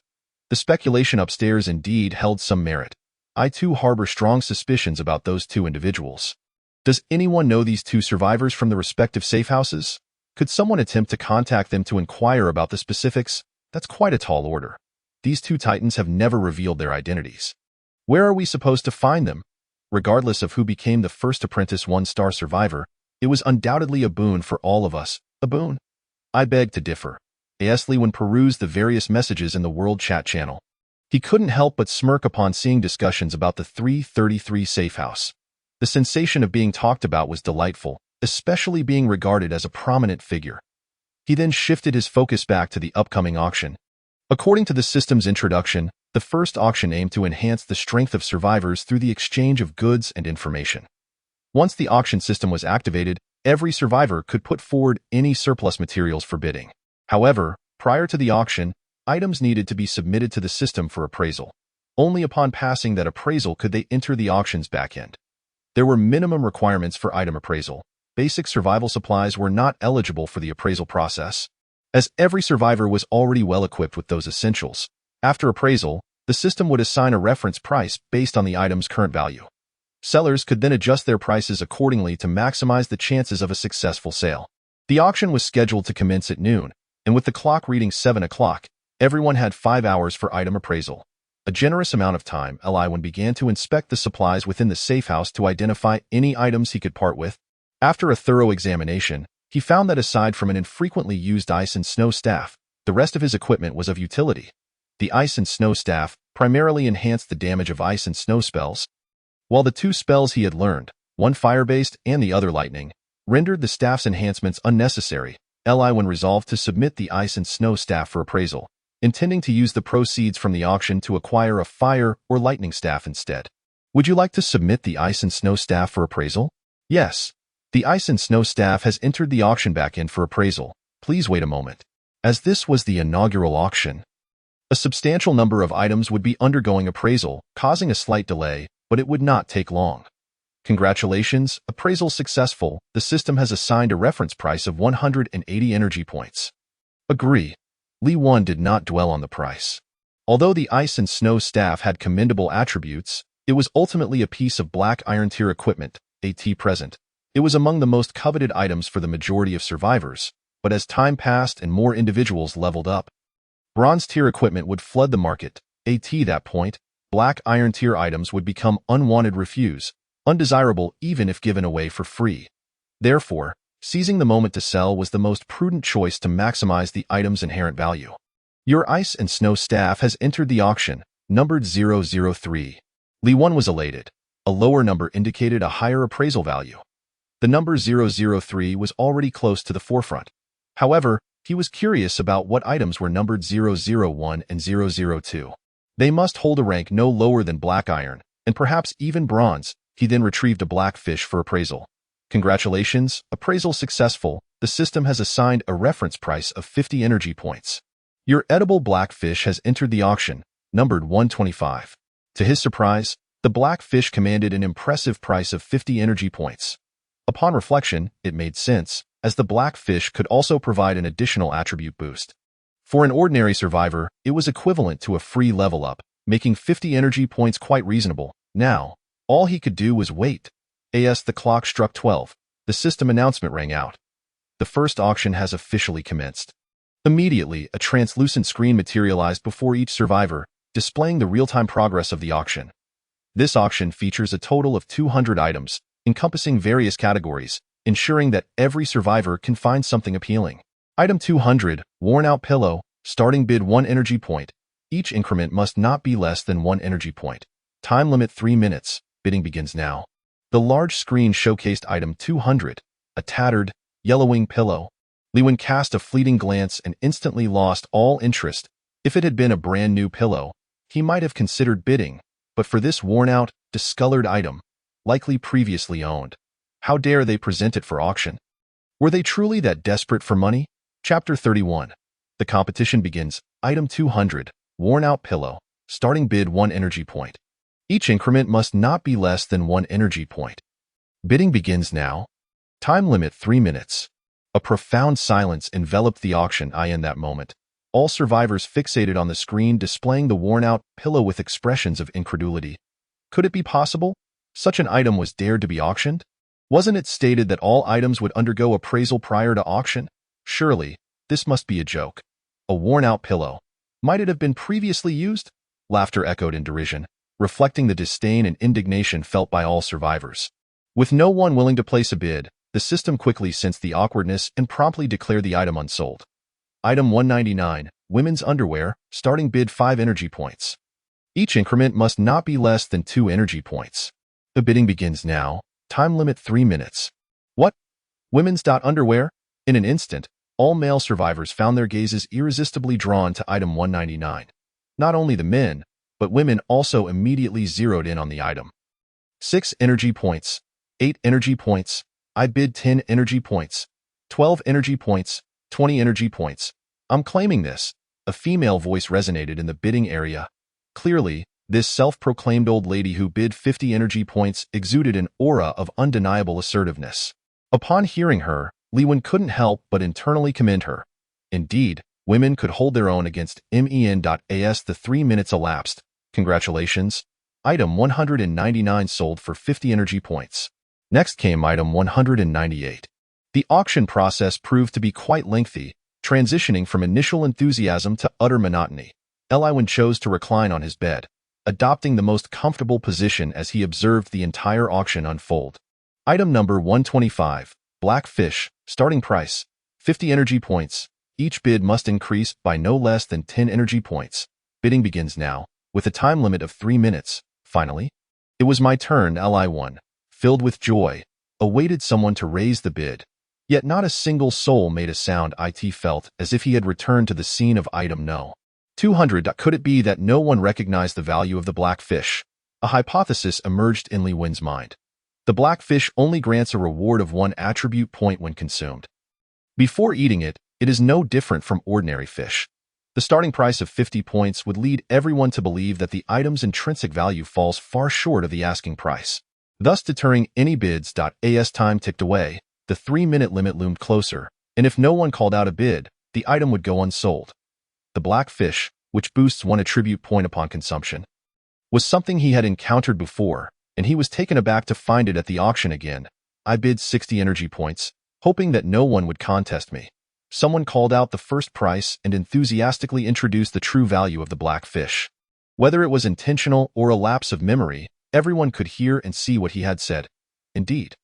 The speculation upstairs indeed held some merit. I too harbor strong suspicions about those 2 individuals. Does anyone know these 2 survivors from the respective safe houses? Could someone attempt to contact them to inquire about the specifics? That's quite a tall order. These 2 titans have never revealed their identities. Where are we supposed to find them? Regardless of who became the first Apprentice 1-star survivor, it was undoubtedly a boon for all of us. A boon? I beg to differ. Li Wen perused the various messages in the world chat channel. He couldn't help but smirk upon seeing discussions about the 333 safe house. The sensation of being talked about was delightful, especially being regarded as a prominent figure. He then shifted his focus back to the upcoming auction. According to the system's introduction, the first auction aimed to enhance the strength of survivors through the exchange of goods and information. Once the auction system was activated, every survivor could put forward any surplus materials for bidding. However, prior to the auction, items needed to be submitted to the system for appraisal. Only upon passing that appraisal could they enter the auction's backend. There were minimum requirements for item appraisal. Basic survival supplies were not eligible for the appraisal process. As every survivor was already well equipped with those essentials, after appraisal, the system would assign a reference price based on the item's current value. Sellers could then adjust their prices accordingly to maximize the chances of a successful sale. The auction was scheduled to commence at noon, and with the clock reading 7 o'clock, everyone had 5 hours for item appraisal. A generous amount of time, Eliwan began to inspect the supplies within the safe house to identify any items he could part with. After a thorough examination, he found that aside from an infrequently used ice and snow staff, the rest of his equipment was of utility. The ice and snow staff primarily enhanced the damage of ice and snow spells, while the two spells he had learned, one fire-based and the other lightning, rendered the staff's enhancements unnecessary. Eliwan resolved to submit the ice and snow staff for appraisal, intending to use the proceeds from the auction to acquire a fire or lightning staff instead. Would you like to submit the ice and snow staff for appraisal? Yes. The ice and snow staff has entered the auction back in for appraisal. Please wait a moment. As this was the inaugural auction, a substantial number of items would be undergoing appraisal, causing a slight delay, but it would not take long. Congratulations, appraisal successful. The system has assigned a reference price of 180 energy points. Agree. Li-Wan did not dwell on the price. Although the ice and snow staff had commendable attributes, it was ultimately a piece of black iron tier equipment, AT present. It was among the most coveted items for the majority of survivors, but as time passed and more individuals leveled up, bronze tier equipment would flood the market. At that point, black iron tier items would become unwanted refuse, undesirable even if given away for free. Therefore, seizing the moment to sell was the most prudent choice to maximize the item's inherent value. Your ice and snow staff has entered the auction, numbered 003. Li-Wan was elated. A lower number indicated a higher appraisal value. The number 003 was already close to the forefront. However, he was curious about what items were numbered 001 and 002. They must hold a rank no lower than black iron, and perhaps even bronze. He then retrieved a black fish for appraisal. Congratulations, appraisal successful. The system has assigned a reference price of 50 energy points. Your edible black fish has entered the auction, numbered 125. To his surprise, the black fish commanded an impressive price of 50 energy points. Upon reflection, it made sense, as the black fish could also provide an additional attribute boost. For an ordinary survivor, it was equivalent to a free level up, making 50 energy points quite reasonable. Now, all he could do was wait. As the clock struck 12, the system announcement rang out. The first auction has officially commenced. Immediately, a translucent screen materialized before each survivor, displaying the real-time progress of the auction. This auction features a total of 200 items, encompassing various categories, ensuring that every survivor can find something appealing. Item 200, worn-out pillow, starting bid 1 energy point. Each increment must not be less than 1 energy point. Time limit 3 minutes. Bidding begins now. The large screen showcased item 200, a tattered, yellowing pillow. Li-Wan cast a fleeting glance and instantly lost all interest. If it had been a brand new pillow, he might have considered bidding, but for this worn-out, discolored item, likely previously owned, how dare they present it for auction? Were they truly that desperate for money? Chapter 31. The competition begins. Item 200, worn-out pillow, starting bid 1 energy point. Each increment must not be less than 1 energy point. Bidding begins now. Time limit 3 minutes. A profound silence enveloped the auction. In that moment, all survivors fixated on the screen displaying the worn-out pillow with expressions of incredulity. Could it be possible? Such an item was dared to be auctioned? Wasn't it stated that all items would undergo appraisal prior to auction? Surely, this must be a joke. A worn-out pillow. Might it have been previously used? Laughter echoed in derision, reflecting the disdain and indignation felt by all survivors. With no one willing to place a bid, the system quickly sensed the awkwardness and promptly declared the item unsold. Item 199, women's underwear, starting bid 5 energy points. Each increment must not be less than 2 energy points. The bidding begins now. Time limit 3 minutes. What? Women's underwear? In an instant, all male survivors found their gazes irresistibly drawn to item 199. Not only the men, but women also immediately zeroed in on the item. 6 energy points. 8 energy points. I bid 10 energy points. 12 energy points. 20 energy points. I'm claiming this. A female voice resonated in the bidding area. Clearly, this self-proclaimed old lady who bid 50 energy points exuded an aura of undeniable assertiveness. Upon hearing her, Li-Wan couldn't help but internally commend her. Indeed, women could hold their own against men.as. The 3 minutes elapsed. Congratulations. Item 199 sold for 50 energy points. Next came item 198. The auction process proved to be quite lengthy, transitioning from initial enthusiasm to utter monotony. Eliwin chose to recline on his bed, adopting the most comfortable position as he observed the entire auction unfold. Item number 125, Black Fish, starting price, 50 energy points. Each bid must increase by no less than 10 energy points. Bidding begins now, with a time limit of 3 minutes. Finally, it was my turn. Eliwin, filled with joy, awaited someone to raise the bid. Yet not a single soul made a sound. It felt as if he had returned to the scene of item no. 200. Could it be that no one recognized the value of the black fish? A hypothesis emerged in Li Wen's mind. The black fish only grants a reward of 1 attribute point when consumed. Before eating it, it is no different from ordinary fish. The starting price of 50 points would lead everyone to believe that the item's intrinsic value falls far short of the asking price, thus deterring any bids. As time ticked away, the 3-minute limit loomed closer, and if no one called out a bid, the item would go unsold. The black fish, which boosts 1 attribute point upon consumption, was something he had encountered before, and he was taken aback to find it at the auction again. I bid 60 energy points, hoping that no one would contest me. Someone called out the first price and enthusiastically introduced the true value of the black fish. Whether it was intentional or a lapse of memory, everyone could hear and see what he had said. Indeed,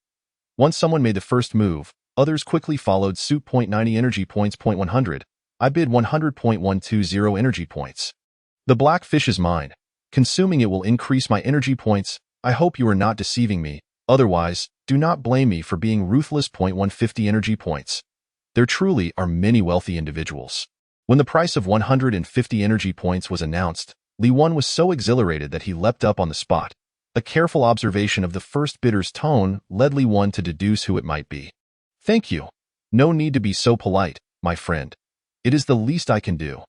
once someone made the first move, others quickly followed suit. 90 energy points. 100. I bid 100.120 energy points. The black fish is mine. Consuming it will increase my energy points. I hope you are not deceiving me. Otherwise, do not blame me for being ruthless. 150 energy points. There truly are many wealthy individuals. When the price of 150 energy points was announced, Li Wen was so exhilarated that he leapt up on the spot. A careful observation of the first bidder's tone led Li Wen to deduce who it might be. Thank you. No need to be so polite, my friend. It is the least I can do.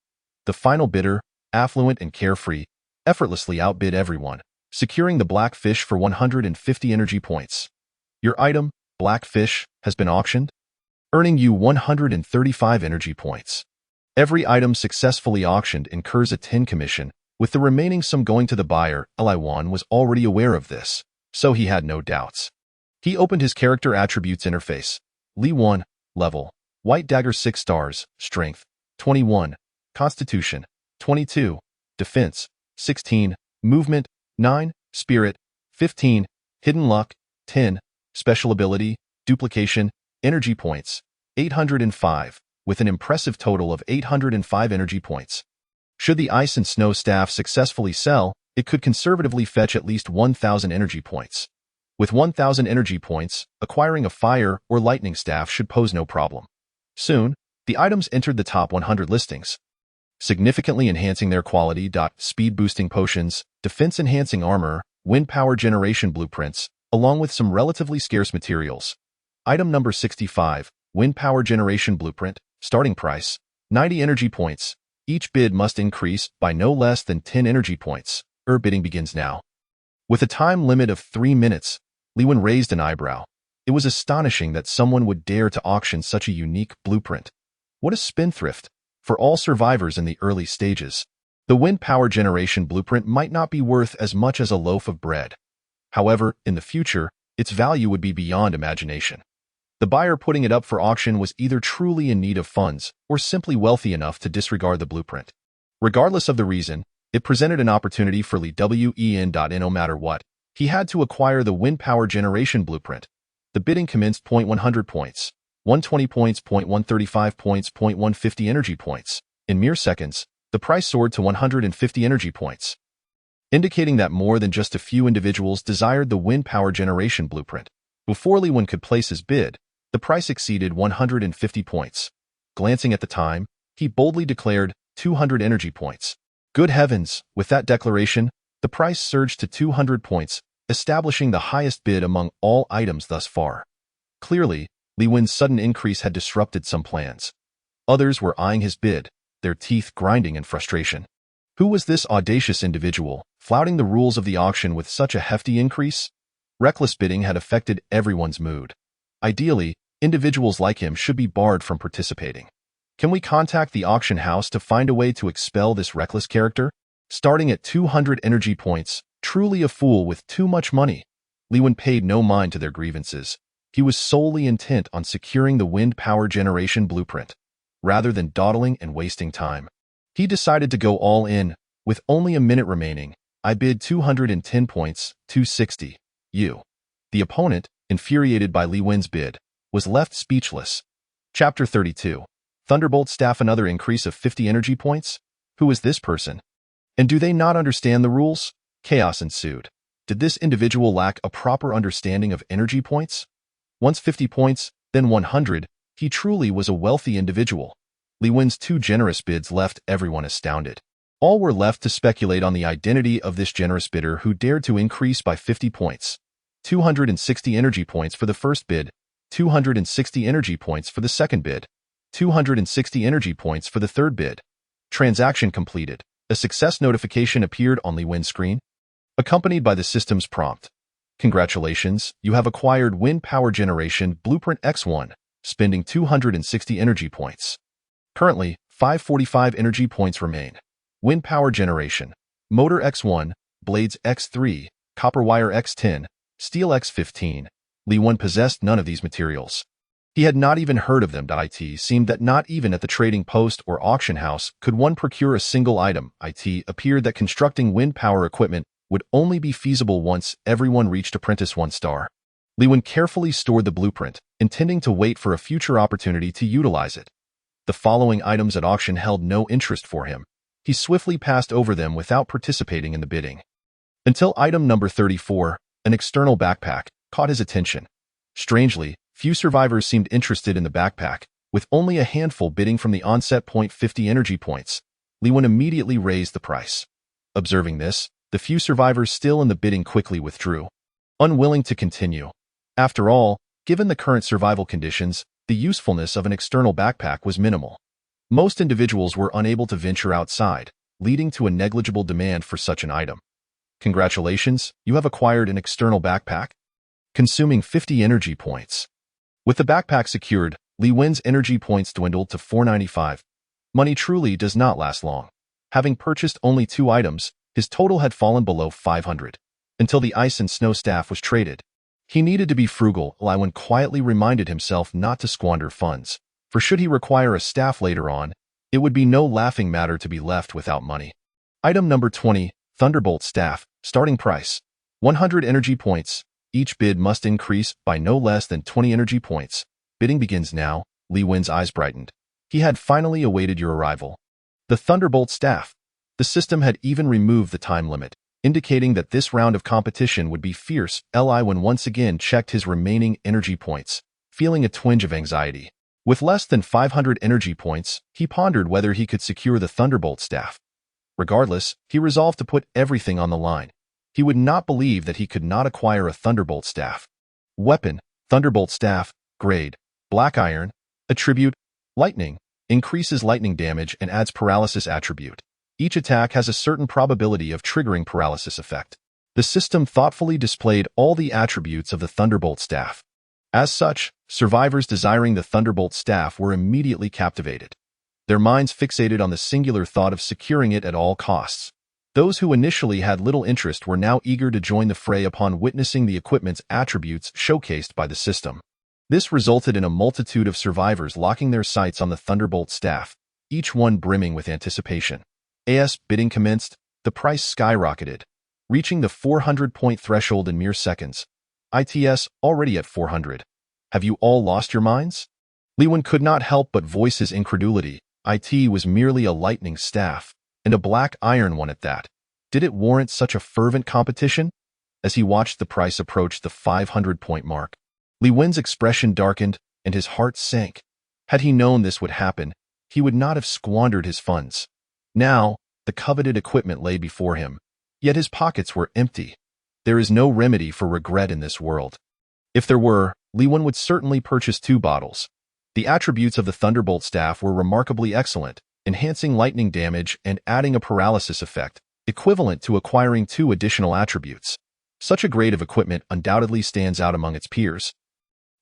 The final bidder, affluent and carefree, effortlessly outbid everyone, securing the black fish for 150 energy points. Your item, black fish, has been auctioned, earning you 135 energy points. Every item successfully auctioned incurs a 10 commission, with the remaining sum going to the buyer. Li Wen was already aware of this, so he had no doubts. He opened his character attributes interface. Li Wen, level, white dagger 6 stars, strength, 21, constitution, 22, defense, 16, movement, 9, spirit, 15, hidden luck, 10, special ability, duplication, energy points, 805, with an impressive total of 805 energy points. Should the ice and snow staff successfully sell, it could conservatively fetch at least 1,000 energy points. With 1,000 energy points, acquiring a fire or lightning staff should pose no problem. Soon, the items entered the top 100 listings, significantly enhancing their quality. Speed boosting potions, defense enhancing armor, wind power generation blueprints, along with some relatively scarce materials. Item number 65, wind power generation blueprint, starting price, 90 energy points. Each bid must increase by no less than 10 energy points. Bidding begins now. With a time limit of 3 minutes, Li Wen raised an eyebrow. It was astonishing that someone would dare to auction such a unique blueprint. What a spendthrift! For all survivors in the early stages, the wind power generation blueprint might not be worth as much as a loaf of bread. However, in the future, its value would be beyond imagination. The buyer putting it up for auction was either truly in need of funds or simply wealthy enough to disregard the blueprint. Regardless of the reason, it presented an opportunity for Li Wen. No matter what, he had to acquire the wind power generation blueprint. The bidding commenced. 100 points, 120 points, 135 points, 150 energy points. In mere seconds, the price soared to 150 energy points, indicating that more than just a few individuals desired the wind power generation blueprint. Before Li Wen could place his bid, the price exceeded 150 points. Glancing at the time, he boldly declared 200 energy points. Good heavens, with that declaration, the price surged to 200 points, establishing the highest bid among all items thus far. Clearly, Li Wen's sudden increase had disrupted some plans. Others were eyeing his bid, their teeth grinding in frustration. Who was this audacious individual, flouting the rules of the auction with such a hefty increase? Reckless bidding had affected everyone's mood. Ideally, individuals like him should be barred from participating. Can we contact the auction house to find a way to expel this reckless character? Starting at 200 energy points, truly a fool with too much money. Li Wen paid no mind to their grievances. He was solely intent on securing the wind power generation blueprint, rather than dawdling and wasting time. He decided to go all in. With only a minute remaining, I bid 210 points, 260. The opponent, infuriated by Li Wen's bid, was left speechless. Chapter 32. Thunderbolt Staff. Another increase of 50 energy points? Who is this person? And do they not understand the rules? Chaos ensued. Did this individual lack a proper understanding of energy points? Once 50 points, then 100, he truly was a wealthy individual. Li Wen's two generous bids left everyone astounded. All were left to speculate on the identity of this generous bidder who dared to increase by 50 points. 260 energy points for the first bid, 260 energy points for the second bid, 260 energy points for the third bid. Transaction completed. A success notification appeared on Li Wen's screen, accompanied by the system's prompt. Congratulations, you have acquired Wind Power Generation Blueprint X1, spending 260 energy points. Currently, 545 energy points remain. Wind Power Generation, Motor X1, Blades X3, Copper Wire X10, Steel X15. Li Wen possessed none of these materials. He had not even heard of them. It seemed that not even at the trading post or auction house could one procure a single item. It appeared that constructing wind power equipment would only be feasible once everyone reached Apprentice 1 star. Li Wen carefully stored the blueprint, intending to wait for a future opportunity to utilize it. The following items at auction held no interest for him. He swiftly passed over them without participating in the bidding. Until item number 34, an external backpack, caught his attention. Strangely, few survivors seemed interested in the backpack, with only a handful bidding from the onset point 50 energy points. Li Wen immediately raised the price. Observing this, the few survivors still in the bidding quickly withdrew, unwilling to continue. After all, given the current survival conditions, the usefulness of an external backpack was minimal. Most individuals were unable to venture outside, leading to a negligible demand for such an item. Congratulations, you have acquired an external backpack, consuming 50 energy points. With the backpack secured, Li Wen's energy points dwindled to 495. Money truly does not last long. Having purchased only 2 items, his total had fallen below 500, until the ice and snow staff was traded. He needed to be frugal. Li Wen quietly reminded himself not to squander funds, for should he require a staff later on, it would be no laughing matter to be left without money. Item number 20, Thunderbolt Staff, starting price, 100 energy points. Each bid must increase by no less than 20 energy points. Bidding begins now. Li Wen's eyes brightened. He had finally awaited your arrival. The Thunderbolt Staff. The system had even removed the time limit, indicating that this round of competition would be fierce. Li Wen once again checked his remaining energy points, feeling a twinge of anxiety. With less than 500 energy points, he pondered whether he could secure the Thunderbolt Staff. Regardless, he resolved to put everything on the line. He would not believe that he could not acquire a Thunderbolt Staff. Weapon, Thunderbolt Staff, Grade, Black Iron, Attribute, Lightning, increases lightning damage and adds paralysis attribute. Each attack has a certain probability of triggering paralysis effect. The system thoughtfully displayed all the attributes of the Thunderbolt Staff. As such, survivors desiring the Thunderbolt Staff were immediately captivated. Their minds fixated on the singular thought of securing it at all costs. Those who initially had little interest were now eager to join the fray upon witnessing the equipment's attributes showcased by the system. This resulted in a multitude of survivors locking their sights on the Thunderbolt Staff, each one brimming with anticipation. As bidding commenced, the price skyrocketed, reaching the 400-point threshold in mere seconds. ITS already at 400. Have you all lost your minds? Li Wen could not help but voice his incredulity. IT was merely a lightning staff, and a black iron one at that. Did it warrant such a fervent competition? As he watched the price approach the 500-point mark, Li Wen's expression darkened and his heart sank. Had he known this would happen, he would not have squandered his funds. Now, the coveted equipment lay before him, yet his pockets were empty. There is no remedy for regret in this world. If there were, Li Wen would certainly purchase 2 bottles. The attributes of the Thunderbolt Staff were remarkably excellent, enhancing lightning damage and adding a paralysis effect, equivalent to acquiring 2 additional attributes. Such a grade of equipment undoubtedly stands out among its peers,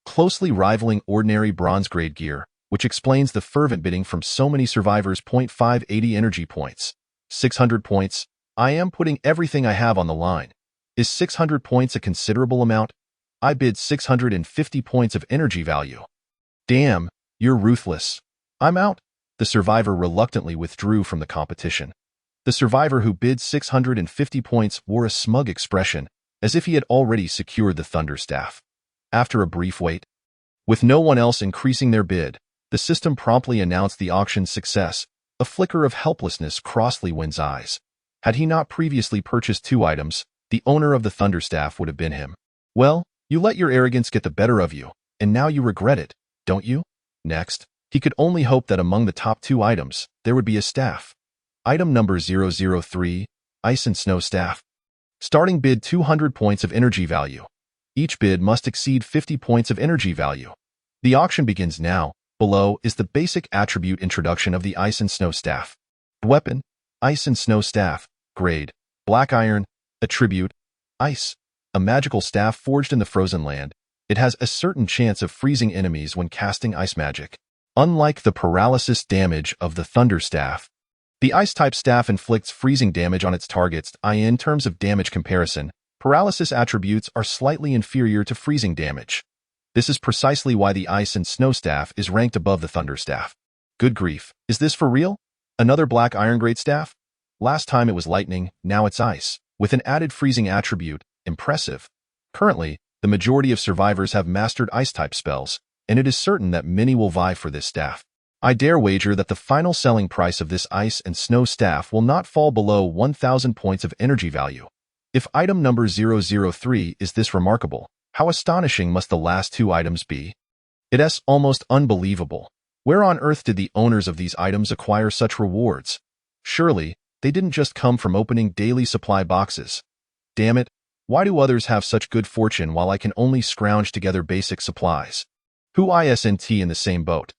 closely rivaling ordinary bronze-grade gear. which explains the fervent bidding from so many survivors. 580 energy points. 600 points. I am putting everything I have on the line. Is 600 points a considerable amount? I bid 650 points of energy value. Damn, you're ruthless. I'm out. The survivor reluctantly withdrew from the competition. The survivor who bid 650 points wore a smug expression, as if he had already secured the Thunderstaff. After a brief wait, with no one else increasing their bid, the system promptly announced the auction's success. A flicker of helplessness crossed Lee Win's eyes. Had he not previously purchased 2 items, the owner of the Thunderstaff would have been him. Well, you let your arrogance get the better of you, and now you regret it, don't you? Next, he could only hope that among the top 2 items, there would be a staff. Item number 003, Ice and Snow Staff. Starting bid 200 points of energy value. Each bid must exceed 50 points of energy value. The auction begins now. Below is the basic attribute introduction of the Ice and Snow Staff. Weapon, Ice and Snow Staff. Grade, Black Iron. Attribute, Ice. A magical staff forged in the frozen land. It has a certain chance of freezing enemies when casting ice magic. Unlike the paralysis damage of the Thunderstaff, the Ice-type staff inflicts freezing damage on its targets. In terms of damage comparison, paralysis attributes are slightly inferior to freezing damage. This is precisely why the Ice and Snow Staff is ranked above the Thunderstaff. Good grief, is this for real? Another Black Iron Grade staff? Last time it was lightning, now it's ice, with an added freezing attribute. Impressive. Currently, the majority of survivors have mastered Ice-type spells, and it is certain that many will vie for this staff. I dare wager that the final selling price of this Ice and Snow Staff will not fall below 1,000 points of energy value. If item number 003 is this remarkable, how astonishing must the last 2 items be? It's almost unbelievable. Where on earth did the owners of these items acquire such rewards? Surely, they didn't just come from opening daily supply boxes. Damn it, why do others have such good fortune while I can only scrounge together basic supplies? Who isn't in the same boat?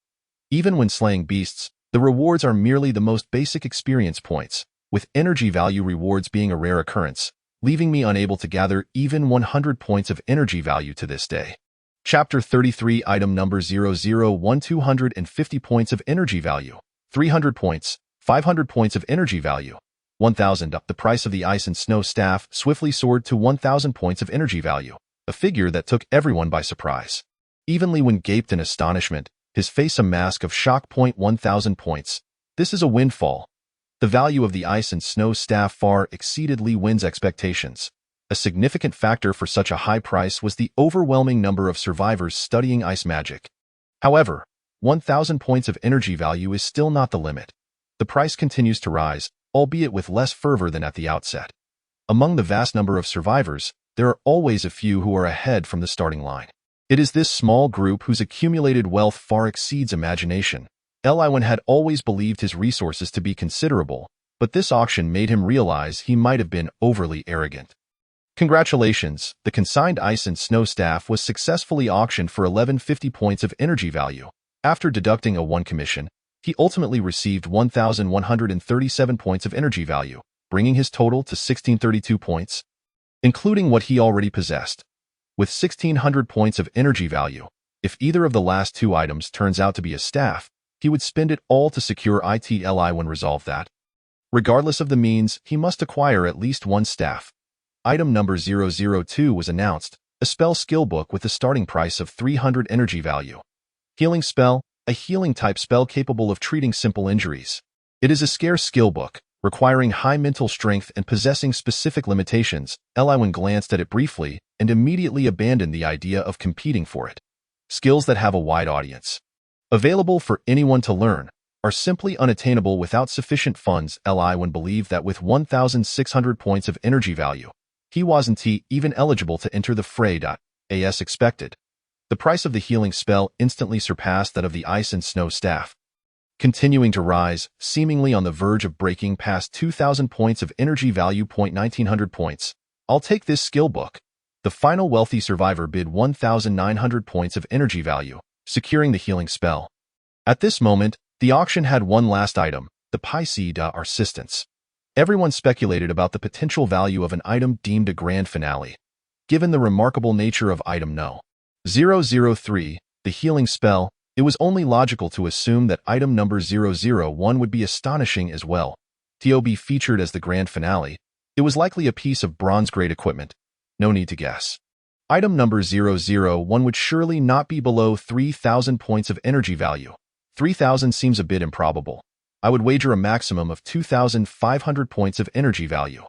Even when slaying beasts, the rewards are merely the most basic experience points, with energy value rewards being a rare occurrence, leaving me unable to gather even 100 points of energy value to this day. Chapter 33, Item Number 001, 250 points of energy value, 300 points, 500 points of energy value, 1,000. The price of the Ice and Snow Staff swiftly soared to 1,000 points of energy value, a figure that took everyone by surprise. Even Lee Win gaped in astonishment, his face a mask of shock. 1,000 points. This is a windfall. The value of the Ice and Snow Staff far exceeded Lee Win's expectations. A significant factor for such a high price was the overwhelming number of survivors studying ice magic. However, 1,000 points of energy value is still not the limit. The price continues to rise, albeit with less fervor than at the outset. Among the vast number of survivors, there are always a few who are ahead from the starting line. It is this small group whose accumulated wealth far exceeds imagination. Lee Win had always believed his resources to be considerable, but this auction made him realize he might have been overly arrogant. Congratulations, the consigned Ice and Snow Staff was successfully auctioned for 1,150 points of energy value. After deducting a 1 commission, he ultimately received 1,137 points of energy value, bringing his total to 1,632 points, including what he already possessed. With 1,600 points of energy value, if either of the last 2 items turns out to be a staff, he would spend it all to secure it. Lee Win resolved that, regardless of the means, he must acquire at least 1 staff. Item number 002 was announced, a spell skill book with a starting price of 300 energy value. Healing Spell, a healing-type spell capable of treating simple injuries. It is a scarce skill book, requiring high mental strength and possessing specific limitations. Lee Win glanced at it briefly and immediately abandoned the idea of competing for it. Skills that have a wide audience, available for anyone to learn, are simply unattainable without sufficient funds. Lee Win believed that with 1,600 points of energy value, he wasn't even eligible to enter the fray. As expected, the price of the healing spell instantly surpassed that of the Ice and Snow Staff, continuing to rise, seemingly on the verge of breaking past 2,000 points of energy value. 1,900 points. I'll take this skill book. The final wealthy survivor bid 1,900 points of energy value, securing the healing spell. At this moment, the auction had one last item, the piece d'Arsistance. Everyone speculated about the potential value of an item deemed a grand finale. Given the remarkable nature of item No. 003, the healing spell, It was only logical to assume that item number 001 would be astonishing as well. To be featured as the grand finale, it was likely a piece of bronze-grade equipment. No need to guess. Item number 001 would surely not be below 3,000 points of energy value. 3,000 seems a bit improbable. I would wager a maximum of 2,500 points of energy value.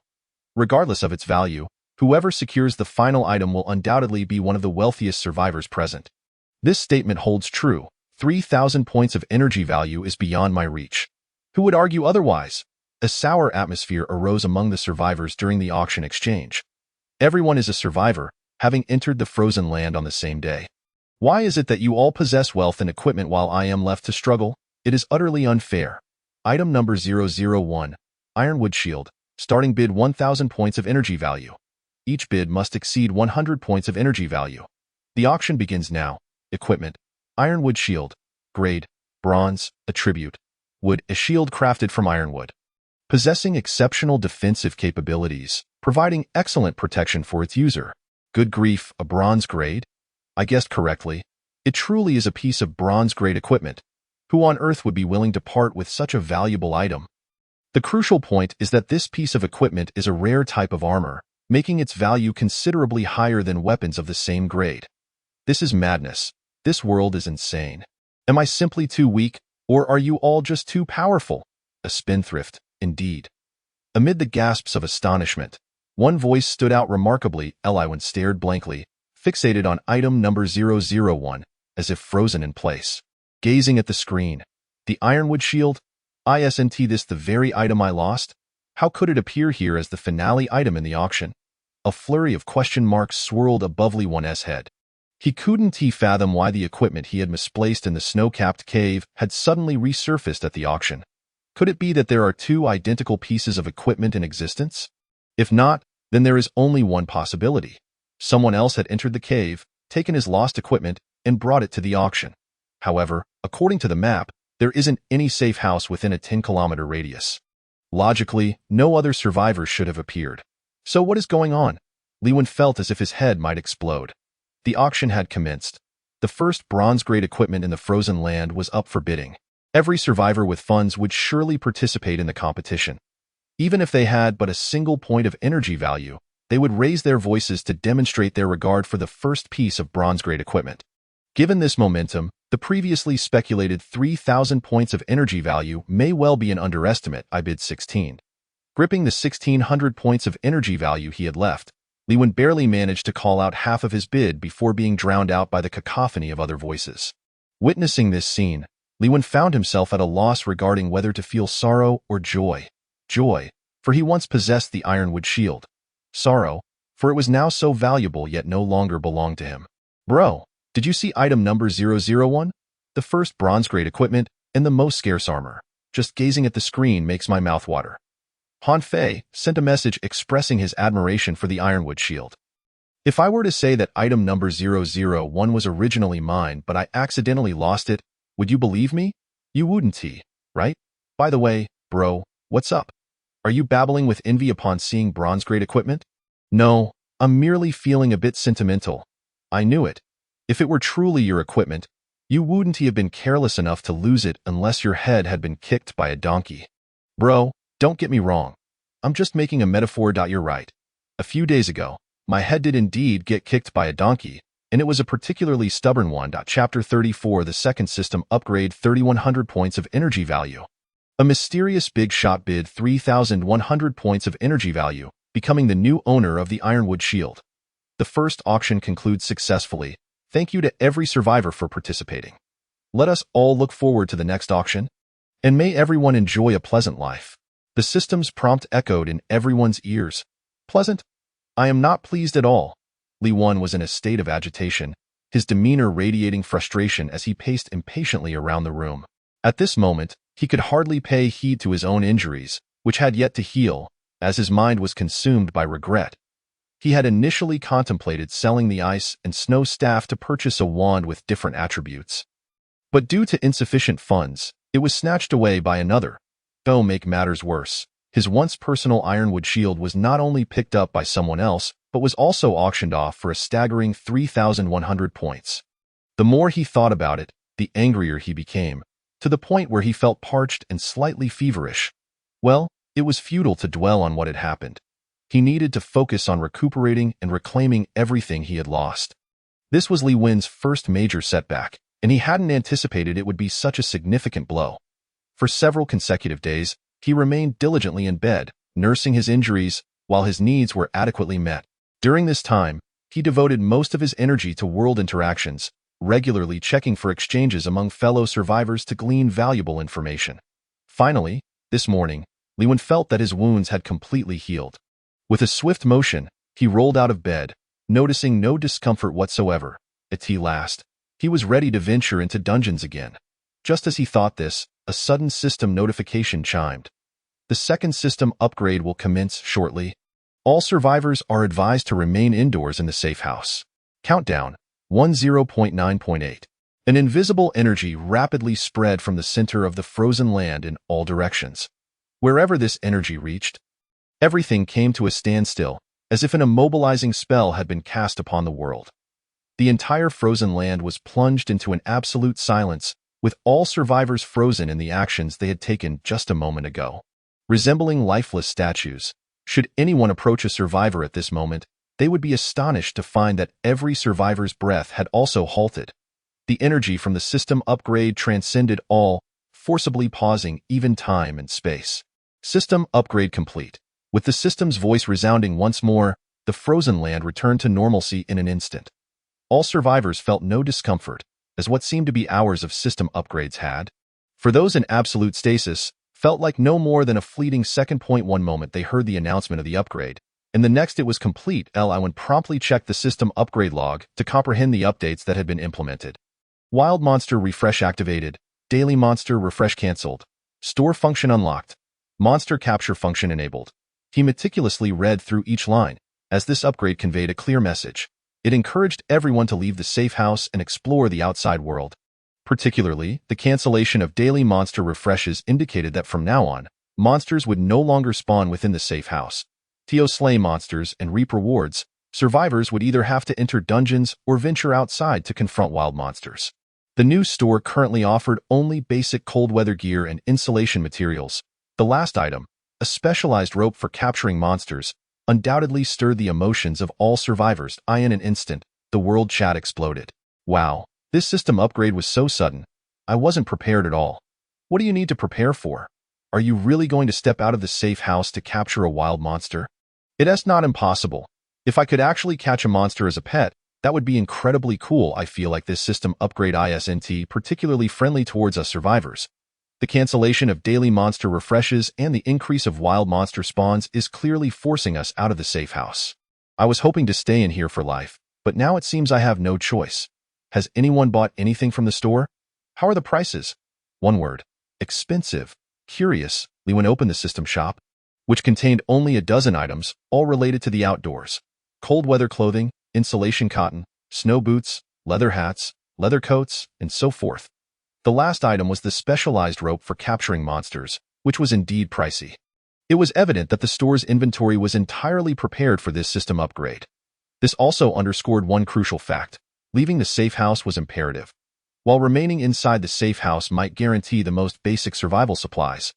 Regardless of its value, whoever secures the final item will undoubtedly be one of the wealthiest survivors present. This statement holds true. 3,000 points of energy value is beyond my reach. Who would argue otherwise? A sour atmosphere arose among the survivors during the auction exchange. Everyone is a survivor, having entered the frozen land on the same day. Why is it that you all possess wealth and equipment while I am left to struggle? It is utterly unfair. Item number 001, Ironwood Shield. Starting bid 1,000 points of energy value. Each bid must exceed 100 points of energy value. The auction begins now. Equipment. Ironwood Shield. Grade. Bronze. Attribute. Wood. A shield crafted from ironwood. Possessing exceptional defensive capabilities, providing excellent protection for its user. Good grief, a bronze grade? I guessed correctly. It truly is a piece of bronze-grade equipment. Who on earth would be willing to part with such a valuable item? The crucial point is that this piece of equipment is a rare type of armor, making its value considerably higher than weapons of the same grade. This is madness. This world is insane. Am I simply too weak, or are you all just too powerful? A spendthrift, indeed. Amid the gasps of astonishment, one voice stood out remarkably. Eliwan stared blankly, fixated on item number 001, as if frozen in place. Gazing at the screen. The Ironwood Shield? Isn't this the very item I lost? How could it appear here as the finale item in the auction? A flurry of question marks swirled above Li1's head. He couldn't fathom why the equipment he had misplaced in the snow-capped cave had suddenly resurfaced at the auction. Could it be that there are two identical pieces of equipment in existence? If not, then there is only one possibility. Someone else had entered the cave, taken his lost equipment, and brought it to the auction. However, according to the map, there isn't any safe house within a 10-kilometer radius. Logically, no other survivors should have appeared. So what is going on? Li1 felt as if his head might explode. The auction had commenced. The first bronze-grade equipment in the frozen land was up for bidding. Every survivor with funds would surely participate in the competition. Even if they had but a single point of energy value, they would raise their voices to demonstrate their regard for the first piece of bronze-grade equipment. Given this momentum, the previously speculated 3,000 points of energy value may well be an underestimate. I bid 16. Gripping the 1,600 points of energy value he had left, Li1 barely managed to call out half of his bid before being drowned out by the cacophony of other voices. Witnessing this scene, Li1 found himself at a loss regarding whether to feel sorrow or joy. Joy, for he once possessed the Ironwood Shield. Sorrow, for it was now so valuable yet no longer belonged to him. Bro, did you see item number 001? The first bronze-grade equipment and the most scarce armor. Just gazing at the screen makes my mouth water. Han Fei sent a message expressing his admiration for the Ironwood Shield. If I were to say that item number 001 was originally mine but I accidentally lost it, would you believe me? You wouldn't, right? By the way, bro, what's up? Are you babbling with envy upon seeing bronze-grade equipment? No, I'm merely feeling a bit sentimental. I knew it. If it were truly your equipment, you wouldn't have been careless enough to lose it unless your head had been kicked by a donkey. Bro, don't get me wrong. I'm just making a metaphor. You're right. A few days ago, my head did indeed get kicked by a donkey, and it was a particularly stubborn one. Chapter 34. The second system upgrade 3,100 points of energy value. A mysterious big shot bid 3,100 points of energy value, becoming the new owner of the Ironwood Shield. The first auction concludes successfully. Thank you to every survivor for participating. Let us all look forward to the next auction, and may everyone enjoy a pleasant life. The system's prompt echoed in everyone's ears. Pleasant? I am not pleased at all. Li1 was in a state of agitation, his demeanor radiating frustration as he paced impatiently around the room. At this moment, he could hardly pay heed to his own injuries, which had yet to heal, as his mind was consumed by regret. He had initially contemplated selling the ice and snow staff to purchase a wand with different attributes. But due to insufficient funds, it was snatched away by another. To make matters worse, his once personal Ironwood Shield was not only picked up by someone else, but was also auctioned off for a staggering 3,100 points. The more he thought about it, the angrier he became, to the point where he felt parched and slightly feverish. Well, it was futile to dwell on what had happened. He needed to focus on recuperating and reclaiming everything he had lost. This was Li Wen's first major setback, and he hadn't anticipated it would be such a significant blow. For several consecutive days, he remained diligently in bed, nursing his injuries while his needs were adequately met. During this time, he devoted most of his energy to world interactions, regularly checking for exchanges among fellow survivors to glean valuable information. Finally, this morning, Li Wen felt that his wounds had completely healed. With a swift motion, he rolled out of bed, noticing no discomfort whatsoever. At last, he was ready to venture into dungeons again. Just as he thought this, a sudden system notification chimed. The second system upgrade will commence shortly. All survivors are advised to remain indoors in the safe house. Countdown 10.9.8. An invisible energy rapidly spread from the center of the frozen land in all directions. Wherever this energy reached, everything came to a standstill, as if an immobilizing spell had been cast upon the world. The entire frozen land was plunged into an absolute silence, with all survivors frozen in the actions they had taken just a moment ago. Resembling lifeless statues, should anyone approach a survivor at this moment, they would be astonished to find that every survivor's breath had also halted. The energy from the system upgrade transcended all, forcibly pausing even time and space. System upgrade complete. With the system's voice resounding once more, the frozen land returned to normalcy in an instant. All survivors felt no discomfort, as what seemed to be hours of system upgrades had, for those in absolute stasis, felt like no more than a fleeting second. One moment they heard the announcement of the upgrade, and the next it was complete. Li Wen promptly checked the system upgrade log to comprehend the updates that had been implemented. Wild monster refresh activated, daily monster refresh cancelled, store function unlocked, monster capture function enabled. He meticulously read through each line, as this upgrade conveyed a clear message. It encouraged everyone to leave the safe house and explore the outside world. Particularly, the cancellation of daily monster refreshes indicated that from now on, monsters would no longer spawn within the safe house. To slay monsters and reap rewards, survivors would either have to enter dungeons or venture outside to confront wild monsters. The new store currently offered only basic cold weather gear and insulation materials. The last item, a specialized rope for capturing monsters, undoubtedly stirred the emotions of all survivors. In an instant, the world chat exploded. Wow, this system upgrade was so sudden. I wasn't prepared at all. What do you need to prepare for? Are you really going to step out of the safe house to capture a wild monster? It's not impossible. If I could actually catch a monster as a pet, that would be incredibly cool. I feel like this system upgrade isn't particularly friendly towards us survivors. The cancellation of daily monster refreshes and the increase of wild monster spawns is clearly forcing us out of the safe house. I was hoping to stay in here for life, but now it seems I have no choice. Has anyone bought anything from the store? How are the prices? One word. Expensive. Curious. Li Wen opened the system shop, which contained only a dozen items, all related to the outdoors. Cold weather clothing, insulation cotton, snow boots, leather hats, leather coats, and so forth. The last item was the specialized rope for capturing monsters, which was indeed pricey. It was evident that the store's inventory was entirely prepared for this system upgrade. This also underscored one crucial fact. Leaving the safe house was imperative. While remaining inside the safe house might guarantee the most basic survival supplies,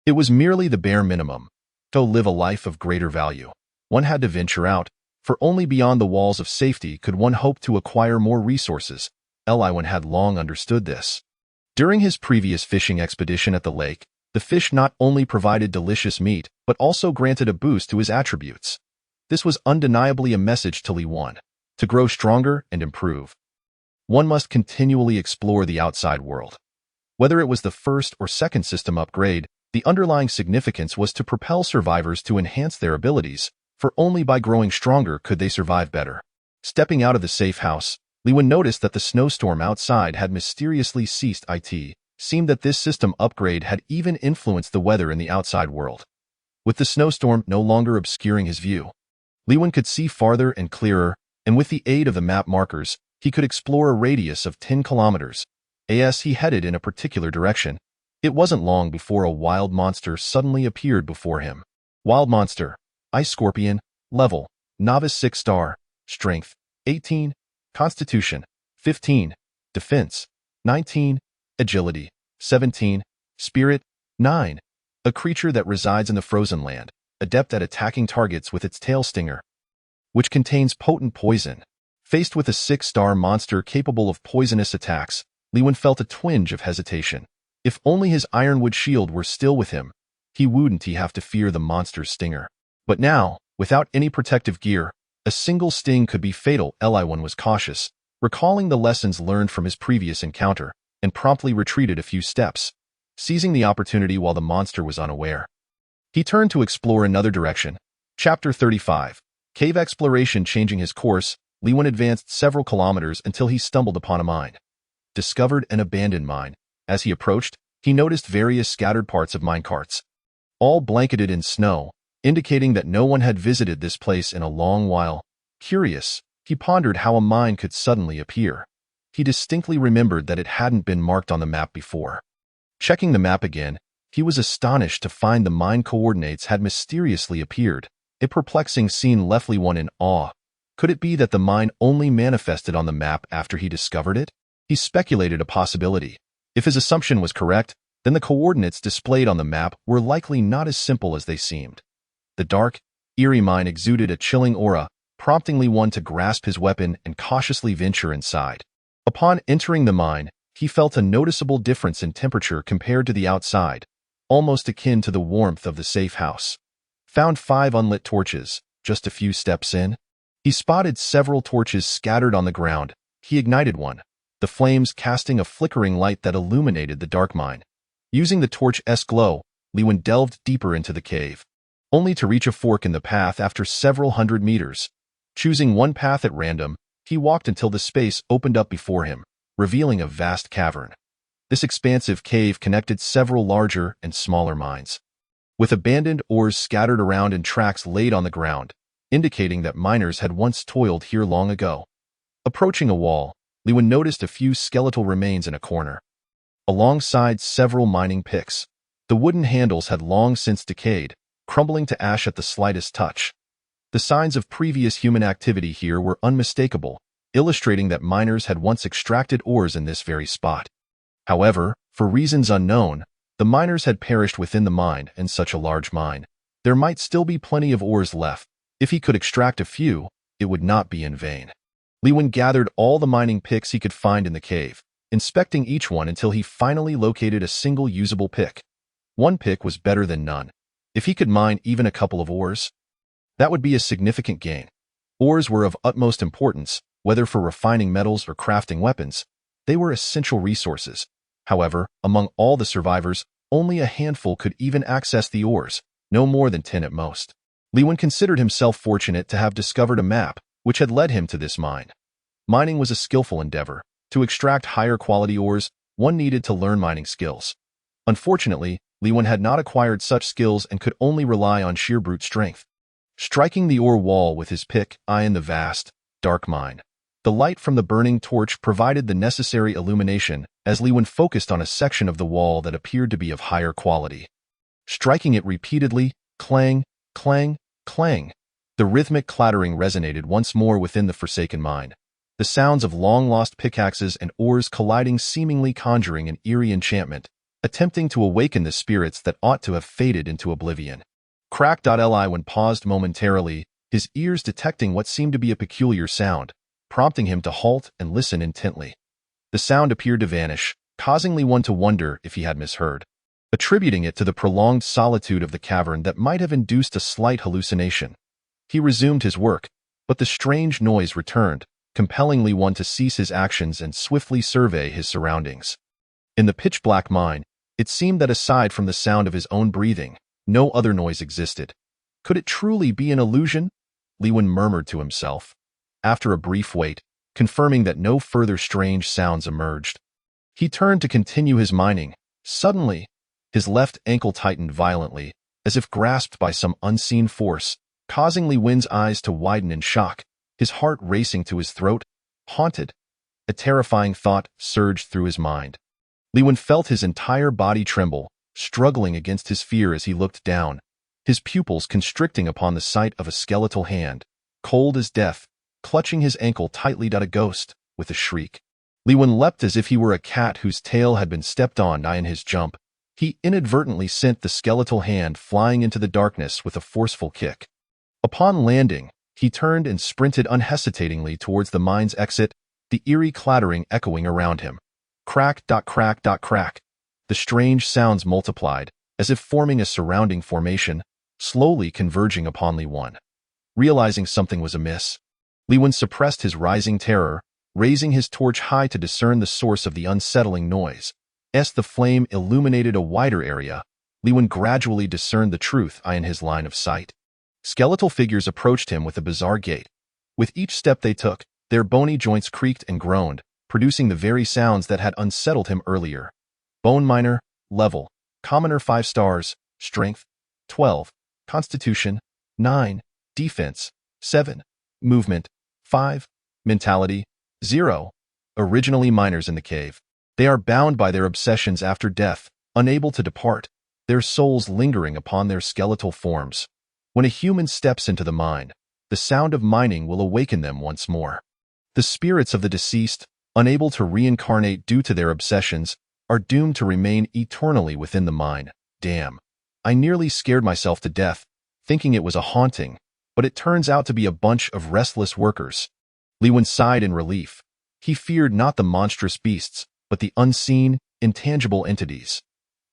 it was merely the bare minimum. To live a life of greater value, one had to venture out, for only beyond the walls of safety could one hope to acquire more resources. Li Wen had long understood this. During his previous fishing expedition at the lake, the fish not only provided delicious meat, but also granted a boost to his attributes. This was undeniably a message to Li Wen. To grow stronger and improve, one must continually explore the outside world. Whether it was the first or second system upgrade, the underlying significance was to propel survivors to enhance their abilities, for only by growing stronger could they survive better. Stepping out of the safe house, Li Wen noticed that the snowstorm outside had mysteriously ceased. It seemed that this system upgrade had even influenced the weather in the outside world. With the snowstorm no longer obscuring his view, Li Wen could see farther and clearer, and with the aid of the map markers, he could explore a radius of 10 kilometers. As he headed in a particular direction, it wasn't long before a wild monster suddenly appeared before him. Wild monster, Ice Scorpion, level, Novice 6 star, Strength, 18, Constitution, 15, Defense, 19. Agility. 17. Spirit. 9. A creature that resides in the frozen land, adept at attacking targets with its tail stinger, which contains potent poison. Faced with a 6-star monster capable of poisonous attacks, Lewin felt a twinge of hesitation. If only his ironwood shield were still with him, he wouldn't have to fear the monster's stinger. But now, without any protective gear, a single sting could be fatal. Lewin was cautious, recalling the lessons learned from his previous encounter, and promptly retreated a few steps, seizing the opportunity while the monster was unaware. He turned to explore another direction. Chapter 35. Cave exploration. Changing his course, Lewin advanced several kilometers until he stumbled upon a mine. Discovered an abandoned mine. As he approached, he noticed various scattered parts of minecarts, all blanketed in snow, indicating that no one had visited this place in a long while. Curious, he pondered how a mine could suddenly appear. He distinctly remembered that it hadn't been marked on the map before. Checking the map again, he was astonished to find the mine coordinates had mysteriously appeared. A perplexing scene left Lewin in awe. Could it be that the mine only manifested on the map after he discovered it? He speculated a possibility. If his assumption was correct, then the coordinates displayed on the map were likely not as simple as they seemed. The dark, eerie mine exuded a chilling aura, prompting Lewin to grasp his weapon and cautiously venture inside. Upon entering the mine, he felt a noticeable difference in temperature compared to the outside, almost akin to the warmth of the safe house. Found 5 unlit torches. Just a few steps in, he spotted several torches scattered on the ground. He ignited one, the flames casting a flickering light that illuminated the dark mine. Using the torch's glow, Lewin delved deeper into the cave, only to reach a fork in the path after several hundred meters. Choosing one path at random, he walked until the space opened up before him, revealing a vast cavern. This expansive cave connected several larger and smaller mines, with abandoned ores scattered around and tracks laid on the ground, indicating that miners had once toiled here long ago. Approaching a wall, Lewin noticed a few skeletal remains in a corner, alongside several mining picks. The wooden handles had long since decayed, crumbling to ash at the slightest touch. The signs of previous human activity here were unmistakable, illustrating that miners had once extracted ores in this very spot. However, for reasons unknown, the miners had perished within the mine. In such a large mine, there might still be plenty of ores left. If he could extract a few, it would not be in vain. Lewin gathered all the mining picks he could find in the cave, inspecting each one until he finally located a single usable pick. One pick was better than none. If he could mine even a couple of ores, that would be a significant gain. Ores were of utmost importance, whether for refining metals or crafting weapons. They were essential resources. However, among all the survivors, only a handful could even access the ores, no more than 10 at most. Lewin considered himself fortunate to have discovered a map which had led him to this mine. Mining was a skillful endeavor. To extract higher quality ores, one needed to learn mining skills. Unfortunately, Lewin had not acquired such skills and could only rely on sheer brute strength. Striking the ore wall with his pick, in the vast, dark mine, the light from the burning torch provided the necessary illumination as Lewin focused on a section of the wall that appeared to be of higher quality. Striking it repeatedly, clang, clang, clang. The rhythmic clattering resonated once more within the forsaken mine. The sounds of long-lost pickaxes and ores colliding seemingly conjuring an eerie enchantment, attempting to awaken the spirits that ought to have faded into oblivion. Lewin paused momentarily, his ears detecting what seemed to be a peculiar sound, prompting him to halt and listen intently. The sound appeared to vanish, causing Lewin to wonder if he had misheard, attributing it to the prolonged solitude of the cavern that might have induced a slight hallucination. He resumed his work, but the strange noise returned, compelling Lewin to cease his actions and swiftly survey his surroundings. In the pitch-black mine, it seemed that aside from the sound of his own breathing, no other noise existed. Could it truly be an illusion? Lewin murmured to himself. After a brief wait, confirming that no further strange sounds emerged, he turned to continue his mining. Suddenly, his left ankle tightened violently, as if grasped by some unseen force, causing Lewin's eyes to widen in shock, his heart racing to his throat. Haunted. A terrifying thought surged through his mind. Lewin felt his entire body tremble, struggling against his fear as he looked down, his pupils constricting upon the sight of a skeletal hand, cold as death, clutching his ankle tightly. A ghost, with a shriek, Li Wen leapt as if he were a cat whose tail had been stepped on. In his jump, he inadvertently sent the skeletal hand flying into the darkness with a forceful kick. Upon landing, he turned and sprinted unhesitatingly towards the mine's exit, the eerie clattering echoing around him. Crack, crack, crack. The strange sounds multiplied, as if forming a surrounding formation, slowly converging upon Li Wen. Realizing something was amiss, Li Wen suppressed his rising terror, raising his torch high to discern the source of the unsettling noise. As the flame illuminated a wider area, Li Wen gradually discerned the truth in his line of sight. Skeletal figures approached him with a bizarre gait. With each step they took, their bony joints creaked and groaned, producing the very sounds that had unsettled him earlier. Bone Miner, level, Commoner 5 stars, Strength, 12, Constitution, 9, Defense, 7, Movement, 5, Mentality, 0. Originally miners in the cave. They are bound by their obsessions after death, unable to depart, their souls lingering upon their skeletal forms. When a human steps into the mine, the sound of mining will awaken them once more. The spirits of the deceased, unable to reincarnate due to their obsessions, are doomed to remain eternally within the mine. Damn. I nearly scared myself to death, thinking it was a haunting, but it turns out to be a bunch of restless workers. Li Wen sighed in relief. He feared not the monstrous beasts, but the unseen, intangible entities.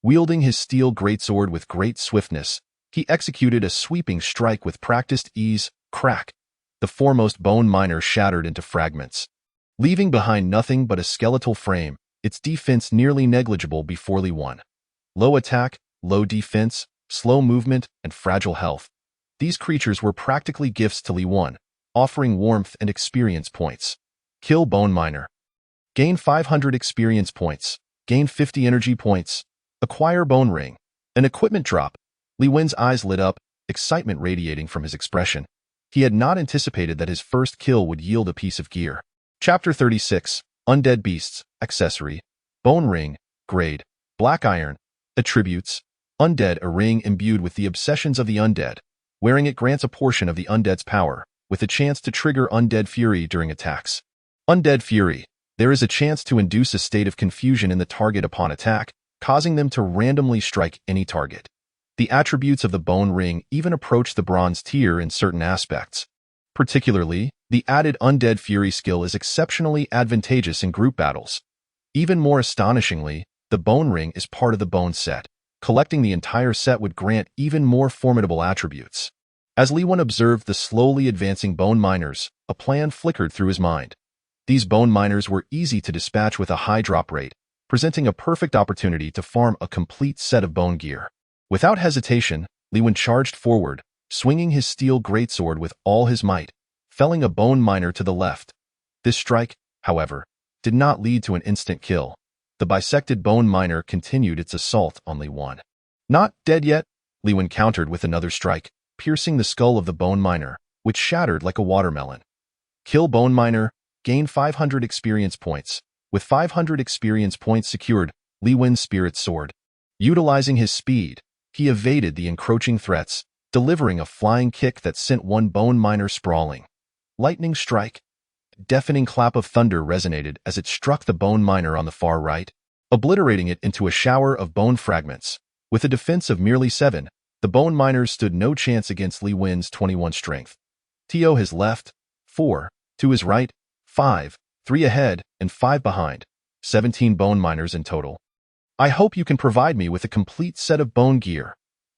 Wielding his steel greatsword with great swiftness, he executed a sweeping strike with practiced ease. Crack! The foremost bone miner shattered into fragments, leaving behind nothing but a skeletal frame, its defense nearly negligible before Li Wen. Low attack, low defense, slow movement, and fragile health. These creatures were practically gifts to Li Wen, offering warmth and experience points. Kill Bone Miner. Gain 500 experience points. Gain 50 energy points. Acquire Bone Ring. An equipment drop. Li Wen's eyes lit up, excitement radiating from his expression. He had not anticipated that his first kill would yield a piece of gear. Chapter 36, Undead Beasts, Accessory, Bone Ring, Grade, Black Iron, Attributes, Undead, a ring imbued with the obsessions of the undead. Wearing it grants a portion of the undead's power, with a chance to trigger Undead Fury during attacks. Undead Fury. There is a chance to induce a state of confusion in the target upon attack, causing them to randomly strike any target. The attributes of the Bone Ring even approach the Bronze tier in certain aspects. Particularly, the added Undead Fury skill is exceptionally advantageous in group battles. Even more astonishingly, the Bone Ring is part of the Bone set. Collecting the entire set would grant even more formidable attributes. As Li Wen observed the slowly advancing bone miners, a plan flickered through his mind. These bone miners were easy to dispatch with a high drop rate, presenting a perfect opportunity to farm a complete set of bone gear. Without hesitation, Li Wen charged forward, swinging his steel greatsword with all his might, felling a bone miner to the left. This strike, however, did not lead to an instant kill. The bisected bone miner continued its assault on Li Wen. Not dead yet, Li Wen countered with another strike, piercing the skull of the bone miner, which shattered like a watermelon. Kill Bone Miner, gain 500 experience points. With 500 experience points secured, Li Wen's spirit soared. Utilizing his speed, he evaded the encroaching threats, delivering a flying kick that sent one bone miner sprawling. Lightning strike. A deafening clap of thunder resonated as it struck the bone miner on the far right, obliterating it into a shower of bone fragments. With a defense of merely 7, the bone miners stood no chance against Li Wen's 21 strength. To his left, 4, to his right, 5, 3 ahead, and 5 behind. 17 bone miners in total. I hope you can provide me with a complete set of bone gear.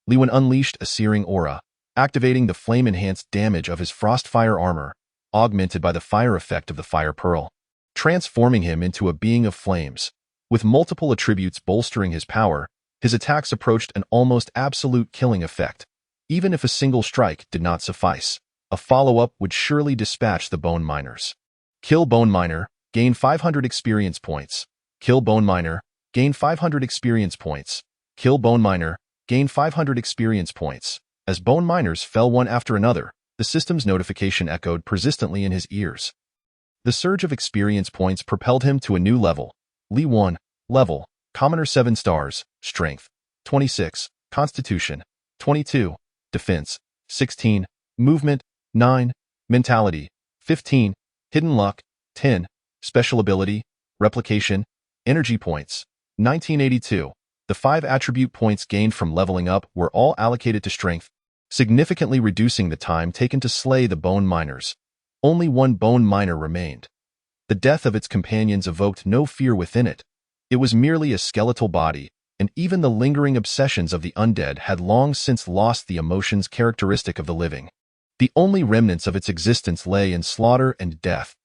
Li Wen unleashed a searing aura, activating the flame-enhanced damage of his Frostfire armor, augmented by the fire effect of the Fire Pearl, transforming him into a being of flames. With multiple attributes bolstering his power, his attacks approached an almost absolute killing effect. Even if a single strike did not suffice, a follow-up would surely dispatch the bone miners. Kill Bone Miner, gain 500 experience points. Kill Bone Miner, gain 500 experience points. Kill Bone Miner, gain 500 experience points. As bone miners fell one after another, the system's notification echoed persistently in his ears. The surge of experience points propelled him to a new level. Li Wen, level, Commoner 7 stars, Strength, 26, Constitution, 22, Defense, 16, Movement, 9, Mentality, 15, Hidden Luck, 10, Special Ability, replication, energy points. 1982. The 5 attribute points gained from leveling up were all allocated to strength, significantly reducing the time taken to slay the bone miners. Only one bone miner remained. The death of its companions evoked no fear within it. It was merely a skeletal body, and even the lingering obsessions of the undead had long since lost the emotions characteristic of the living. The only remnants of its existence lay in slaughter and death.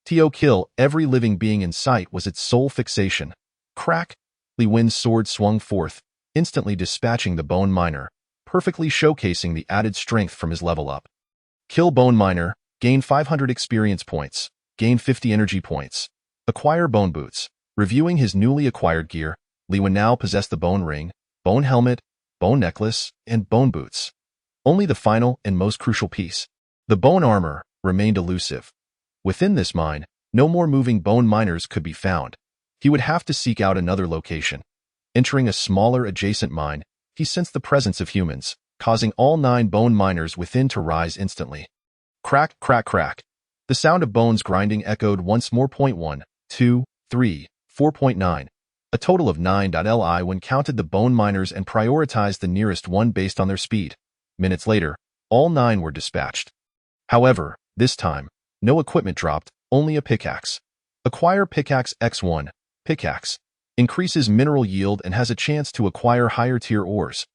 To kill every living being in sight was its sole fixation. Crack! Li Wen's sword swung forth, instantly dispatching the bone miner, perfectly showcasing the added strength from his level up. Kill bone miner, gain 500 experience points, gain 50 energy points. Acquire bone boots. Reviewing his newly acquired gear, Li Wen now possessed the bone ring, bone helmet, bone necklace, and bone boots. Only the final and most crucial piece, the bone armor, remained elusive. Within this mine, no more moving bone miners could be found. He would have to seek out another location. Entering a smaller adjacent mine, he sensed the presence of humans, causing all 9 bone miners within to rise instantly. Crack, crack, crack. The sound of bones grinding echoed once more. 1, 2, 3, 4.9. A total of 9. Li Wen counted the bone miners and prioritized the nearest one based on their speed. Minutes later, all 9 were dispatched. However, this time, no equipment dropped, only a pickaxe. Acquire pickaxe X1. Pickaxe increases mineral yield and has a chance to acquire higher-tier ores.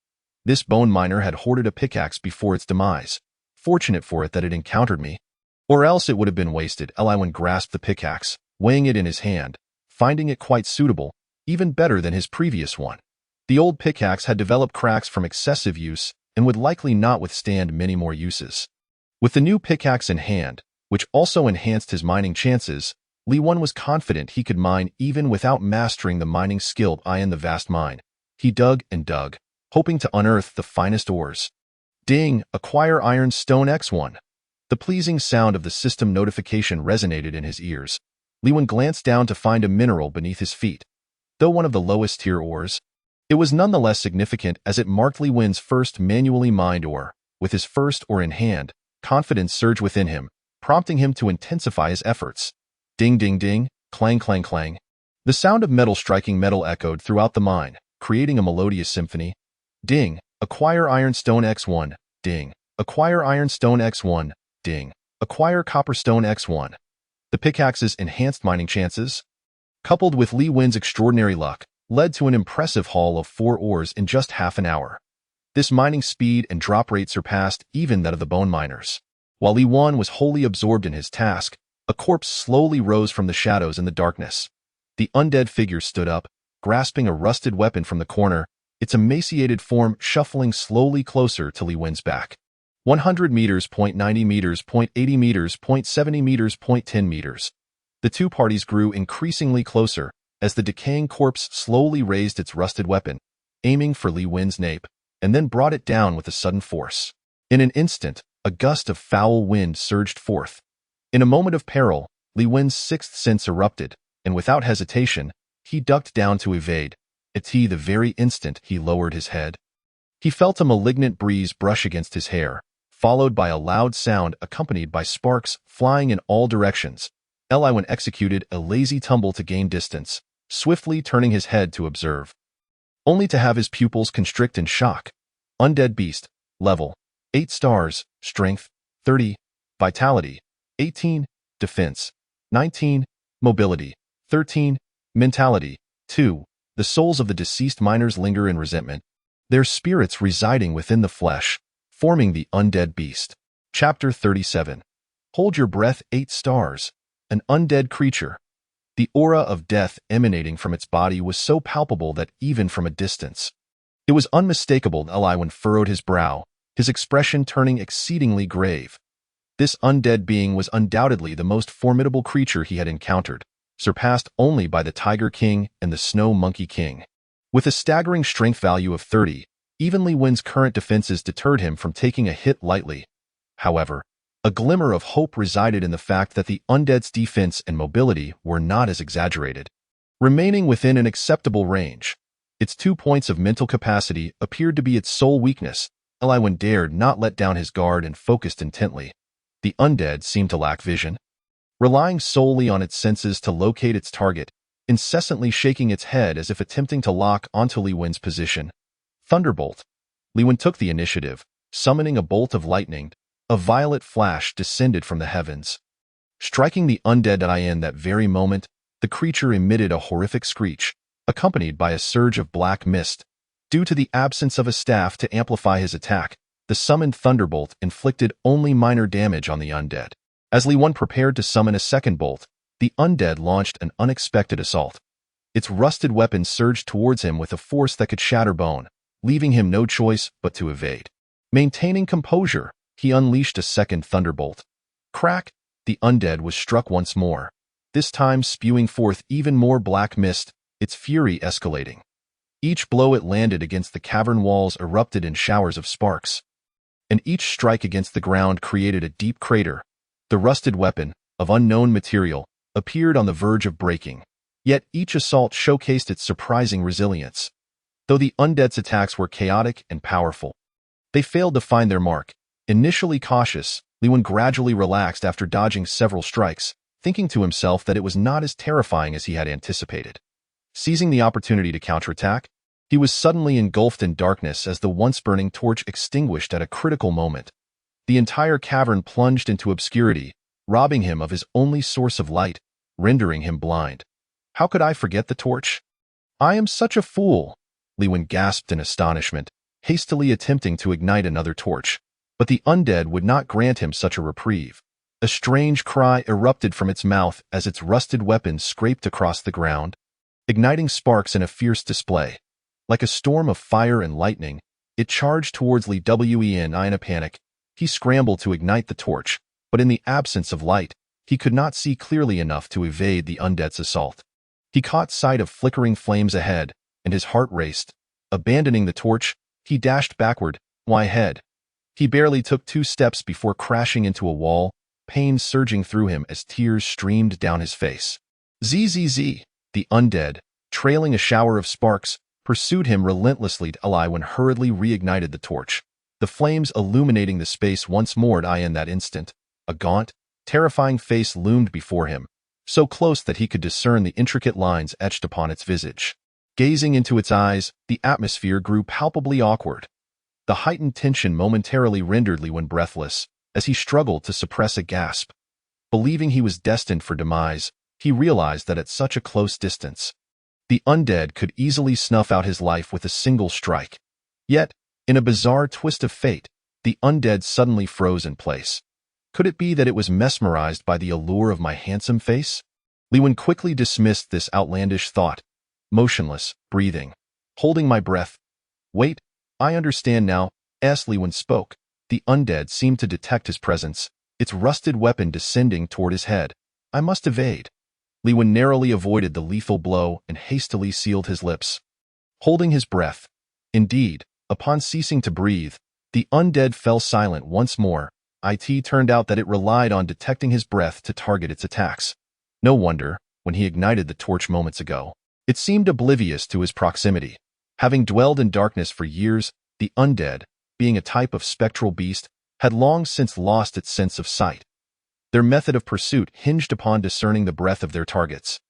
This bone miner had hoarded a pickaxe before its demise. Fortunate for it that it encountered me. Or else it would have been wasted. Li Wen grasped the pickaxe, weighing it in his hand, finding it quite suitable, even better than his previous one. The old pickaxe had developed cracks from excessive use and would likely not withstand many more uses. With the new pickaxe in hand, which also enhanced his mining chances, Li Wen was confident he could mine even without mastering the mining skill in the vast mine. He dug and dug, hoping to unearth the finest ores. Ding! Acquire iron stone X1. The pleasing sound of the system notification resonated in his ears. Li Wen glanced down to find a mineral beneath his feet. Though one of the lowest tier ores, it was nonetheless significant as it marked Li Wen's first manually mined ore. With his first ore in hand, confidence surged within him, prompting him to intensify his efforts. Ding ding ding, clang clang clang. The sound of metal striking metal echoed throughout the mine, creating a melodious symphony. Ding! Acquire ironstone X1. Ding! Acquire ironstone X1. Ding! Acquire copperstone X1. The pickaxe's enhanced mining chances, coupled with Li Wen's extraordinary luck, led to an impressive haul of 4 ores in just half an hour. This mining speed and drop rate surpassed even that of the bone miners. While Li Wen was wholly absorbed in his task, a corpse slowly rose from the shadows in the darkness. The undead figure stood up, grasping a rusted weapon from the corner, its emaciated form shuffling slowly closer to Li Wen's back. 100 meters, 0.90 meters, 0.80 meters, 0.70 meters, 0.10 meters. The two parties grew increasingly closer as the decaying corpse slowly raised its rusted weapon, aiming for Li Wen's nape, and then brought it down with a sudden force. In an instant, a gust of foul wind surged forth. In a moment of peril, Li Wen's sixth sense erupted, and without hesitation, he ducked down to evade. At the very instant he lowered his head, he felt a malignant breeze brush against his hair, followed by a loud sound accompanied by sparks flying in all directions. Li Wen executed a lazy tumble to gain distance, swiftly turning his head to observe, only to have his pupils constrict in shock. Undead beast, level 8 stars, strength 30, vitality 18, defense 19, mobility 13, mentality 2. The souls of the deceased miners linger in resentment, their spirits residing within the flesh, forming the undead beast. Chapter 37. Hold your breath. 8 stars. An undead creature. The aura of death emanating from its body was so palpable that even from a distance, it was unmistakable. Li Wen furrowed his brow, his expression turning exceedingly grave. This undead being was undoubtedly the most formidable creature he had encountered, surpassed only by the Tiger King and the Snow Monkey King. With a staggering strength value of 30, even Li Wen's current defenses deterred him from taking a hit lightly. However, a glimmer of hope resided in the fact that the undead's defense and mobility were not as exaggerated. Remaining within an acceptable range, its 2 points of mental capacity appeared to be its sole weakness. Li Wen dared not let down his guard and focused intently. The undead seemed to lack vision. Relying solely on its senses to locate its target, incessantly shaking its head as if attempting to lock onto Li Wen's position. Thunderbolt. Li Wen took the initiative, summoning a bolt of lightning. A violet flash descended from the heavens. Striking the undead in that very moment, the creature emitted a horrific screech, accompanied by a surge of black mist. Due to the absence of a staff to amplify his attack, the summoned thunderbolt inflicted only minor damage on the undead. As Li Wen prepared to summon a second bolt, the undead launched an unexpected assault. Its rusted weapon surged towards him with a force that could shatter bone, leaving him no choice but to evade. Maintaining composure, he unleashed a second thunderbolt. Crack! The undead was struck once more, this time spewing forth even more black mist, its fury escalating. Each blow it landed against the cavern walls erupted in showers of sparks, and each strike against the ground created a deep crater. The rusted weapon, of unknown material, appeared on the verge of breaking, yet each assault showcased its surprising resilience. Though the undead's attacks were chaotic and powerful, they failed to find their mark. Initially cautious, Li Wen gradually relaxed after dodging several strikes, thinking to himself that it was not as terrifying as he had anticipated. Seizing the opportunity to counterattack, he was suddenly engulfed in darkness as the once-burning torch extinguished at a critical moment. The entire cavern plunged into obscurity, robbing him of his only source of light, rendering him blind. How could I forget the torch? I am such a fool! Li Wen gasped in astonishment, hastily attempting to ignite another torch. But the undead would not grant him such a reprieve. A strange cry erupted from its mouth as its rusted weapon scraped across the ground, igniting sparks in a fierce display. Like a storm of fire and lightning, it charged towards Li Wen in a panic. He scrambled to ignite the torch, but in the absence of light, he could not see clearly enough to evade the undead's assault. He caught sight of flickering flames ahead, and his heart raced. Abandoning the torch, he dashed backward, ahead. He barely took 2 steps before crashing into a wall, pain surging through him as tears streamed down his face. Zzz! The undead, trailing a shower of sparks, pursued him relentlessly. Li Wen hurriedly reignited the torch, the flames illuminating the space once more. In that instant, a gaunt, terrifying face loomed before him, so close that he could discern the intricate lines etched upon its visage. Gazing into its eyes, the atmosphere grew palpably awkward. The heightened tension momentarily rendered Li Wen breathless, as he struggled to suppress a gasp. Believing he was destined for demise, he realized that at such a close distance, the undead could easily snuff out his life with a single strike. Yet, in a bizarre twist of fate, the undead suddenly froze in place. Could it be that it was mesmerized by the allure of my handsome face? Li Wen quickly dismissed this outlandish thought, motionless, breathing, holding my breath. Wait, I understand now. Li Wen spoke. The undead seemed to detect his presence, its rusted weapon descending toward his head. I must evade. Li Wen narrowly avoided the lethal blow and hastily sealed his lips, holding his breath. Indeed, upon ceasing to breathe, the undead fell silent once more. It turned out that it relied on detecting his breath to target its attacks. No wonder, when he ignited the torch moments ago, it seemed oblivious to his proximity. Having dwelled in darkness for years, the undead, being a type of spectral beast, had long since lost its sense of sight. Their method of pursuit hinged upon discerning the breath of their targets,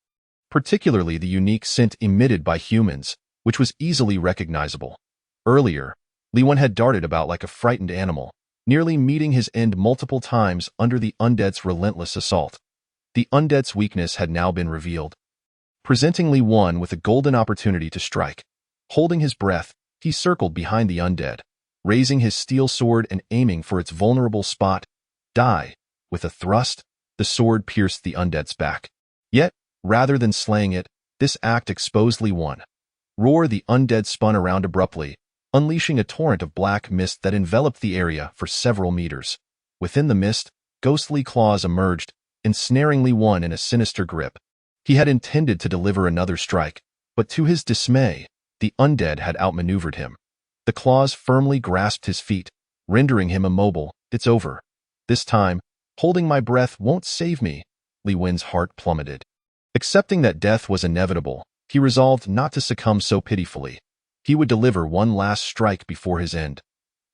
particularly the unique scent emitted by humans, which was easily recognizable. Earlier, Li Wen had darted about like a frightened animal, nearly meeting his end multiple times under the undead's relentless assault. The undead's weakness had now been revealed, presenting Li Wen with a golden opportunity to strike. Holding his breath, he circled behind the undead, raising his steel sword and aiming for its vulnerable spot. Die! With a thrust, the sword pierced the undead's back. Yet, rather than slaying it, this act exposed Li Wen. Roar! The undead spun around abruptly, unleashing a torrent of black mist that enveloped the area for several meters. Within the mist, ghostly claws emerged, ensnaring Li Wen in a sinister grip. He had intended to deliver another strike, but to his dismay, the undead had outmaneuvered him. The claws firmly grasped his feet, rendering him immobile. It's over. This time, holding my breath won't save me. Li Wen's heart plummeted. Accepting that death was inevitable, he resolved not to succumb so pitifully. He would deliver one last strike before his end.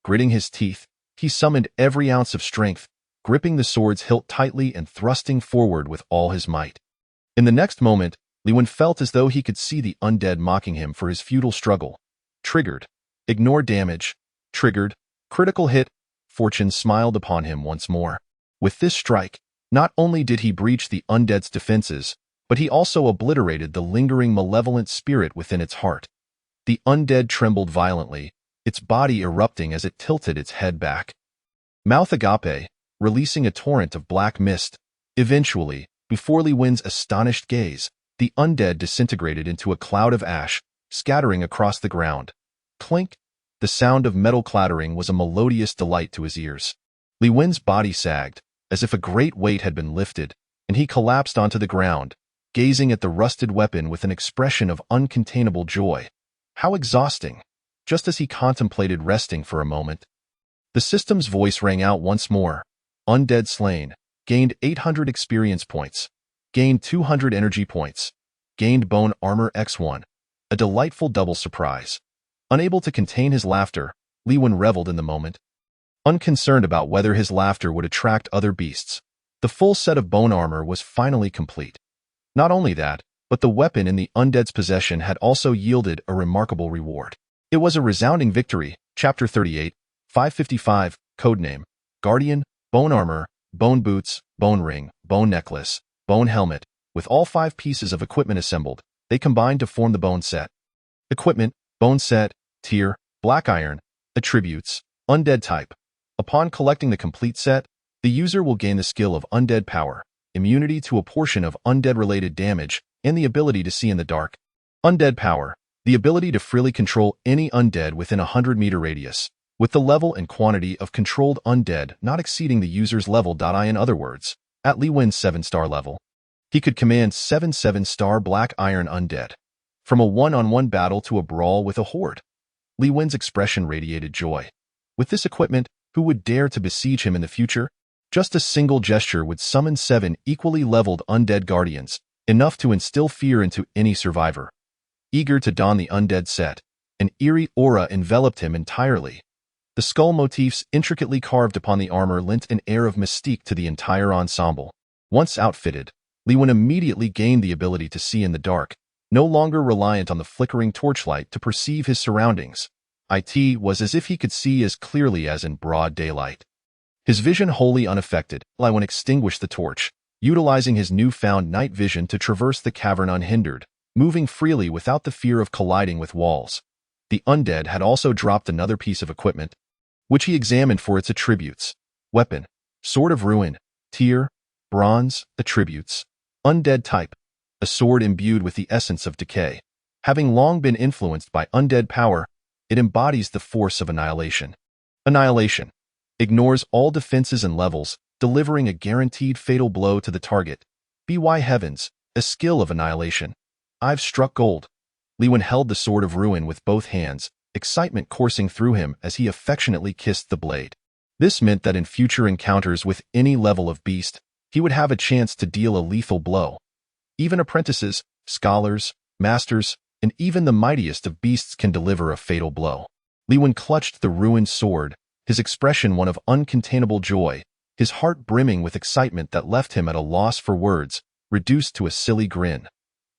Gritting his teeth, he summoned every ounce of strength, gripping the sword's hilt tightly and thrusting forward with all his might. In the next moment, Li Wen felt as though he could see the undead mocking him for his futile struggle. Triggered. Ignore damage. Triggered. Critical hit. Fortune smiled upon him once more. With this strike, not only did he breach the undead's defenses, but he also obliterated the lingering malevolent spirit within its heart. The undead trembled violently, its body erupting as it tilted its head back. Mouth agape, releasing a torrent of black mist. Eventually, before Li Wen's astonished gaze, the undead disintegrated into a cloud of ash, scattering across the ground. Clink! The sound of metal clattering was a melodious delight to his ears. Li Wen's body sagged, as if a great weight had been lifted, and he collapsed onto the ground, gazing at the rusted weapon with an expression of uncontainable joy. How exhausting! Just as he contemplated resting for a moment, the system's voice rang out once more. Undead slain. Gained 800 experience points. Gained 200 energy points. Gained bone armor X1. A delightful double surprise. Unable to contain his laughter, Li Wen reveled in the moment. Unconcerned about whether his laughter would attract other beasts, the full set of bone armor was finally complete. Not only that, but the weapon in the undead's possession had also yielded a remarkable reward. It was a resounding victory. Chapter 38, 555, Codename, Guardian, Bone Armor, Bone Boots, Bone Ring, Bone Necklace, Bone Helmet. With all 5 pieces of equipment assembled, they combined to form the Bone Set. Equipment, Bone Set, Tier, Black Iron, Attributes, Undead Type. Upon collecting the complete set, the user will gain the skill of Undead Power, immunity to a portion of undead-related damage, and the ability to see in the dark. Undead Power, the ability to freely control any undead within a 100-meter radius, with the level and quantity of controlled undead not exceeding the user's level. In other words, at Li Wen's 7-star level, he could command 7 7-star Black Iron Undead. From a one-on-one battle to a brawl with a horde, Li Wen's expression radiated joy. With this equipment, who would dare to besiege him in the future? Just a single gesture would summon 7 equally leveled undead guardians, enough to instill fear into any survivor. Eager to don the undead set, an eerie aura enveloped him entirely. The skull motifs intricately carved upon the armor lent an air of mystique to the entire ensemble. Once outfitted, Li Wen immediately gained the ability to see in the dark, no longer reliant on the flickering torchlight to perceive his surroundings. It was as if he could see as clearly as in broad daylight. His vision wholly unaffected, Li Wen extinguished the torch, utilizing his newfound night vision to traverse the cavern unhindered, moving freely without the fear of colliding with walls. The undead had also dropped another piece of equipment, which he examined for its attributes. Weapon, Sword of Ruin, Tier, Bronze, Attributes, Undead Type, a sword imbued with the essence of decay. Having long been influenced by undead power, it embodies the force of annihilation. Annihilation ignores all defenses and levels, delivering a guaranteed fatal blow to the target. By heavens, a skill of annihilation. I've struck gold. Li Wen held the Sword of Ruin with both hands, excitement coursing through him as he affectionately kissed the blade. This meant that in future encounters with any level of beast, he would have a chance to deal a lethal blow. Even apprentices, scholars, masters, and even the mightiest of beasts can deliver a fatal blow. Li Wen clutched the ruined sword, his expression one of uncontainable joy, his heart brimming with excitement that left him at a loss for words, reduced to a silly grin.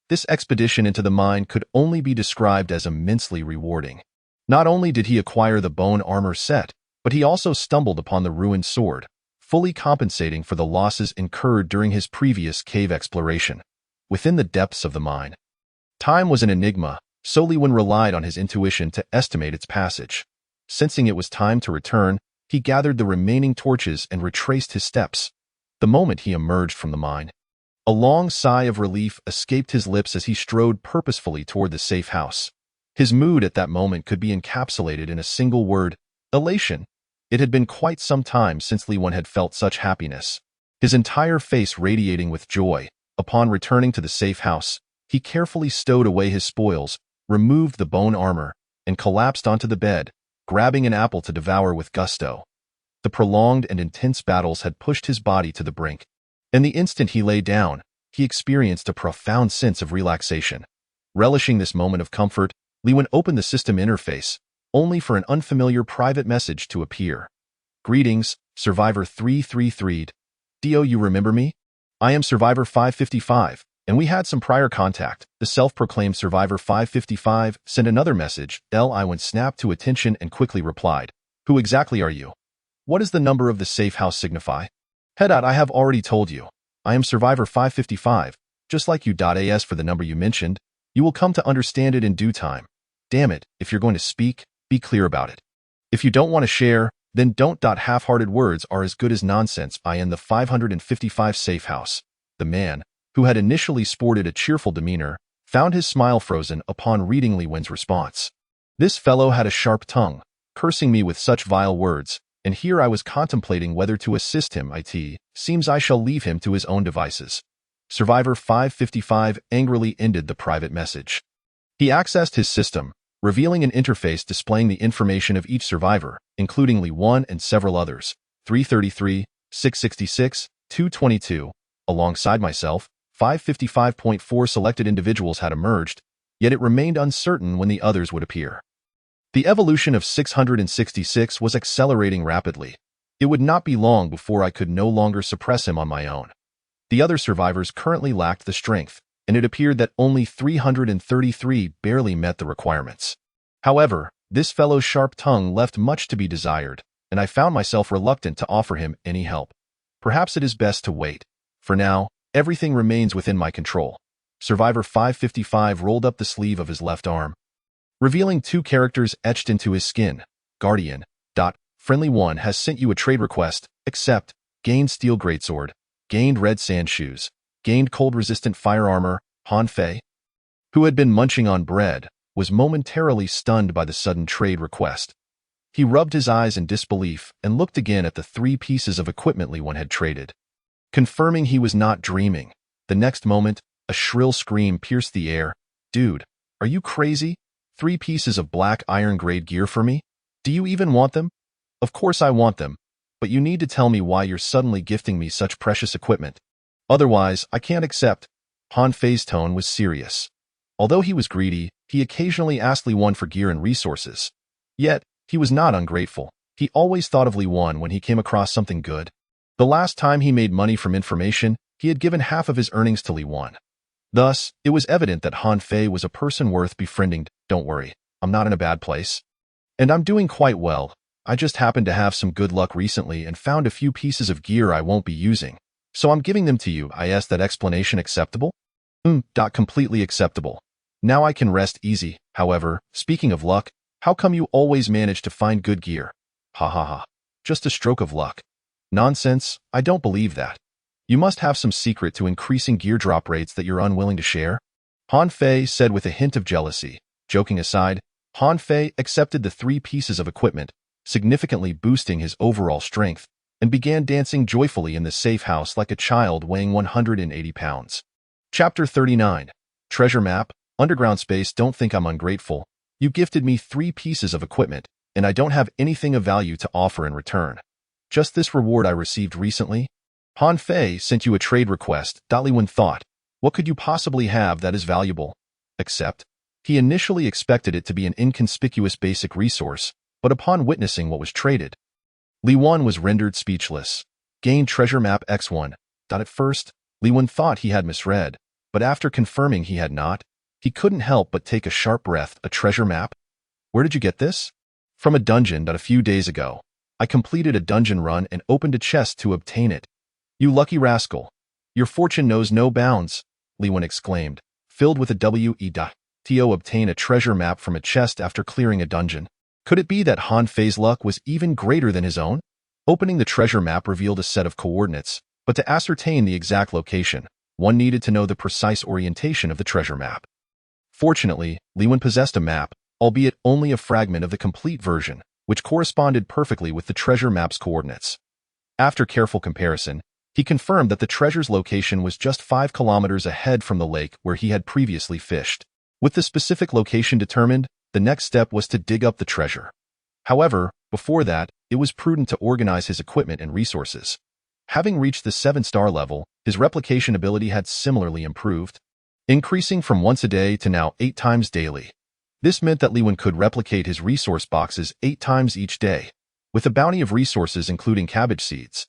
This expedition into the mine could only be described as immensely rewarding. Not only did he acquire the bone armor set, but he also stumbled upon the ruined sword, fully compensating for the losses incurred during his previous cave exploration. Within the depths of the mine, time was an enigma, so Li Wen relied on his intuition to estimate its passage. Sensing it was time to return, he gathered the remaining torches and retraced his steps. The moment he emerged from the mine, a long sigh of relief escaped his lips as he strode purposefully toward the safe house. His mood at that moment could be encapsulated in a single word: elation. It had been quite some time since Li Wen had felt such happiness. His entire face radiating with joy, upon returning to the safe house, he carefully stowed away his spoils, removed the bone armor, and collapsed onto the bed, grabbing an apple to devour with gusto. The prolonged and intense battles had pushed his body to the brink. In the instant he lay down, he experienced a profound sense of relaxation. Relishing this moment of comfort, Li Wen opened the system interface, only for an unfamiliar private message to appear. Greetings, Survivor 333. Do you remember me? I am Survivor 555, And we had some prior contact. The self-proclaimed Survivor 555 sent another message. I went snapped to attention and quickly replied, "Who exactly are you? What does the number of the safe house signify?" I have already told you. I am Survivor 555, just like you. As for the number you mentioned, you will come to understand it in due time. Damn it, if you're going to speak, be clear about it. If you don't want to share, then don't. Half-hearted words are as good as nonsense. I am the 555 safe house. The man, who had initially sported a cheerful demeanor, found his smile frozen upon reading Li Wen's response. This fellow had a sharp tongue, cursing me with such vile words, and here I was contemplating whether to assist him. It seems I shall leave him to his own devices. Survivor 555 angrily ended the private message. He accessed his system, revealing an interface displaying the information of each survivor, including Li Wen and several others, 333, 666, 222, alongside myself. 555.4 selected individuals had emerged, yet it remained uncertain when the others would appear. The evolution of 666 was accelerating rapidly. It would not be long before I could no longer suppress him on my own. The other survivors currently lacked the strength, and it appeared that only 333 barely met the requirements. However, this fellow's sharp tongue left much to be desired, and I found myself reluctant to offer him any help. Perhaps it is best to wait. For now, everything remains within my control. Survivor 555 rolled up the sleeve of his left arm, revealing two characters etched into his skin. Guardian. Friendly one has sent you a trade request. Accept. Gained steel greatsword. Gained red sand shoes. Gained cold-resistant fire armor. Han Fei, who had been munching on bread, was momentarily stunned by the sudden trade request. He rubbed his eyes in disbelief and looked again at the 3 pieces of equipment Li Wen had traded. Confirming he was not dreaming, the next moment, a shrill scream pierced the air. "Dude, are you crazy? 3 pieces of black iron-grade gear for me? Do you even want them?" "Of course I want them, but you need to tell me why you're suddenly gifting me such precious equipment. Otherwise, I can't accept." Han Fei's tone was serious. Although he was greedy, he occasionally asked Li Wen for gear and resources. Yet, he was not ungrateful. He always thought of Li Wen when he came across something good. The last time he made money from information, he had given half of his earnings to Li Wen. Thus, it was evident that Han Fei was a person worth befriending. "Don't worry, I'm not in a bad place. And I'm doing quite well. I just happened to have some good luck recently and found a few pieces of gear I won't be using. So I'm giving them to you." I asked, that explanation acceptable? Completely acceptable. Now I can rest easy. However, speaking of luck, how come you always manage to find good gear? Ha ha ha. Just a stroke of luck. Nonsense, I don't believe that. You must have some secret to increasing gear drop rates that you're unwilling to share. Han Fei said with a hint of jealousy. Joking aside, Han Fei accepted the 3 pieces of equipment, significantly boosting his overall strength, and began dancing joyfully in the safe house like a child weighing 180 pounds. Chapter 39. Treasure Map, Underground Space. Don't think I'm ungrateful. You gifted me 3 pieces of equipment, and I don't have anything of value to offer in return. Just this reward I received recently? Han Fei sent you a trade request. Li Wen thought, what could you possibly have that is valuable? Except, he initially expected it to be an inconspicuous basic resource, but upon witnessing what was traded, Li Wen was rendered speechless. Gained treasure map X1. At first, Li Wen thought he had misread, but after confirming he had not, he couldn't help but take a sharp breath. A treasure map? Where did you get this? From a dungeon. A few days ago, I completed a dungeon run and opened a chest to obtain it. You lucky rascal. Your fortune knows no bounds, Li Wen exclaimed, filled with a W.E.to obtain a treasure map from a chest after clearing a dungeon. Could it be that Han Fei's luck was even greater than his own? Opening the treasure map revealed a set of coordinates, but to ascertain the exact location, one needed to know the precise orientation of the treasure map. Fortunately, Li Wen possessed a map, albeit only a fragment of the complete version, which corresponded perfectly with the treasure map's coordinates. After careful comparison, he confirmed that the treasure's location was just 5 kilometers ahead from the lake where he had previously fished. With the specific location determined, the next step was to dig up the treasure. However, before that, it was prudent to organize his equipment and resources. Having reached the 7-star level, his replication ability had similarly improved, increasing from once a day to now 8 times daily. This meant that Li Wen could replicate his resource boxes 8 times each day, with a bounty of resources including cabbage seeds,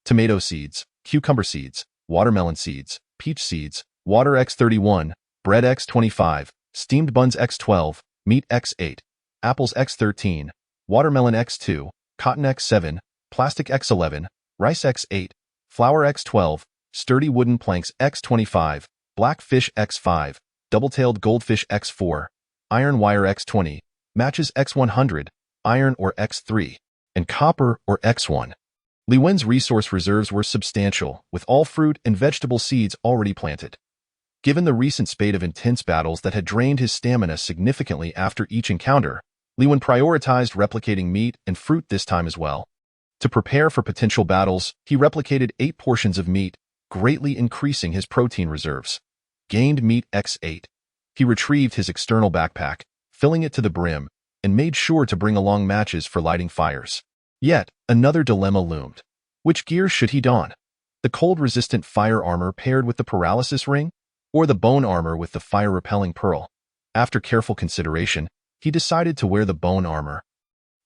tomato seeds, cucumber seeds, watermelon seeds, peach seeds, water x31, bread x25, steamed buns x12, meat x8, apples x13, watermelon x2, cotton x7, plastic x11, rice x8, flour x12, sturdy wooden planks x25, black fish x5, double-tailed goldfish x4, iron wire x20, matches x100, iron or x3, and copper or x1. Li Wen's resource reserves were substantial, with all fruit and vegetable seeds already planted. Given the recent spate of intense battles that had drained his stamina significantly after each encounter, Li Wen prioritized replicating meat and fruit this time as well. To prepare for potential battles, he replicated 8 portions of meat, greatly increasing his protein reserves. Gained meat x8. He retrieved his external backpack, filling it to the brim, and made sure to bring along matches for lighting fires. Yet, another dilemma loomed. Which gear should he don? The cold-resistant fire armor paired with the paralysis ring? Or the bone armor with the fire-repelling pearl? After careful consideration, he decided to wear the bone armor.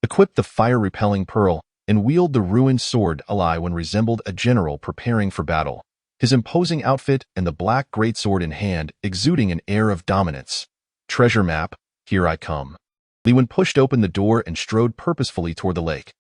Equipped the fire-repelling pearl, and wield the ruined sword Li Wen resembled a general preparing for battle, his imposing outfit and the black greatsword in hand exuding an air of dominance. Treasure map, here I come. Li Wen pushed open the door and strode purposefully toward the lake.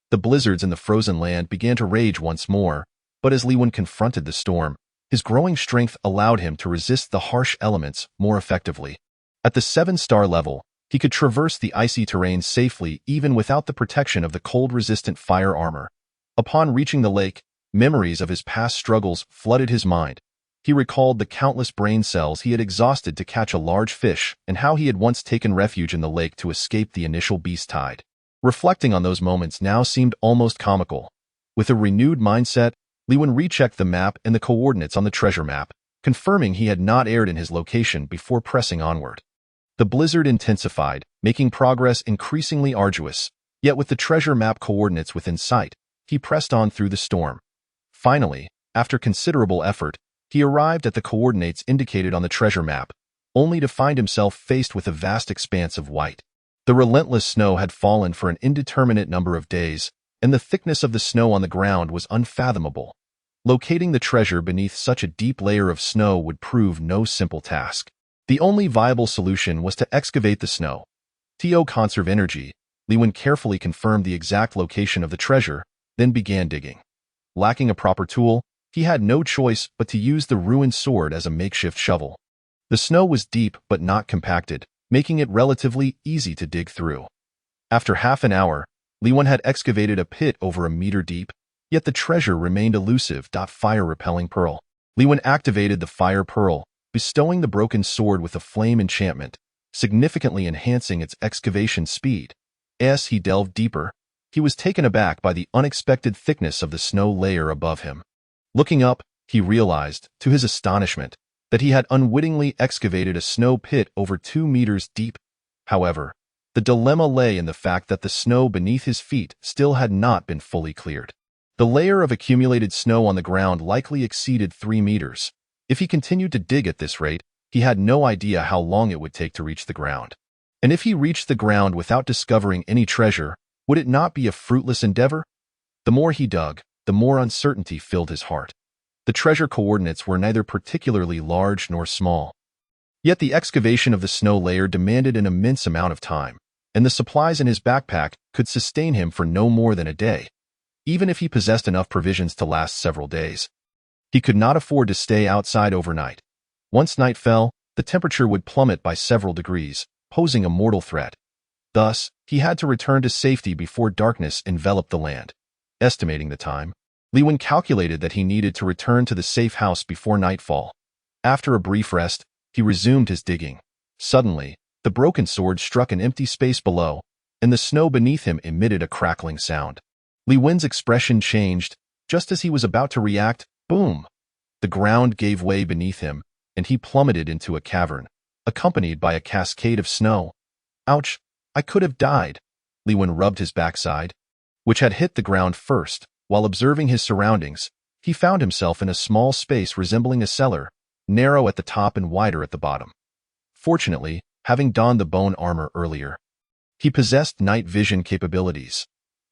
The blizzards in the frozen land began to rage once more, but as Li Wen confronted the storm, his growing strength allowed him to resist the harsh elements more effectively. At the 7-star level, he could traverse the icy terrain safely even without the protection of the cold-resistant fire armor. Upon reaching the lake, memories of his past struggles flooded his mind. He recalled the countless brain cells he had exhausted to catch a large fish and how he had once taken refuge in the lake to escape the initial beast tide. Reflecting on those moments now seemed almost comical. With a renewed mindset, Li Wen rechecked the map and the coordinates on the treasure map, confirming he had not erred in his location before pressing onward. The blizzard intensified, making progress increasingly arduous, yet with the treasure map coordinates within sight, he pressed on through the storm. Finally, after considerable effort, he arrived at the coordinates indicated on the treasure map, only to find himself faced with a vast expanse of white. The relentless snow had fallen for an indeterminate number of days, and the thickness of the snow on the ground was unfathomable. Locating the treasure beneath such a deep layer of snow would prove no simple task. The only viable solution was to excavate the snow. To conserve energy, Li Wen carefully confirmed the exact location of the treasure, then began digging. Lacking a proper tool, he had no choice but to use the ruined sword as a makeshift shovel. The snow was deep but not compacted, making it relatively easy to dig through. After half an hour, Li Wen had excavated a pit over a meter deep, yet the treasure remained elusive. Fire-repelling pearl. Li Wen activated the fire pearl, bestowing the broken sword with a flame enchantment, significantly enhancing its excavation speed. As he delved deeper, he was taken aback by the unexpected thickness of the snow layer above him. Looking up, he realized, to his astonishment, that he had unwittingly excavated a snow pit over 2 meters deep. However, the dilemma lay in the fact that the snow beneath his feet still had not been fully cleared. The layer of accumulated snow on the ground likely exceeded 3 meters. If he continued to dig at this rate, he had no idea how long it would take to reach the ground. And if he reached the ground without discovering any treasure, would it not be a fruitless endeavor? The more he dug, the more uncertainty filled his heart. The treasure coordinates were neither particularly large nor small. Yet the excavation of the snow layer demanded an immense amount of time, and the supplies in his backpack could sustain him for no more than a day. Even if he possessed enough provisions to last several days, he could not afford to stay outside overnight. Once night fell, the temperature would plummet by several degrees, posing a mortal threat. Thus, he had to return to safety before darkness enveloped the land. Estimating the time, Li Wen calculated that he needed to return to the safe house before nightfall. After a brief rest, he resumed his digging. Suddenly, the broken sword struck an empty space below, and the snow beneath him emitted a crackling sound. Li Wen's expression changed. Just as he was about to react, boom! The ground gave way beneath him, and he plummeted into a cavern, accompanied by a cascade of snow. Ouch! I could have died. Li Wen rubbed his backside, which had hit the ground first. While observing his surroundings, he found himself in a small space resembling a cellar, narrow at the top and wider at the bottom. Fortunately, having donned the bone armor earlier, he possessed night vision capabilities.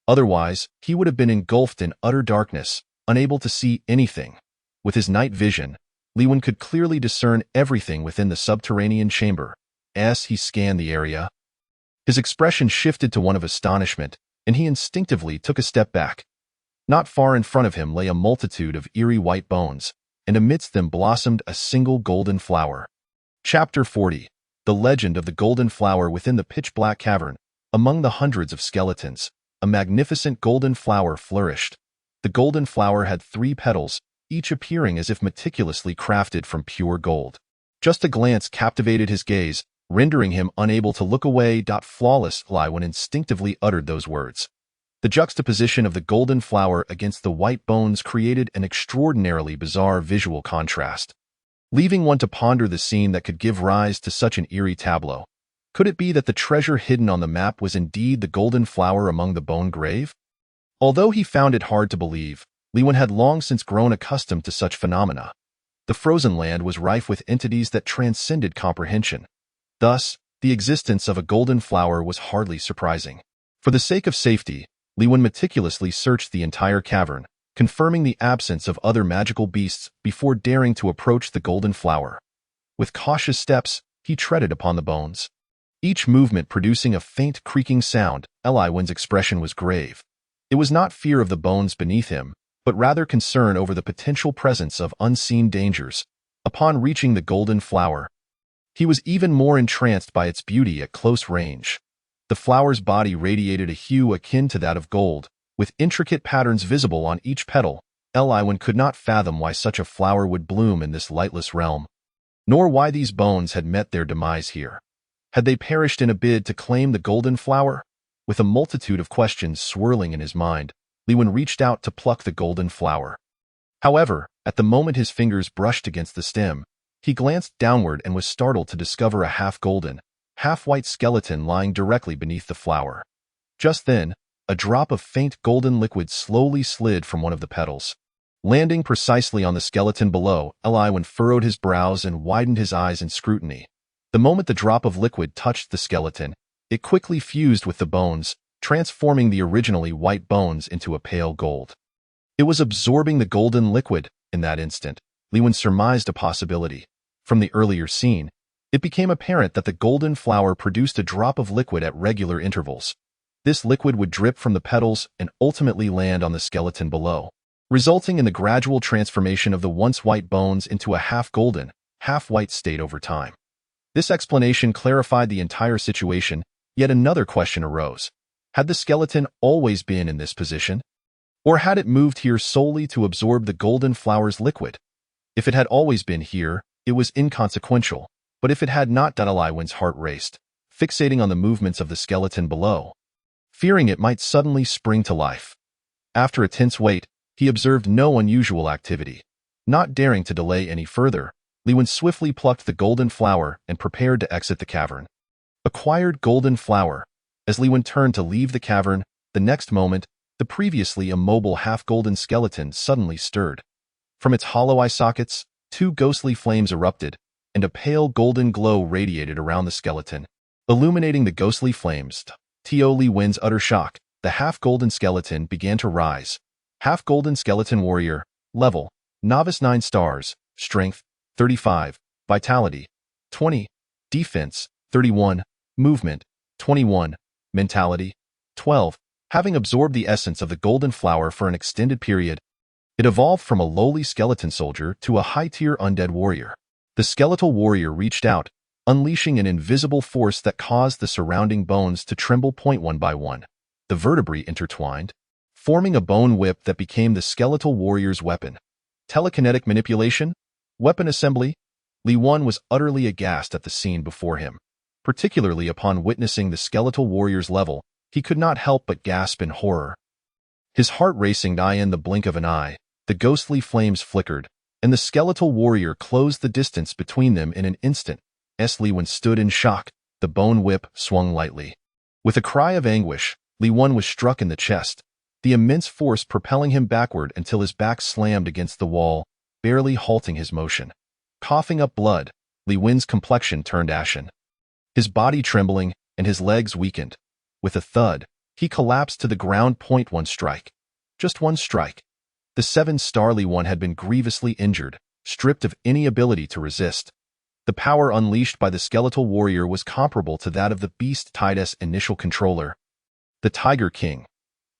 Otherwise, he would have been engulfed in utter darkness, unable to see anything. With his night vision, Li Wen could clearly discern everything within the subterranean chamber. As he scanned the area, his expression shifted to one of astonishment, and he instinctively took a step back. Not far in front of him lay a multitude of eerie white bones, and amidst them blossomed a single golden flower. Chapter 40. The Legend of the Golden Flower. Within the pitch-black cavern, among the hundreds of skeletons, a magnificent golden flower flourished. The golden flower had 3 petals, each appearing as if meticulously crafted from pure gold. Just a glance captivated his gaze, rendering him unable to look away. Flawless, Li Wen instinctively uttered those words. The juxtaposition of the golden flower against the white bones created an extraordinarily bizarre visual contrast, leaving one to ponder the scene that could give rise to such an eerie tableau. Could it be that the treasure hidden on the map was indeed the golden flower among the bone grave? Although he found it hard to believe, Li Wen had long since grown accustomed to such phenomena. The frozen land was rife with entities that transcended comprehension. Thus, the existence of a golden flower was hardly surprising. For the sake of safety, Li Wen meticulously searched the entire cavern, confirming the absence of other magical beasts before daring to approach the golden flower. With cautious steps, he treaded upon the bones, each movement producing a faint creaking sound. Li Wen's expression was grave. It was not fear of the bones beneath him, but rather concern over the potential presence of unseen dangers. Upon reaching the golden flower, he was even more entranced by its beauty at close range. The flower's body radiated a hue akin to that of gold, with intricate patterns visible on each petal. Li Wen could not fathom why such a flower would bloom in this lightless realm, nor why these bones had met their demise here. Had they perished in a bid to claim the golden flower? With a multitude of questions swirling in his mind, Li Wen reached out to pluck the golden flower. However, at the moment his fingers brushed against the stem, he glanced downward and was startled to discover a half-golden, half-white skeleton lying directly beneath the flower. Just then, a drop of faint golden liquid slowly slid from one of the petals, landing precisely on the skeleton below. Li Wen furrowed his brows and widened his eyes in scrutiny. The moment the drop of liquid touched the skeleton, it quickly fused with the bones, transforming the originally white bones into a pale gold. It was absorbing the golden liquid. In that instant, Li Wen surmised a possibility. From the earlier scene, it became apparent that the golden flower produced a drop of liquid at regular intervals. This liquid would drip from the petals and ultimately land on the skeleton below, resulting in the gradual transformation of the once white bones into a half-golden, half-white state over time. This explanation clarified the entire situation, yet another question arose. Had the skeleton always been in this position? Or had it moved here solely to absorb the golden flower's liquid? If it had always been here, it was inconsequential, but if it had not, Li Wen's heart raced, fixating on the movements of the skeleton below, fearing it might suddenly spring to life. After a tense wait, he observed no unusual activity. Not daring to delay any further, Li Wen swiftly plucked the golden flower and prepared to exit the cavern. Acquired golden flower. As Li Wen turned to leave the cavern, the next moment, the previously immobile half-golden skeleton suddenly stirred. From its hollow eye sockets, 2 ghostly flames erupted, and a pale golden glow radiated around the skeleton, illuminating the ghostly flames. To Li Wen's utter shock, the half-golden skeleton began to rise. Half-golden skeleton warrior, level, novice 9 stars, strength, 35, vitality, 20, defense, 31, movement, 21, mentality, 12. Having absorbed the essence of the golden flower for an extended period, it evolved from a lowly skeleton soldier to a high-tier undead warrior. The skeletal warrior reached out, unleashing an invisible force that caused the surrounding bones to tremble. One by one, the vertebrae intertwined, forming a bone whip that became the skeletal warrior's weapon. Telekinetic manipulation? Weapon assembly? Li Wen was utterly aghast at the scene before him. Particularly upon witnessing the skeletal warrior's level, he could not help but gasp in horror. His heart racing. In the blink of an eye, the ghostly flames flickered, and the skeletal warrior closed the distance between them in an instant. Li Wen stood in shock. The bone whip swung lightly. With a cry of anguish, Li Wen was struck in the chest, the immense force propelling him backward until his back slammed against the wall, barely halting his motion. Coughing up blood, Li Wen's complexion turned ashen, his body trembling and his legs weakened. With a thud, he collapsed to the ground. One strike. Just one strike. The 7-star Li Wen had been grievously injured, stripped of any ability to resist. The power unleashed by the skeletal warrior was comparable to that of the beast Tide's initial controller, the Tiger King.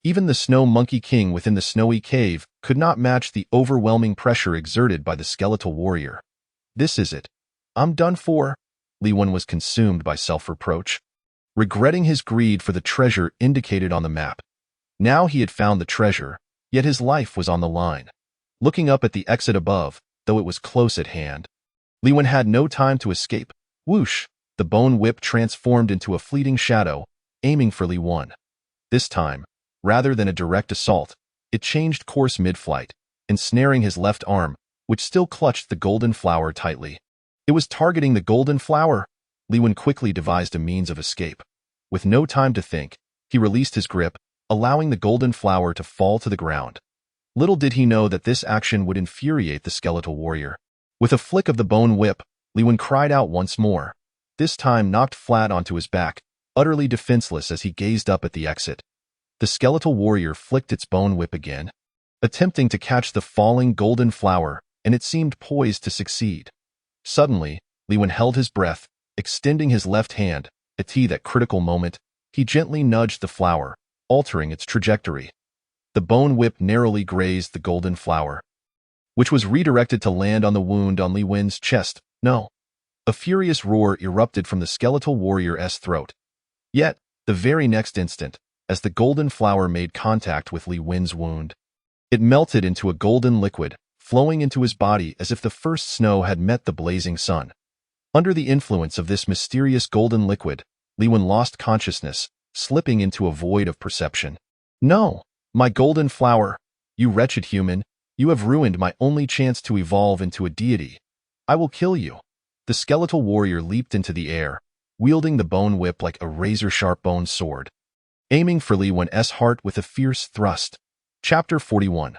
Even the Snow Monkey King within the snowy cave could not match the overwhelming pressure exerted by the skeletal warrior. This is it. I'm done for. Li Wen was consumed by self-reproach, regretting his greed for the treasure indicated on the map. Now he had found the treasure, yet his life was on the line. Looking up at the exit above, though it was close at hand, Li Wen had no time to escape. Whoosh! The bone whip transformed into a fleeting shadow, aiming for Li Wen. This time, rather than a direct assault, it changed course mid-flight, ensnaring his left arm, which still clutched the golden flower tightly. It was targeting the golden flower. Li Wen quickly devised a means of escape. With no time to think, he released his grip, allowing the golden flower to fall to the ground. Little did he know that this action would infuriate the skeletal warrior. With a flick of the bone whip, Li Wen cried out once more, this time knocked flat onto his back, utterly defenseless as he gazed up at the exit. The skeletal warrior flicked its bone whip again, attempting to catch the falling golden flower, and it seemed poised to succeed. Suddenly, Li Wen held his breath, extending his left hand. At that critical moment, he gently nudged the flower, altering its trajectory. The bone whip narrowly grazed the golden flower, which was redirected to land on the wound on Li Wen's chest. No. A furious roar erupted from the skeletal warrior's throat. Yet, the very next instant, as the golden flower made contact with Li Wen's wound, it melted into a golden liquid, flowing into his body as if the first snow had met the blazing sun. Under the influence of this mysterious golden liquid, Li Wen lost consciousness, slipping into a void of perception. No, my golden flower, you wretched human, you have ruined my only chance to evolve into a deity. I will kill you. The skeletal warrior leaped into the air, wielding the bone whip like a razor-sharp bone sword, aiming for Li Wen's heart with a fierce thrust. Chapter 41.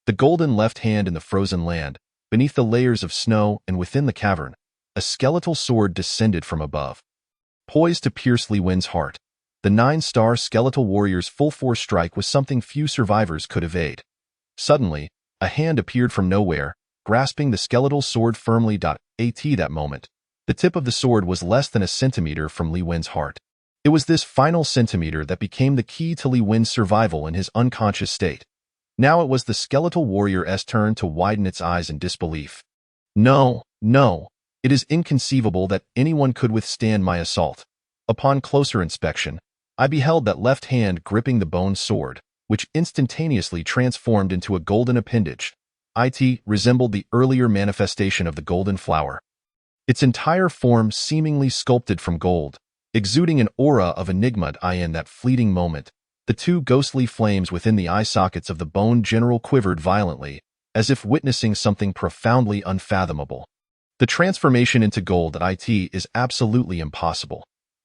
The golden left hand in the frozen land, beneath the layers of snow and within the cavern, a skeletal sword descended from above, poised to pierce Li Wen's heart. The 9-star skeletal warrior's full-force strike was something few survivors could evade. Suddenly, a hand appeared from nowhere, grasping the skeletal sword firmly. At that moment, the tip of the sword was less than a centimeter from Li Wen's heart. It was this final centimeter that became the key to Li Wen's survival in his unconscious state. Now it was the skeletal warrior's turn to widen its eyes in disbelief. No, no, it is inconceivable that anyone could withstand my assault. Upon closer inspection, I beheld that left hand gripping the bone sword, which instantaneously transformed into a golden appendage. It resembled the earlier manifestation of the golden flower, its entire form seemingly sculpted from gold, exuding an aura of enigma. In that fleeting moment, the two ghostly flames within the eye sockets of the bone general quivered violently, as if witnessing something profoundly unfathomable. The transformation into gold at It is absolutely impossible.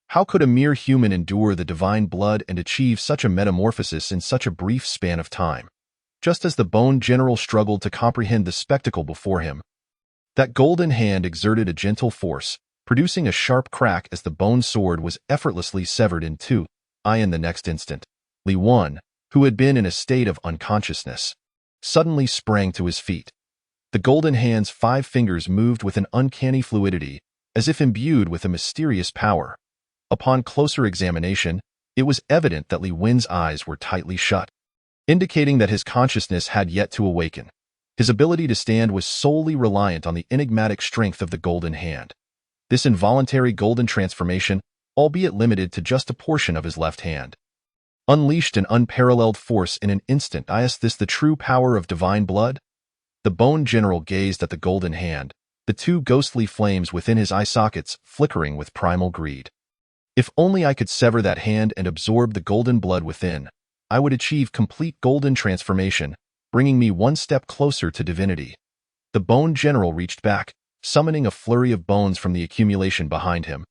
How could a mere human endure the divine blood and achieve such a metamorphosis in such a brief span of time? Just as the bone general struggled to comprehend the spectacle before him, that golden hand exerted a gentle force, producing a sharp crack as the bone sword was effortlessly severed in two. In the next instant, Li Wen, who had been in a state of unconsciousness, suddenly sprang to his feet. The golden hand's 5 fingers moved with an uncanny fluidity, as if imbued with a mysterious power. Upon closer examination, it was evident that Li Wen's eyes were tightly shut, indicating that his consciousness had yet to awaken. His ability to stand was solely reliant on the enigmatic strength of the golden hand. This involuntary golden transformation, albeit limited to just a portion of his left hand, unleashed an unparalleled force in an instant. Is this the true power of divine blood? The bone general gazed at the golden hand, the 2 ghostly flames within his eye sockets flickering with primal greed. If only I could sever that hand and absorb the golden blood within, I would achieve complete golden transformation, bringing me one step closer to divinity. The bone general reached back, summoning a flurry of bones from the accumulation behind him,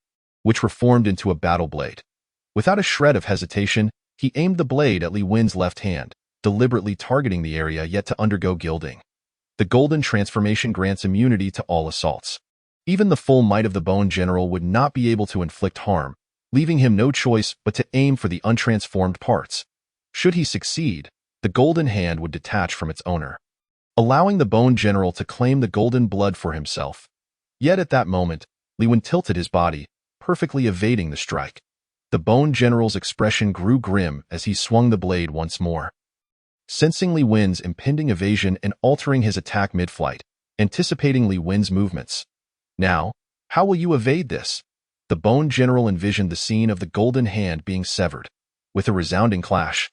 which were formed into a battle blade. Without a shred of hesitation, he aimed the blade at Li Wen's left hand, deliberately targeting the area yet to undergo gilding. The golden transformation grants immunity to all assaults. Even the full might of the bone general would not be able to inflict harm, leaving him no choice but to aim for the untransformed parts. Should he succeed, the golden hand would detach from its owner, allowing the Bone General to claim the golden blood for himself. Yet at that moment, Li Wen tilted his body, perfectly evading the strike. The Bone General's expression grew grim as he swung the blade once more. Sensing Li Wen's impending evasion and altering his attack mid-flight, anticipating Li Wen's movements. Now, how will you evade this? The Bone General envisioned the scene of the golden hand being severed. With a resounding clash,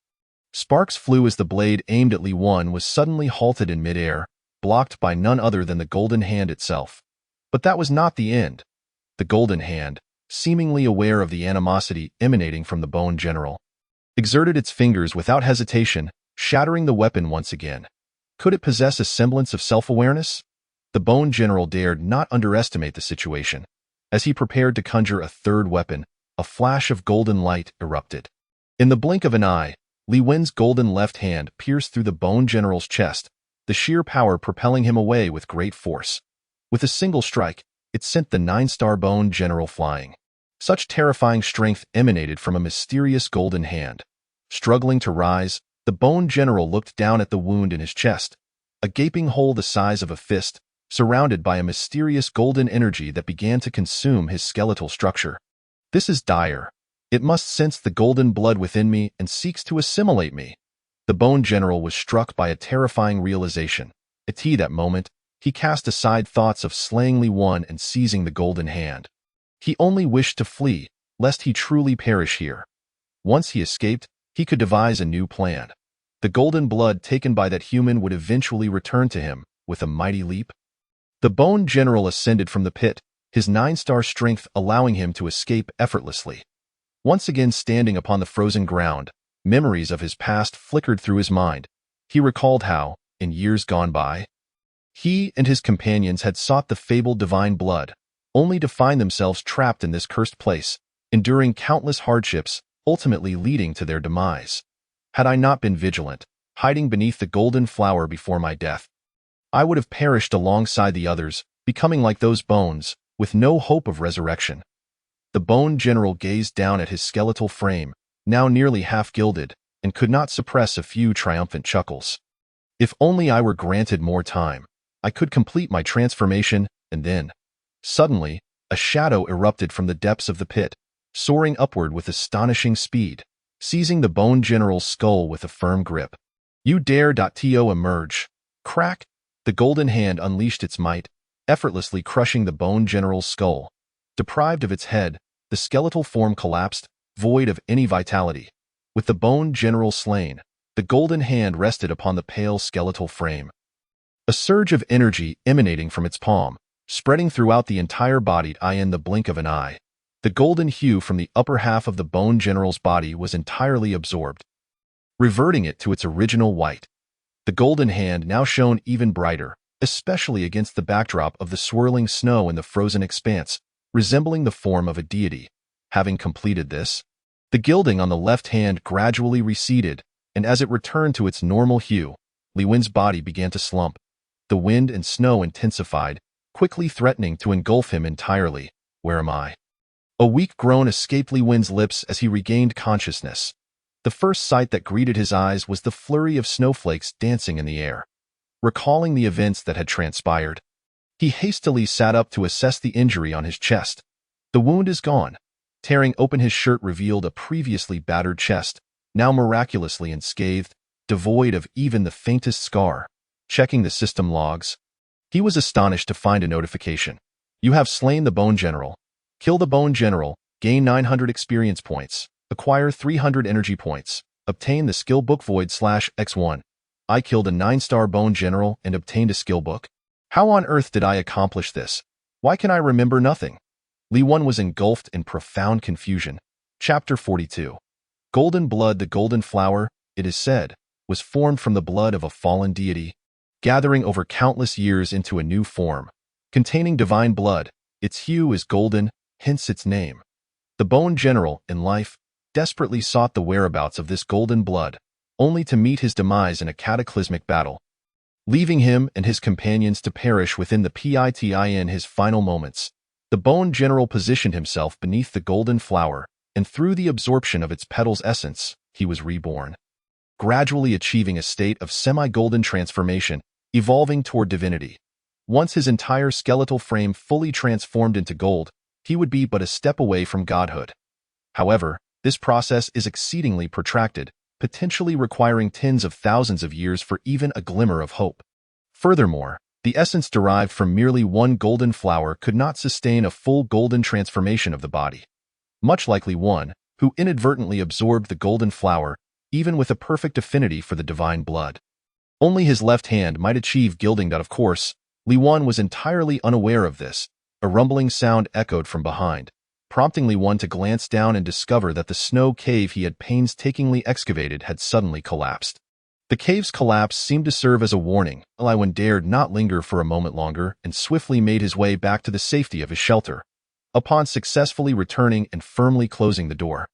sparks flew as the blade aimed at Li Wen was suddenly halted in midair, blocked by none other than the golden hand itself. But that was not the end. The golden hand, seemingly aware of the animosity emanating from the Bone General, exerted its fingers without hesitation, shattering the weapon once again. Could it possess a semblance of self-awareness? The Bone General dared not underestimate the situation. As he prepared to conjure a third weapon, a flash of golden light erupted. In the blink of an eye, Li Wen's golden left hand pierced through the Bone General's chest, the sheer power propelling him away with great force. With a single strike, it sent the 9-star Bone General flying. Such terrifying strength emanated from a mysterious golden hand. Struggling to rise, the Bone General looked down at the wound in his chest, a gaping hole the size of a fist, surrounded by a mysterious golden energy that began to consume his skeletal structure. This is dire. It must sense the golden blood within me and seeks to assimilate me. The Bone General was struck by a terrifying realization. At that moment, he cast aside thoughts of slaying Li Wen and seizing the golden hand. He only wished to flee, lest he truly perish here. Once he escaped, he could devise a new plan. The golden blood taken by that human would eventually return to him, with a mighty leap. The Bone General ascended from the pit, his 9-star strength allowing him to escape effortlessly. Once again standing upon the frozen ground, memories of his past flickered through his mind. He recalled how, in years gone by, he and his companions had sought the fabled divine blood, only to find themselves trapped in this cursed place, enduring countless hardships, ultimately leading to their demise. Had I not been vigilant, hiding beneath the golden flower before my death, I would have perished alongside the others, becoming like those bones, with no hope of resurrection. The Bone General gazed down at his skeletal frame, now nearly half gilded, and could not suppress a few triumphant chuckles. If only I were granted more time, I could complete my transformation, and then, suddenly, a shadow erupted from the depths of the pit, soaring upward with astonishing speed, seizing the Bone General's skull with a firm grip. You dare to emerge. Crack! The golden hand unleashed its might, effortlessly crushing the Bone General's skull. Deprived of its head, the skeletal form collapsed, void of any vitality. With the Bone General slain, the golden hand rested upon the pale skeletal frame. A surge of energy emanating from its palm, spreading throughout the entire body in the blink of an eye. The golden hue from the upper half of the Bone General's body was entirely absorbed, reverting it to its original white. The golden hand now shone even brighter, especially against the backdrop of the swirling snow in the frozen expanse, resembling the form of a deity. Having completed this, the gilding on the left hand gradually receded, and as it returned to its normal hue, Li Wen's body began to slump. The wind and snow intensified, quickly threatening to engulf him entirely. Where am I? A weak groan escaped Li Wen's lips as he regained consciousness. The first sight that greeted his eyes was the flurry of snowflakes dancing in the air. Recalling the events that had transpired, he hastily sat up to assess the injury on his chest. The wound is gone. Tearing open his shirt revealed a previously battered chest, now miraculously unscathed, devoid of even the faintest scar. Checking the system logs, he was astonished to find a notification. You have slain the Bone General. Kill the Bone General, gain 900 experience points, acquire 300 energy points, obtain the skill book Void/X1. I killed a 9-star Bone General and obtained a skill book. How on earth did I accomplish this? Why can I remember nothing? Li Wen was engulfed in profound confusion. Chapter 42. Golden blood. The golden flower, it is said, was formed from the blood of a fallen deity, gathering over countless years into a new form. Containing divine blood, its hue is golden, hence its name. The Bone General, in life, desperately sought the whereabouts of this golden blood, only to meet his demise in a cataclysmic battle, leaving him and his companions to perish within the pit in his final moments. The Bone General positioned himself beneath the golden flower, and through the absorption of its petal's essence, he was reborn. Gradually achieving a state of semi-golden transformation, evolving toward divinity. Once his entire skeletal frame fully transformed into gold, he would be but a step away from godhood. However, this process is exceedingly protracted, potentially requiring tens of thousands of years for even a glimmer of hope. Furthermore, the essence derived from merely one golden flower could not sustain a full golden transformation of the body. Much likely one who inadvertently absorbed the golden flower, even with a perfect affinity for the divine blood. Only his left hand might achieve gilding. Of course, Li Wan was entirely unaware of this. A rumbling sound echoed from behind, prompting Li Wan to glance down and discover that the snow cave he had painstakingly excavated had suddenly collapsed. The cave's collapse seemed to serve as a warning. Li Wan dared not linger for a moment longer and swiftly made his way back to the safety of his shelter. Upon successfully returning and firmly closing the door,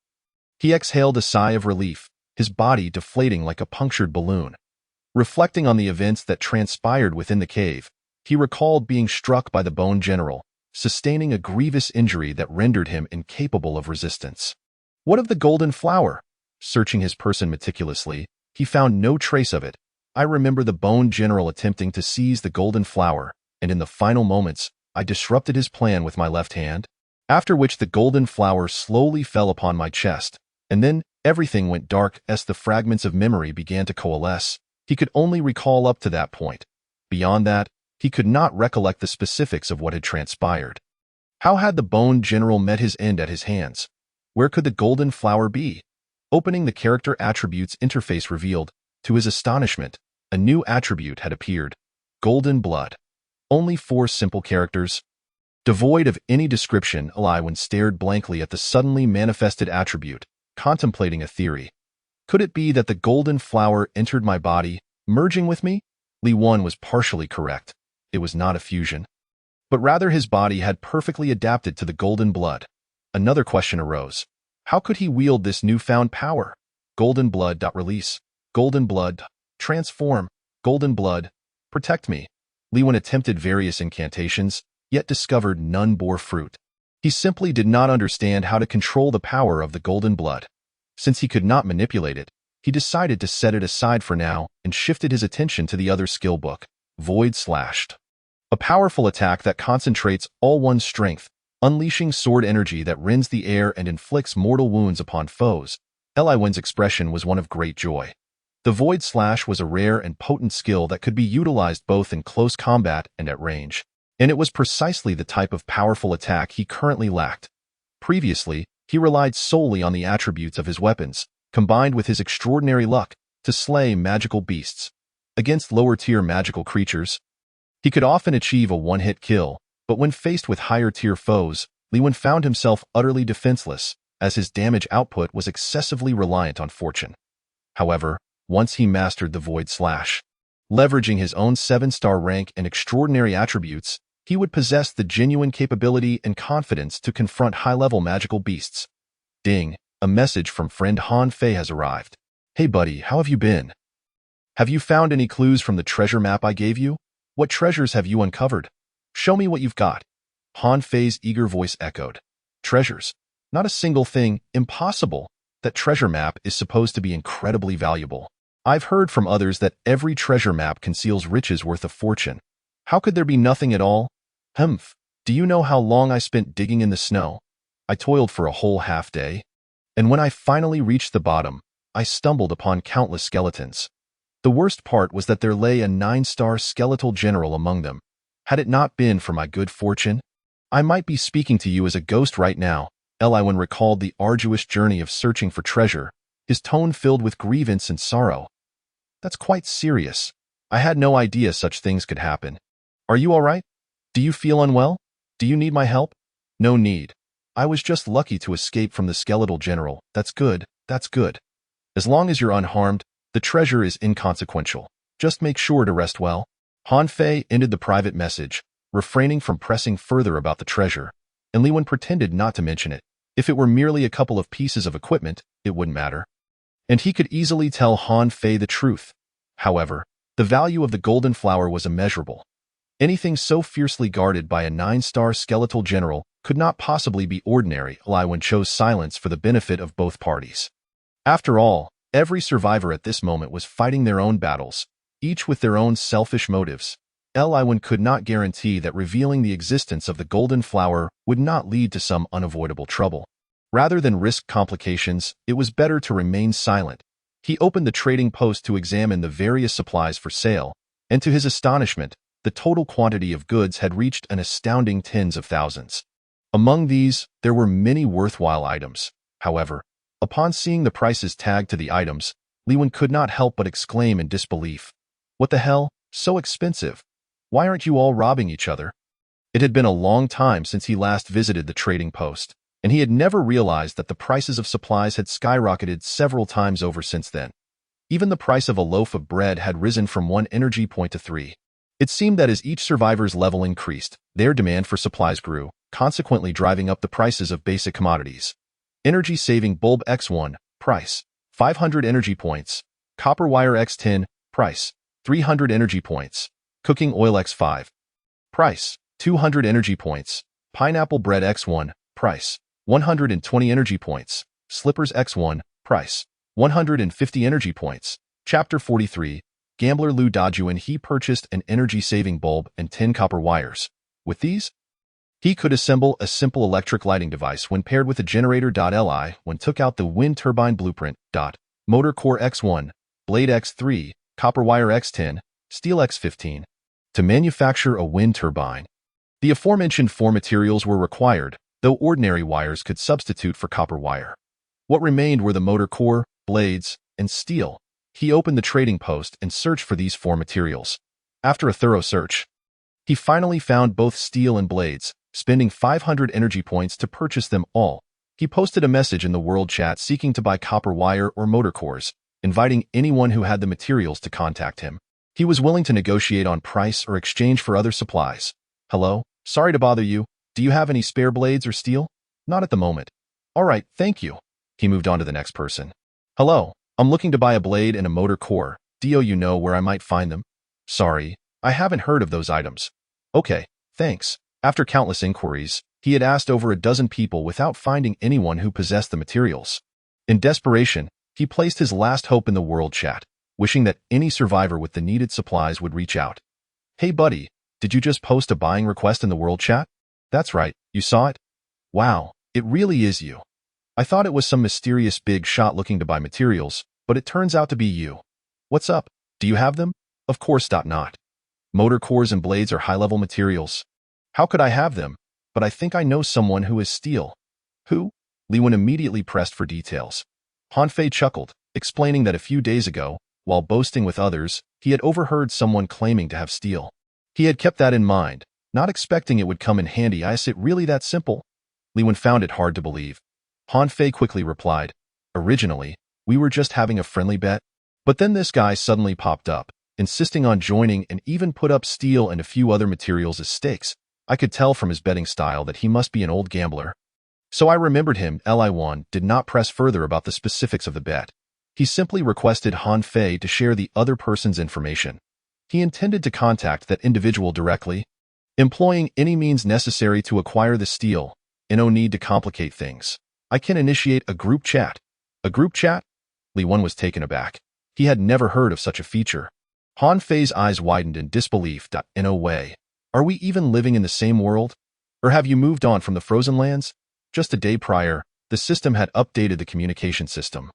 he exhaled a sigh of relief, his body deflating like a punctured balloon. Reflecting on the events that transpired within the cave, he recalled being struck by the Bone General, sustaining a grievous injury that rendered him incapable of resistance. What of the golden flower? Searching his person meticulously, he found no trace of it. I remember the Bone General attempting to seize the golden flower, and in the final moments, I disrupted his plan with my left hand, after which the golden flower slowly fell upon my chest, and then everything went dark as the fragments of memory began to coalesce. He could only recall up to that point. Beyond that, he could not recollect the specifics of what had transpired. How had the Bone General met his end at his hands? Where could the golden flower be? Opening the character attributes interface revealed, to his astonishment, a new attribute had appeared: golden blood. Only 4 simple characters. Devoid of any description, Li Wan stared blankly at the suddenly manifested attribute, contemplating a theory. Could it be that the golden flower entered my body, merging with me? Li Wan was partially correct. It was not a fusion, but rather his body had perfectly adapted to the golden blood. Another question arose. How could he wield this newfound power? Golden blood. Release. Golden blood. Transform. Golden blood. Protect me. Li Wan attempted various incantations, yet discovered none bore fruit. He simply did not understand how to control the power of the golden blood. Since he could not manipulate it, he decided to set it aside for now and shifted his attention to the other skill book, Void Slashed. A powerful attack that concentrates all one's strength, unleashing sword energy that rends the air and inflicts mortal wounds upon foes. Li Wan's expression was one of great joy. The Void Slash was a rare and potent skill that could be utilized both in close combat and at range, and it was precisely the type of powerful attack he currently lacked. Previously, he relied solely on the attributes of his weapons, combined with his extraordinary luck, to slay magical beasts. Against lower-tier magical creatures, he could often achieve a one-hit kill, but when faced with higher-tier foes, Li Wan found himself utterly defenseless, as his damage output was excessively reliant on fortune. However, once he mastered the Void Slash, leveraging his own 7-star rank and extraordinary attributes, he would possess the genuine capability and confidence to confront high-level magical beasts. Ding, a message from friend Han Fei has arrived. Hey buddy, how have you been? Have you found any clues from the treasure map I gave you? What treasures have you uncovered? Show me what you've got. Han Fei's eager voice echoed. Treasures? Not a single thing. Impossible. That treasure map is supposed to be incredibly valuable. I've heard from others that every treasure map conceals riches worth a fortune. How could there be nothing at all? Humph. Do you know how long I spent digging in the snow? I toiled for a whole half-day. And when I finally reached the bottom, I stumbled upon countless skeletons. The worst part was that there lay a 9-star skeletal general among them. Had it not been for my good fortune, I might be speaking to you as a ghost right now. Li Wan recalled the arduous journey of searching for treasure, his tone filled with grievance and sorrow. That's quite serious. I had no idea such things could happen. Are you all right? Do you feel unwell? Do you need my help? No need. I was just lucky to escape from the skeletal general. That's good. That's good. As long as you're unharmed, the treasure is inconsequential. Just make sure to rest well. Han Fei ended the private message, refraining from pressing further about the treasure, and Li Wan pretended not to mention it. If it were merely a couple of pieces of equipment, it wouldn't matter. And he could easily tell Han Fei the truth. However, the value of the golden flower was immeasurable. Anything so fiercely guarded by a 9-star skeletal general could not possibly be ordinary. Li Wan chose silence for the benefit of both parties. After all, every survivor at this moment was fighting their own battles. each with their own selfish motives. Li could not guarantee that revealing the existence of the golden flower would not lead to some unavoidable trouble. Rather than risk complications, it was better to remain silent. He opened the trading post to examine the various supplies for sale, and to his astonishment, the total quantity of goods had reached an astounding tens of thousands. Among these, there were many worthwhile items. However, upon seeing the prices tagged to the items, Li could not help but exclaim in disbelief. What the hell? So expensive. Why aren't you all robbing each other? It had been a long time since he last visited the trading post, and he had never realized that the prices of supplies had skyrocketed several times over since then. Even the price of a loaf of bread had risen from 1 energy point to 3. It seemed that as each survivor's level increased, their demand for supplies grew, consequently driving up the prices of basic commodities. Energy-saving bulb X1, price, 500 energy points. Copper wire X10, price, 300 energy points. Cooking oil X5, price, 200 energy points. Pineapple bread X1, price, 120 energy points. Slippers X1, price, 150 energy points. Chapter 43, Gambler Lu Dajuan. He purchased an energy-saving bulb and 10 copper wires. With these, he could assemble a simple electric lighting device when paired with a generator. Li took out the wind turbine blueprint. Motor core X1, blade X3, copper wire X10, steel X15. To manufacture a wind turbine, the aforementioned 4 materials were required, though ordinary wires could substitute for copper wire. What remained were the motor core, blades, and steel. He opened the trading post and searched for these 4 materials. After a thorough search, he finally found both steel and blades, spending 500 energy points to purchase them all. He posted a message in the world chat seeking to buy copper wire or motor cores, inviting anyone who had the materials to contact him. He was willing to negotiate on price or exchange for other supplies. Hello? Sorry to bother you. Do you have any spare blades or steel? Not at the moment. All right, thank you. He moved on to the next person. Hello, I'm looking to buy a blade and a motor core. Do you know where I might find them? Sorry, I haven't heard of those items. Okay, thanks. After countless inquiries, he had asked over a dozen people without finding anyone who possessed the materials. In desperation, he placed his last hope in the world chat, wishing that any survivor with the needed supplies would reach out. Hey buddy, did you just post a buying request in the world chat? That's right, you saw it? Wow, it really is you. I thought it was some mysterious big shot looking to buy materials, but it turns out to be you. What's up? Do you have them? Of course not. Motor cores and blades are high-level materials. How could I have them? But I think I know someone who is steel. Who? Li immediately pressed for details. Hanfei chuckled, explaining that a few days ago, while boasting with others, he had overheard someone claiming to have steel. He had kept that in mind, not expecting it would come in handy. Is it really that simple? Li found it hard to believe. Hanfei quickly replied, originally, we were just having a friendly bet, but then this guy suddenly popped up, insisting on joining and even put up steel and a few other materials as stakes. I could tell from his betting style that he must be an old gambler. So I remembered him. Li did not press further about the specifics of the bet. He simply requested Hanfei to share the other person's information. He intended to contact that individual directly, employing any means necessary to acquire the steel. No need to complicate things. I can initiate a group chat. A group chat? Li was taken aback. He had never heard of such a feature. Hanfei's eyes widened in disbelief. No way. Are we even living in the same world? Or have you moved on from the frozen lands? Just a day prior, the system had updated the communication system,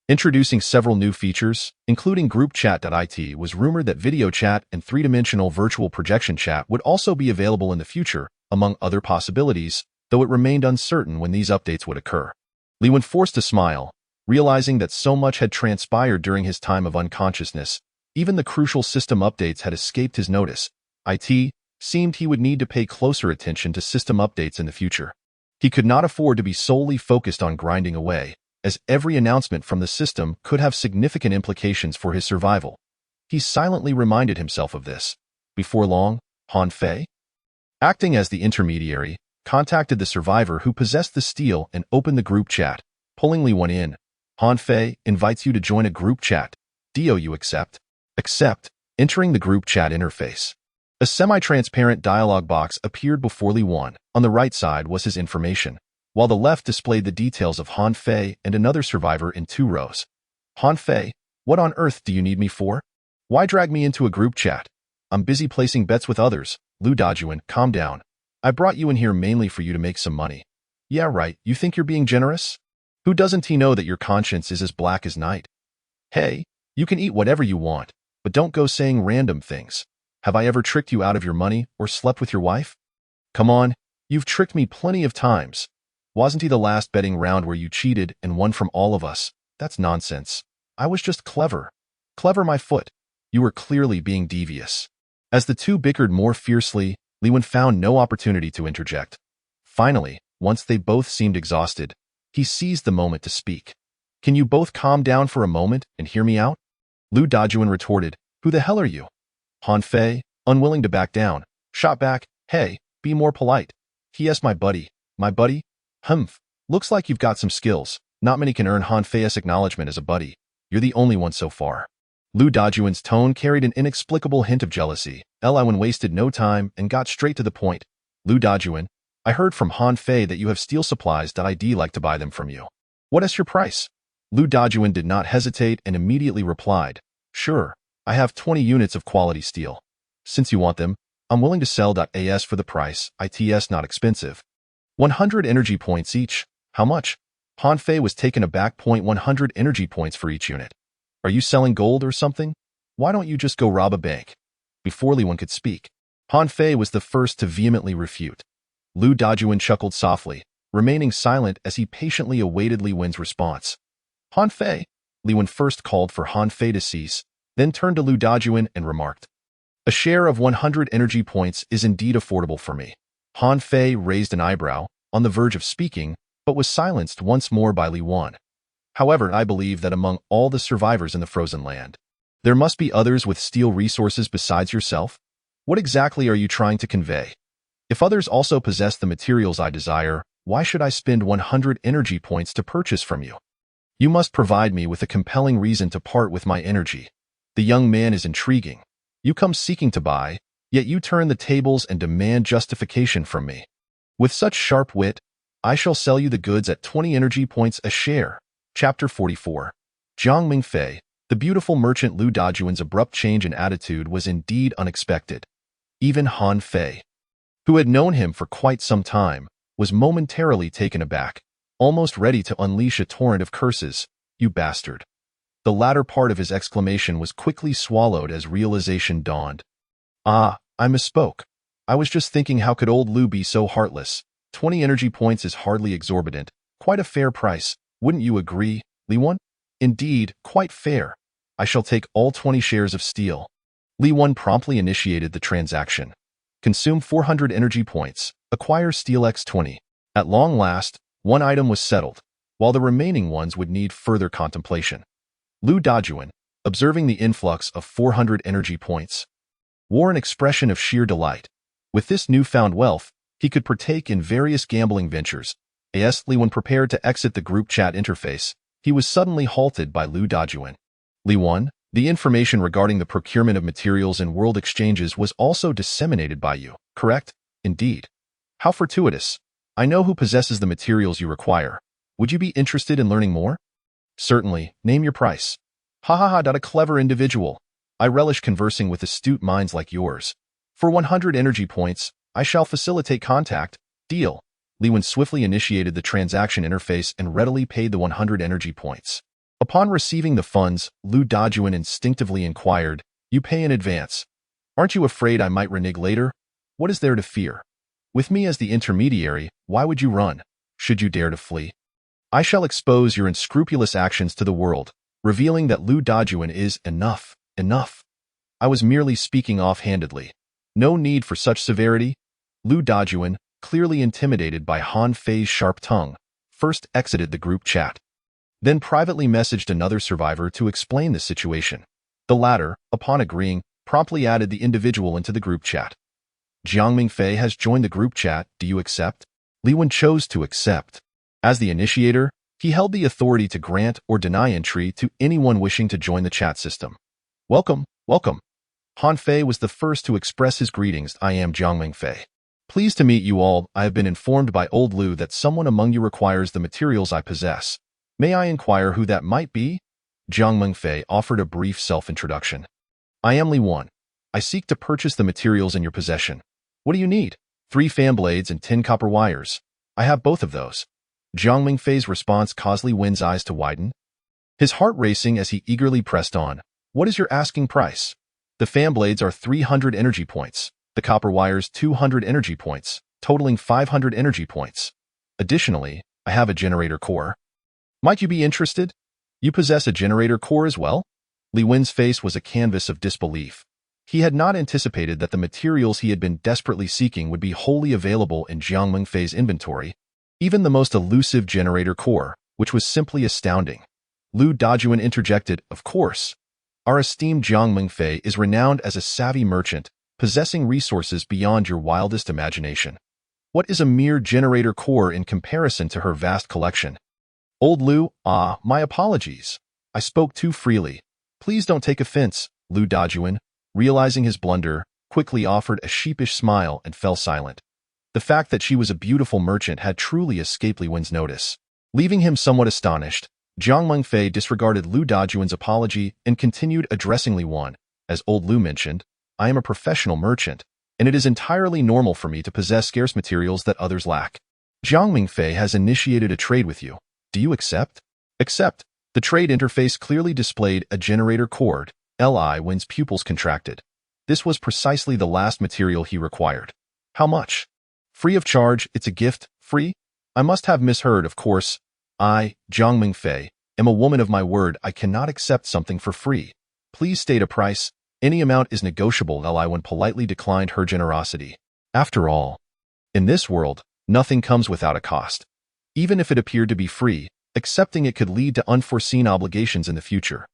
introducing several new features, including group chat. It was rumored that video chat and 3-dimensional virtual projection chat would also be available in the future, among other possibilities, though it remained uncertain when these updates would occur. Li forced a smile, realizing that so much had transpired during his time of unconsciousness. Even the crucial system updates had escaped his notice. It seemed he would need to pay closer attention to system updates in the future. He could not afford to be solely focused on grinding away, as every announcement from the system could have significant implications for his survival. He silently reminded himself of this. Before long, Hanfei, acting as the intermediary, contacted the survivor who possessed the steel and opened the group chat, pulling Li in. Hanfei invites you to join a group chat. Do you accept? Accept, entering the group chat interface. A semi-transparent dialog box appeared before Li. On the right side was his information, while the left displayed the details of Hanfei and another survivor in 2 rows. Hanfei, what on earth do you need me for? Why drag me into a group chat? I'm busy placing bets with others. Lu Dajuan, calm down. I brought you in here mainly for you to make some money. Yeah, right, you think you're being generous? Who doesn't he know that your conscience is as black as night? Hey, you can eat whatever you want, but don't go saying random things. Have I ever tricked you out of your money or slept with your wife? Come on, you've tricked me plenty of times. Wasn't he the last betting round where you cheated and won from all of us? That's nonsense. I was just clever. Clever my foot. You were clearly being devious. As the two bickered more fiercely, Liwen found no opportunity to interject. Finally, once they both seemed exhausted, he seized the moment to speak. Can you both calm down for a moment and hear me out? Lu Dajuan retorted, Who the hell are you? Han Fei, unwilling to back down, shot back, Hey, be more polite. Yes, my buddy. My buddy? Humph. Looks like you've got some skills. Not many can earn Han Fei's acknowledgement as a buddy. You're the only one so far. Lu Dajuan's tone carried an inexplicable hint of jealousy. Liwen wasted no time and got straight to the point. Lu Dajuan, I heard from Han Fei that you have steel supplies that I'd like to buy them from you. What is your price? Lu Dajuan did not hesitate and immediately replied, Sure, I have 20 units of quality steel. Since you want them, I'm willing to sell .as for the price. It's not expensive. 100 energy points each. How much? Han Fei was taken aback. 100 energy points for each unit. Are you selling gold or something? Why don't you just go rob a bank? Before Liwen could speak, Han Fei was the first to vehemently refute. Lu Dajuan chuckled softly, remaining silent as he patiently awaited Liwen's response. Han Fei? Liwen first called for Han Fei to cease, then turned to Lu Dajuan and remarked, A share of 100 energy points is indeed affordable for me. Han Fei raised an eyebrow, on the verge of speaking, but was silenced once more by Liwen. However, I believe that among all the survivors in the frozen land, there must be others with steel resources besides yourself. What exactly are you trying to convey? If others also possess the materials I desire, why should I spend 100 energy points to purchase from you? You must provide me with a compelling reason to part with my energy. The young man is intriguing. You come seeking to buy, yet you turn the tables and demand justification from me. With such sharp wit, I shall sell you the goods at 20 energy points a share. Chapter 44. Jiang Mingfei, the beautiful merchant. Lu Dajuan's abrupt change in attitude was indeed unexpected. Even Han Fei, who had known him for quite some time, was momentarily taken aback, almost ready to unleash a torrent of curses. You bastard. The latter part of his exclamation was quickly swallowed as realization dawned. I misspoke. I was just thinking, how could old Lu be so heartless? 20 energy points is hardly exorbitant, quite a fair price. Wouldn't you agree, Liwen? Indeed, quite fair. I shall take all 20 shares of steel. Liwen promptly initiated the transaction. Consume 400 energy points. Acquire steel x20. At long last, one item was settled, while the remaining ones would need further contemplation. Lu Dajuan, observing the influx of 400 energy points, wore an expression of sheer delight. With this newfound wealth, he could partake in various gambling ventures. When prepared to exit the group chat interface, he was suddenly halted by Lu Dajuan. Liwen, the information regarding the procurement of materials in world exchanges was also disseminated by you, correct? Indeed. How fortuitous. I know who possesses the materials you require. Would you be interested in learning more? Certainly. Name your price. A clever individual. I relish conversing with astute minds like yours. For 100 energy points, I shall facilitate contact. Deal. Liwen swiftly initiated the transaction interface and readily paid the 100 energy points. Upon receiving the funds, Lu Dajuan instinctively inquired, You pay in advance. Aren't you afraid I might renege later? What is there to fear? With me as the intermediary, why would you run? Should you dare to flee? I shall expose your unscrupulous actions to the world, revealing that Lu Dajuan is enough. I was merely speaking offhandedly. No need for such severity. Lu Dajuan, clearly intimidated by Han Fei's sharp tongue, first exited the group chat. Then privately messaged another survivor to explain the situation. The latter, upon agreeing, promptly added the individual into the group chat. Jiang Mingfei has joined the group chat. Do you accept? Liwen chose to accept. As the initiator, he held the authority to grant or deny entry to anyone wishing to join the chat system. Welcome. Han Fei was the first to express his greetings. I am Jiang Mingfei. Pleased to meet you all. I have been informed by old Lu that someone among you requires the materials I possess. May I inquire who that might be? Jiang Mingfei offered a brief self-introduction. I am Li Wan. I seek to purchase the materials in your possession. What do you need? 3 fan blades and 10 copper wires. I have both of those. Jiang Mingfei's response caused Li Wen's eyes to widen, his heart racing as he eagerly pressed on. What is your asking price? The fan blades are 300 energy points. The copper wires 200 energy points, totaling 500 energy points. Additionally, I have a generator core. Might you be interested? You possess a generator core as well? Li Wen's face was a canvas of disbelief. He had not anticipated that the materials he had been desperately seeking would be wholly available in Jiang Mingfei's inventory, even the most elusive generator core, which was simply astounding. Lu Dajuan interjected, of course. Our esteemed Jiang Mingfei is renowned as a savvy merchant, possessing resources beyond your wildest imagination. What is a mere generator core in comparison to her vast collection? Old Lu, my apologies. I spoke too freely. Please don't take offense. Lu Dajuan, realizing his blunder, quickly offered a sheepish smile and fell silent. The fact that she was a beautiful merchant had truly escaped Li Wen's notice. Leaving him somewhat astonished, Jiang Mingfei disregarded Lu Dajuan's apology and continued addressing Li Wan. As old Lu mentioned, I am a professional merchant, and it is entirely normal for me to possess scarce materials that others lack. Jiang Mingfei has initiated a trade with you. Do you accept? Accept. The trade interface clearly displayed a generator cord. Li Wen's pupils contracted. This was precisely the last material he required. How much? Free of charge, it's a gift. Free? I must have misheard, of course. I, Jiang Mingfei, am a woman of my word. I cannot accept something for free. Please state a price. Any amount is negotiable. Li Wen politely declined her generosity. After all, in this world, nothing comes without a cost. Even if it appeared to be free, accepting it could lead to unforeseen obligations in the future.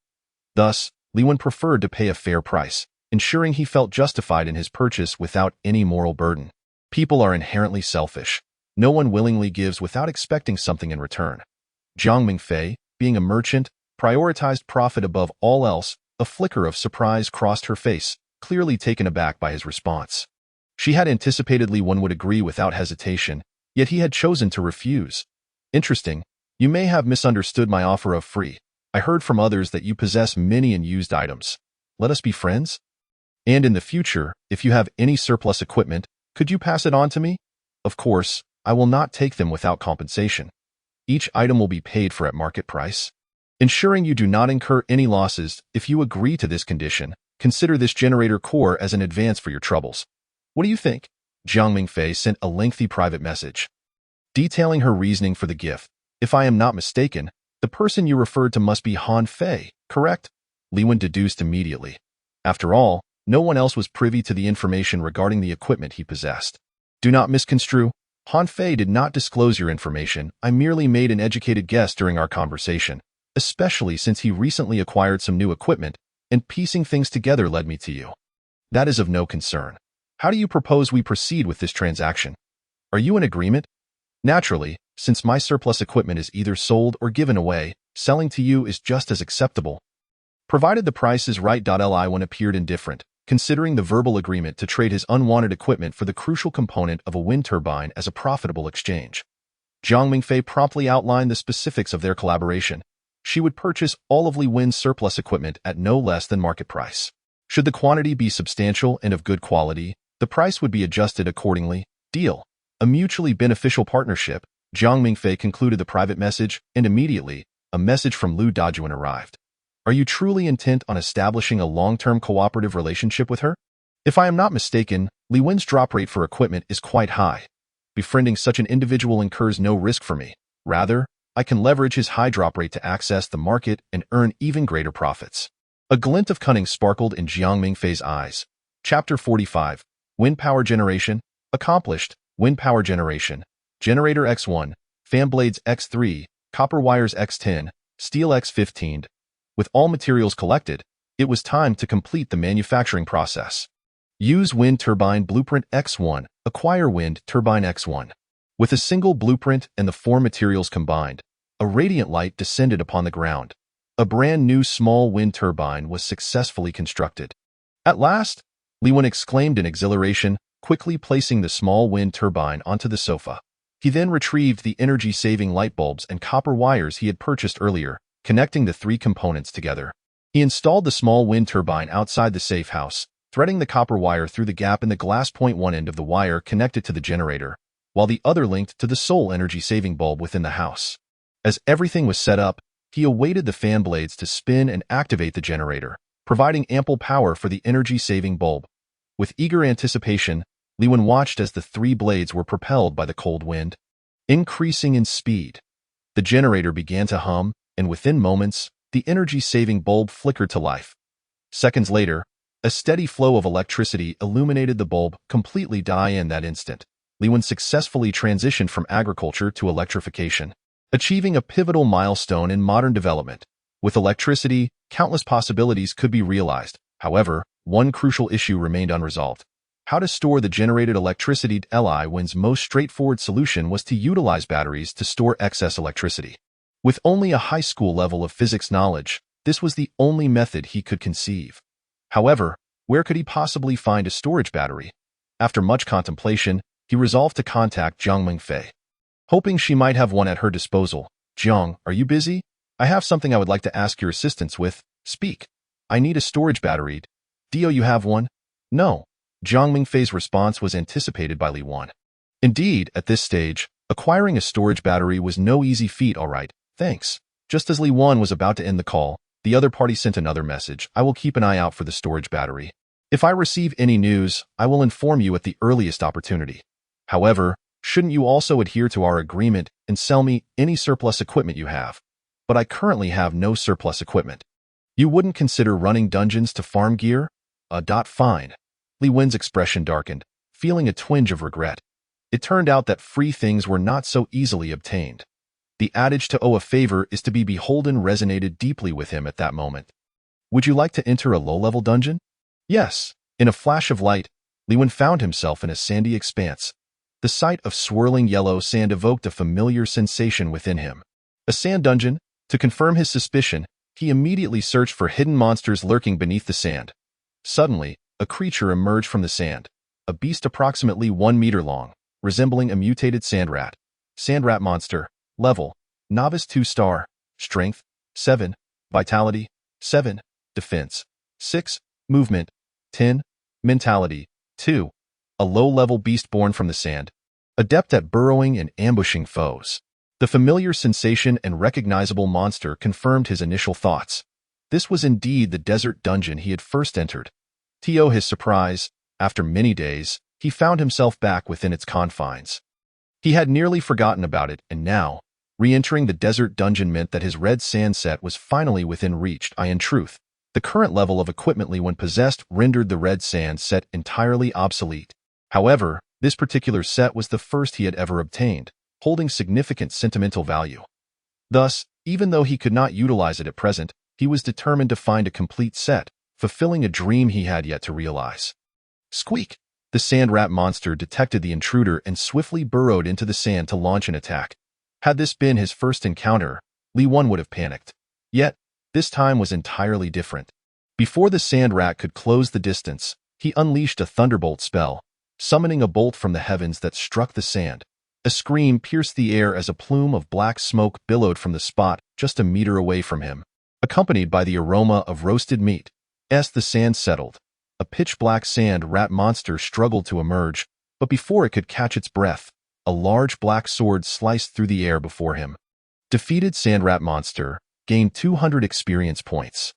Thus, Li Wen preferred to pay a fair price, ensuring he felt justified in his purchase without any moral burden. People are inherently selfish. No one willingly gives without expecting something in return. Jiang Mingfei, being a merchant, prioritized profit above all else. A flicker of surprise crossed her face, clearly taken aback by his response. She had anticipated Li Wan would agree without hesitation, yet he had chosen to refuse. Interesting. You may have misunderstood my offer of free. I heard from others that you possess many and used items. Let us be friends? And in the future, if you have any surplus equipment, could you pass it on to me? Of course, I will not take them without compensation. Each item will be paid for at market price. Ensuring you do not incur any losses, if you agree to this condition, consider this generator core as an advance for your troubles. What do you think? Jiang Mingfei sent a lengthy private message, detailing her reasoning for the gift. If I am not mistaken, the person you referred to must be Han Fei, correct? Li Wen deduced immediately. After all, no one else was privy to the information regarding the equipment he possessed. Do not misconstrue. Han Fei did not disclose your information. I merely made an educated guess during our conversation, especially since he recently acquired some new equipment, and piecing things together led me to you. That is of no concern. How do you propose we proceed with this transaction? Are you in agreement? Naturally, since my surplus equipment is either sold or given away, selling to you is just as acceptable. Provided the price is right. Li Wan appeared indifferent, considering the verbal agreement to trade his unwanted equipment for the crucial component of a wind turbine as a profitable exchange. Jiang Mingfei promptly outlined the specifics of their collaboration. She would purchase all of Li Wen's surplus equipment at no less than market price. Should the quantity be substantial and of good quality, the price would be adjusted accordingly. Deal. A mutually beneficial partnership. Jiang Mingfei concluded the private message, and immediately, a message from Lu Dajuan arrived. Are you truly intent on establishing a long-term cooperative relationship with her? If I am not mistaken, Li Wen's drop rate for equipment is quite high. Befriending such an individual incurs no risk for me. Rather, I can leverage his high drop rate to access the market and earn even greater profits. A glint of cunning sparkled in Jiang Mingfei's eyes. Chapter 45. Wind Power Generation. Accomplished. Wind Power Generation. Generator X1, fan blades X3, copper wires X10, steel X15. With all materials collected, it was time to complete the manufacturing process. Use wind turbine blueprint X1, acquire wind turbine X1. With a single blueprint and the 4 materials combined, a radiant light descended upon the ground. A brand new small wind turbine was successfully constructed. At last, Li Wan exclaimed in exhilaration, quickly placing the small wind turbine onto the sofa. He then retrieved the energy-saving light bulbs and copper wires he had purchased earlier, connecting the 3 components together. He installed the small wind turbine outside the safe house, threading the copper wire through the gap in the glass point. One end of the wire connected to the generator, while the other linked to the sole energy-saving bulb within the house. As everything was set up, he awaited the fan blades to spin and activate the generator, providing ample power for the energy-saving bulb. With eager anticipation, Liwen watched as the 3 blades were propelled by the cold wind. Increasing in speed, the generator began to hum, and within moments, the energy-saving bulb flickered to life. Seconds later, a steady flow of electricity illuminated the bulb, completely dying in that instant. Liwen successfully transitioned from agriculture to electrification, achieving a pivotal milestone in modern development. With electricity, countless possibilities could be realized. However, one crucial issue remained unresolved: how to store the generated electricity. Liwen's most straightforward solution was to utilize batteries to store excess electricity. With only a high school level of physics knowledge, this was the only method he could conceive. However, where could he possibly find a storage battery? After much contemplation, he resolved to contact Jiang Mingfei, hoping she might have one at her disposal. "Jiang, are you busy? I have something I would like to ask your assistance with." "Speak." "I need a storage battery." "Do you have one?" "No." Jiang Mingfei's response was anticipated by Li Wan. Indeed, at this stage, acquiring a storage battery was no easy feat. "All right, thanks." Just as Li Wan was about to end the call, the other party sent another message: "I will keep an eye out for the storage battery. If I receive any news, I will inform you at the earliest opportunity. However, shouldn't you also adhere to our agreement and sell me any surplus equipment you have?" "But I currently have no surplus equipment." "You wouldn't consider running dungeons to farm gear?" Fine." Li Wen's expression darkened, feeling a twinge of regret. It turned out that free things were not so easily obtained. The adage to owe a favor is to be beholden resonated deeply with him at that moment. "Would you like to enter a low-level dungeon?" "Yes." In a flash of light, Li Wen found himself in a sandy expanse. The sight of swirling yellow sand evoked a familiar sensation within him. A sand dungeon? To confirm his suspicion, he immediately searched for hidden monsters lurking beneath the sand. Suddenly, a creature emerged from the sand, a beast approximately 1 meter long, resembling a mutated sand rat. Sand rat monster. Level: Novice 2-star. Strength: 7. Vitality: 7. Defense: 6. Movement: 10. Mentality: 2. A low-level beast born from the sand, adept at burrowing and ambushing foes. The familiar sensation and recognizable monster confirmed his initial thoughts. This was indeed the desert dungeon he had first entered. To his surprise, after many days, he found himself back within its confines. He had nearly forgotten about it, and now, re-entering the desert dungeon meant that his red sand set was finally within reach. In truth, the current level of equipment when possessed rendered the red sand set entirely obsolete. However, this particular set was the first he had ever obtained, holding significant sentimental value. Thus, even though he could not utilize it at present, he was determined to find a complete set, fulfilling a dream he had yet to realize. Squeak! The sand rat monster detected the intruder and swiftly burrowed into the sand to launch an attack. Had this been his first encounter, Li Wan would have panicked. Yet, this time was entirely different. Before the sand rat could close the distance, he unleashed a thunderbolt spell, summoning a bolt from the heavens that struck the sand. A scream pierced the air as a plume of black smoke billowed from the spot just a meter away from him, accompanied by the aroma of roasted meat. As the sand settled, a pitch-black sand rat monster struggled to emerge, but before it could catch its breath, a large black sword sliced through the air before him. Defeated sand rat monster, gained 200 experience points.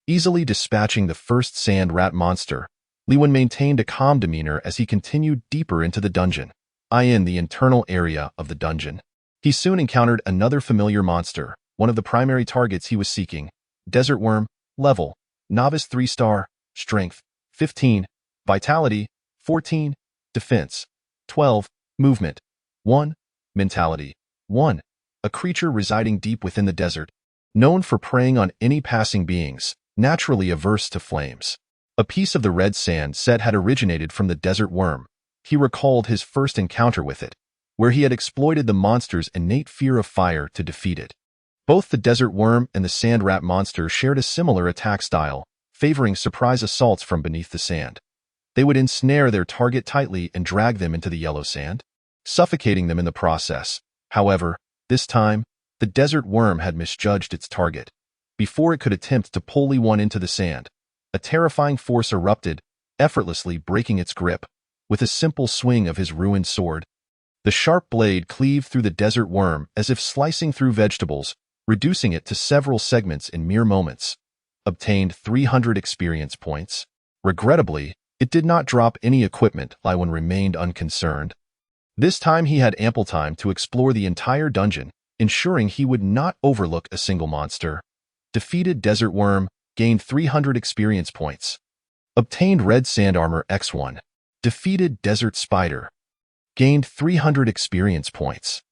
Easily dispatching the first sand rat monster, Li Wen maintained a calm demeanor as he continued deeper into the dungeon. In the internal area of the dungeon, he soon encountered another familiar monster, one of the primary targets he was seeking. Desert worm. Level: Novice 3-star. Strength: 15. Vitality: 14. Defense: 12. Movement: 1. Mentality: 1. A creature residing deep within the desert, known for preying on any passing beings, naturally averse to flames. A piece of the red sand set had originated from the desert worm. He recalled his first encounter with it, where he had exploited the monster's innate fear of fire to defeat it. Both the desert worm and the sand rat monster shared a similar attack style, favoring surprise assaults from beneath the sand. They would ensnare their target tightly and drag them into the yellow sand, suffocating them in the process. However, this time, the desert worm had misjudged its target. before it could attempt to pull Li Wan into the sand. A terrifying force erupted, effortlessly breaking its grip. With a simple swing of his ruined sword, the sharp blade cleaved through the desert worm as if slicing through vegetables, reducing it to several segments in mere moments. Obtained 300 experience points. Regrettably, it did not drop any equipment. Li Wan remained unconcerned. This time he had ample time to explore the entire dungeon, ensuring he would not overlook a single monster. Defeated desert worm, gained 300 experience points. Obtained red sand armor X1. Defeated desert spider. Gained 300 experience points.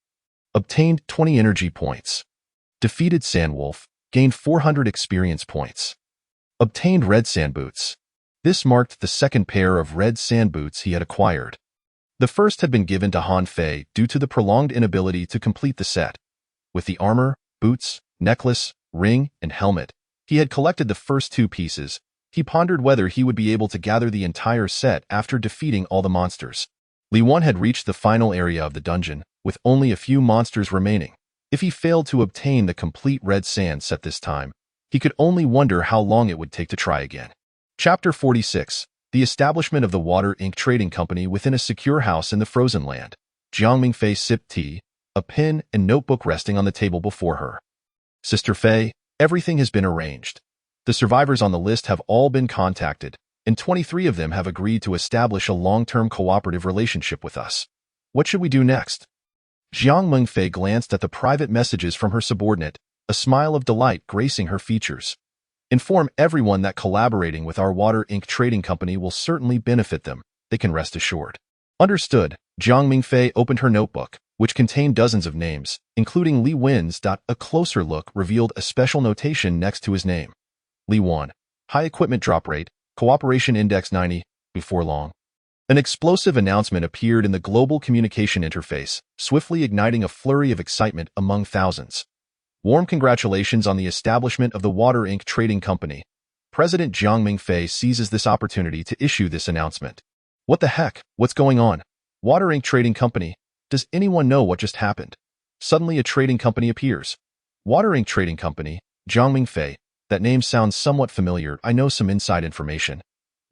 Obtained 20 energy points. Defeated sand wolf. Gained 400 experience points. Obtained red sand boots. This marked the second pair of red sand boots he had acquired. The first had been given to Han Fei due to the prolonged inability to complete the set. With the armor, boots, necklace, ring, and helmet, he had collected the first two pieces. He pondered whether he would be able to gather the entire set after defeating all the monsters. Li Wan had reached the final area of the dungeon, with only a few monsters remaining. If he failed to obtain the complete red sand set this time, he could only wonder how long it would take to try again. Chapter 46. The establishment of the Water Inc. Trading Company within a secure house in the frozen land. Jiang Mingfei sipped tea, a pen and notebook resting on the table before her. Sister Fei, everything has been arranged. The survivors on the list have all been contacted, and 23 of them have agreed to establish a long-term cooperative relationship with us. What should we do next? Jiang Mingfei glanced at the private messages from her subordinate, a smile of delight gracing her features. Inform everyone that collaborating with our Water Inc. Trading Company will certainly benefit them. They can rest assured. Understood. Jiang Mingfei opened her notebook, which contained dozens of names, including Li Wen's. A closer look revealed a special notation next to his name. Li Wan. High equipment drop rate, cooperation index 90, before long. An explosive announcement appeared in the global communication interface, swiftly igniting a flurry of excitement among thousands. Warm congratulations on the establishment of the Water Inc. Trading Company. President Jiang Mingfei seizes this opportunity to issue this announcement. What the heck? What's going on? Water Inc. Trading Company. Does anyone know what just happened? Suddenly a trading company appears. Water Inc. Trading Company. Jiang Mingfei. That name sounds somewhat familiar. I know some inside information.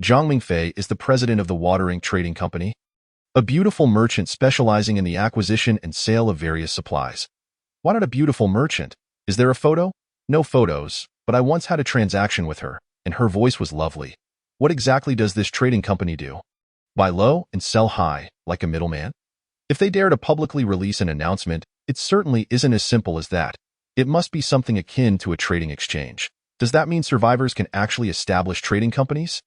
Jiang Mingfei is the president of the Water Inc. Trading Company, a beautiful merchant specializing in the acquisition and sale of various supplies. Why not a beautiful merchant? Is there a photo? No photos, but I once had a transaction with her, and her voice was lovely. What exactly does this trading company do? Buy low and sell high, like a middleman? If they dare to publicly release an announcement, it certainly isn't as simple as that. It must be something akin to a trading exchange. Does that mean survivors can actually establish trading companies?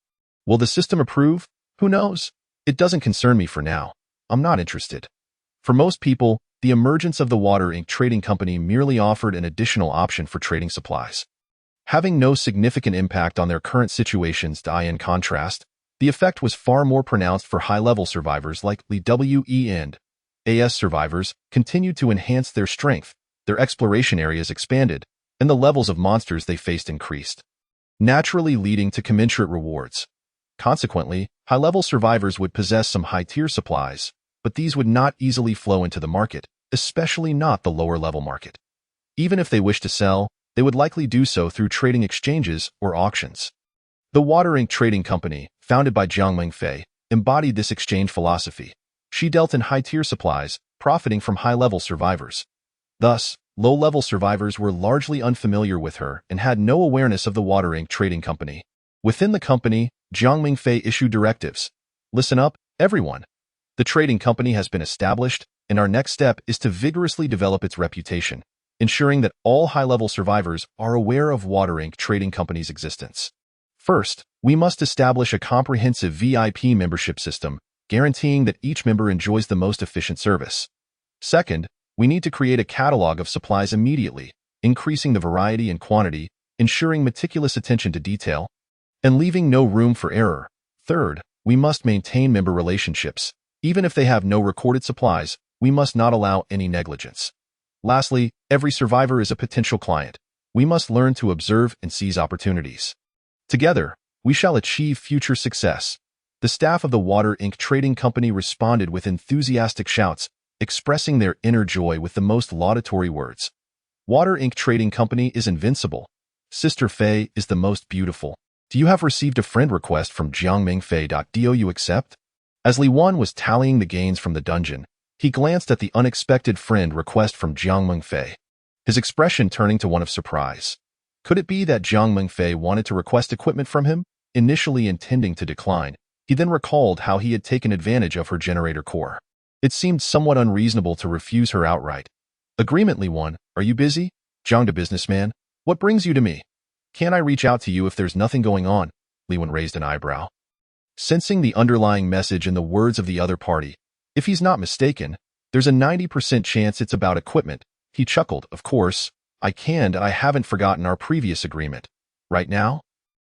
Will the system approve? Who knows? It doesn't concern me for now. I'm not interested. For most people, the emergence of the Water Inc. Trading Company merely offered an additional option for trading supplies. Having no significant impact on their current situations. In contrast, the effect was far more pronounced for high-level survivors like Li We and AS survivors continued to enhance their strength, their exploration areas expanded, and the levels of monsters they faced increased, naturally leading to commensurate rewards. Consequently, high-level survivors would possess some high-tier supplies, but these would not easily flow into the market, especially not the lower-level market. Even if they wish to sell, they would likely do so through trading exchanges or auctions. The Water Inc. Trading Company, founded by Jiang Mingfei, embodied this exchange philosophy. She dealt in high-tier supplies, profiting from high-level survivors. Thus, low-level survivors were largely unfamiliar with her and had no awareness of the Water Inc. Trading Company. Within the company, Jiang Mingfei issued directives. Listen up, everyone. The trading company has been established, and our next step is to vigorously develop its reputation, ensuring that all high-level survivors are aware of Water Inc. Trading Company's existence. First, we must establish a comprehensive VIP membership system, guaranteeing that each member enjoys the most efficient service. Second, we need to create a catalog of supplies immediately, increasing the variety and quantity, ensuring meticulous attention to detail, and leaving no room for error. Third, we must maintain member relationships. Even if they have no recorded supplies, we must not allow any negligence. Lastly, every survivor is a potential client. We must learn to observe and seize opportunities. Together, we shall achieve future success. The staff of the Water Inc. Trading Company responded with enthusiastic shouts, expressing their inner joy with the most laudatory words. Water Inc. Trading Company is invincible. Sister Fei is the most beautiful. Do you have received a friend request from jiangmingfei.do you accept? As Li Wen was tallying the gains from the dungeon, he glanced at the unexpected friend request from Jiang Mengfei, his expression turning to one of surprise. Could it be that Jiang Mengfei wanted to request equipment from him, initially intending to decline? He then recalled how he had taken advantage of her generator core. It seemed somewhat unreasonable to refuse her outright. Agreement, Li Wen. Are you busy? Jiang the businessman. What brings you to me? Can't I reach out to you if there's nothing going on? Li Wen raised an eyebrow. Sensing the underlying message in the words of the other party, if he's not mistaken, there's a 90% chance it's about equipment. He chuckled. Of course, I can, and I haven't forgotten our previous agreement. Right now,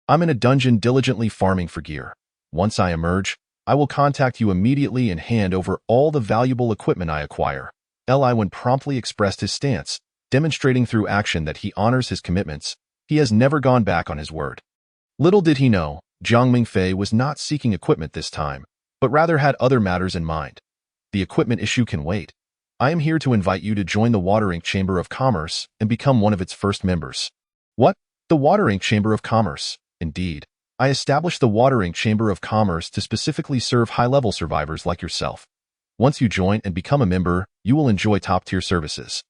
I'm in a dungeon diligently farming for gear. Once I emerge, I will contact you immediately and hand over all the valuable equipment I acquire. Li Wen promptly expressed his stance, demonstrating through action that he honors his commitments. He has never gone back on his word. Little did he know, Jiang Mingfei was not seeking equipment this time, but rather had other matters in mind. The equipment issue can wait. I am here to invite you to join the Watering Chamber of Commerce and become one of its first members. What? The Watering Chamber of Commerce? Indeed. I established the Watering Chamber of Commerce to specifically serve high-level survivors like yourself. Once you join and become a member, you will enjoy top-tier services.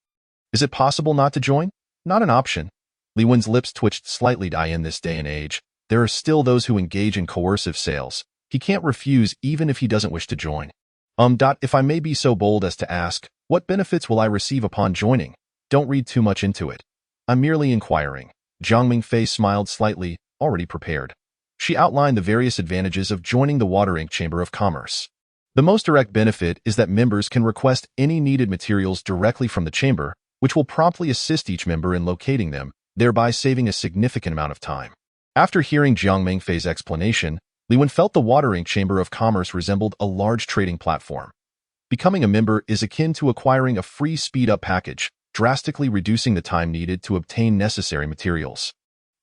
Is it possible not to join? Not an option. Li Wen's lips twitched slightly. In this day and age, there are still those who engage in coercive sales. He can't refuse even if he doesn't wish to join. If I may be so bold as to ask, what benefits will I receive upon joining? Don't read too much into it. I'm merely inquiring. Jiang Mingfei smiled slightly, already prepared. She outlined the various advantages of joining the Watering Chamber of Commerce. The most direct benefit is that members can request any needed materials directly from the chamber, which will promptly assist each member in locating them, thereby saving a significant amount of time. After hearing Jiang Mingfei's explanation, Li Wen felt the Watering Chamber of Commerce resembled a large trading platform. Becoming a member is akin to acquiring a free speed-up package, drastically reducing the time needed to obtain necessary materials.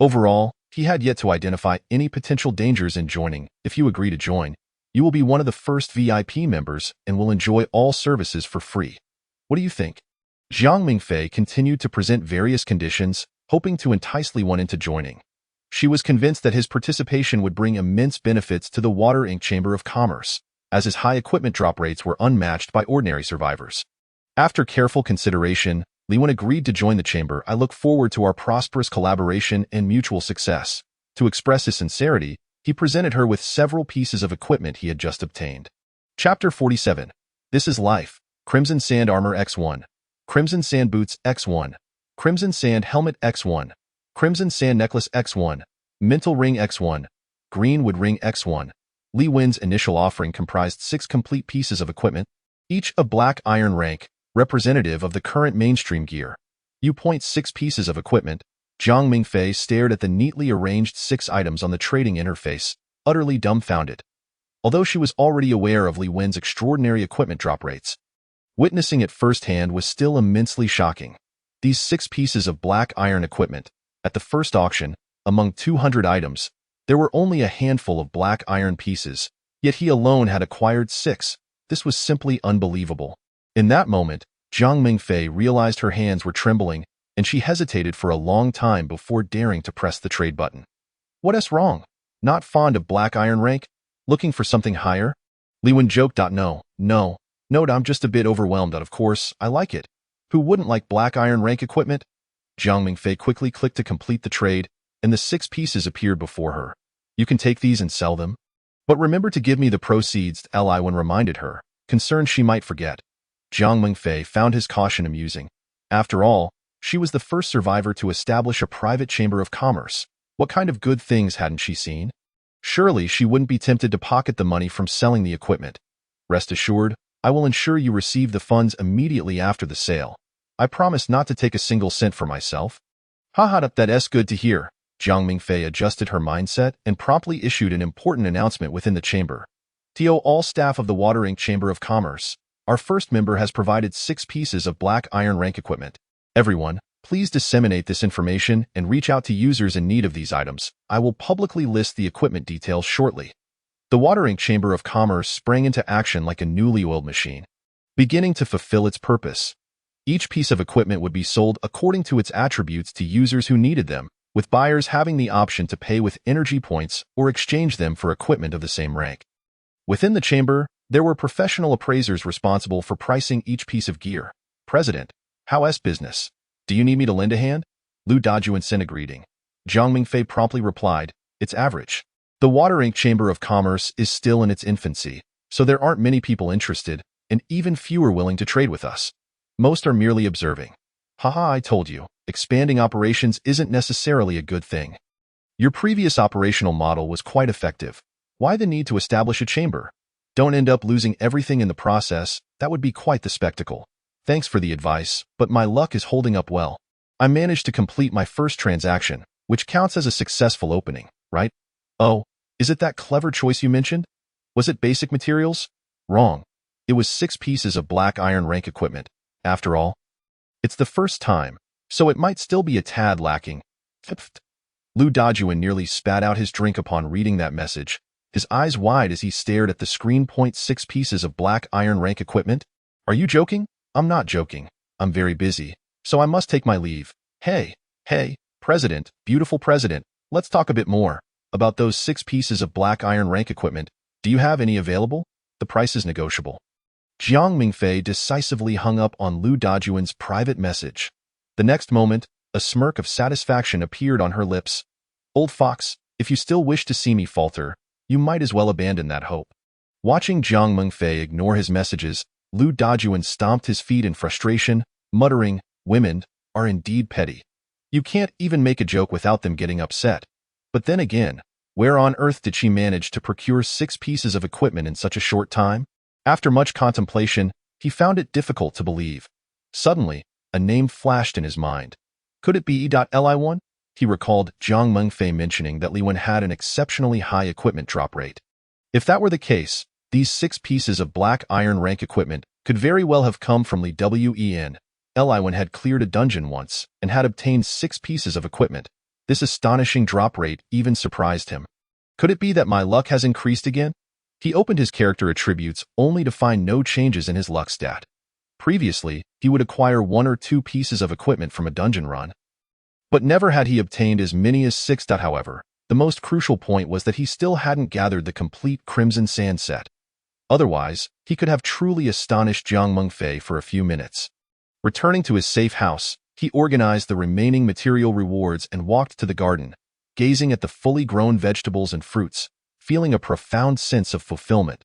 Overall, he had yet to identify any potential dangers in joining. If you agree to join, you will be one of the first VIP members and will enjoy all services for free. What do you think? Jiang Mingfei continued to present various conditions, hoping to entice Li Wen into joining. She was convinced that his participation would bring immense benefits to the Watering Chamber of Commerce, as his high equipment drop rates were unmatched by ordinary survivors. After careful consideration, Li Wen agreed to join the chamber. I look forward to our prosperous collaboration and mutual success. To express his sincerity, he presented her with several pieces of equipment he had just obtained. Chapter 47. This is Life. Crimson Sand Armor X1. Crimson Sand Boots X1. Crimson Sand Helmet X1. Crimson Sand Necklace X1. Mental Ring X1. Greenwood Ring X1. Li Wen's initial offering comprised 6 complete pieces of equipment, each of black iron rank, representative of the current mainstream gear. 6 pieces of equipment. Jiang Mingfei stared at the neatly arranged 6 items on the trading interface, utterly dumbfounded. Although she was already aware of Li Wen's extraordinary equipment drop rates, witnessing it firsthand was still immensely shocking. These 6 pieces of black iron equipment. At the first auction, among 200 items, there were only a handful of black iron pieces, yet he alone had acquired 6. This was simply unbelievable. In that moment, Jiang Mingfei realized her hands were trembling, and she hesitated for a long time before daring to press the trade button. What's wrong? Not fond of black iron rank? Looking for something higher? Li Wen joked. No, I'm just a bit overwhelmed. Of course, I like it. Who wouldn't like black iron rank equipment? Jiang Mingfei quickly clicked to complete the trade, and the 6 pieces appeared before her. You can take these and sell them. But remember to give me the proceeds, Li Wen reminded her, concerned she might forget. Jiang Mingfei found his caution amusing. After all, she was the first survivor to establish a private chamber of commerce. What kind of good things hadn't she seen? Surely she wouldn't be tempted to pocket the money from selling the equipment. Rest assured, I will ensure you receive the funds immediately after the sale. I promise not to take a single cent for myself. That's good to hear. Jiang Mingfei adjusted her mindset and promptly issued an important announcement within the chamber. To all staff of the Watering Chamber of Commerce, our first member has provided 6 pieces of black iron rank equipment. Everyone, please disseminate this information and reach out to users in need of these items. I will publicly list the equipment details shortly. The Watering Chamber of Commerce sprang into action like a newly oiled machine, beginning to fulfill its purpose. Each piece of equipment would be sold according to its attributes to users who needed them, with buyers having the option to pay with energy points or exchange them for equipment of the same rank. Within the chamber, there were professional appraisers responsible for pricing each piece of gear. President, how's business? Do you need me to lend a hand? Lu Dajuan sent a greeting. Jiang Mingfei promptly replied, it's average. The Water Ink Chamber of Commerce is still in its infancy, so there aren't many people interested, and even fewer willing to trade with us. Most are merely observing. Haha, I told you, expanding operations isn't necessarily a good thing. Your previous operational model was quite effective. Why the need to establish a chamber? Don't end up losing everything in the process, that would be quite the spectacle. Thanks for the advice, but my luck is holding up well. I managed to complete my first transaction, which counts as a successful opening, right? Oh, is it that clever choice you mentioned? Was it basic materials? Wrong. It was 6 pieces of black iron rank equipment. After all, it's the first time, so it might still be a tad lacking. Lu Dajuan nearly spat out his drink upon reading that message, his eyes wide as he stared at the screen. 6 pieces of black iron rank equipment? Are you joking? I'm not joking. I'm very busy, so I must take my leave. Hey, President, beautiful President, let's talk a bit more about those 6 pieces of black iron rank equipment. Do you have any available? The price is negotiable. Jiang Mingfei decisively hung up on Lu Dajuan's private message. The next moment, a smirk of satisfaction appeared on her lips. Old fox, if you still wish to see me falter, you might as well abandon that hope. Watching Jiang Mingfei ignore his messages, Lu Dajuan stomped his feet in frustration, muttering, women are indeed petty. You can't even make a joke without them getting upset. But then again, where on earth did she manage to procure 6 pieces of equipment in such a short time? After much contemplation, he found it difficult to believe. Suddenly, a name flashed in his mind. Could it be E.Li1? He recalled Jiang Mingfei mentioning that Li Wen had an exceptionally high equipment drop rate. If that were the case, these 6 pieces of black iron rank equipment could very well have come from Li Wen. Li had cleared a dungeon once and had obtained 6 pieces of equipment. This astonishing drop rate even surprised him. Could it be that my luck has increased again? He opened his character attributes only to find no changes in his luck stat. Previously, he would acquire 1 or 2 pieces of equipment from a dungeon run. But never had he obtained as many as 6. However, the most crucial point was that he still hadn't gathered the complete Crimson Sand set. Otherwise, he could have truly astonished Jiang Mingfei for a few minutes. Returning to his safe house, he organized the remaining material rewards and walked to the garden, gazing at the fully grown vegetables and fruits, feeling a profound sense of fulfillment.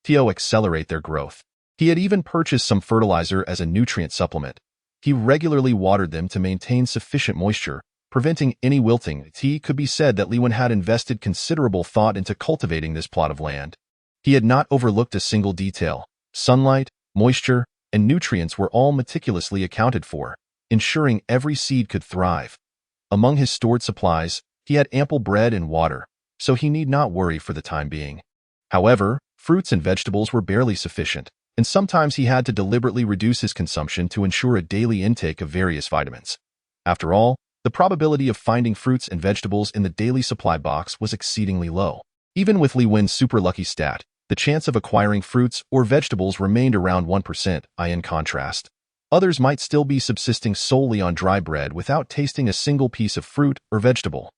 To accelerate their growth. He had even purchased some fertilizer as a nutrient supplement. He regularly watered them to maintain sufficient moisture, preventing any wilting. It could be said that Li Wen had invested considerable thought into cultivating this plot of land. He had not overlooked a single detail. Sunlight, moisture, and nutrients were all meticulously accounted for, ensuring every seed could thrive. Among his stored supplies, he had ample bread and water, so he need not worry for the time being. However, fruits and vegetables were barely sufficient, and sometimes he had to deliberately reduce his consumption to ensure a daily intake of various vitamins. After all, the probability of finding fruits and vegetables in the daily supply box was exceedingly low. Even with Li Wen's super lucky stat, the chance of acquiring fruits or vegetables remained around 1%. In contrast, others might still be subsisting solely on dry bread without tasting a single piece of fruit or vegetable.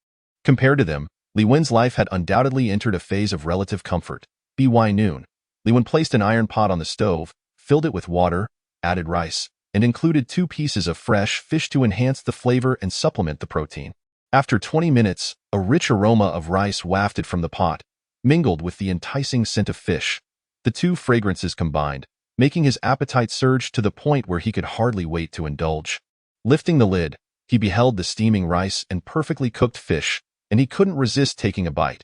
Compared to them, Li Wen's life had undoubtedly entered a phase of relative comfort. By noon, Li Wen placed an iron pot on the stove, filled it with water, added rice, and included 2 pieces of fresh fish to enhance the flavor and supplement the protein. After 20 minutes, a rich aroma of rice wafted from the pot, mingled with the enticing scent of fish. The 2 fragrances combined, making his appetite surge to the point where he could hardly wait to indulge. Lifting the lid, he beheld the steaming rice and perfectly cooked fish, and he couldn't resist taking a bite.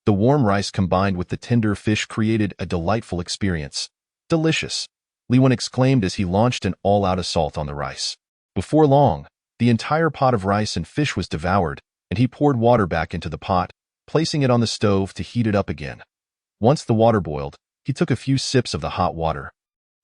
The warm rice combined with the tender fish created a delightful experience. Delicious, Li Wen exclaimed as he launched an all-out assault on the rice. Before long, the entire pot of rice and fish was devoured, and he poured water back into the pot, placing it on the stove to heat it up again. Once the water boiled, he took a few sips of the hot water,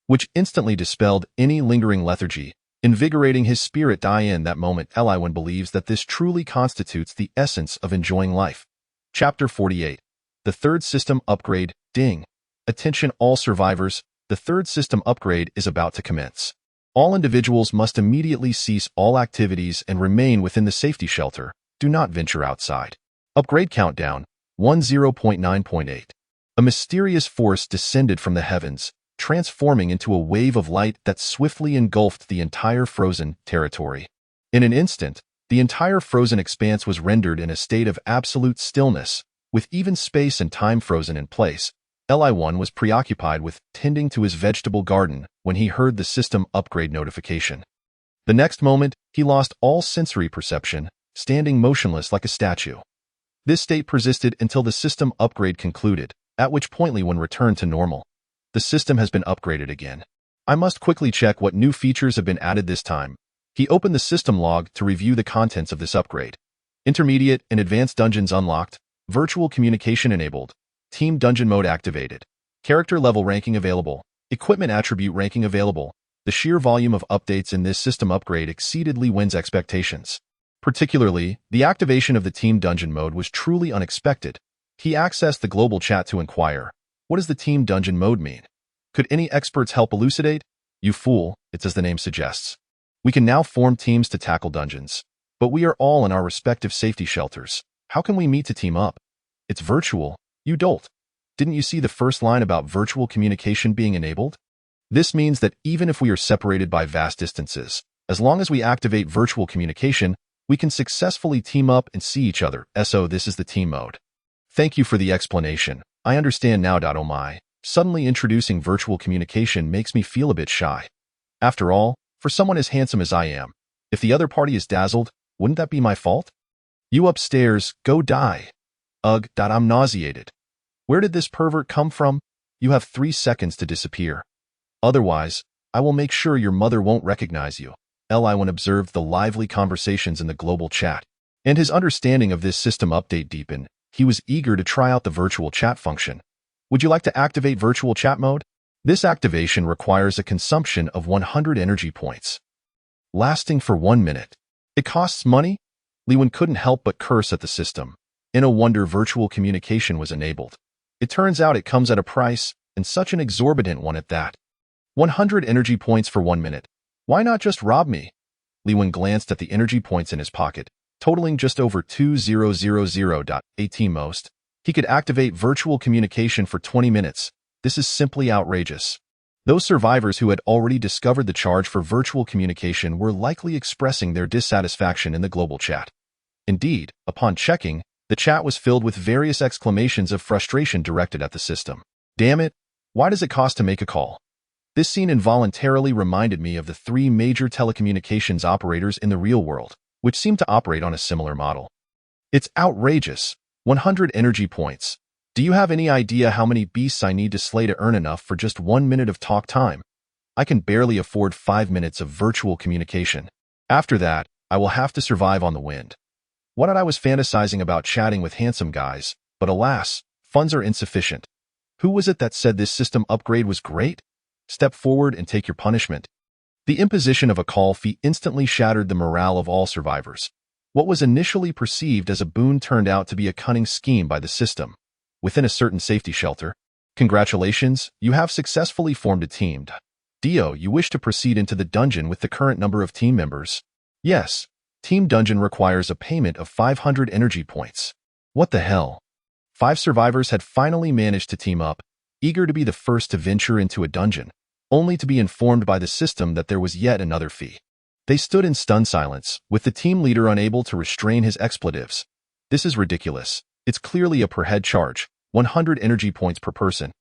which instantly dispelled any lingering lethargy, invigorating his spirit. In that moment, Li Wen believes that this truly constitutes the essence of enjoying life. Chapter 48. The Third System Upgrade. Ding. Attention all survivors, the third system upgrade is about to commence. All individuals must immediately cease all activities and remain within the safety shelter, Do not venture outside. Upgrade countdown 10.9.8. A mysterious force descended from the heavens, transforming into a wave of light that swiftly engulfed the entire frozen territory. In an instant, the entire frozen expanse was rendered in a state of absolute stillness, with even space and time frozen in place. Li-1 was preoccupied with tending to his vegetable garden when he heard the system upgrade notification. The next moment, he lost all sensory perception, standing motionless like a statue. This state persisted until the system upgrade concluded, at which point Li-1 returned to normal. The system has been upgraded again. I must quickly check what new features have been added this time. He opened the system log to review the contents of this upgrade. Intermediate and advanced dungeons unlocked, virtual communication enabled, team dungeon mode activated, character level ranking available, equipment attribute ranking available. The sheer volume of updates in this system upgrade exceeded Li-Wen's expectations. Particularly, the activation of the team dungeon mode was truly unexpected. He accessed the global chat to inquire, what does the team dungeon mode mean? Could any experts help elucidate? You fool, it's as the name suggests. We can now form teams to tackle dungeons. But we are all in our respective safety shelters. How can we meet to team up? It's virtual, you dolt. Didn't you see the first line about virtual communication being enabled? This means that even if we are separated by vast distances, as long as we activate virtual communication, we can successfully team up and see each other. So this is the team mode. Thank you for the explanation. I understand now. Oh my. Suddenly introducing virtual communication makes me feel a bit shy. After all, for someone as handsome as I am, if the other party is dazzled, wouldn't that be my fault? You upstairs, go die. Ugh, I'm nauseated. Where did this pervert come from? You have 3 seconds to disappear. Otherwise, I will make sure your mother won't recognize you. Li-1 observed the lively conversations in the global chat, and his understanding of this system update deepened. He was eager to try out the virtual chat function. Would you like to activate virtual chat mode? This activation requires a consumption of 100 energy points, lasting for 1 minute. It costs money? Li-Wen couldn't help but curse at the system. In a wonder, virtual communication was enabled. It turns out it comes at a price, and such an exorbitant one at that. 100 energy points for 1 minute. Why not just rob me? Li-Wen glanced at the energy points in his pocket, totaling just over 2000.18 most. He could activate virtual communication for 20 minutes. This is simply outrageous. Those survivors who had already discovered the charge for virtual communication were likely expressing their dissatisfaction in the global chat. Indeed, upon checking, the chat was filled with various exclamations of frustration directed at the system. Damn it, why does it cost to make a call? This scene involuntarily reminded me of the 3 major telecommunications operators in the real world, which seem to operate on a similar model. It's outrageous. 100 energy points. Do you have any idea how many beasts I need to slay to earn enough for just 1 minute of talk time? I can barely afford 5 minutes of virtual communication. After that, I will have to survive on the wind. What I was fantasizing about chatting with handsome guys, but alas, funds are insufficient. Who was it that said this system upgrade was great? Step forward and take your punishment. The imposition of a call fee instantly shattered the morale of all survivors. What was initially perceived as a boon turned out to be a cunning scheme by the system. Within a certain safety shelter, congratulations, you have successfully formed a team. Dio, you wish to proceed into the dungeon with the current number of team members? Yes. Team dungeon requires a payment of 500 energy points. What the hell? 5 survivors had finally managed to team up, eager to be the first to venture into a dungeon, only to be informed by the system that there was yet another fee. They stood in stunned silence, with the team leader unable to restrain his expletives. This is ridiculous. It's clearly a per-head charge, 100 energy points per person.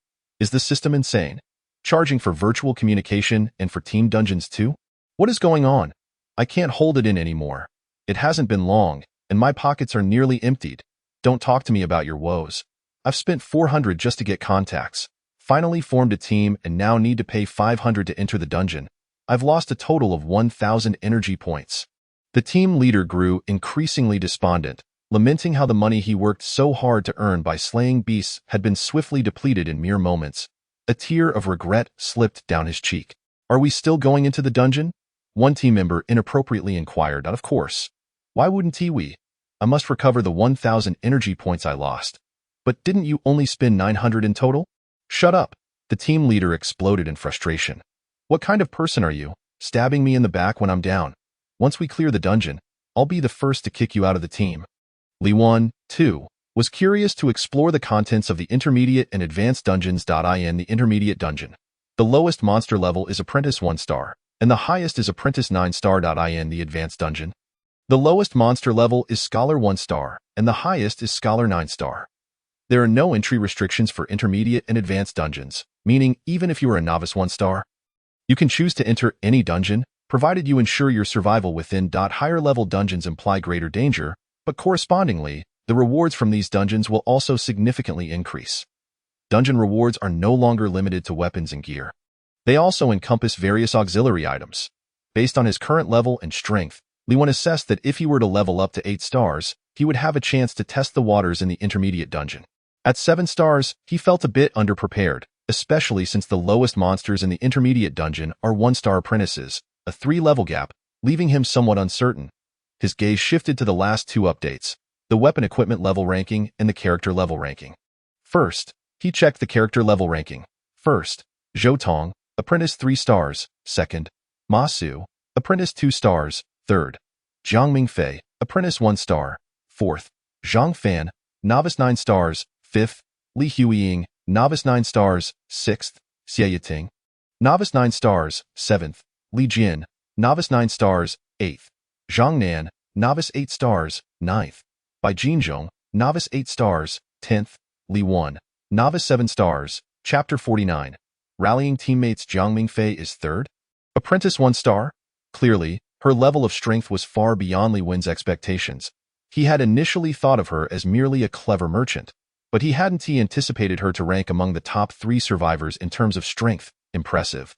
Is the system insane? Charging for virtual communication and for team dungeons too? What is going on? I can't hold it in anymore. It hasn't been long, and my pockets are nearly emptied. Don't talk to me about your woes. I've spent 400 just to get contacts, finally formed a team, and now need to pay 500 to enter the dungeon. I've lost a total of 1,000 energy points. The team leader grew increasingly despondent, lamenting how the money he worked so hard to earn by slaying beasts had been swiftly depleted in mere moments. A tear of regret slipped down his cheek. Are we still going into the dungeon? One team member inappropriately inquired. Of course. Why wouldn't we? I must recover the 1,000 energy points I lost. But didn't you only spend 900 in total? Shut up. The team leader exploded in frustration. What kind of person are you, stabbing me in the back when I'm down? Once we clear the dungeon, I'll be the first to kick you out of the team. Li Wan, too, was curious to explore the contents of the intermediate and advanced dungeons. In the intermediate dungeon, the lowest monster level is Apprentice 1 star, and the highest is Apprentice 9 star. In the advanced dungeon, the lowest monster level is Scholar 1 star, and the highest is Scholar 9 star. There are no entry restrictions for intermediate and advanced dungeons, meaning even if you are a novice 1 star, you can choose to enter any dungeon, provided you ensure your survival within. Higher level dungeons imply greater danger, but correspondingly, the rewards from these dungeons will also significantly increase. Dungeon rewards are no longer limited to weapons and gear. They also encompass various auxiliary items. Based on his current level and strength, Li Wan assessed that if he were to level up to 8 stars, he would have a chance to test the waters in the intermediate dungeon. At 7 stars, he felt a bit underprepared, especially since the lowest monsters in the intermediate dungeon are 1-star apprentices, a 3-level gap, leaving him somewhat uncertain. His gaze shifted to the last 2 updates, the weapon equipment level ranking and the character level ranking. First, he checked the character level ranking. First, Zhou Tong, apprentice 3 stars. Second, Ma Su, apprentice 2 stars. Third, Jiang Mingfei, apprentice 1 star. Fourth, Zhang Fan, novice 9 stars. Fifth, Li Huiying, novice 9 stars. Sixth, Xie Yiting, novice 9 stars. Seventh, Li Jin, novice 9 stars. Eighth, Zhang Nan, novice 8 stars. Ninth, Bai Jinzhong, novice 8 stars. 10th, Li Wan, novice 7 stars. Chapter 49. Rallying teammates. Jiang Mingfei is 3rd. Apprentice 1 star? Clearly, her level of strength was far beyond Li Wen's expectations. He had initially thought of her as merely a clever merchant, but he hadn't anticipated her to rank among the top 3 survivors in terms of strength. Impressive.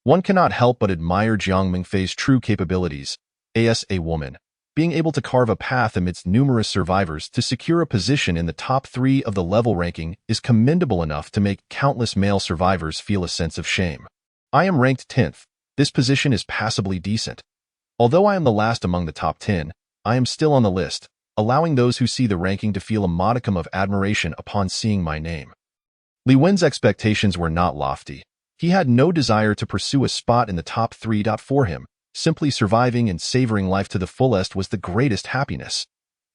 One cannot help but admire Jiang Mingfei's true capabilities. As a woman, being able to carve a path amidst numerous survivors to secure a position in the top 3 of the level ranking is commendable enough to make countless male survivors feel a sense of shame. I am ranked 10th. This position is passably decent. Although I am the last among the top 10, I am still on the list, allowing those who see the ranking to feel a modicum of admiration upon seeing my name. Li Wen's expectations were not lofty. He had no desire to pursue a spot in the top 3. For him, simply surviving and savoring life to the fullest was the greatest happiness.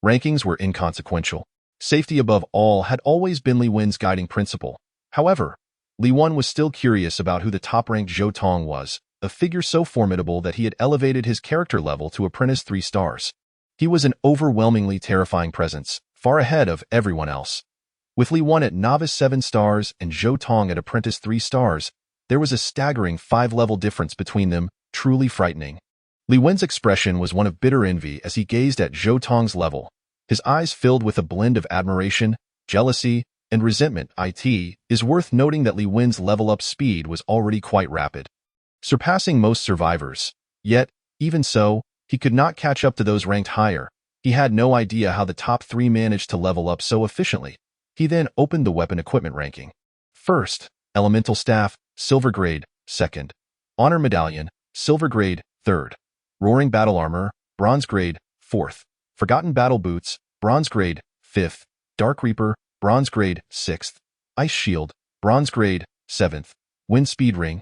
Rankings were inconsequential. Safety above all had always been Li Wen's guiding principle. However, Li Wan was still curious about who the top-ranked Zhou Tong was, a figure so formidable that he had elevated his character level to apprentice 3 stars. He was an overwhelmingly terrifying presence, far ahead of everyone else. With Li Wan at novice 7 stars and Zhou Tong at apprentice 3 stars, there was a staggering 5-level difference between them, truly frightening. Li Wen's expression was one of bitter envy as he gazed at Zhou Tong's level, his eyes filled with a blend of admiration, jealousy, and resentment. It is worth noting that Li Wen's level-up speed was already quite rapid, surpassing most survivors. Yet, even so, he could not catch up to those ranked higher. He had no idea how the top 3 managed to level up so efficiently. He then opened the weapon equipment ranking. First, Elemental Staff, Silver Grade. Second, Honor Medallion, Silver Grade. Third, Roaring Battle Armor, Bronze Grade. Fourth, Forgotten Battle Boots, Bronze Grade. Fifth, Dark Reaper, Bronze Grade. Sixth, Ice Shield, Bronze Grade. Seventh, Wind Speed Ring,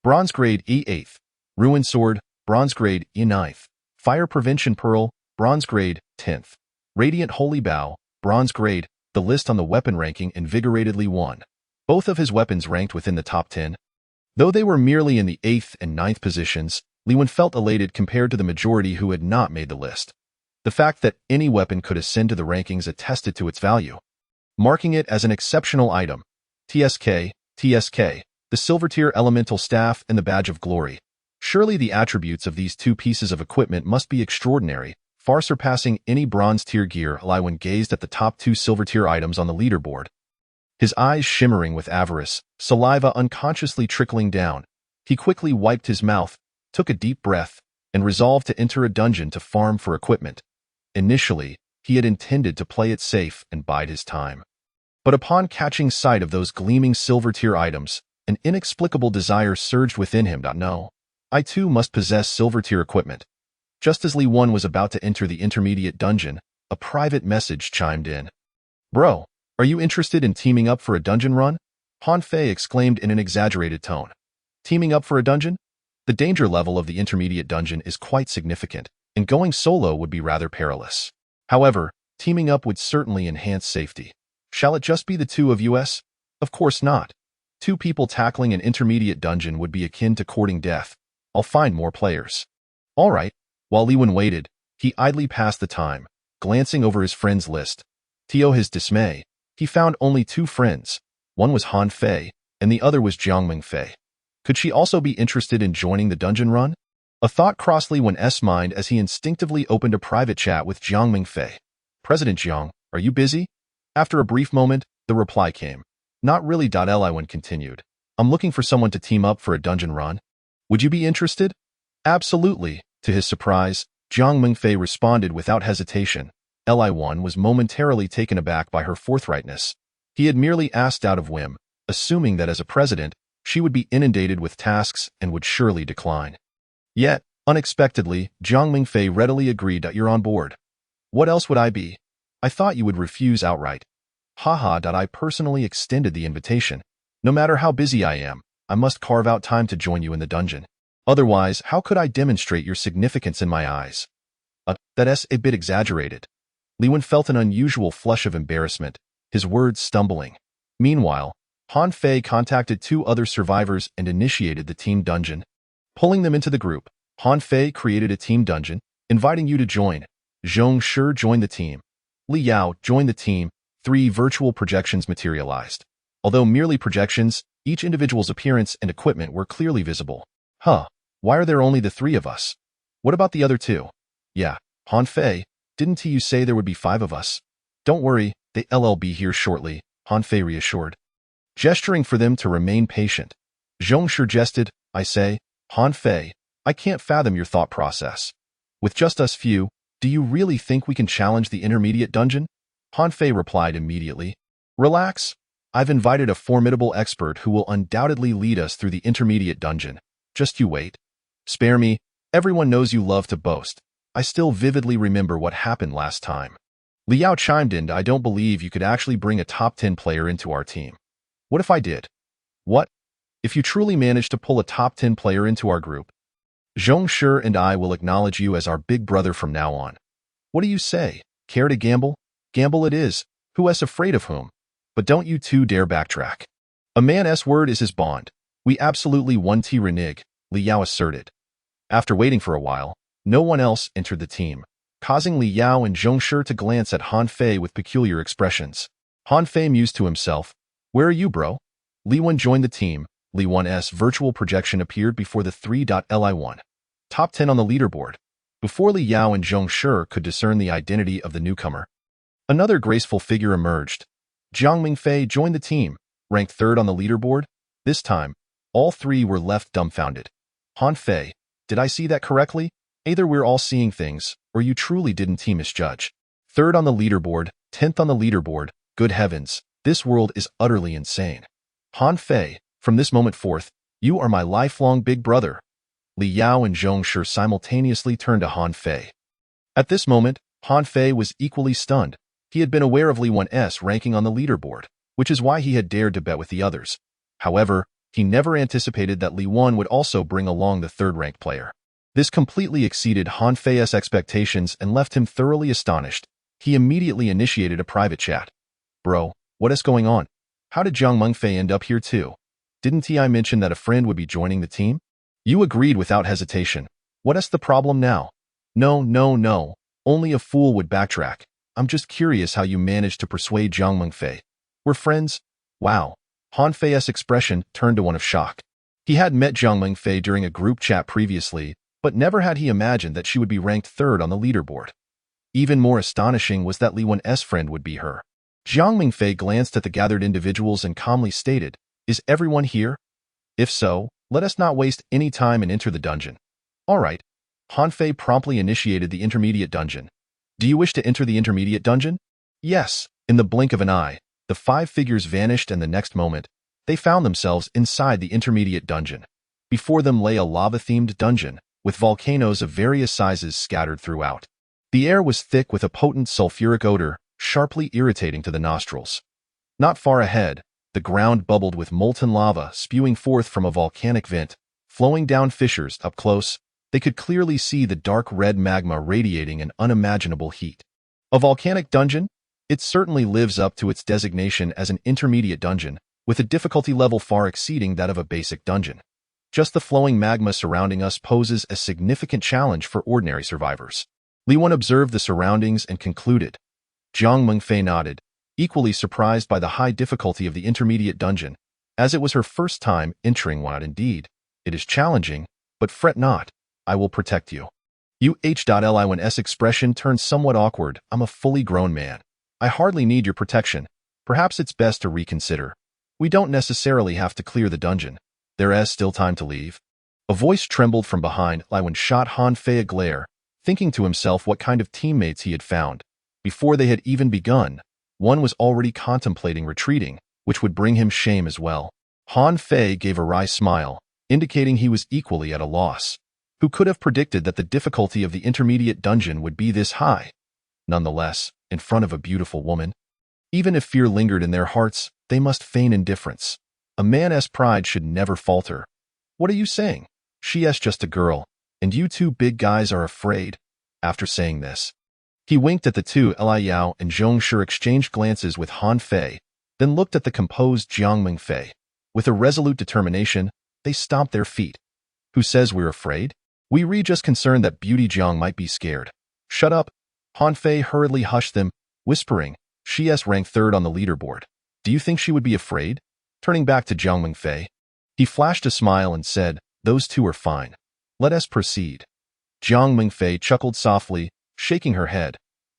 Bronze Grade E. 8th, Ruin Sword, Bronze Grade E. 9th, Fire Prevention Pearl, Bronze Grade. 10th, Radiant Holy Bow, Bronze Grade. The list on the weapon ranking invigorated Li Wan. Both of his weapons ranked within the top 10. Though they were merely in the 8th and 9th positions, Li Wan felt elated compared to the majority who had not made the list. The fact that any weapon could ascend to the rankings attested to its value, marking it as an exceptional item. TSK, the Silver Tier Elemental Staff and the Badge of Glory. Surely the attributes of these 2 pieces of equipment must be extraordinary, far surpassing any Bronze Tier gear. Li Wan gazed at the top 2 Silver Tier items on the leaderboard, his eyes shimmering with avarice, saliva unconsciously trickling down. He quickly wiped his mouth, took a deep breath, and resolved to enter a dungeon to farm for equipment. Initially, he had intended to play it safe and bide his time. But upon catching sight of those gleaming Silver Tier items, an inexplicable desire surged within him. No, I too must possess Silver Tier equipment. Just as Li Wan was about to enter the intermediate dungeon, a private message chimed in. Bro, are you interested in teaming up for a dungeon run? Han Fei exclaimed in an exaggerated tone. Teaming up for a dungeon? The danger level of the intermediate dungeon is quite significant. and going solo would be rather perilous. However, teaming up would certainly enhance safety. Shall it just be the two of us? Of course not. Two people tackling an intermediate dungeon would be akin to courting death. I'll find more players. All right. While Li Wen waited, he idly passed the time, glancing over his friends' list. To his dismay, he found only two friends. One was Han Fei, and the other was Jiang Mingfei. Could she also be interested in joining the dungeon run? A thought crossed Li Wen's mind as he instinctively opened a private chat with Jiang Mingfei. President Jiang, are you busy? After a brief moment, the reply came. Not really. Li Wen continued. I'm looking for someone to team up for a dungeon run. Would you be interested? Absolutely. To his surprise, Jiang Mingfei responded without hesitation. Li Wen was momentarily taken aback by her forthrightness. He had merely asked out of whim, assuming that as a president, she would be inundated with tasks and would surely decline. Yet, unexpectedly, Jiang Mingfei readily agreed that you're on board. What else would I be? I thought you would refuse outright. Haha. I personally extended the invitation. No matter how busy I am, I must carve out time to join you in the dungeon. Otherwise, how could I demonstrate your significance in my eyes? That's a bit exaggerated. Li Wen felt an unusual flush of embarrassment, his words stumbling. Meanwhile, Han Fei contacted two other survivors and initiated the team dungeon. Pulling them into the group, Han Fei created a team dungeon, inviting you to join. Zhong Shi joined the team. Li Yao joined the team. 3 virtual projections materialized. Although merely projections, each individual's appearance and equipment were clearly visible. Why are there only the 3 of us? What about the other 2? Yeah, Han Fei, didn't you say there would be 5 of us? Don't worry, they'll be here shortly, Han Fei reassured. Gesturing for them to remain patient, Zhong Shi jested, I say, Han Fei, I can't fathom your thought process. With just us few, do you really think we can challenge the intermediate dungeon? Han Fei replied immediately. Relax. I've invited a formidable expert who will undoubtedly lead us through the intermediate dungeon. Just you wait. Spare me. Everyone knows you love to boast. I still vividly remember what happened last time. Li Yao chimed in. I don't believe you could actually bring a top 10 player into our team. What if I did? What? If you truly manage to pull a top 10 player into our group, Zhong Shi and I will acknowledge you as our big brother from now on. What do you say? Care to gamble? Gamble it is. Who is afraid of whom? But don't you two dare backtrack. A man's word is his bond. We absolutely won't renege, Li Yao asserted. After waiting for a while, no one else entered the team, causing Li Yao and Zhong Shi to glance at Han Fei with peculiar expressions. Han Fei mused to himself, Where are you, bro? Li Wen joined the team. Li Wen's virtual projection appeared before the 3.Li Wen. Top 10 on the leaderboard. Before Li Yao and Zhong Shi could discern the identity of the newcomer, another graceful figure emerged. Jiang Mingfei joined the team, ranked 3rd on the leaderboard. This time, all 3 were left dumbfounded. Han Fei, did I see that correctly? Either we're all seeing things, or you truly didn't misjudge. 3rd on the leaderboard, 10th on the leaderboard. Good heavens, this world is utterly insane. Han Fei, from this moment forth, you are my lifelong big brother. Li Yao and Zhong Shi simultaneously turned to Han Fei. At this moment, Han Fei was equally stunned. He had been aware of Li Wen's ranking on the leaderboard, which is why he had dared to bet with the others. However, he never anticipated that Li Wen would also bring along the 3rd-ranked player. This completely exceeded Han Fei's expectations and left him thoroughly astonished. He immediately initiated a private chat. Bro, what is going on? How did Jiang Mingfei end up here too? Didn't I mention that a friend would be joining the team? You agreed without hesitation. What is the problem now? No. Only a fool would backtrack. I'm just curious how you managed to persuade Jiang Mingfei. We're friends? Wow. Han Fei's expression turned to one of shock. He had met Jiang Mingfei during a group chat previously, but never had he imagined that she would be ranked 3rd on the leaderboard. Even more astonishing was that Li Wen's friend would be her. Jiang Mingfei glanced at the gathered individuals and calmly stated, Is everyone here? If so, let us not waste any time and enter the dungeon. All right. Han Fei promptly initiated the intermediate dungeon. Do you wish to enter the intermediate dungeon? Yes. In the blink of an eye, the 5 figures vanished and the next moment, they found themselves inside the intermediate dungeon. Before them lay a lava-themed dungeon, with volcanoes of various sizes scattered throughout. The air was thick with a potent sulfuric odor, sharply irritating to the nostrils. Not far ahead, the ground bubbled with molten lava spewing forth from a volcanic vent, flowing down fissures. Up close, They could clearly see the dark red magma radiating an unimaginable heat. A volcanic dungeon? It certainly lives up to its designation as an intermediate dungeon, with a difficulty level far exceeding that of a basic dungeon. Just the flowing magma surrounding us poses a significant challenge for ordinary survivors. Li Wen observed the surroundings and concluded. Jiang Mengfei nodded, equally surprised by the high difficulty of the intermediate dungeon, as it was her first time entering one. Indeed, it is challenging, but fret not, I will protect you. Li Wen's expression turned somewhat awkward. I'm a fully grown man. I hardly need your protection. Perhaps it's best to reconsider. We don't necessarily have to clear the dungeon. There is still time to leave. A voice trembled from behind. Li Wen shot Han Fei a glare, thinking to himself what kind of teammates he had found. Before they had even begun, one was already contemplating retreating, which would bring him shame as well. Han Fei gave a wry smile, indicating he was equally at a loss. Who could have predicted that the difficulty of the intermediate dungeon would be this high? Nonetheless, in front of a beautiful woman, even if fear lingered in their hearts, they must feign indifference. A man's pride should never falter. What are you saying? She is just a girl, and you two big guys are afraid? After saying this, he winked at the two. Li Yao and Zhong Shi exchanged glances with Han Fei, then looked at the composed Jiang Mengfei. With a resolute determination, they stomped their feet. Who says we're afraid? We just concerned that Beauty Jiang might be scared. Shut up. Han Fei hurriedly hushed them, whispering, she's ranked third on the leaderboard. Do you think she would be afraid? Turning back to Jiang Mengfei, he flashed a smile and said, those two are fine. Let us proceed. Jiang Mengfei chuckled softly, shaking her head.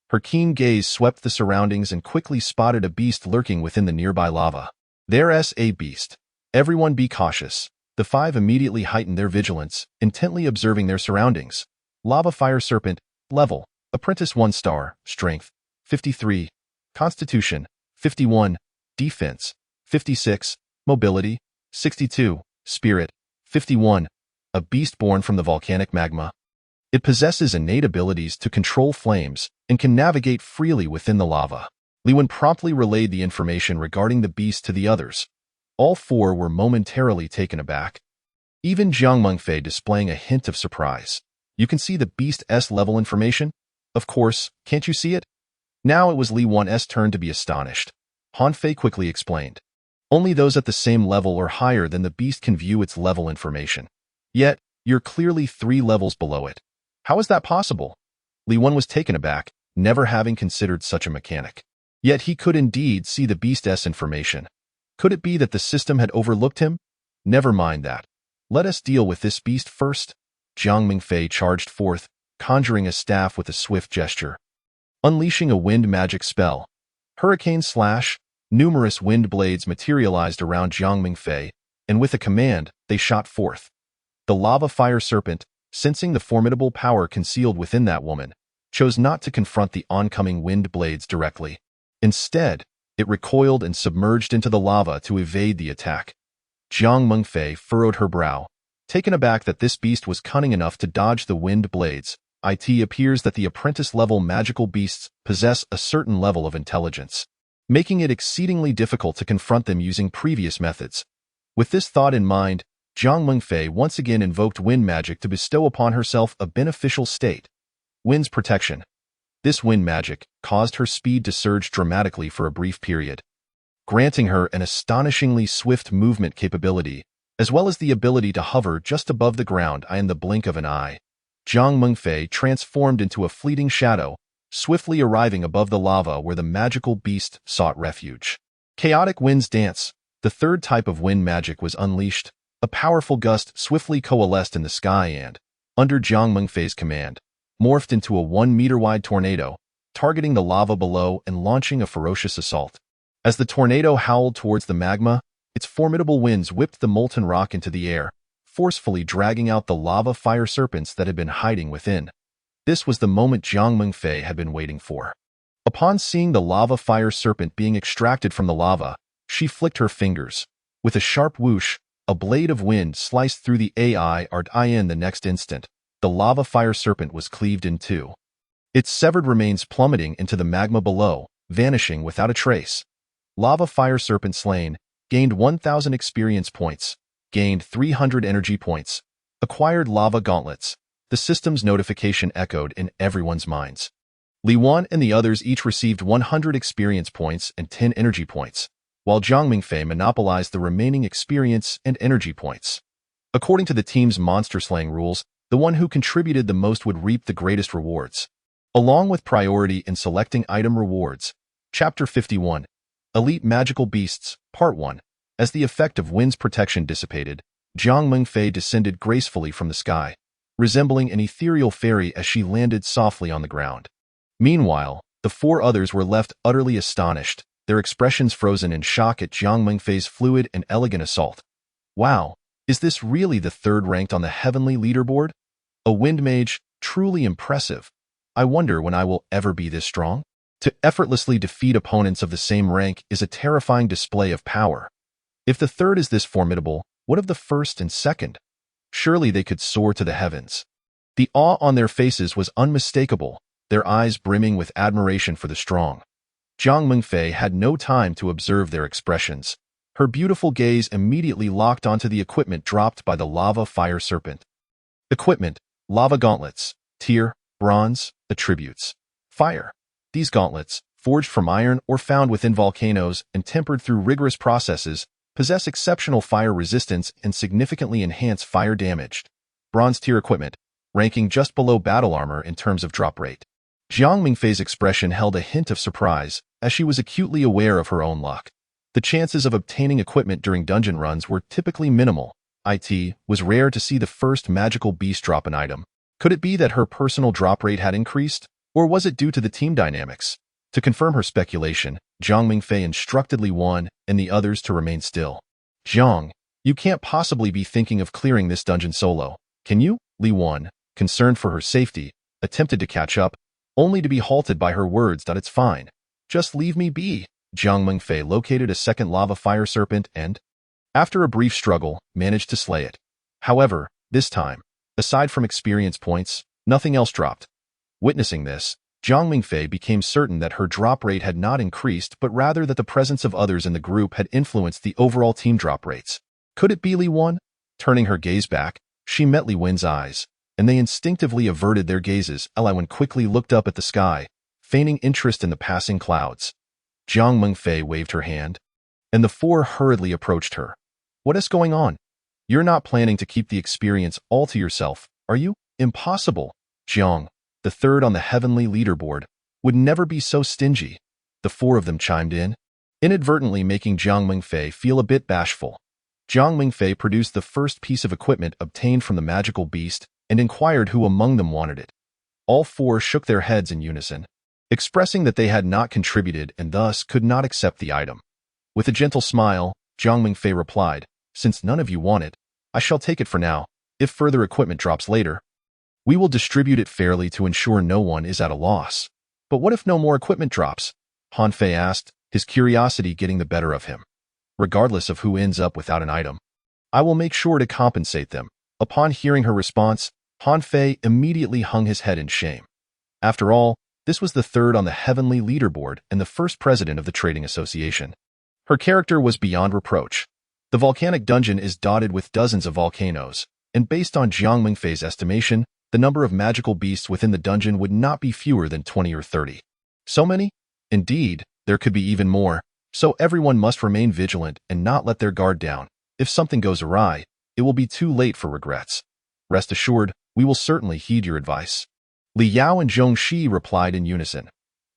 Her keen gaze swept the surroundings and quickly spotted a beast lurking within the nearby lava. There's a beast. Everyone be cautious. The five immediately heightened their vigilance, intently observing their surroundings. Lava Fire Serpent, level, Apprentice 1 star, Strength, 53, Constitution, 51, Defense, 56, Mobility, 62, Spirit, 51, a beast born from the volcanic magma. It possesses innate abilities to control flames and can navigate freely within the lava. Li Wen promptly relayed the information regarding the beast to the others. All four were momentarily taken aback. Even Jiang Mengfei displaying a hint of surprise. You can see the beast's level information? Of course, can't you see it? Now it was Li Wen's turn to be astonished. Han Fei quickly explained. Only those at the same level or higher than the beast can view its level information. Yet, you're clearly 3 levels below it. How is that possible? Li Wen was taken aback, never having considered such a mechanic. Yet he could indeed see the beast's information. Could it be that the system had overlooked him? Never mind that. Let us deal with this beast first. Jiang Mengfei charged forth, conjuring a staff with a swift gesture. Unleashing a wind magic spell. Hurricane Slash, numerous wind blades materialized around Jiang Mengfei, and with a command, they shot forth. The Lava Fire Serpent, sensing the formidable power concealed within that woman, chose not to confront the oncoming wind blades directly. Instead, it recoiled and submerged into the lava to evade the attack. Jiang Mengfei furrowed her brow, taken aback that this beast was cunning enough to dodge the wind blades. It appears that the apprentice-level magical beasts possess a certain level of intelligence, making it exceedingly difficult to confront them using previous methods. With this thought in mind, Jiang Mengfei once again invoked wind magic to bestow upon herself a beneficial state. Wind's protection. This wind magic caused her speed to surge dramatically for a brief period, granting her an astonishingly swift movement capability, as well as the ability to hover just above the ground in the blink of an eye. Jiang Mengfei transformed into a fleeting shadow, swiftly arriving above the lava where the magical beast sought refuge. Chaotic Wind's Dance. The third type of wind magic was unleashed. A powerful gust swiftly coalesced in the sky and, under Jiang Mengfei's command, morphed into a 1-meter-wide tornado, targeting the lava below and launching a ferocious assault. As the tornado howled towards the magma, its formidable winds whipped the molten rock into the air, forcefully dragging out the lava fire serpents that had been hiding within. This was the moment Jiang Mengfei had been waiting for. Upon seeing the lava fire serpent being extracted from the lava, she flicked her fingers. With a sharp whoosh, a blade of wind sliced through the in the next instant. The lava fire serpent was cleaved in two. Its severed remains plummeting into the magma below, vanishing without a trace. Lava fire serpent slain, gained 1,000 experience points, gained 300 energy points, acquired lava gauntlets, the system's notification echoed in everyone's minds. Li Wan and the others each received 100 experience points and 10 energy points, while Jiang Mingfei monopolized the remaining experience and energy points. According to the team's monster-slaying rules, the one who contributed the most would reap the greatest rewards. Along with priority in selecting item rewards. Chapter 51. Elite Magical Beasts, Part 1. As the effect of wind's protection dissipated, Jiang Mingfei descended gracefully from the sky, resembling an ethereal fairy as she landed softly on the ground. Meanwhile, the four others were left utterly astonished, their expressions frozen in shock at Jiang Mingfei's fluid and elegant assault. Wow, is this really the third ranked on the heavenly leaderboard? A wind mage, truly impressive. I wonder when I will ever be this strong? To effortlessly defeat opponents of the same rank is a terrifying display of power. If the third is this formidable, what of the first and second? Surely they could soar to the heavens. The awe on their faces was unmistakable, their eyes brimming with admiration for the strong. Jiang Mingfei had no time to observe their expressions. Her beautiful gaze immediately locked onto the equipment dropped by the lava fire serpent. Equipment: lava gauntlets, tier, bronze, attributes. Fire. These gauntlets, forged from iron or found within volcanoes and tempered through rigorous processes, possess exceptional fire resistance and significantly enhance fire damage. Bronze tier equipment, ranking just below battle armor in terms of drop rate. Jiang Mingfei's expression held a hint of surprise, as she was acutely aware of her own luck. The chances of obtaining equipment during dungeon runs were typically minimal. It was rare to see the first magical beast drop an item. Could it be that her personal drop rate had increased, or was it due to the team dynamics? To confirm her speculation, Jiang Mingfei instructed Li Wan and the others to remain still. Jiang, you can't possibly be thinking of clearing this dungeon solo, can you? Li Wan, concerned for her safety, attempted to catch up, only to be halted by her words that it's fine. Just leave me be. Jiang Mingfei located a second lava fire serpent and, after a brief struggle, managed to slay it. However, this time, aside from experience points, nothing else dropped. Witnessing this, Jiang Mingfei became certain that her drop rate had not increased but rather that the presence of others in the group had influenced the overall team drop rates. Could it be Li Wan? Turning her gaze back, she met Li Wen's eyes, and they instinctively averted their gazes. Li Wan quickly looked up at the sky, feigning interest in the passing clouds. Jiang Mingfei waved her hand, and the four hurriedly approached her. What is going on? You're not planning to keep the experience all to yourself, are you? Impossible. Jiang, the third on the heavenly leaderboard, would never be so stingy. The four of them chimed in, inadvertently making Jiang Mingfei feel a bit bashful. Jiang Mingfei produced the first piece of equipment obtained from the magical beast and inquired who among them wanted it. All four shook their heads in unison, expressing that they had not contributed and thus could not accept the item. With a gentle smile, Jiang Mingfei replied, since none of you want it, I shall take it for now. If further equipment drops later, we will distribute it fairly to ensure no one is at a loss. But what if no more equipment drops? Han Fei asked, his curiosity getting the better of him. Regardless of who ends up without an item, I will make sure to compensate them. Upon hearing her response, Han Fei immediately hung his head in shame. After all, this was the third on the heavenly leaderboard and the first president of the trading association. Her character was beyond reproach. The volcanic dungeon is dotted with dozens of volcanoes, and based on Jiang Mingfei's estimation, the number of magical beasts within the dungeon would not be fewer than 20 or 30. So many? Indeed, there could be even more, so everyone must remain vigilant and not let their guard down. If something goes awry, it will be too late for regrets. Rest assured, we will certainly heed your advice. Li Yao and Zhong Shi replied in unison.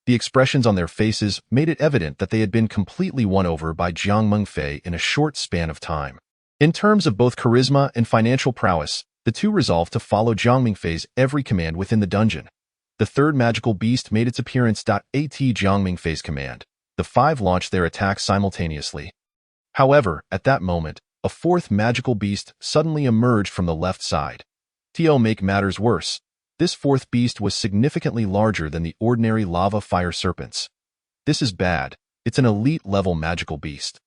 The expressions on their faces made it evident that they had been completely won over by Jiang Mingfei in a short span of time. In terms of both charisma and financial prowess, the two resolved to follow Jiang Mingfei's every command within the dungeon. The third magical beast made its appearance. At Jiang Mingfei's command, the five launched their attacks simultaneously. However, at that moment, a fourth magical beast suddenly emerged from the left side. To make matters worse, this fourth beast was significantly larger than the ordinary lava fire serpents. This is bad. It's an elite-level magical beast.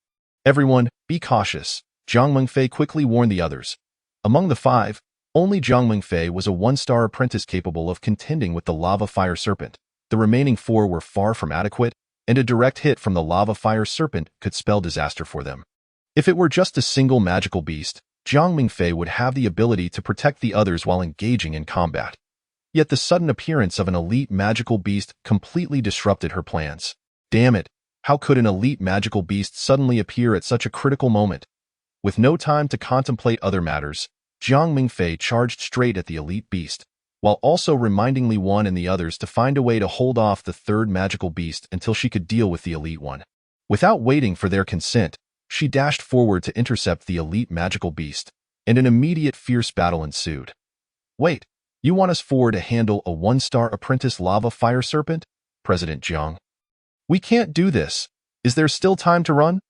Everyone, be cautious. Jiang Mingfei quickly warned the others. Among the five, only Jiang Mingfei was a one-star apprentice capable of contending with the lava fire serpent. The remaining four were far from adequate, and a direct hit from the lava fire serpent could spell disaster for them. If it were just a single magical beast, Jiang Mingfei would have the ability to protect the others while engaging in combat. Yet the sudden appearance of an elite magical beast completely disrupted her plans. Damn it, how could an elite magical beast suddenly appear at such a critical moment? With no time to contemplate other matters, Jiang Mingfei charged straight at the elite beast, while also reminding Li Wan and the others to find a way to hold off the third magical beast until she could deal with the elite one. Without waiting for their consent, she dashed forward to intercept the elite magical beast, and an immediate fierce battle ensued. Wait, you want us four to handle a one-star apprentice lava fire serpent? President Jiang. We can't do this. Is there still time to run?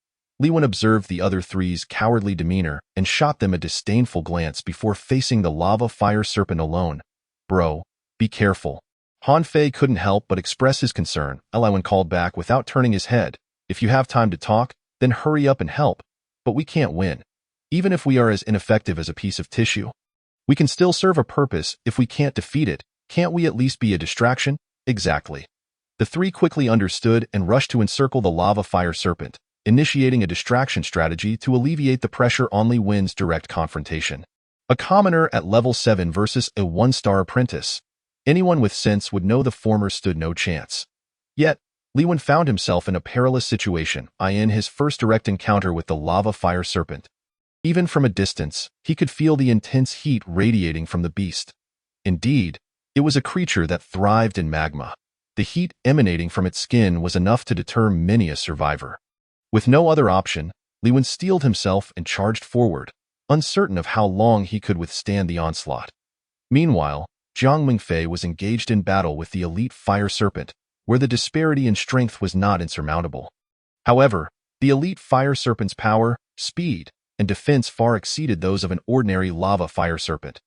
Li Wan observed the other three's cowardly demeanor and shot them a disdainful glance before facing the lava fire serpent alone. Bro, be careful. Han Fei couldn't help but express his concern. Li Wan called back without turning his head. If you have time to talk, then hurry up and help. But we can't win. Even if we are as ineffective as a piece of tissue, we can still serve a purpose if we can't defeat it. Can't we at least be a distraction? Exactly. The three quickly understood and rushed to encircle the lava fire serpent, initiating a distraction strategy to alleviate the pressure on Li Wen's direct confrontation. A commoner at level 7 versus a one-star apprentice. Anyone with sense would know the former stood no chance. Yet, Li Wan found himself in a perilous situation in his first direct encounter with the lava fire serpent. Even from a distance, he could feel the intense heat radiating from the beast. Indeed, it was a creature that thrived in magma. The heat emanating from its skin was enough to deter many a survivor. With no other option, Li Wan steeled himself and charged forward, uncertain of how long he could withstand the onslaught. Meanwhile, Jiang Mingfei was engaged in battle with the elite fire serpent, where the disparity in strength was not insurmountable. However, the elite fire serpent's power, speed, and defense far exceeded those of an ordinary lava fire serpent.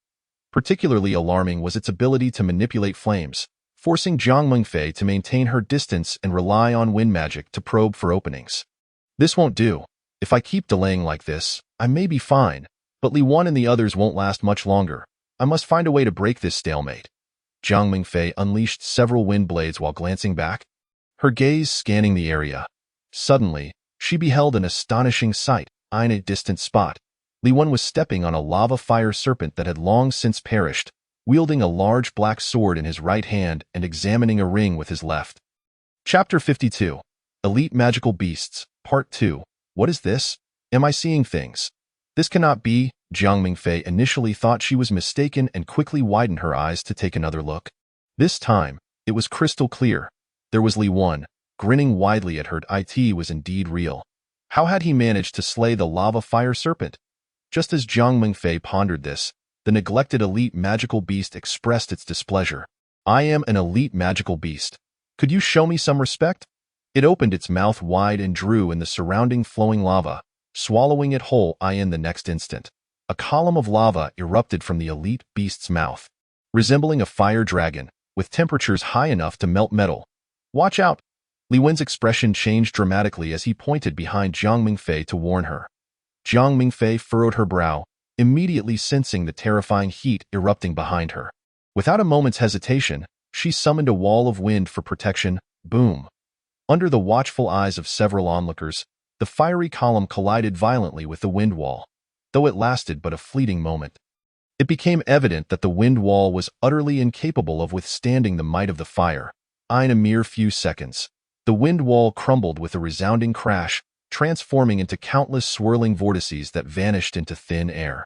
Particularly alarming was its ability to manipulate flames, forcing Jiang Mingfei to maintain her distance and rely on wind magic to probe for openings. This won't do. If I keep delaying like this, I may be fine, but Li Wan and the others won't last much longer. I must find a way to break this stalemate. Jiang Mingfei unleashed several wind blades while glancing back, her gaze scanning the area. Suddenly, she beheld an astonishing sight. In a distant spot, Li Wan was stepping on a lava fire serpent that had long since perished, wielding a large black sword in his right hand and examining a ring with his left. Chapter 52. Elite Magical Beasts, Part 2. What is this? Am I seeing things? This cannot be. Jiang Mingfei initially thought she was mistaken and quickly widened her eyes to take another look. This time, it was crystal clear. There was Li Wan, grinning widely at her. It was indeed real. How had he managed to slay the lava fire serpent? Just as Jiang Mingfei pondered this, the neglected elite magical beast expressed its displeasure. I am an elite magical beast. Could you show me some respect? It opened its mouth wide and drew in the surrounding flowing lava, swallowing it whole in the next instant. A column of lava erupted from the elite beast's mouth, resembling a fire dragon, with temperatures high enough to melt metal. Watch out! Li Wen's expression changed dramatically as he pointed behind Jiang Mingfei to warn her. Jiang Mingfei furrowed her brow, immediately sensing the terrifying heat erupting behind her. Without a moment's hesitation, she summoned a wall of wind for protection. Boom! Under the watchful eyes of several onlookers, the fiery column collided violently with the wind wall. Though it lasted but a fleeting moment, it became evident that the wind wall was utterly incapable of withstanding the might of the fire. In a mere few seconds, the wind wall crumbled with a resounding crash, transforming into countless swirling vortices that vanished into thin air.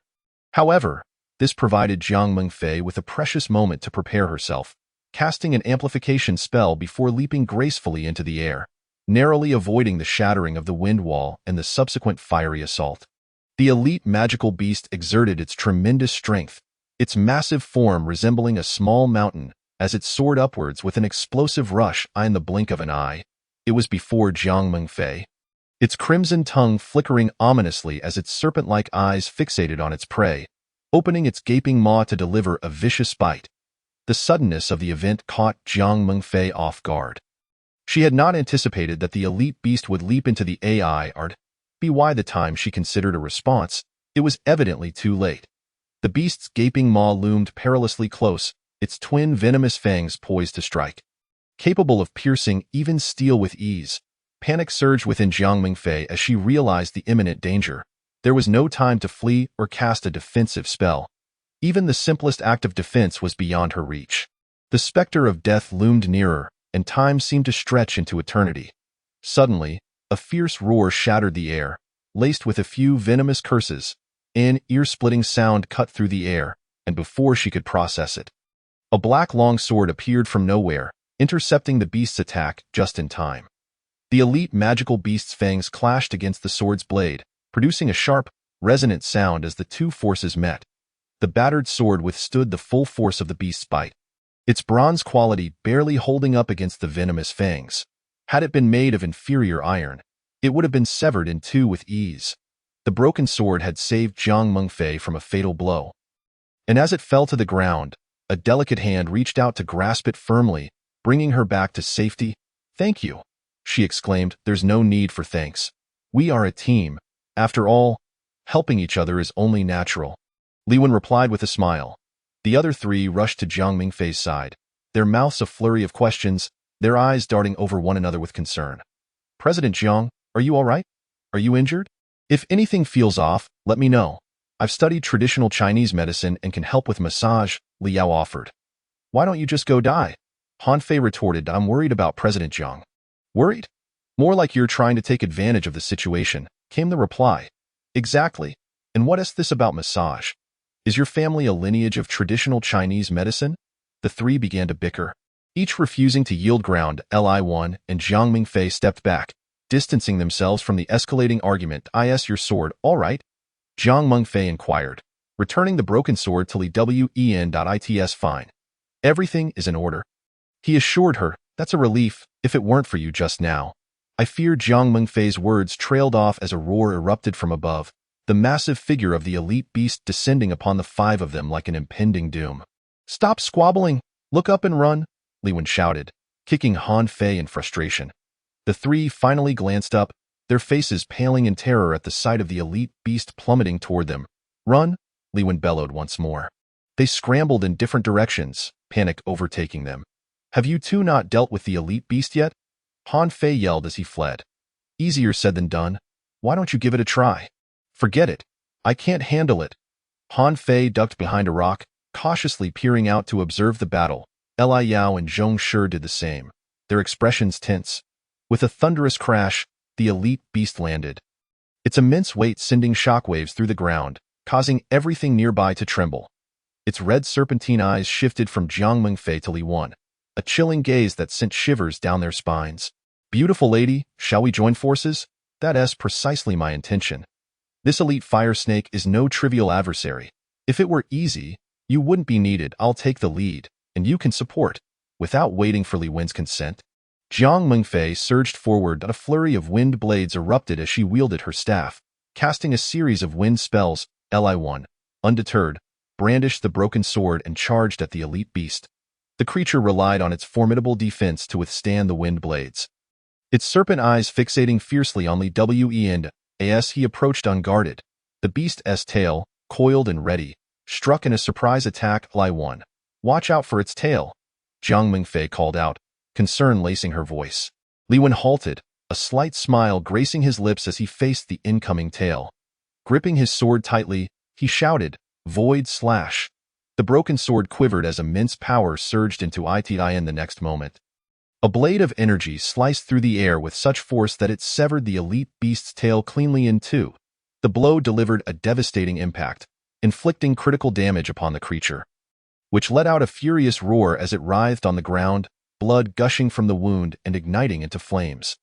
However, this provided Jiang Mingfei with a precious moment to prepare herself, casting an amplification spell before leaping gracefully into the air, narrowly avoiding the shattering of the wind wall and the subsequent fiery assault. The elite magical beast exerted its tremendous strength, its massive form resembling a small mountain, as it soared upwards with an explosive rush in the blink of an eye. It was before Jiang Mingfei, its crimson tongue flickering ominously as its serpent-like eyes fixated on its prey, opening its gaping maw to deliver a vicious bite. The suddenness of the event caught Jiang Mingfei off guard. She had not anticipated that the elite beast would leap into the AI art. By the time she considered a response, it was evidently too late. The beast's gaping maw loomed perilously close, its twin venomous fangs poised to strike. Capable of piercing even steel with ease, panic surged within Jiang Mingfei as she realized the imminent danger. There was no time to flee or cast a defensive spell. Even the simplest act of defense was beyond her reach. The specter of death loomed nearer, and time seemed to stretch into eternity. Suddenly, a fierce roar shattered the air, laced with a few venomous curses. An ear-splitting sound cut through the air, and before she could process it, a black longsword appeared from nowhere, intercepting the beast's attack just in time. The elite magical beast's fangs clashed against the sword's blade, producing a sharp, resonant sound as the two forces met. The battered sword withstood the full force of the beast's bite, its bronze quality barely holding up against the venomous fangs. Had it been made of inferior iron, it would have been severed in two with ease. The broken sword had saved Jiang Mengfei from a fatal blow. And as it fell to the ground, a delicate hand reached out to grasp it firmly, bringing her back to safety. "Thank you," she exclaimed. "There's no need for thanks. We are a team. After all, helping each other is only natural." Li Wen replied with a smile. The other three rushed to Jiang Mengfei's side, their mouths a flurry of questions, their eyes darting over one another with concern. "President Jiang, are you all right? Are you injured? If anything feels off, let me know. I've studied traditional Chinese medicine and can help with massage," Li Yao offered. "Why don't you just go die?" Han Fei retorted. "I'm worried about President Jiang." "Worried? More like you're trying to take advantage of the situation," came the reply. "Exactly. And what is this about massage? Is your family a lineage of traditional Chinese medicine?" The three began to bicker, each refusing to yield ground. Li1 and Jiang Mengfei stepped back, distancing themselves from the escalating argument. "Is your sword all right?" Jiang Mengfei inquired, returning the broken sword to Li Wen. "It's fine. Everything is in order," he assured her. "That's a relief, if it weren't for you just now." "I fear." Jiang Mengfei's words trailed off as a roar erupted from above, the massive figure of the elite beast descending upon the five of them like an impending doom. "Stop squabbling! Look up and run!" Li Wen shouted, kicking Han Fei in frustration. The three finally glanced up, their faces paling in terror at the sight of the elite beast plummeting toward them. "Run!" Li Wen bellowed once more. They scrambled in different directions, panic overtaking them. "Have you two not dealt with the elite beast yet?" Han Fei yelled as he fled. "Easier said than done. Why don't you give it a try?" "Forget it. I can't handle it." Han Fei ducked behind a rock, cautiously peering out to observe the battle. Li Yao and Zhong Shi did the same, their expressions tense. With a thunderous crash, the elite beast landed, its immense weight sending shockwaves through the ground, causing everything nearby to tremble. Its red serpentine eyes shifted from Jiang Mengfei to Li Wen, a chilling gaze that sent shivers down their spines. "Beautiful lady, shall we join forces? That's precisely my intention. This elite fire snake is no trivial adversary. If it were easy, you wouldn't be needed. I'll take the lead, and you can support." Without waiting for Li Wen's consent, Jiang Mengfei surged forward. A flurry of wind blades erupted as she wielded her staff, casting a series of wind spells. Li1, undeterred, brandished the broken sword and charged at the elite beast. The creature relied on its formidable defense to withstand the wind blades, its serpent eyes fixating fiercely on Li Wen. As he approached unguarded, the beast's tail, coiled and ready, struck in a surprise attack. Li1, "Watch out for its tail," Jiang Mengfei called out, concern lacing her voice. Li Wen halted, a slight smile gracing his lips as he faced the incoming tail. Gripping his sword tightly, he shouted, "Void slash." The broken sword quivered as immense power surged into it in the next moment. A blade of energy sliced through the air with such force that it severed the elite beast's tail cleanly in two. The blow delivered a devastating impact, inflicting critical damage upon the creature, which let out a furious roar as it writhed on the ground, blood gushing from the wound and igniting into flames.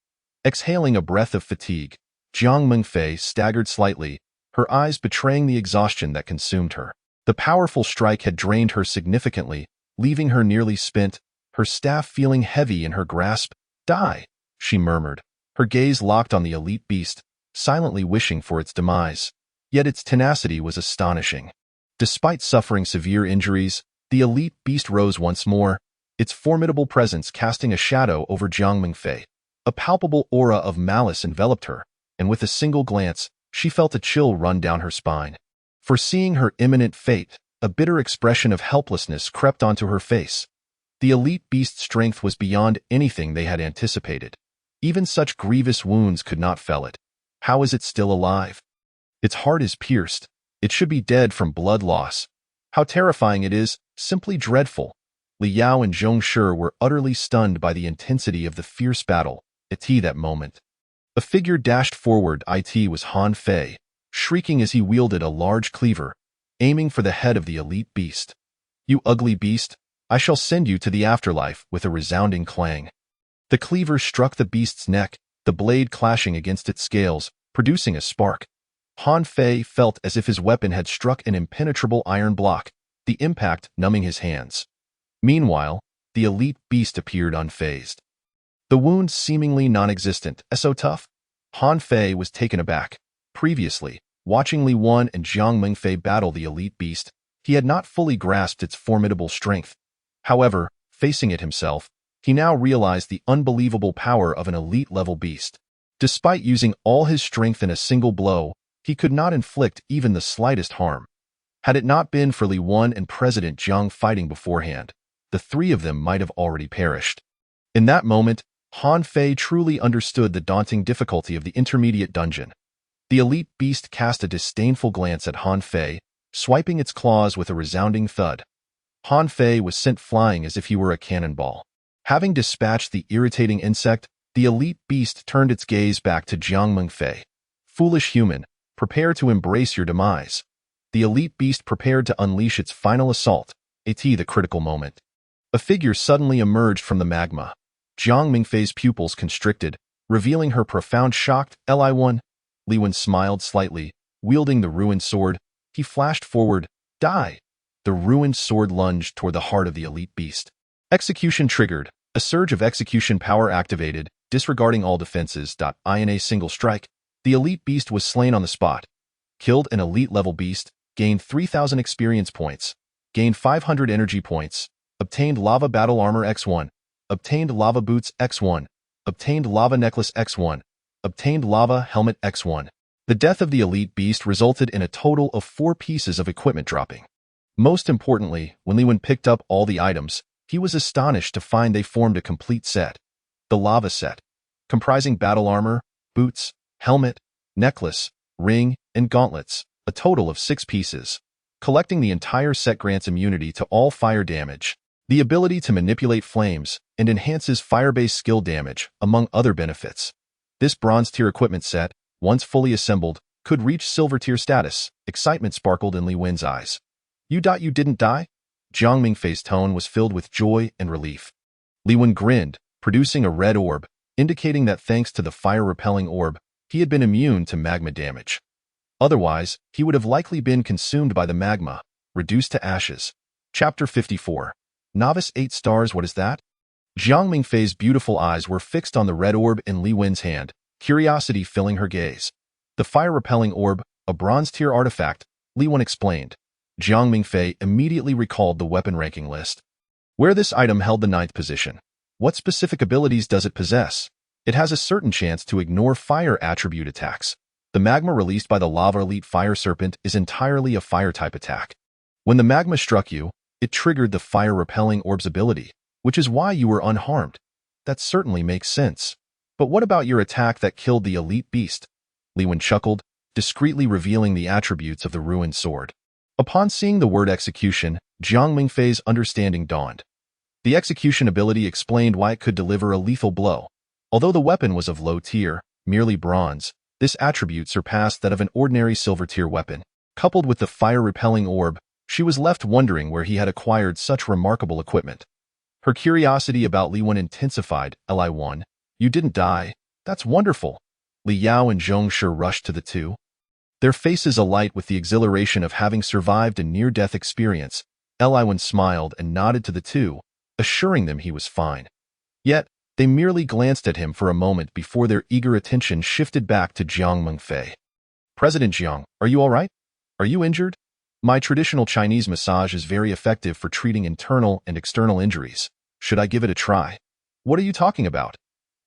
Exhaling a breath of fatigue, Jiang Mengfei staggered slightly, her eyes betraying the exhaustion that consumed her. The powerful strike had drained her significantly, leaving her nearly spent, her staff feeling heavy in her grasp. "Die," she murmured, her gaze locked on the elite beast, silently wishing for its demise. Yet its tenacity was astonishing. Despite suffering severe injuries, the elite beast rose once more, its formidable presence casting a shadow over Jiang Mengfei. A palpable aura of malice enveloped her, and with a single glance, she felt a chill run down her spine. Foreseeing her imminent fate, a bitter expression of helplessness crept onto her face. The elite beast's strength was beyond anything they had anticipated. Even such grievous wounds could not fell it. How is it still alive? Its heart is pierced. It should be dead from blood loss. How terrifying it is, simply dreadful. Li Yao and Zhong Shi were utterly stunned by the intensity of the fierce battle. At that moment, a figure dashed forward. It was Han Fei, shrieking as he wielded a large cleaver, aiming for the head of the elite beast. "You ugly beast, I shall send you to the afterlife," with a resounding clang. The cleaver struck the beast's neck, the blade clashing against its scales, producing a spark. Han Fei felt as if his weapon had struck an impenetrable iron block, the impact numbing his hands. Meanwhile, the elite beast appeared unfazed. The wound seemingly non-existent. So tough? Han Fei was taken aback. Previously, watching Li Wen and Jiang Mengfei battle the elite beast, he had not fully grasped its formidable strength. However, facing it himself, he now realized the unbelievable power of an elite-level beast. Despite using all his strength in a single blow, he could not inflict even the slightest harm. Had it not been for Li Wen and President Jiang fighting beforehand, the three of them might have already perished. In that moment, Han Fei truly understood the daunting difficulty of the intermediate dungeon. The elite beast cast a disdainful glance at Han Fei, swiping its claws with a resounding thud. Han Fei was sent flying as if he were a cannonball. Having dispatched the irritating insect, the elite beast turned its gaze back to Jiang Mengfei. "Foolish human, prepare to embrace your demise." The elite beast prepared to unleash its final assault. The critical moment. A figure suddenly emerged from the magma. Jiang Mengfei's pupils constricted, revealing her profound shocked Li Wen. Li Wen smiled slightly, wielding the ruined sword. He flashed forward. "Die!" The ruined sword lunged toward the heart of the elite beast. Execution triggered. A surge of execution power activated, disregarding all defenses. In a single strike, the elite beast was slain on the spot. Killed an elite-level beast, gained 3,000 experience points, gained 500 energy points, obtained lava battle armor X1, obtained lava boots X1, obtained lava necklace X1, obtained lava helmet X1. The death of the elite beast resulted in a total of 4 pieces of equipment dropping. Most importantly, when Li Wen picked up all the items, he was astonished to find they formed a complete set. The lava set, comprising battle armor, boots, helmet, necklace, ring, and gauntlets, a total of 6 pieces. Collecting the entire set grants immunity to all fire damage, the ability to manipulate flames, and enhances fire-based skill damage, among other benefits. This bronze-tier equipment set, once fully assembled, could reach silver-tier status. Excitement sparkled in Li Wen's eyes. You didn't die?" Jiang Mengfei's tone was filled with joy and relief. Li Wen grinned, producing a red orb, indicating that thanks to the fire-repelling orb, he had been immune to magma damage. Otherwise, he would have likely been consumed by the magma, reduced to ashes. Chapter 54. Novice 8 stars. What is that? Jiang Mengfei's beautiful eyes were fixed on the red orb in Li Wen's hand, curiosity filling her gaze. The fire-repelling orb, a bronze-tier artifact, Li Wen explained. Jiang Mengfei immediately recalled the weapon ranking list, where this item held the 9th position. What specific abilities does it possess? It has a certain chance to ignore fire attribute attacks. The magma released by the Lava Elite Fire Serpent is entirely a fire-type attack. When the magma struck you, it triggered the fire-repelling orb's ability, which is why you were unharmed. That certainly makes sense. But what about your attack that killed the elite beast? Li Wen chuckled, discreetly revealing the attributes of the ruined sword. Upon seeing the word execution, Jiang Mengfei's understanding dawned. The execution ability explained why it could deliver a lethal blow. Although the weapon was of low tier, merely bronze, this attribute surpassed that of an ordinary silver-tier weapon. Coupled with the fire-repelling orb, she was left wondering where he had acquired such remarkable equipment. Her curiosity about Li Wen intensified. Li Wen, you didn't die. That's wonderful. Li Yao and Zhong Shi rushed to the two, their faces alight with the exhilaration of having survived a near-death experience. Li Wen smiled and nodded to the two, assuring them he was fine. Yet, they merely glanced at him for a moment before their eager attention shifted back to Jiang Mengfei. "President Jiang, are you all right? Are you injured? My traditional Chinese massage is very effective for treating internal and external injuries. Should I give it a try?" "What are you talking about?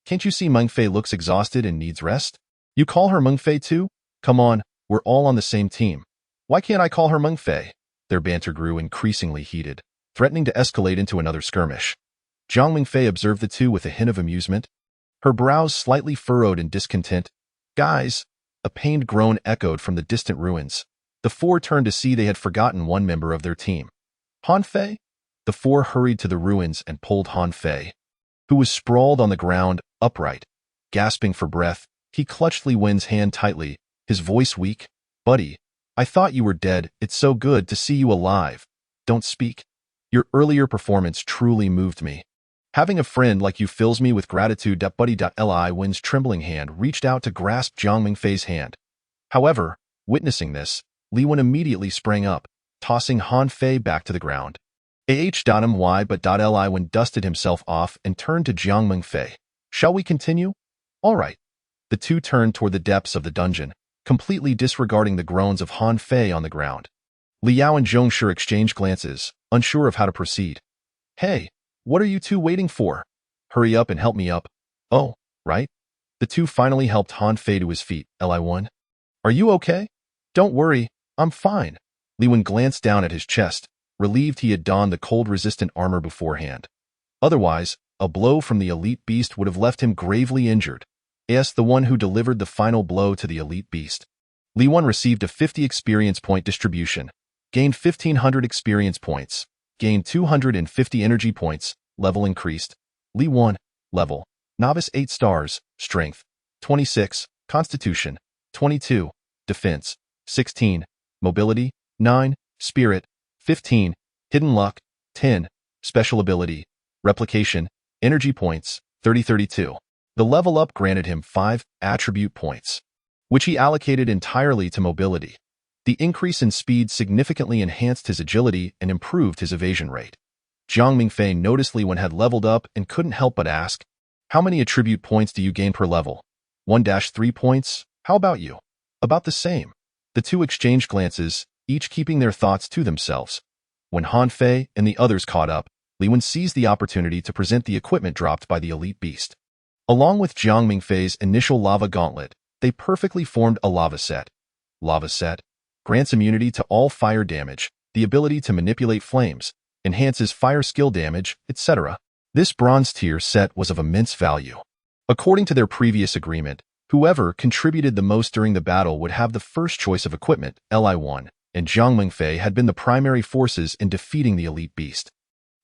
Can't you see Mengfei looks exhausted and needs rest? You call her Mengfei too? Come on, we're all on the same team. Why can't I call her Mengfei?" Their banter grew increasingly heated, threatening to escalate into another skirmish. Jiang Mengfei observed the two with a hint of amusement, her brows slightly furrowed in discontent. "Guys, A pained groan echoed from the distant ruins. The four turned to see they had forgotten one member of their team. Han Fei? The four hurried to the ruins and pulled Han Fei, who was sprawled on the ground, upright. Gasping for breath, he clutched Li Wen's hand tightly, his voice weak. "Buddy, I thought you were dead. It's so good to see you alive. Don't speak. Your earlier performance truly moved me. Having a friend like you fills me with gratitude." Buddy. Li Wen's trembling hand reached out to grasp Jiang Mingfei's hand. However, witnessing this, Li Wen immediately sprang up, tossing Han Fei back to the ground. My. But Li Wen dusted himself off and turned to Jiang Mingfei. "Shall we continue?" "All right." The two turned toward the depths of the dungeon, completely disregarding the groans of Han Fei on the ground. Liao and Zhongshi exchanged glances, unsure of how to proceed. "Hey, what are you two waiting for? Hurry up and help me up." "Oh, right." The two finally helped Han Fei to his feet. "Li Wen, are you okay?" "Don't worry, I'm fine." Li Wen glanced down at his chest, relieved he had donned the cold-resistant armor beforehand. Otherwise, a blow from the elite beast would have left him gravely injured. The one who delivered the final blow to the elite beast. Li Wen received a 50 experience point distribution, gained 1,500 experience points, gained 250 energy points, level increased. Li Wen, level, novice 8 stars, strength, 26, constitution, 22, defense, 16, mobility, 9, spirit, 15, hidden luck, 10, special ability, replication, energy points, 30-32. The level up granted him 5 attribute points, which he allocated entirely to mobility. The increase in speed significantly enhanced his agility and improved his evasion rate. Jiang Mingfei noticed Li Wen had leveled up and couldn't help but ask, "How many attribute points do you gain per level?" 1-3 points. How about you?" "About the same." The two exchanged glances, each keeping their thoughts to themselves. When Han Fei and the others caught up, Li Wen seized the opportunity to present the equipment dropped by the elite beast. Along with Jiang Mingfei's initial lava gauntlet, they perfectly formed a lava set. Lava set grants immunity to all fire damage, the ability to manipulate flames, enhances fire skill damage, etc. This bronze tier set was of immense value. According to their previous agreement, whoever contributed the most during the battle would have the first choice of equipment. Li Wen and Jiang Mingfei had been the primary forces in defeating the elite beast,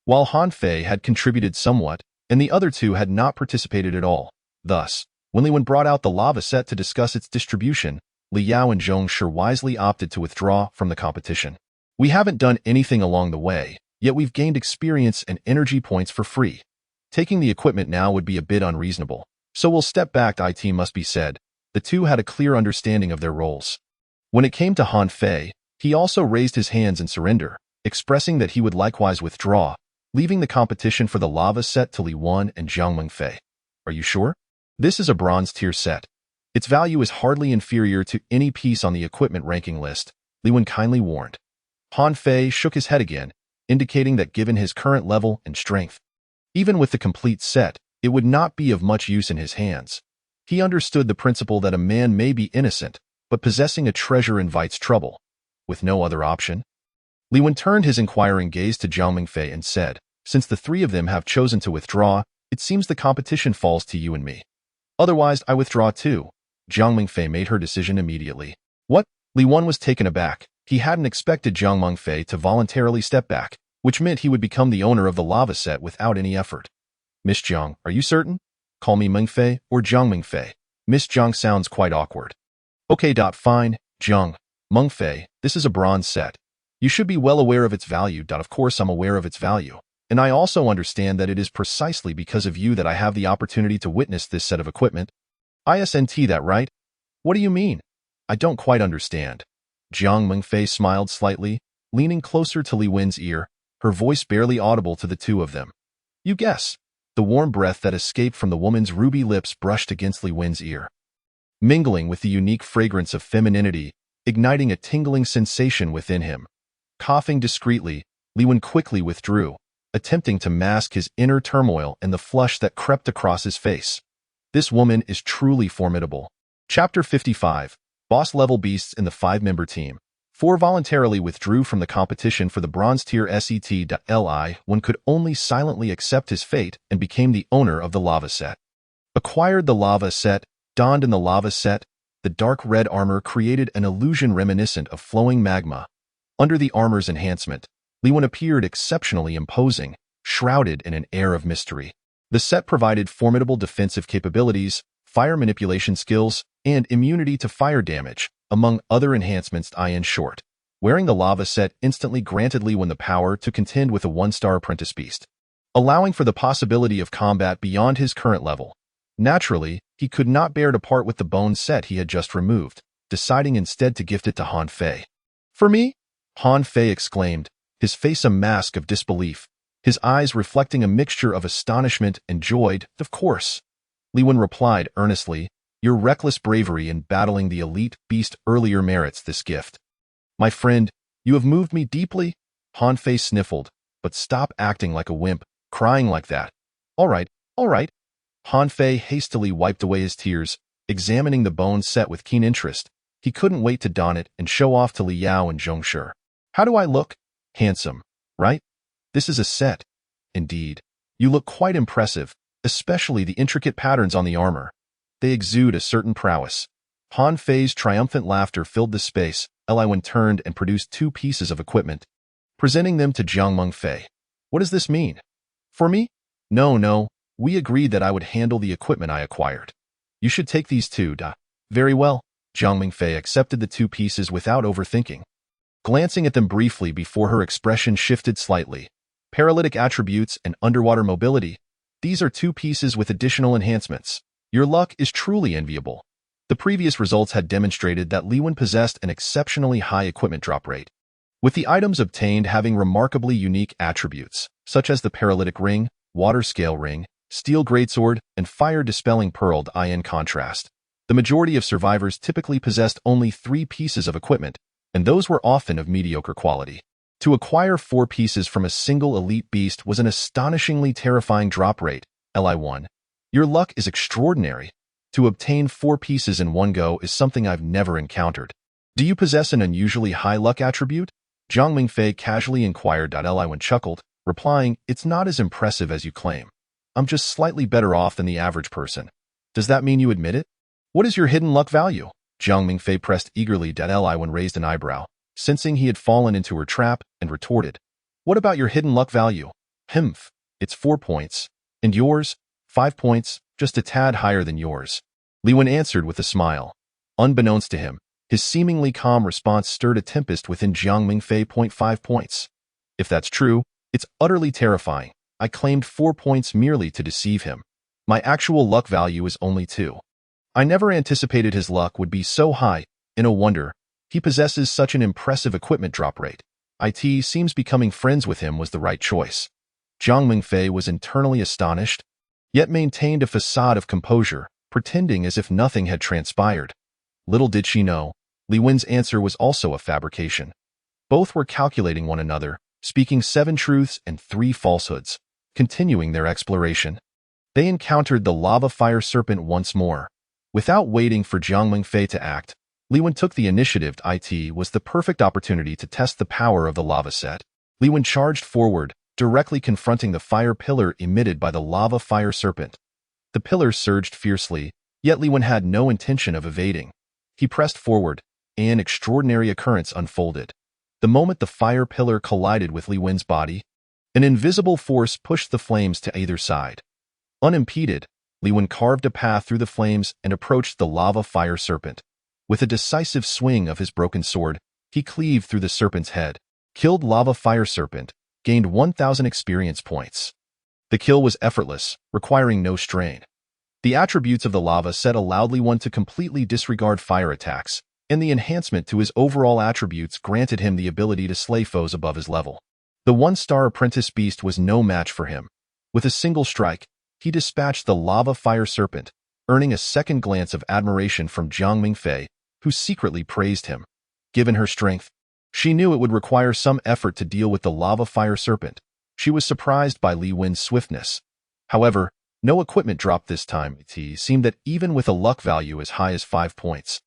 while Han Fei had contributed somewhat, and the other two had not participated at all. Thus, when Li Wen brought out the lava set to discuss its distribution, Liao and Zhongshi wisely opted to withdraw from the competition. "We haven't done anything along the way, yet we've gained experience and energy points for free. Taking the equipment now would be a bit unreasonable, so we'll step back." It must be said, the two had a clear understanding of their roles. When it came to Han Fei, he also raised his hands in surrender, expressing that he would likewise withdraw, leaving the competition for the lava set to Li Wen and Jiang Mingfei. "Are you sure? This is a bronze tier set. Its value is hardly inferior to any piece on the equipment ranking list," Li Wen kindly warned. Han Fei shook his head again, indicating that given his current level and strength, even with the complete set, it would not be of much use in his hands. He understood the principle that a man may be innocent, but possessing a treasure invites trouble. With no other option, Li Wen turned his inquiring gaze to Jiang Mingfei and said, "Since the three of them have chosen to withdraw, it seems the competition falls to you and me. Otherwise, I withdraw too." Jiang Mingfei made her decision immediately. "What?" Li Wen was taken aback. He hadn't expected Jiang Mingfei to voluntarily step back, which meant he would become the owner of the lava set without any effort. "Miss Jiang, are you certain? Call me Mingfei or Jiang Mingfei. Miss Jiang sounds quite awkward." "Okay. Fine, Jiang. Mingfei, this is a bronze set. You should be well aware of its value. Of course I'm aware of its value. And I also understand that it is precisely because of you that I have the opportunity to witness this set of equipment. Isn't that right?" "What do you mean? I don't quite understand." Jiang Mingfei smiled slightly, leaning closer to Li Wen's ear, her voice barely audible to the two of them. "You guess." The warm breath that escaped from the woman's ruby lips brushed against Li Wen's ear, mingling with the unique fragrance of femininity, igniting a tingling sensation within him. Coughing discreetly, Li Wen quickly withdrew, attempting to mask his inner turmoil and the flush that crept across his face. This woman is truly formidable. Chapter 55. Boss-level beasts in the 5-member team. 4 voluntarily withdrew from the competition for the bronze tier set. Li Wen could only silently accept his fate and became the owner of the lava set. Acquired the lava set, donned in the lava set, The dark red armor created an illusion reminiscent of flowing magma. Under the armor's enhancement, Li Wen appeared exceptionally imposing, shrouded in an air of mystery. The set provided formidable defensive capabilities, fire manipulation skills, and immunity to fire damage, among other enhancements. In short, wearing the lava set instantly granted Li Wen the power to contend with a one-star apprentice beast, allowing for the possibility of combat beyond his current level. Naturally, he could not bear to part with the bone set he had just removed, deciding instead to gift it to Han Fei. "For me?" Han Fei exclaimed, his face a mask of disbelief, his eyes reflecting a mixture of astonishment and joy. "Of course." Li Wen replied earnestly, "Your reckless bravery in battling the elite beast earlier merits this gift." "My friend, you have moved me deeply." Han Fei sniffled, "But stop acting like a wimp, crying like that." All right. Han Fei hastily wiped away his tears, examining the bone set with keen interest. He couldn't wait to don it and show off to Li Yao and Zhong Shi. "How do I look?" "Handsome, right? This is a set." "Indeed. You look quite impressive, especially the intricate patterns on the armor. They exude a certain prowess." Han Fei's triumphant laughter filled the space. Li Wen turned and produced 2 pieces of equipment, presenting them to Jiang Fei. "What does this mean?" "For me? No. We agreed that I would handle the equipment I acquired. You should take these 2. "Very well." Jiang Fei accepted the 2 pieces without overthinking. Glancing at them briefly before her expression shifted slightly. Paralytic attributes and underwater mobility. These are 2 pieces with additional enhancements. Your luck is truly enviable. The previous results had demonstrated that Li Wen possessed an exceptionally high equipment drop rate, with the items obtained having remarkably unique attributes, such as the paralytic ring, water scale ring, steel greatsword, and fire-dispelling pearl. In contrast, the majority of survivors typically possessed only 3 pieces of equipment, and those were often of mediocre quality. To acquire 4 pieces from a single elite beast was an astonishingly terrifying drop rate. Li1. Your luck is extraordinary. To obtain 4 pieces in one go is something I've never encountered. Do you possess an unusually high luck attribute? Jiang Fei casually inquired. Li1 chuckled, replying, "It's not as impressive as you claim. I'm just slightly better off than the average person." "Does that mean you admit it?" "What is your hidden luck value?" Jiang Fei pressed eagerly. Li1 raised an eyebrow, sensing he had fallen into her trap, and retorted, "What about your hidden luck value?" "Humph, it's 4 points. And yours?" 5 points, just a tad higher than yours." Li Wen answered with a smile. Unbeknownst to him, his seemingly calm response stirred a tempest within Jiang Fei. 5 points. If that's true, it's utterly terrifying. I claimed 4 points merely to deceive him. My actual luck value is only 2. I never anticipated his luck would be so high, and no wonder. He possesses such an impressive equipment drop rate. It seems becoming friends with him was the right choice. Jiang Fei was internally astonished, yet maintained a facade of composure, pretending as if nothing had transpired. Little did she know, Li Wen's answer was also a fabrication. Both were calculating one another, speaking 7 truths and 3 falsehoods. Continuing their exploration, they encountered the lava fire serpent once more. Without waiting for Jiang Fei to act, Li Wen took the initiative. It was the perfect opportunity to test the power of the lava set. Li Wen charged forward, directly confronting the fire pillar emitted by the lava fire serpent. The pillar surged fiercely, yet Li Wen had no intention of evading. He pressed forward, and an extraordinary occurrence unfolded. The moment the fire pillar collided with Li Wen's body, an invisible force pushed the flames to either side. Unimpeded, Li Wen carved a path through the flames and approached the lava fire serpent. With a decisive swing of his broken sword, he cleaved through the serpent's head, killed lava fire serpent, gained 1,000 experience points. The kill was effortless, requiring no strain. The attributes of the lava set allowed Li Wen to completely disregard fire attacks, and the enhancement to his overall attributes granted him the ability to slay foes above his level. The 1-star apprentice beast was no match for him. With a single strike, he dispatched the lava fire serpent, earning a second glance of admiration from Jiang Fei, who secretly praised him. Given her strength, she knew it would require some effort to deal with the lava fire serpent. She was surprised by Li Wen's swiftness. However, no equipment dropped this time. It seemed that even with a luck value as high as 5 points,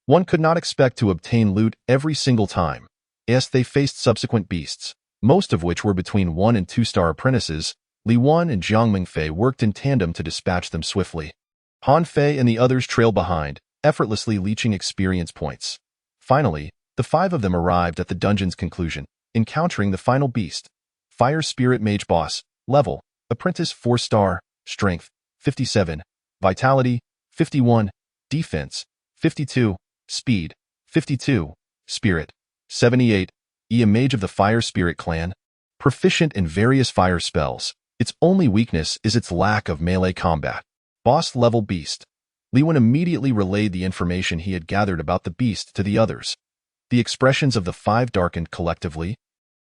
one could not expect to obtain loot every single time. As they faced subsequent beasts, most of which were between 1- and 2-star apprentices, Li Wen and Jiang Fei worked in tandem to dispatch them swiftly. Han Fei and the others trailed behind, effortlessly leeching experience points. Finally, the 5 of them arrived at the dungeon's conclusion, encountering the final beast. Fire Spirit Mage Boss, Level, Apprentice 4-star, Strength, 57, Vitality, 51, Defense, 52, Speed, 52, Spirit, 78, a mage of the Fire Spirit clan. Proficient in various fire spells, its only weakness is its lack of melee combat. Boss level beast. Liwen immediately relayed the information he had gathered about the beast to the others. The expressions of the 5 darkened collectively,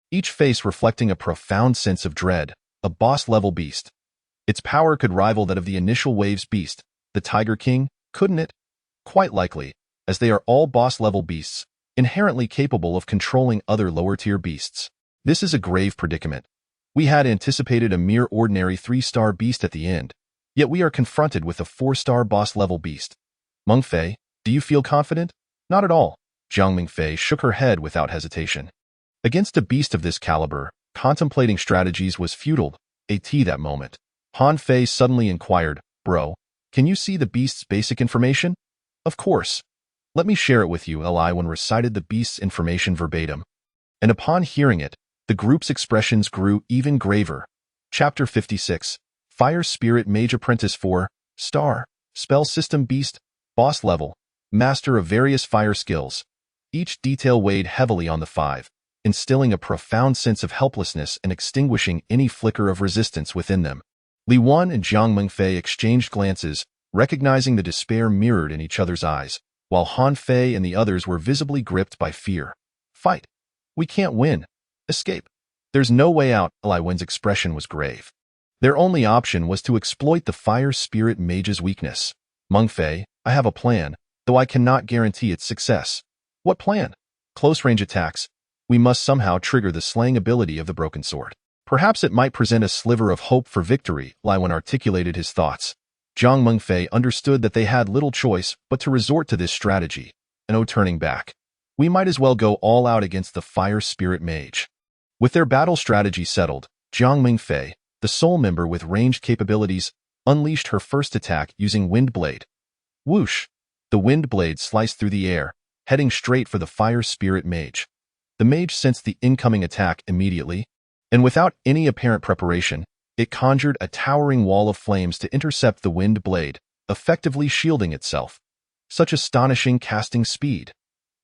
each face reflecting a profound sense of dread. A boss-level beast. Its power could rival that of the initial wave's beast, the Tiger King, couldn't it? Quite likely, as they are all boss-level beasts, inherently capable of controlling other lower-tier beasts. This is a grave predicament. We had anticipated a mere ordinary 3-star beast at the end, yet we are confronted with a 4-star boss-level beast. Mengfei, do you feel confident? Not at all. Jiang Mengfei shook her head without hesitation. Against a beast of this caliber, contemplating strategies was futile. That moment. Han Fei suddenly inquired, "Bro, can you see the beast's basic information?" "Of course. Let me share it with you." Liwen recited the beast's information verbatim. And upon hearing it, the group's expressions grew even graver. Chapter 56. Fire Spirit Mage Apprentice 4-star, Spell System Beast, Boss Level, Master of various fire skills. Each detail weighed heavily on the 5. Instilling a profound sense of helplessness and extinguishing any flicker of resistance within them. Li Wan and Jiang Mengfei exchanged glances, recognizing the despair mirrored in each other's eyes, while Han Fei and the others were visibly gripped by fear. "Fight. We can't win. Escape. There's no way out." Li Wen's expression was grave. Their only option was to exploit the Fire Spirit Mage's weakness. "Mengfei, I have a plan, though I cannot guarantee its success." "What plan?" "Close-range attacks. We must somehow trigger the slaying ability of the broken sword. Perhaps it might present a sliver of hope for victory." Li Wen articulated his thoughts. Jiang Mengfei understood that they had little choice but to resort to this strategy. No turning back. We might as well go all out against the Fire Spirit Mage. With their battle strategy settled, Jiang Mengfei, the sole member with ranged capabilities, unleashed her first attack using Wind Blade. Whoosh! The Wind Blade sliced through the air, heading straight for the Fire Spirit Mage. The mage sensed the incoming attack immediately, and without any apparent preparation, it conjured a towering wall of flames to intercept the Wind Blade, effectively shielding itself. Such astonishing casting speed.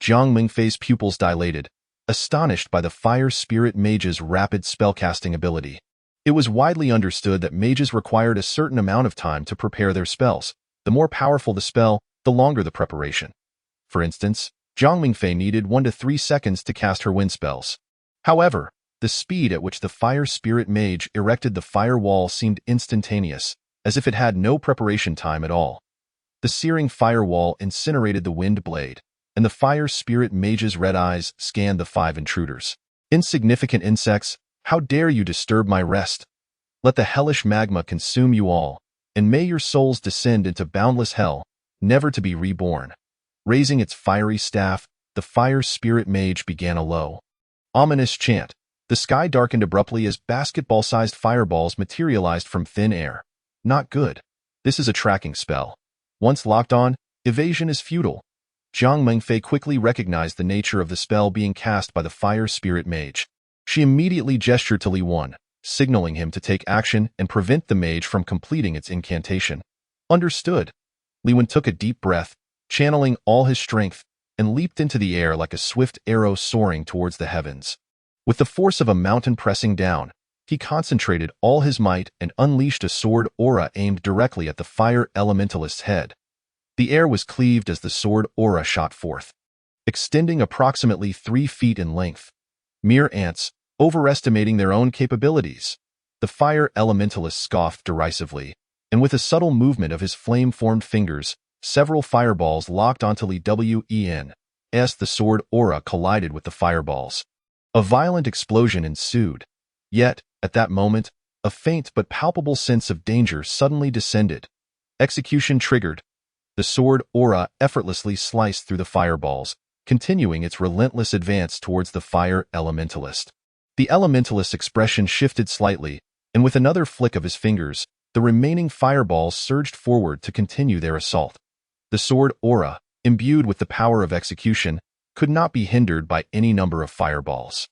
Jiang Mengfei's pupils dilated, astonished by the Fire Spirit Mage's rapid spellcasting ability. It was widely understood that mages required a certain amount of time to prepare their spells. The more powerful the spell, the longer the preparation. For instance, Jiang Mengfei needed 1 to 3 seconds to cast her wind spells. However, the speed at which the Fire Spirit Mage erected the fire wall seemed instantaneous, as if it had no preparation time at all. The searing firewall incinerated the Wind Blade, and the Fire Spirit Mage's red eyes scanned the 5 intruders. "Insignificant insects, how dare you disturb my rest? Let the hellish magma consume you all, and may your souls descend into boundless hell, never to be reborn." Raising its fiery staff, the Fire Spirit Mage began a low, ominous chant. The sky darkened abruptly as basketball-sized fireballs materialized from thin air. Not good. This is a tracking spell. Once locked on, evasion is futile. Jiang Mengfei quickly recognized the nature of the spell being cast by the Fire Spirit Mage. She immediately gestured to Li Wan, signaling him to take action and prevent the mage from completing its incantation. Understood. Li Wan took a deep breath, channeling all his strength, and leaped into the air like a swift arrow soaring towards the heavens. With the force of a mountain pressing down, he concentrated all his might and unleashed a sword aura aimed directly at the fire elementalist's head. The air was cleaved as the sword aura shot forth, extending approximately 3 feet in length. Mere ants, overestimating their own capabilities. The fire elementalist scoffed derisively, and with a subtle movement of his flame-formed fingers, several fireballs locked onto Li Wen. The sword aura collided with the fireballs. A violent explosion ensued. Yet, at that moment, a faint but palpable sense of danger suddenly descended. Execution triggered. The sword aura effortlessly sliced through the fireballs, continuing its relentless advance towards the fire elementalist. The elementalist's expression shifted slightly, and with another flick of his fingers, the remaining fireballs surged forward to continue their assault. The sword aura, imbued with the power of execution, could not be hindered by any number of fireballs.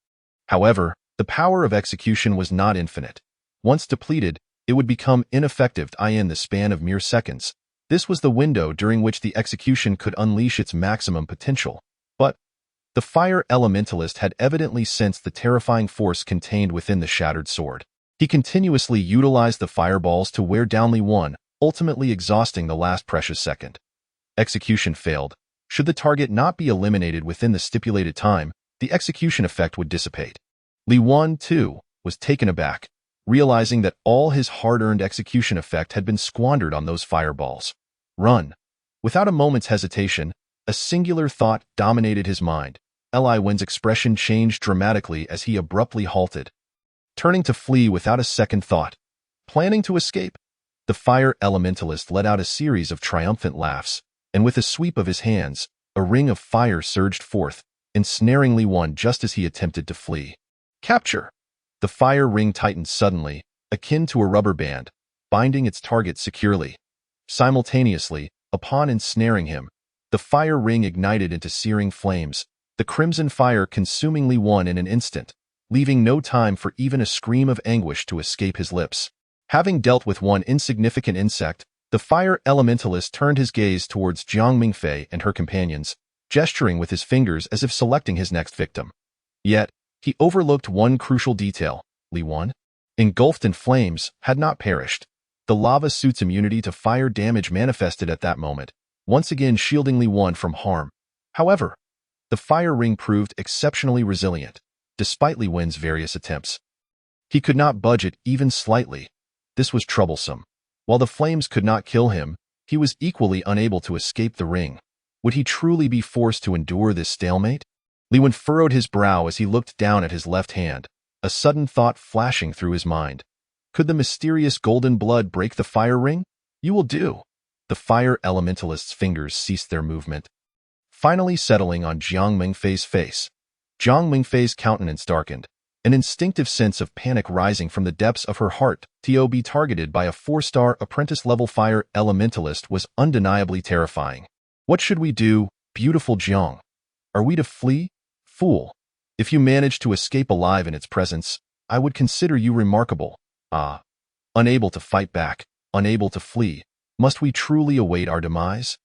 However, the power of execution was not infinite. Once depleted, it would become ineffective in the span of mere seconds. This was the window during which the execution could unleash its maximum potential. But the fire elementalist had evidently sensed the terrifying force contained within the shattered sword. He continuously utilized the fireballs to wear down Li Wan, ultimately exhausting the last precious second. Execution failed. Should the target not be eliminated within the stipulated time, the execution effect would dissipate. Li Wan, too, was taken aback, realizing that all his hard-earned execution effect had been squandered on those fireballs. Run. Without a moment's hesitation, a singular thought dominated his mind. Li Wen's expression changed dramatically as he abruptly halted, turning to flee without a second thought. Planning to escape? The fire elementalist let out a series of triumphant laughs, and with a sweep of his hands, a ring of fire surged forth, ensnaring Li Wan just as he attempted to flee. Capture! The fire ring tightened suddenly, akin to a rubber band, binding its target securely. Simultaneously, upon ensnaring him, the fire ring ignited into searing flames, the crimson fire consuming Li Wan in an instant, leaving no time for even a scream of anguish to escape his lips. Having dealt with one insignificant insect, the fire elementalist turned his gaze towards Jiang Mingfei and her companions, gesturing with his fingers as if selecting his next victim. Yet, he overlooked one crucial detail. Li Wan, engulfed in flames, had not perished. The lava suit's immunity to fire damage manifested at that moment, once again shielding Li Wan from harm. However, the fire ring proved exceptionally resilient, despite Li Wen's various attempts. He could not budge it even slightly. This was troublesome. While the flames could not kill him, he was equally unable to escape the ring. Would he truly be forced to endure this stalemate? Li Wen furrowed his brow as he looked down at his left hand, a sudden thought flashing through his mind. Could the mysterious golden blood break the fire ring? You will do. The fire elementalist's fingers ceased their movement, finally settling on Jiang Mingfei's face. Jiang Mingfei's countenance darkened, an instinctive sense of panic rising from the depths of her heart. To be targeted by a 4-star apprentice-level fire elementalist was undeniably terrifying. What should we do, beautiful Jiang? Are we to flee? Fool. If you manage to escape alive in its presence, I would consider you remarkable. Unable to fight back, unable to flee, must we truly await our demise?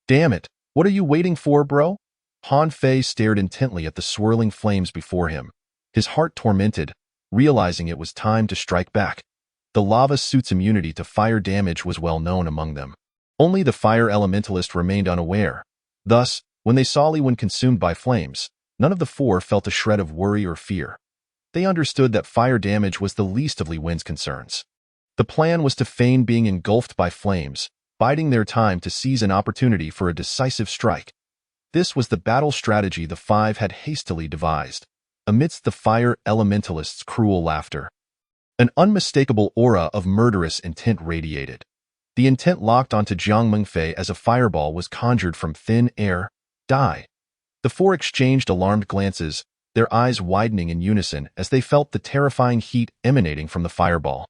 Damn it, what are you waiting for, bro? Han Fei stared intently at the swirling flames before him, his heart tormented, realizing it was time to strike back. The lava suit's immunity to fire damage was well known among them. Only the fire elementalist remained unaware. Thus, when they saw Li Wen consumed by flames, none of the four felt a shred of worry or fear. They understood that fire damage was the least of Li Wen's concerns. The plan was to feign being engulfed by flames, biding their time to seize an opportunity for a decisive strike. This was the battle strategy the five had hastily devised, amidst the fire elementalist's cruel laughter. An unmistakable aura of murderous intent radiated. The intent locked onto Jiang Mingfei as a fireball was conjured from thin air. Die. The four exchanged alarmed glances, their eyes widening in unison as they felt the terrifying heat emanating from the fireball.